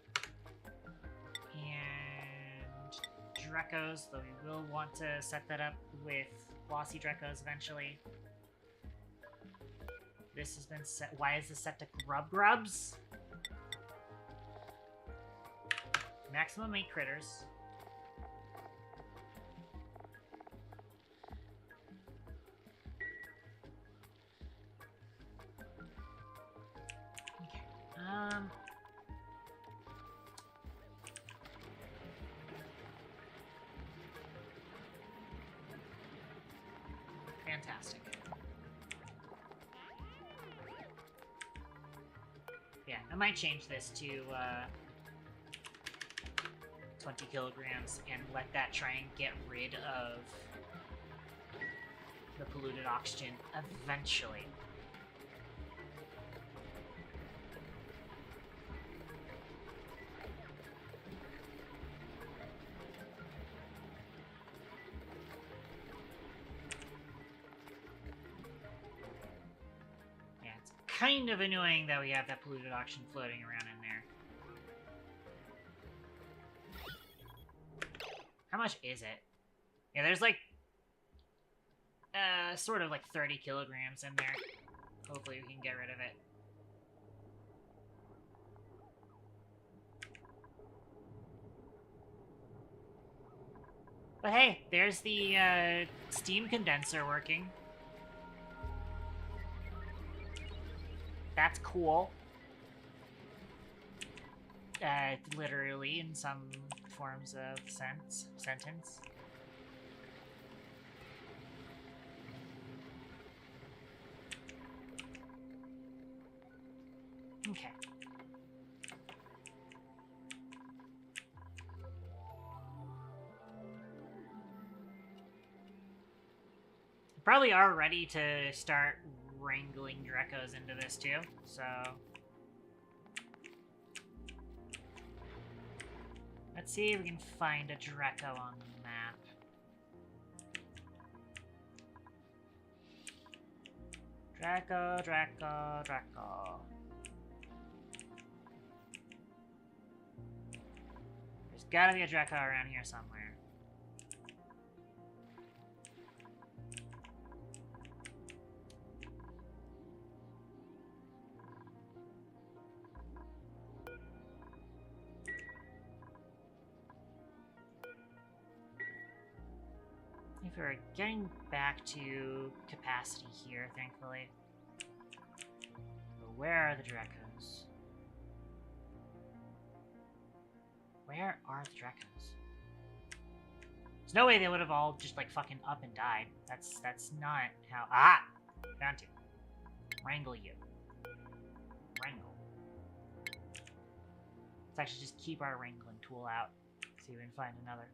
Speaker 1: and Drekos, though we will want to set that up with glossy Drekos eventually. This has been set. Why is this set to grubs? Maximum 8 critters. Fantastic. Yeah, I might change this to 20 kilograms and let that try and get rid of the polluted oxygen eventually. Kind of annoying that we have that polluted oxygen floating around in there. How much is it? Yeah, there's like sort of like 30 kilograms in there. Hopefully we can get rid of it. But hey, there's the steam condenser working. That's cool. Literally, in some forms of sentence. Okay. Probably are ready to start wrangling Drekos into this too, so let's see if we can find a Dreko on the map. Dreko. There's gotta be a Dreko around here somewhere. We're getting back to capacity here, thankfully. But where are the Drekos? Where are the Drekos? There's no way they would have all just like fucking up and died. That's not how. Ah! Found to. Wrangle you. Wrangle. Let's actually just keep our wrangling tool out. See if we can find another.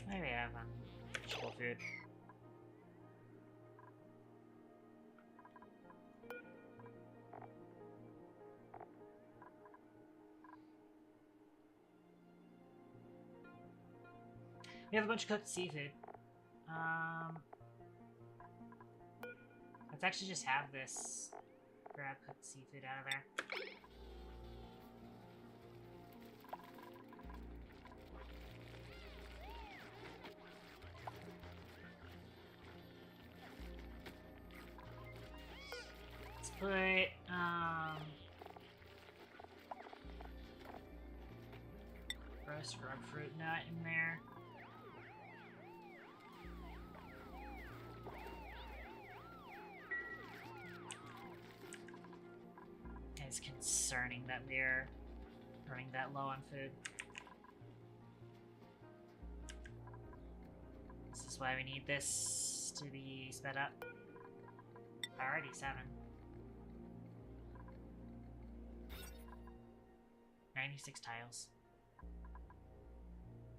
Speaker 1: There we have vegetable food. We have a bunch of cooked seafood. Let's actually just have this. Grab cooked seafood out of there. Let's put, roast grapefruit nut in there. It's concerning that we're running that low on food. This is why we need this to be sped up. Already 7. 96 tiles.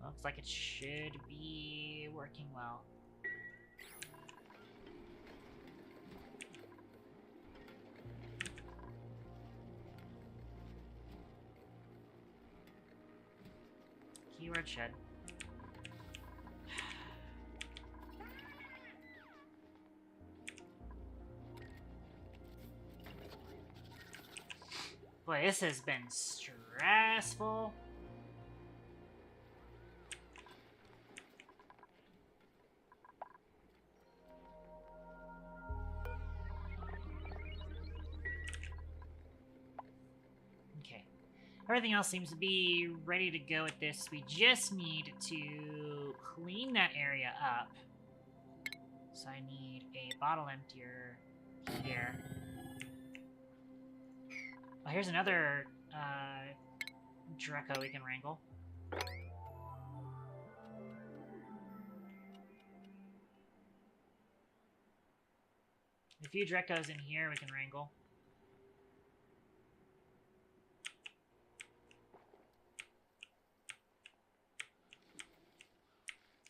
Speaker 1: Looks like it should be working well. Keyword shed. Boy, this has been stressful. Okay. Everything else seems to be ready to go with this. We just need to clean that area up. So I need a bottle emptier here. Oh, here's another Draco we can wrangle. A few Dracos in here we can wrangle.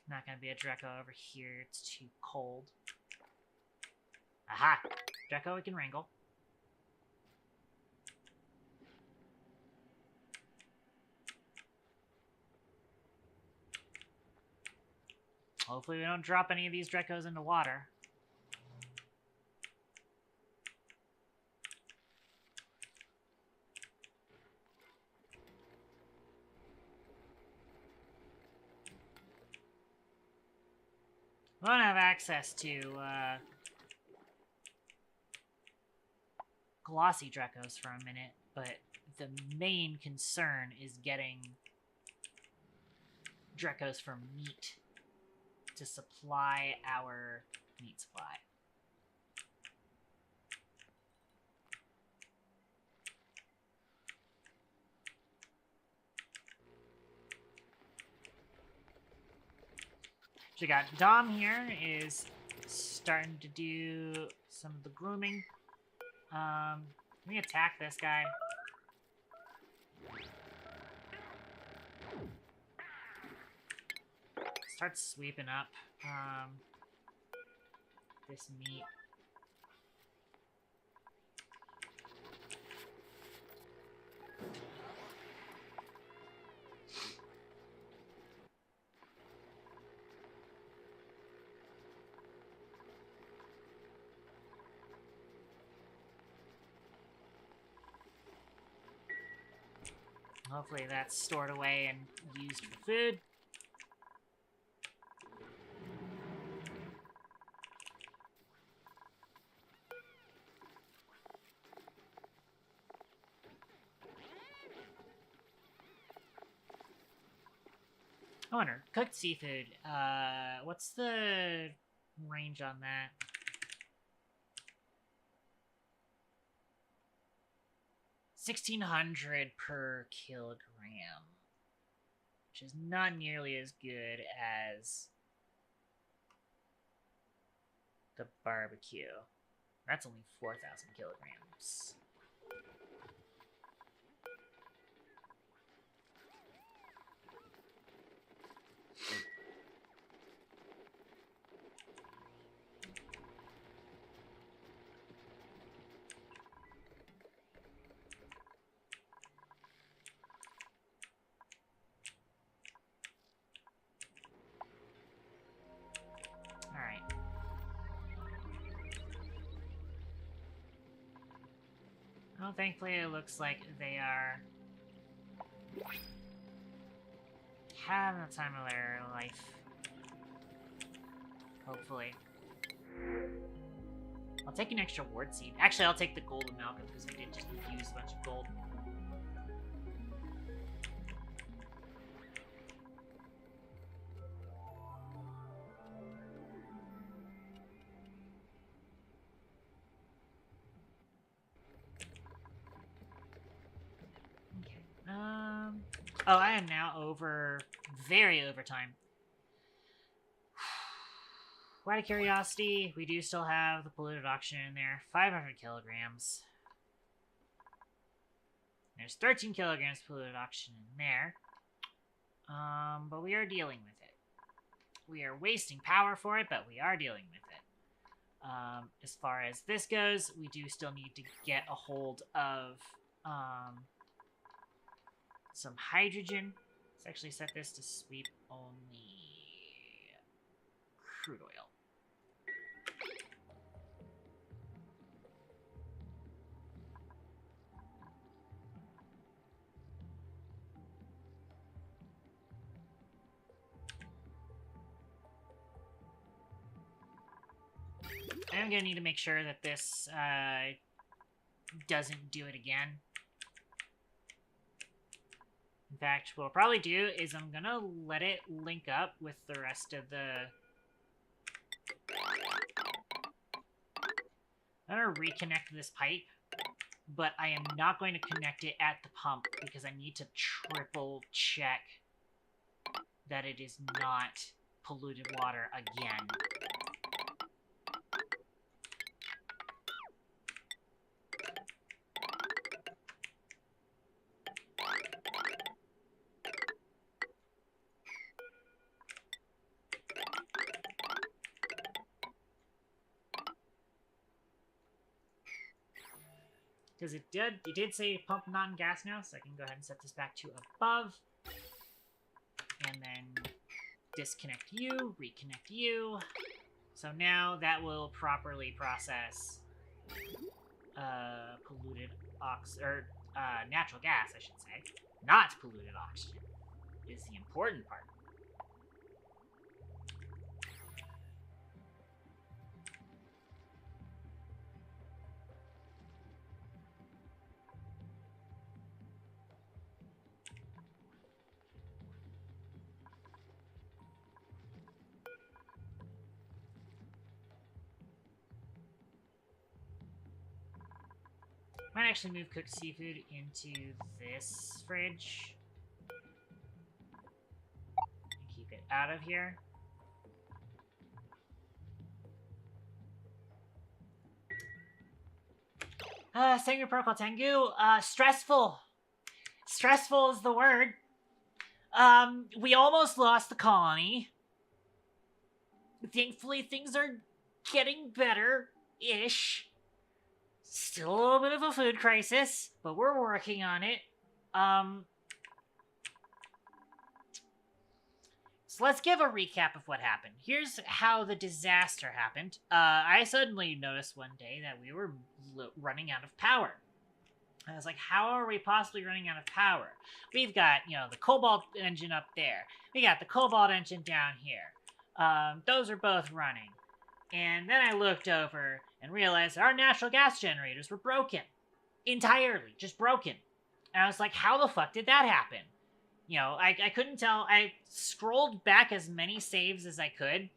Speaker 1: Not gonna be a Draco over here, it's too cold. Aha! Draco we can wrangle. Hopefully we don't drop any of these Dracos into water. We won't have access to glossy Dracos for a minute, but the main concern is getting Dracos for meat to supply our meat supply. So we got Dom here is starting to do some of the grooming. Let me attack this guy. Start sweeping up this meat. Hopefully that's stored away and used for food. I wonder, cooked seafood, what's the range on that? 1,600 per kilogram, which is not nearly as good as the barbecue. That's only 4,000 kilograms. Well, thankfully it looks like they are having the time of their life. Hopefully. I'll take an extra ward seed. Actually, I'll take the golden Malcolm because we did just use a bunch of gold. Oh, I am now very over time. Out of curiosity, we do still have the polluted oxygen in there. 500 kilograms. There's 13 kilograms polluted oxygen in there. But we are dealing with it. We are wasting power for it, but we are dealing with it. As far as this goes, we do still need to get a hold of some hydrogen. Let's actually set this to sweep only crude oil. I'm going to need to make sure that this doesn't do it again. In fact, what I'll probably do is I'm going to let it link up with the rest of the... I'm going to reconnect this pipe, but I am not going to connect it at the pump because I need to triple check that it is not polluted water again. Because it did say pump not in gas now, so I can go ahead and set this back to above. And then disconnect you, reconnect you. So now that will properly process polluted natural gas, I should say. Not polluted oxygen is the important part. Might actually move cooked seafood into this fridge. And keep it out of here. Sangre Protocol Tengu, stressful. Stressful is the word. We almost lost the colony. Thankfully, things are getting better-ish. Still a little bit of a food crisis, but we're working on it. So let's give a recap of what happened. Here's how the disaster happened. I suddenly noticed one day that we were running out of power. I was like, how are we possibly running out of power? We've got, the Cobalt engine up there. We got the Cobalt engine down here. Those are both running. And then I looked over and realized our natural gas generators were broken. Entirely. Just broken. And I was like, how the fuck did that happen? I couldn't tell. I scrolled back as many saves as I could.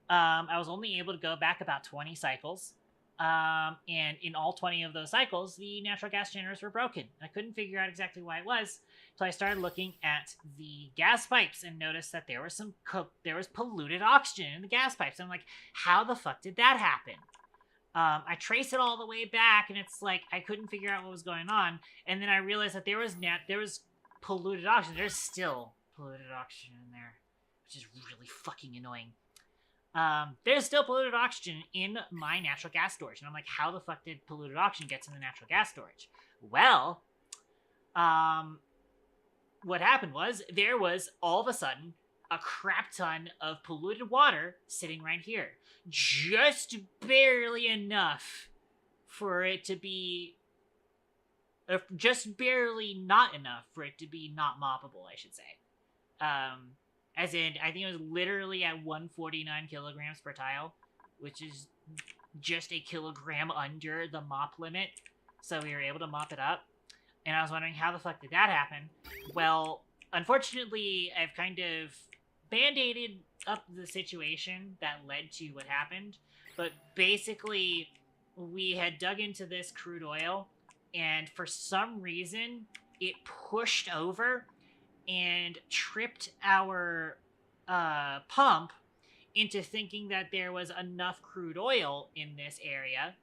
Speaker 1: I was only able to go back about 20 cycles. And in all 20 of those cycles, the natural gas generators were broken. I couldn't figure out exactly why it was. So I started looking at the gas pipes and noticed that there was polluted oxygen in the gas pipes. I'm like, how the fuck did that happen? I traced it all the way back, and it's like I couldn't figure out what was going on. And then I realized that there was polluted oxygen. There's still polluted oxygen in there, which is really fucking annoying. There's still polluted oxygen in my natural gas storage. And I'm like, how the fuck did polluted oxygen get to the natural gas storage? Well, what happened was there was all of a sudden a crap ton of polluted water sitting right here. Just barely enough for it to be... just barely not enough for it to be not moppable, I should say. As in, I think it was literally at 149 kilograms per tile, which is just a kilogram under the mop limit. So we were able to mop it up. And I was wondering, how the fuck did that happen? Well, unfortunately, I've kind of band-aided up the situation that led to what happened. But basically, we had dug into this crude oil, and for some reason, it pushed over and tripped our pump into thinking that there was enough crude oil in this area,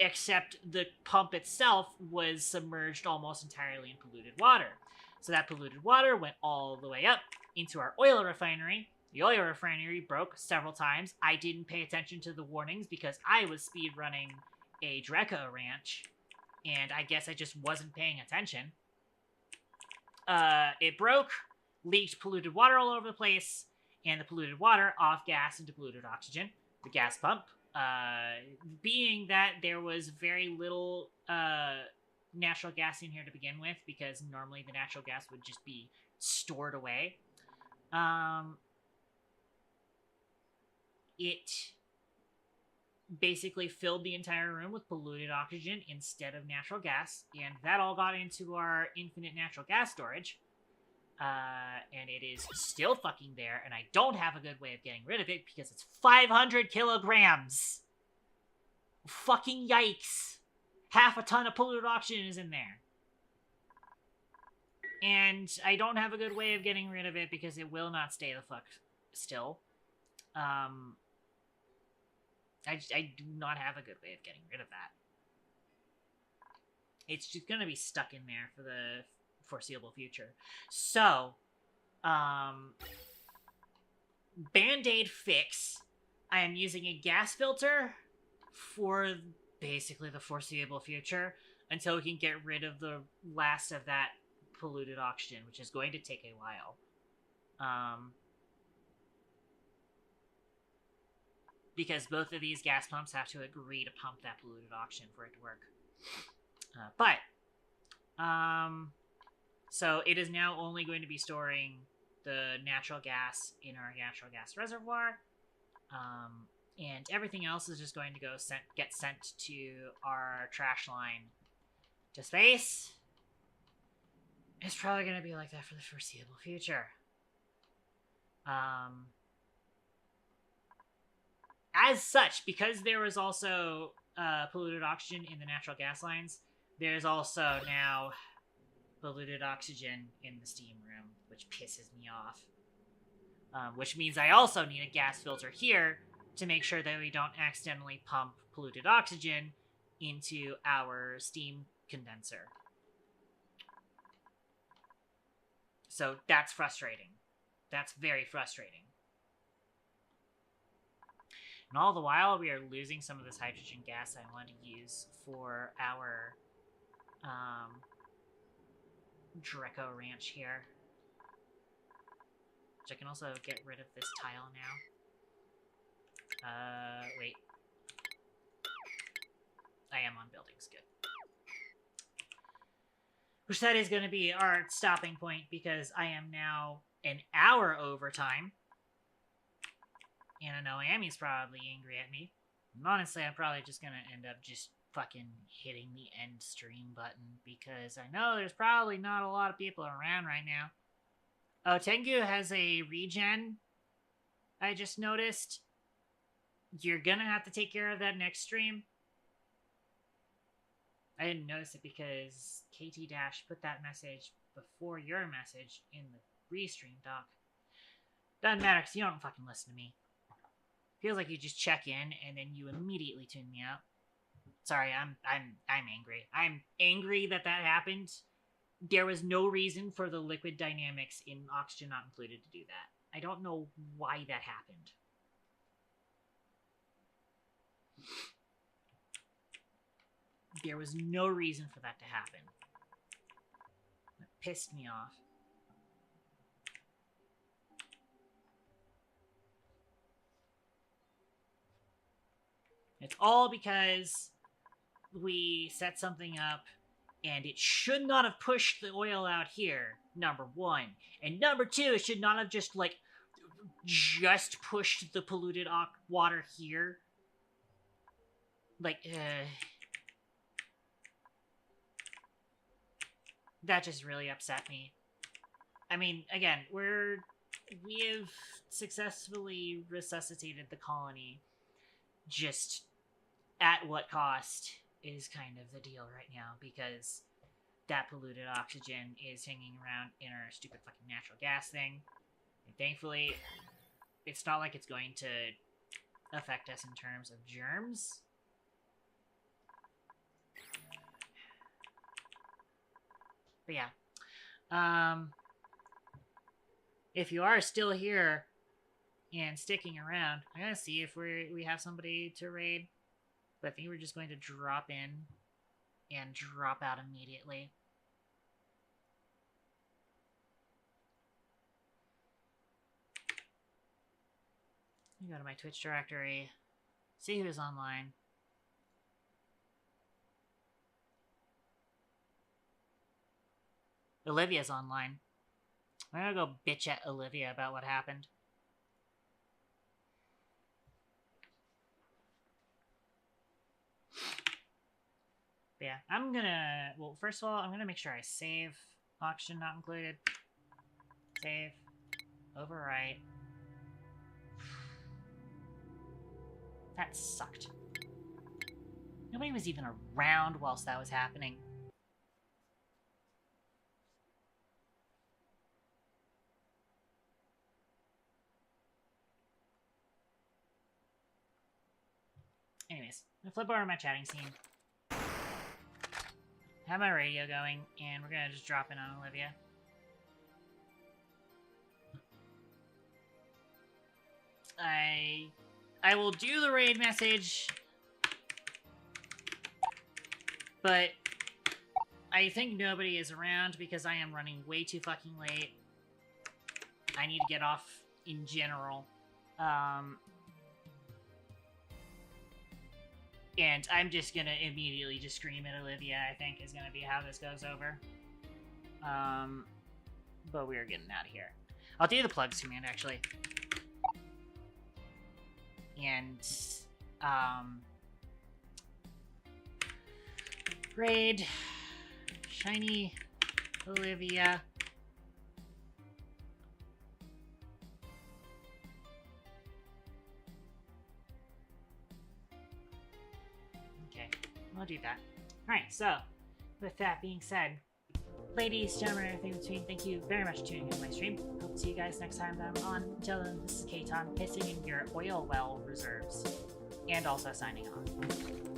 Speaker 1: except the pump itself was submerged almost entirely in polluted water. So that polluted water went all the way up into our oil refinery. The oil refinery broke several times. I didn't pay attention to the warnings because I was speed running a Dreco ranch, and I guess I just wasn't paying attention. It broke, leaked polluted water all over the place, and the polluted water off gas into polluted oxygen. The gas pump, being that there was very little natural gas in here to begin with, because normally the natural gas would just be stored away. It basically filled the entire room with polluted oxygen instead of natural gas, and that all got into our infinite natural gas storage. And it is still fucking there, and I don't have a good way of getting rid of it because it's 500 kilograms. Fucking yikes. Half a ton of polluted oxygen is in there. And I don't have a good way of getting rid of it because it will not stay the fuck still. I do not have a good way of getting rid of that. It's just gonna be stuck in there for the foreseeable future. So, Band-Aid fix. I am using a gas filter for basically the foreseeable future until we can get rid of the last of that polluted oxygen, which is going to take a while. Because both of these gas pumps have to agree to pump that polluted oxygen for it to work. So it is now only going to be storing the natural gas in our natural gas reservoir. And everything else is just going to get sent to our trash line to space. It's probably going to be like that for the foreseeable future. As such, because there was also polluted oxygen in the natural gas lines, there's also now polluted oxygen in the steam room, which pisses me off. Which means I also need a gas filter here to make sure that we don't accidentally pump polluted oxygen into our steam condenser. So that's frustrating. That's very frustrating. And all the while, we are losing some of this hydrogen gas I want to use for our Dreco ranch here. Which I can also get rid of this tile now. Wait. I am on buildings, good. Which that is going to be our stopping point, because I am now an hour overtime. And I know Amy's probably angry at me. And honestly, I'm probably just going to end up just fucking hitting the end stream button, because I know there's probably not a lot of people around right now. Oh, Tengu has a regen, I just noticed. You're gonna have to take care of that next stream. I didn't notice it because KT Dash put that message before your message in the restream doc. Doesn't matter, because you don't fucking listen to me. Feels like you just check in and then you immediately tune me out. Sorry, I'm angry. I'm angry that happened. There was no reason for the liquid dynamics in Oxygen Not Included to do that. I don't know why that happened. There was no reason for that to happen. It pissed me off. It's all because we set something up and it should not have pushed the oil out here, number one. And number two, it should not have just pushed the polluted water here. That just really upset me. I mean, again, we have successfully resuscitated the colony. Just at what cost is kind of the deal right now, because that polluted oxygen is hanging around in our stupid fucking natural gas thing. And thankfully, it's not like it's going to affect us in terms of germs. But yeah. If you are still here and sticking around, I'm gonna see if we have somebody to raid. But I think we're just going to drop in and drop out immediately. Go to my Twitch directory, see who's online. Olivia's online. I'm gonna go bitch at Olivia about what happened. But yeah, I'm gonna... Well, first of all, I'm gonna make sure I save. Oxygen not included. Save. Overwrite. That sucked. Nobody was even around whilst that was happening. Anyways, I'm gonna flip over to my chatting scene. Have my radio going, and we're gonna just drop in on Olivia. I will do the raid message, but I think nobody is around because I am running way too fucking late. I need to get off in general. And I'm just gonna immediately just scream at Olivia, I think, is gonna be how this goes over. But we're getting out of here. I'll do the plugs command, actually. And, raid, shiny Olivia. Okay, we'll do that. Alright, so, with that being said, ladies, gentlemen, everything in between, thank you very much for tuning in to my stream. Hope to see you guys next time that I'm on. Until then, this is Katon, pissing in your oil well reserves. And also signing off.